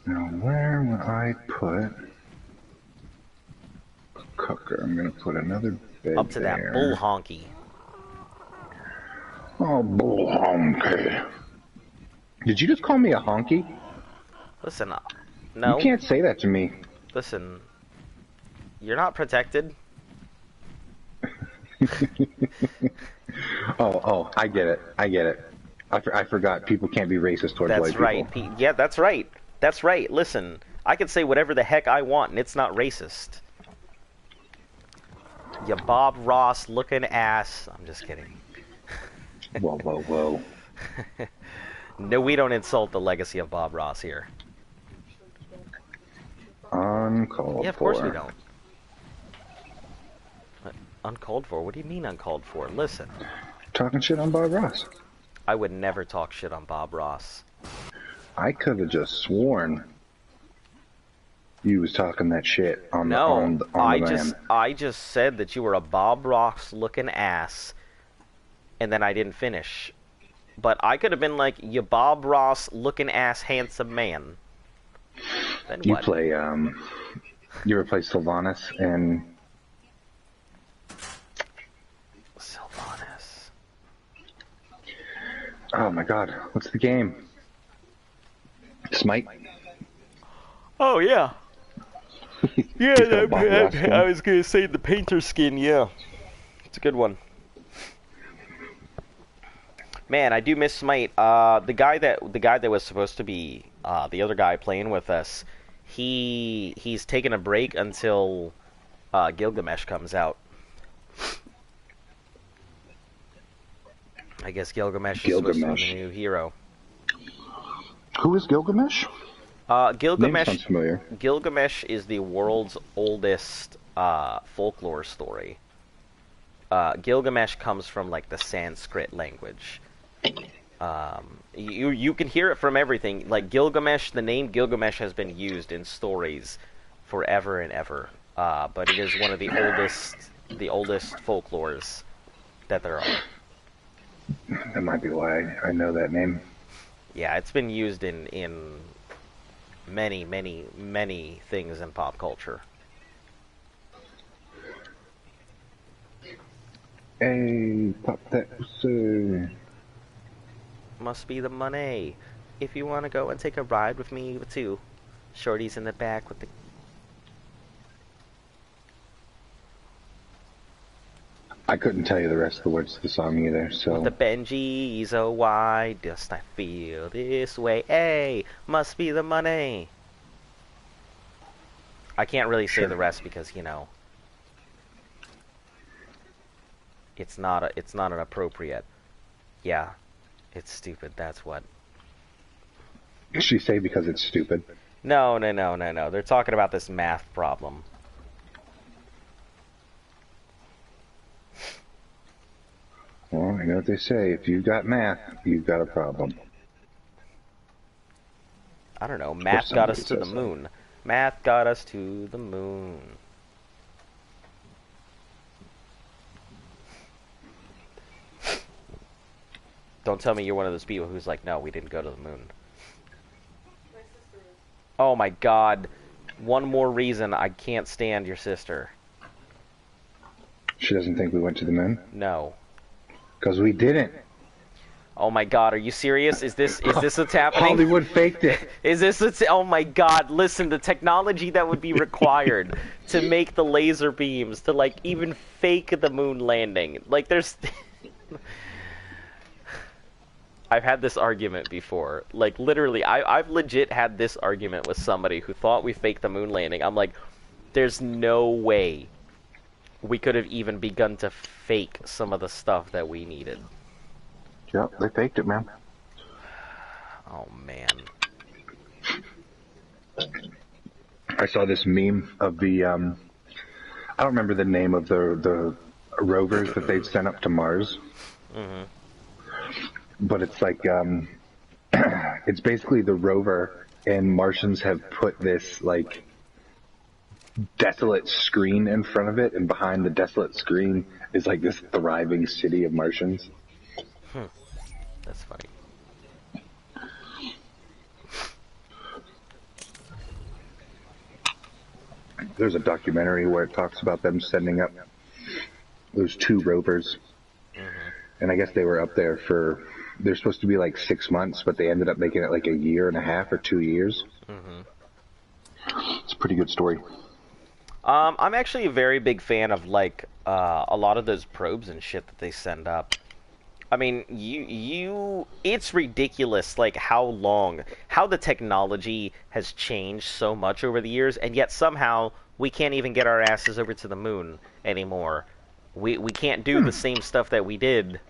Now where would I put cooker? I'm gonna put another bed Up to there. that bull honky. Oh, bull honky. Did you just call me a honky? Listen, no. You can't say that to me. Listen, you're not protected. Oh, I get it. I forgot people can't be racist towards white That's right. people. Yeah, that's right. That's right. Listen, I can say whatever the heck I want, and it's not racist. You Bob Ross looking ass. I'm just kidding. Whoa, whoa, whoa. No, we don't insult the legacy of Bob Ross here. Uncalled for. Yeah, of course we don't. Uncalled for? What do you mean uncalled for? Listen. Talking shit on Bob Ross. I would never talk shit on Bob Ross. I could have just sworn you was talking that shit on No, the man. I just said that you were a Bob Ross looking ass, and then I didn't finish. But I could have been like, you Bob Ross looking ass handsome man. Then You what? play, you ever play Sylvanas and... Sylvanas. Oh my god, what's the game? Smite? Oh, yeah. Yeah, He's got a Bob Ross skin. I was gonna say the painter skin, yeah. It's a good one. Man, I do miss Smite. The guy that was supposed to be the other guy playing with us, he's taking a break until Gilgamesh comes out. I guess Gilgamesh is supposed to be the new hero. Who is Gilgamesh? Gilgamesh. Name sounds familiar. Gilgamesh is the world's oldest folklore story. Gilgamesh comes from like the Sanskrit language. You can hear it from everything. Like Gilgamesh, the name Gilgamesh has been used in stories forever and ever. But it is one of the oldest folklores that there are. That might be why I know that name. Yeah, it's been used in many, many, many things in pop culture. Hey, pop that pussy. Must be the money. If you want to go and take a ride with me too. Shorty's in the back with the... I couldn't tell you the rest of the words to the song either, so... The Benjis, oh why dost I feel this way? Hey, must be the money. I can't really say the rest because, you know, It's not an appropriate. Yeah, it's stupid. That's what. Did she say because it's stupid? No, no, no, no, no. They're talking about this math problem. Well, I know what they say. If you've got math, you've got a problem. I don't know. Math got us to the moon. Math got us to the moon. Don't tell me you're one of those people who's like, no, we didn't go to the moon. My sister is. Oh my god. One more reason I can't stand your sister. She doesn't think we went to the moon? No. Because we didn't. Oh my god, are you serious? Is this what's happening? Hollywood faked it. Is this what's... Oh my god, listen, the technology that would be required to make the laser beams, to like even fake the moon landing. Like there's... I've had this argument before. Like, literally, I've legit had this argument with somebody who thought we faked the moon landing. I'm like, there's no way we could have even begun to fake some of the stuff that we needed. Yep, they faked it, man. Oh, man. I saw this meme of the, I don't remember the name of the rovers that they've sent up to Mars. Mm-hmm. But it's like, it's basically the rover, and Martians have put this, like, desolate screen in front of it, and behind the desolate screen is, like, this thriving city of Martians. That's funny. There's a documentary where it talks about them sending up those 2 rovers. Mm-hmm. And I guess they were up there for... They're supposed to be like 6 months, but they ended up making it like a year and a half or 2 years. Mm-hmm. It's a pretty good story. I'm actually a very big fan of like a lot of those probes and shit that they send up. I mean, it's ridiculous like how the technology has changed so much over the years, and yet somehow we can't even get our asses over to the moon anymore. We can't do the same stuff that we did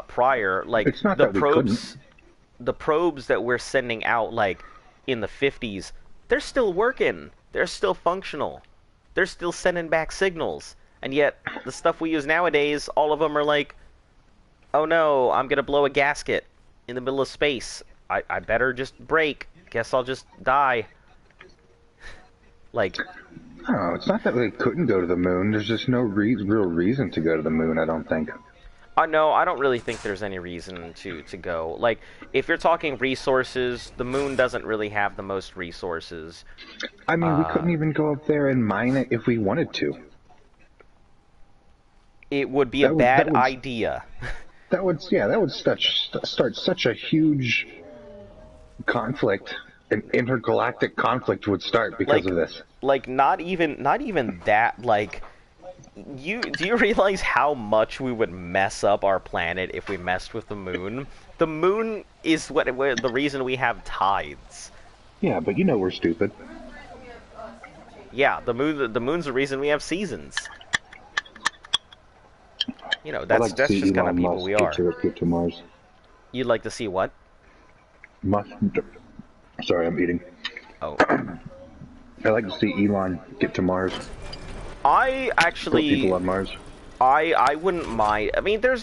prior. Like It's not the that we probes, the probes that we're sending out like in the 50s, they're still working. They're still functional. They're still sending back signals. And yet the stuff we use nowadays, all of them are like, oh no, I'm gonna blow a gasket in the middle of space. I better just brake. Guess I'll just die. Like, No, it's not that they couldn't go to the moon. There's just no real reason to go to the moon, I don't think. no, I don't really think there's any reason to go. Like, if you're talking resources, the moon doesn't really have the most resources. I mean, we couldn't even go up there and mine it if we wanted to. It would be a bad idea. That would start such a huge conflict. An intergalactic conflict would start because of this. Like, not even that, like... do you realize how much we would mess up our planet if we messed with the moon? The moon is the reason we have tides. Yeah, but you know we're stupid. Yeah, the moon's the reason we have seasons. You know, that's just kind of people we are. Get to Mars. You'd like to see what? Sorry, I'm eating. Oh. I'd like to see Elon get to Mars. I actually... Put people on Mars. I wouldn't mind. I mean, there's...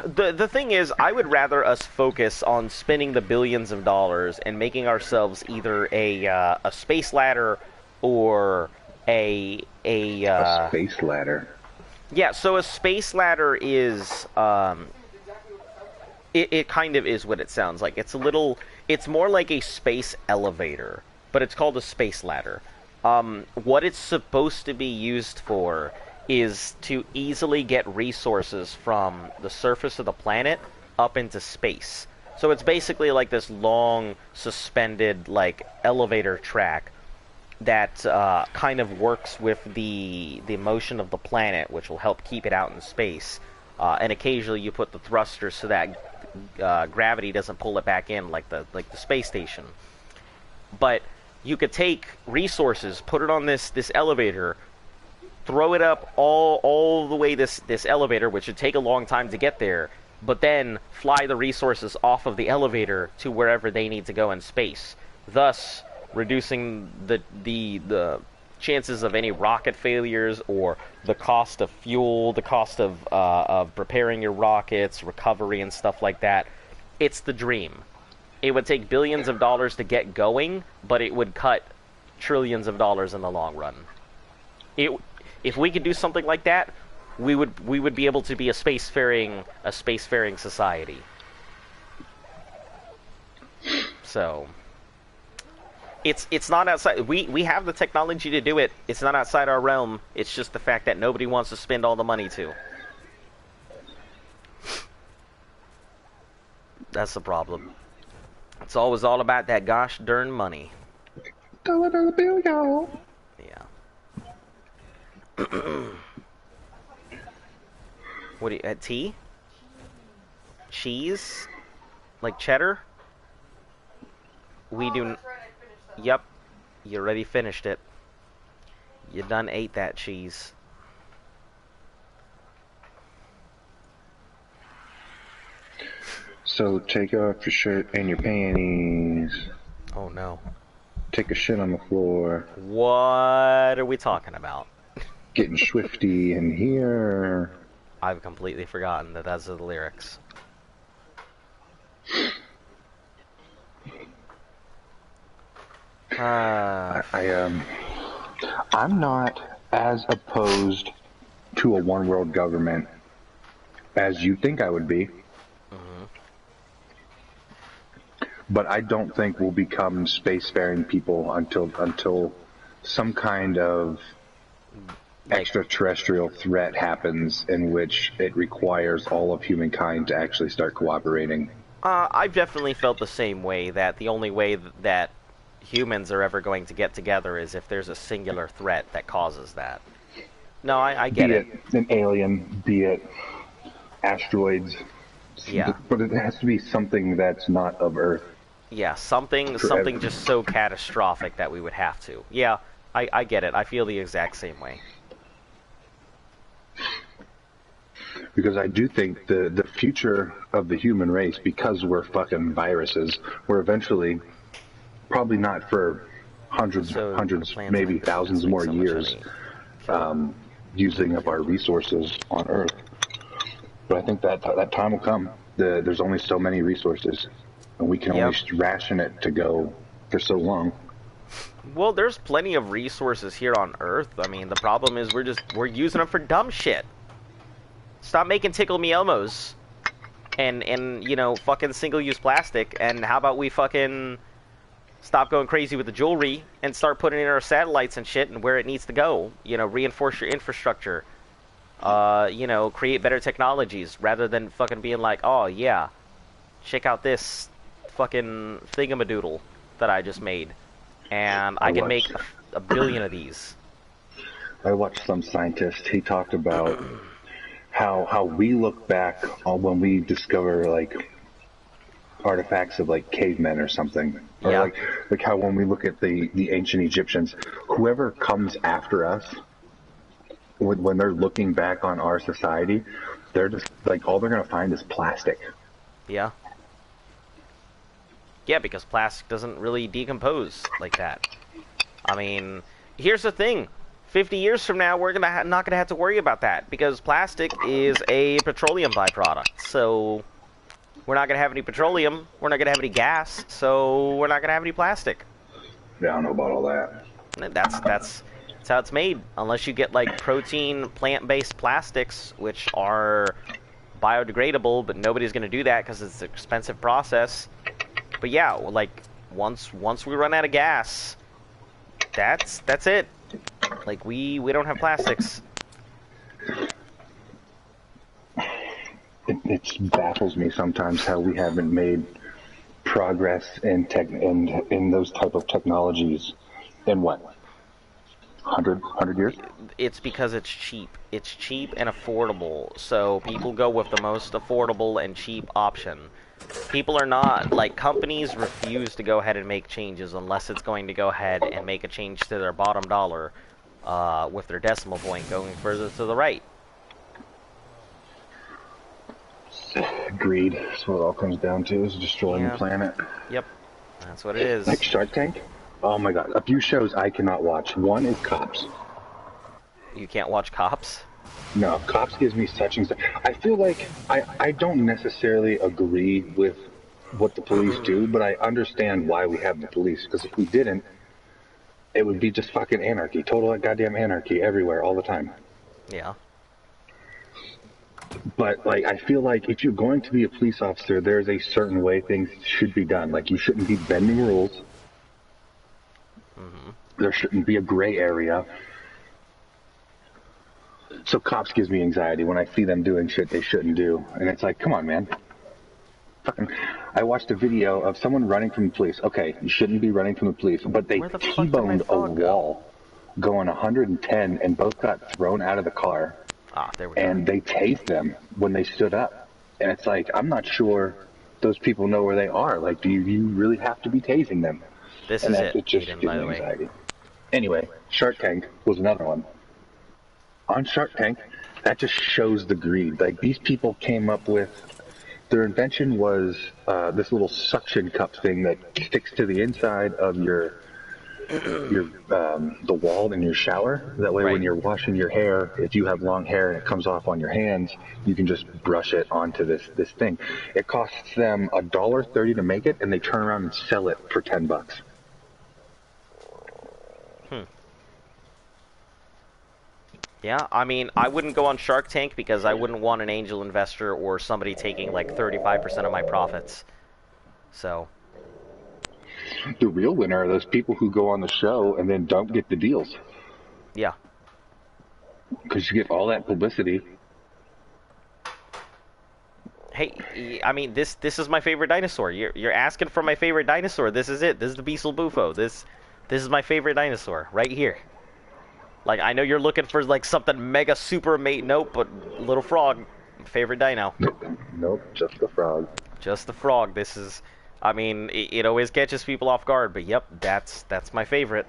The thing is, I would rather us focus on spending the billions of dollars and making ourselves either a space ladder or a space ladder. Yeah, so a space ladder is it kind of is what it sounds like. It's more like a space elevator, but it's called a space ladder. What it's supposed to be used for is to easily get resources from the surface of the planet up into space. So it's basically like this long, suspended, like, elevator track that kind of works with the motion of the planet, which will help keep it out in space. And occasionally you put the thrusters so that gravity doesn't pull it back in like the space station. But you could take resources, put it on this elevator, throw it up all the way this elevator, which would take a long time to get there, but then fly the resources off of the elevator to wherever they need to go in space, thus reducing the chances of any rocket failures or the cost of fuel, the cost of preparing your rockets, recovery and stuff like that. It's the dream. It would take billions of dollars to get going, but it would cut trillions of dollars in the long run. If we could do something like that, we would be able to be a spacefaring society. So it's not outside. We have the technology to do it. It's not outside our realm. It's just the fact that nobody wants to spend all the money to. That's the problem. It's always all about that gosh darn money. $1 bill, y'all. Yeah. What do you, tea? Cheese? Like cheddar? We do. That's right, I finished that. Yep. You already finished it. You done ate that cheese. So take off your shirt and your panties. Oh no. Take a shit on the floor. What are we talking about? Getting swifty in here. I've completely forgotten that that's the lyrics. I'm not as opposed to a one world government as you think I would be. But I don't think we'll become spacefaring people until some kind of extraterrestrial threat happens in which it requires all of humankind to actually start cooperating. I've definitely felt the same way, that the only way that humans are ever going to get together is if there's a singular threat that causes that. No, I get it. Be it an alien, be it asteroids. Yeah. But it has to be something that's not of Earth. Yeah, something just so catastrophic that we would have to. Yeah, I get it. I feel the exact same way. Because I do think the future of the human race, because we're fucking viruses, we're eventually, probably not for hundreds, maybe thousands more years, using up our resources on Earth. But I think that time will come. There's only so many resources, and we can only ration it to go for so long. Well, there's plenty of resources here on Earth. I mean, the problem is we're using them for dumb shit. Stop making Tickle Me Elmos and you know, fucking single-use plastic, and how about we fucking stop going crazy with the jewelry and start putting in our satellites and shit and where it needs to go. You know, reinforce your infrastructure. You know, create better technologies rather than fucking being like, oh yeah, check out this fucking thingamadoodle that I just made, and I can make a billion of these. I watched some scientist. He talked about how we look back on when we discover like artifacts of like cavemen or something, or like how when we look at the ancient Egyptians, whoever comes after us, when they're looking back on our society, they're just like, all they're gonna find is plastic. Yeah. Yeah, because plastic doesn't really decompose like that. I mean, here's the thing. 50 years from now, we're not gonna have to worry about that, because plastic is a petroleum byproduct. So we're not gonna have any petroleum, we're not gonna have any gas, so we're not gonna have any plastic. Yeah, I don't know about all that. That's how it's made. Unless you get like protein plant-based plastics, which are biodegradable, but nobody's gonna do that because it's an expensive process. But yeah, like once we run out of gas, that's it. Like we don't have plastics. It baffles me sometimes how we haven't made progress in those type of technologies in what, 100 years? It's because it's cheap. It's cheap and affordable, so people go with the most affordable and cheap option. People are not, like, companies refuse to go ahead and make changes unless it's going to go ahead and make a change to their bottom dollar. with their decimal point going further to the right. Greed. That's what it all comes down to, is destroying Yeah. the planet. Yep, that's what it is. Like Shark Tank? Oh my god. A few shows I cannot watch. One is Cops. You can't watch Cops? No, Cops gives me such anxiety. I feel like I don't necessarily agree with what the police do, but I understand why we have the police. Because if we didn't, it would be just fucking anarchy. Total goddamn anarchy everywhere, all the time. Yeah. But, like, I feel like if you're going to be a police officer, there's a certain way things should be done. Like, you shouldn't be bending rules. Mm-hmm. There shouldn't be a gray area. So Cops gives me anxiety when I see them doing shit they shouldn't do. And it's like, come on, man. Fucking, I watched a video of someone running from the police. Okay, you shouldn't be running from the police, but they Where the fuck did my T-boned a frog go? wall going 110 and both got thrown out of the car. Ah, there we go. And they tased them when they stood up. And it's like, I'm not sure those people know where they are. Like, do you really have to be tasing them? This And is that it, just Eden, gives by me the way. anxiety. Anyway, Shark Tank was another one. On Shark Tank, that just shows the greed. Like, these people came up with, their invention was this little suction cup thing that sticks to the inside of your the wall in your shower. That way, Right. when you're washing your hair, if you have long hair and it comes off on your hands, you can just brush it onto this thing. It costs them $1.30 to make it, and they turn around and sell it for $10. Yeah, I mean, I wouldn't go on Shark Tank because I wouldn't want an angel investor or somebody taking like 35% of my profits. So, The real winner are those people who go on the show and then don't get the deals, yeah. because you get all that publicity. Hey, I mean, this is my favorite dinosaur. You're asking for my favorite dinosaur. This is it. This is the Beetle Bufo. This is my favorite dinosaur right here. Like, I know you're looking for like something mega super mate. Nope, but little frog, favorite dino. Nope, just the frog. Just the frog. This is, I mean, it always catches people off guard, but yep, that's my favorite.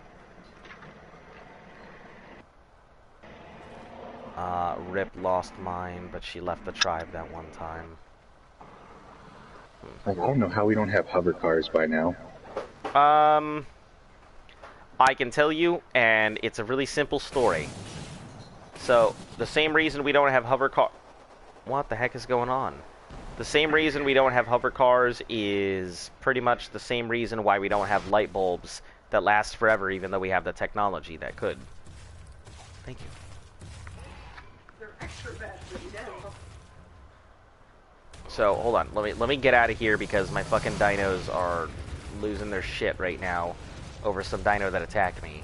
Rip lost mine, but she left the tribe that one time. Like, I don't know how we don't have hover cars by now. I can tell you, and it's a really simple story. So, the same reason we don't have hover car... What the heck is going on? The same reason we don't have hover cars is pretty much the same reason why we don't have light bulbs that last forever, even though we have the technology that could. Thank you. They're extra bad for you now. So, hold on. Let me get out of here because my fucking dinos are losing their shit right now over some dino that attacked me.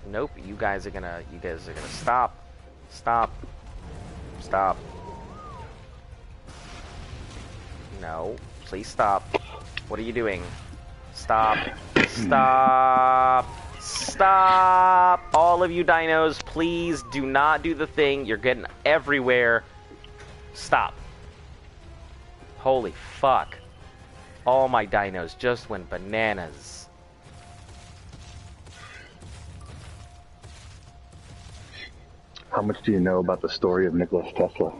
Nope, you guys are gonna stop. Stop. Stop. No, please stop. What are you doing? Stop. Stop. Stop. All of you dinos, please do not do the thing. You're getting everywhere. Stop. Holy fuck. All my dinos just went bananas. How much do you know about the story of Nikola Tesla?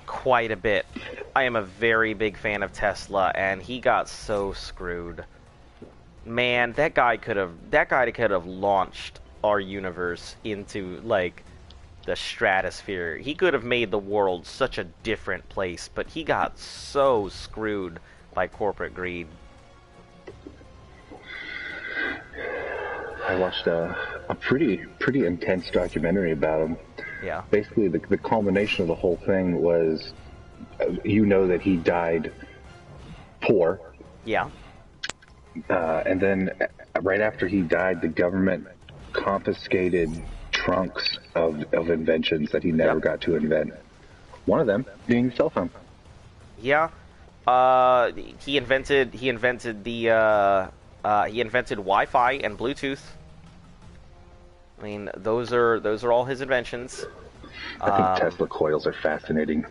Quite a bit. I am a very big fan of Tesla, and he got so screwed. Man, that guy could have launched our universe into like the stratosphere. He could have made the world such a different place, but he got so screwed by corporate greed. I watched a pretty intense documentary about him. Yeah. Basically, the culmination of the whole thing was, you know, that he died poor. Yeah. And then right after he died, the government confiscated trunks of inventions that he never got to invent. One of them being the cell phone. Yeah. He invented Wi-Fi and Bluetooth. I mean, those are all his inventions. I think Tesla coils are fascinating.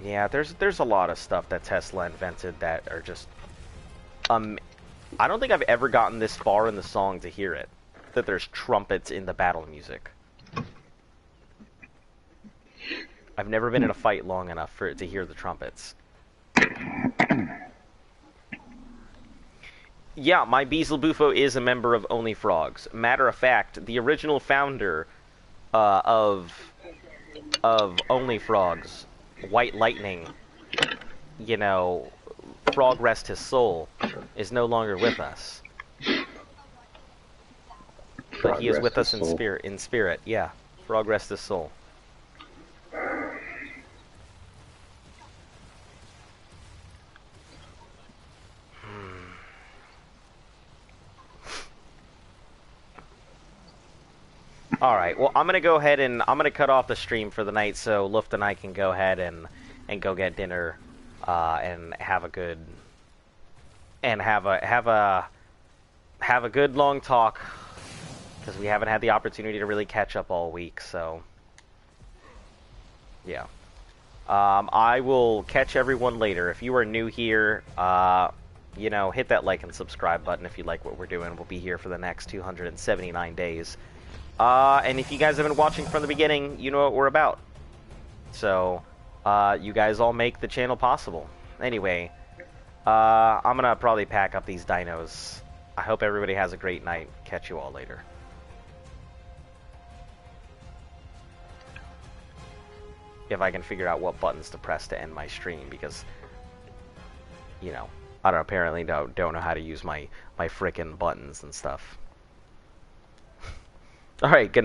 Yeah, there's a lot of stuff that Tesla invented that are just I don't think I've ever gotten this far in the song to hear it. That there's trumpets in the battle music. I've never been in a fight long enough for it to hear the trumpets. Yeah, my Beelzebufo is a member of Only Frogs. Matter of fact, the original founder of Only Frogs, White Lightning, you know, Frog rest his soul, is no longer with us. But he is with us in spirit. In spirit, yeah. Frog rest his soul. All right. Well, I'm gonna go ahead and I'm gonna cut off the stream for the night, so Luft and I can go ahead and go get dinner, and have a good and have a good long talk, because we haven't had the opportunity to really catch up all week. So yeah. I will catch everyone later. If you are new here, you know, hit that like and subscribe button if you like what we're doing. We'll be here for the next 279 days. And if you guys have been watching from the beginning, you know what we're about. So, you guys all make the channel possible. Anyway, I'm gonna probably pack up these dinos. I hope everybody has a great night. Catch you all later. If I can figure out what buttons to press to end my stream, because, you know, I don't apparently don't know how to use my frickin' buttons and stuff. All right, good night.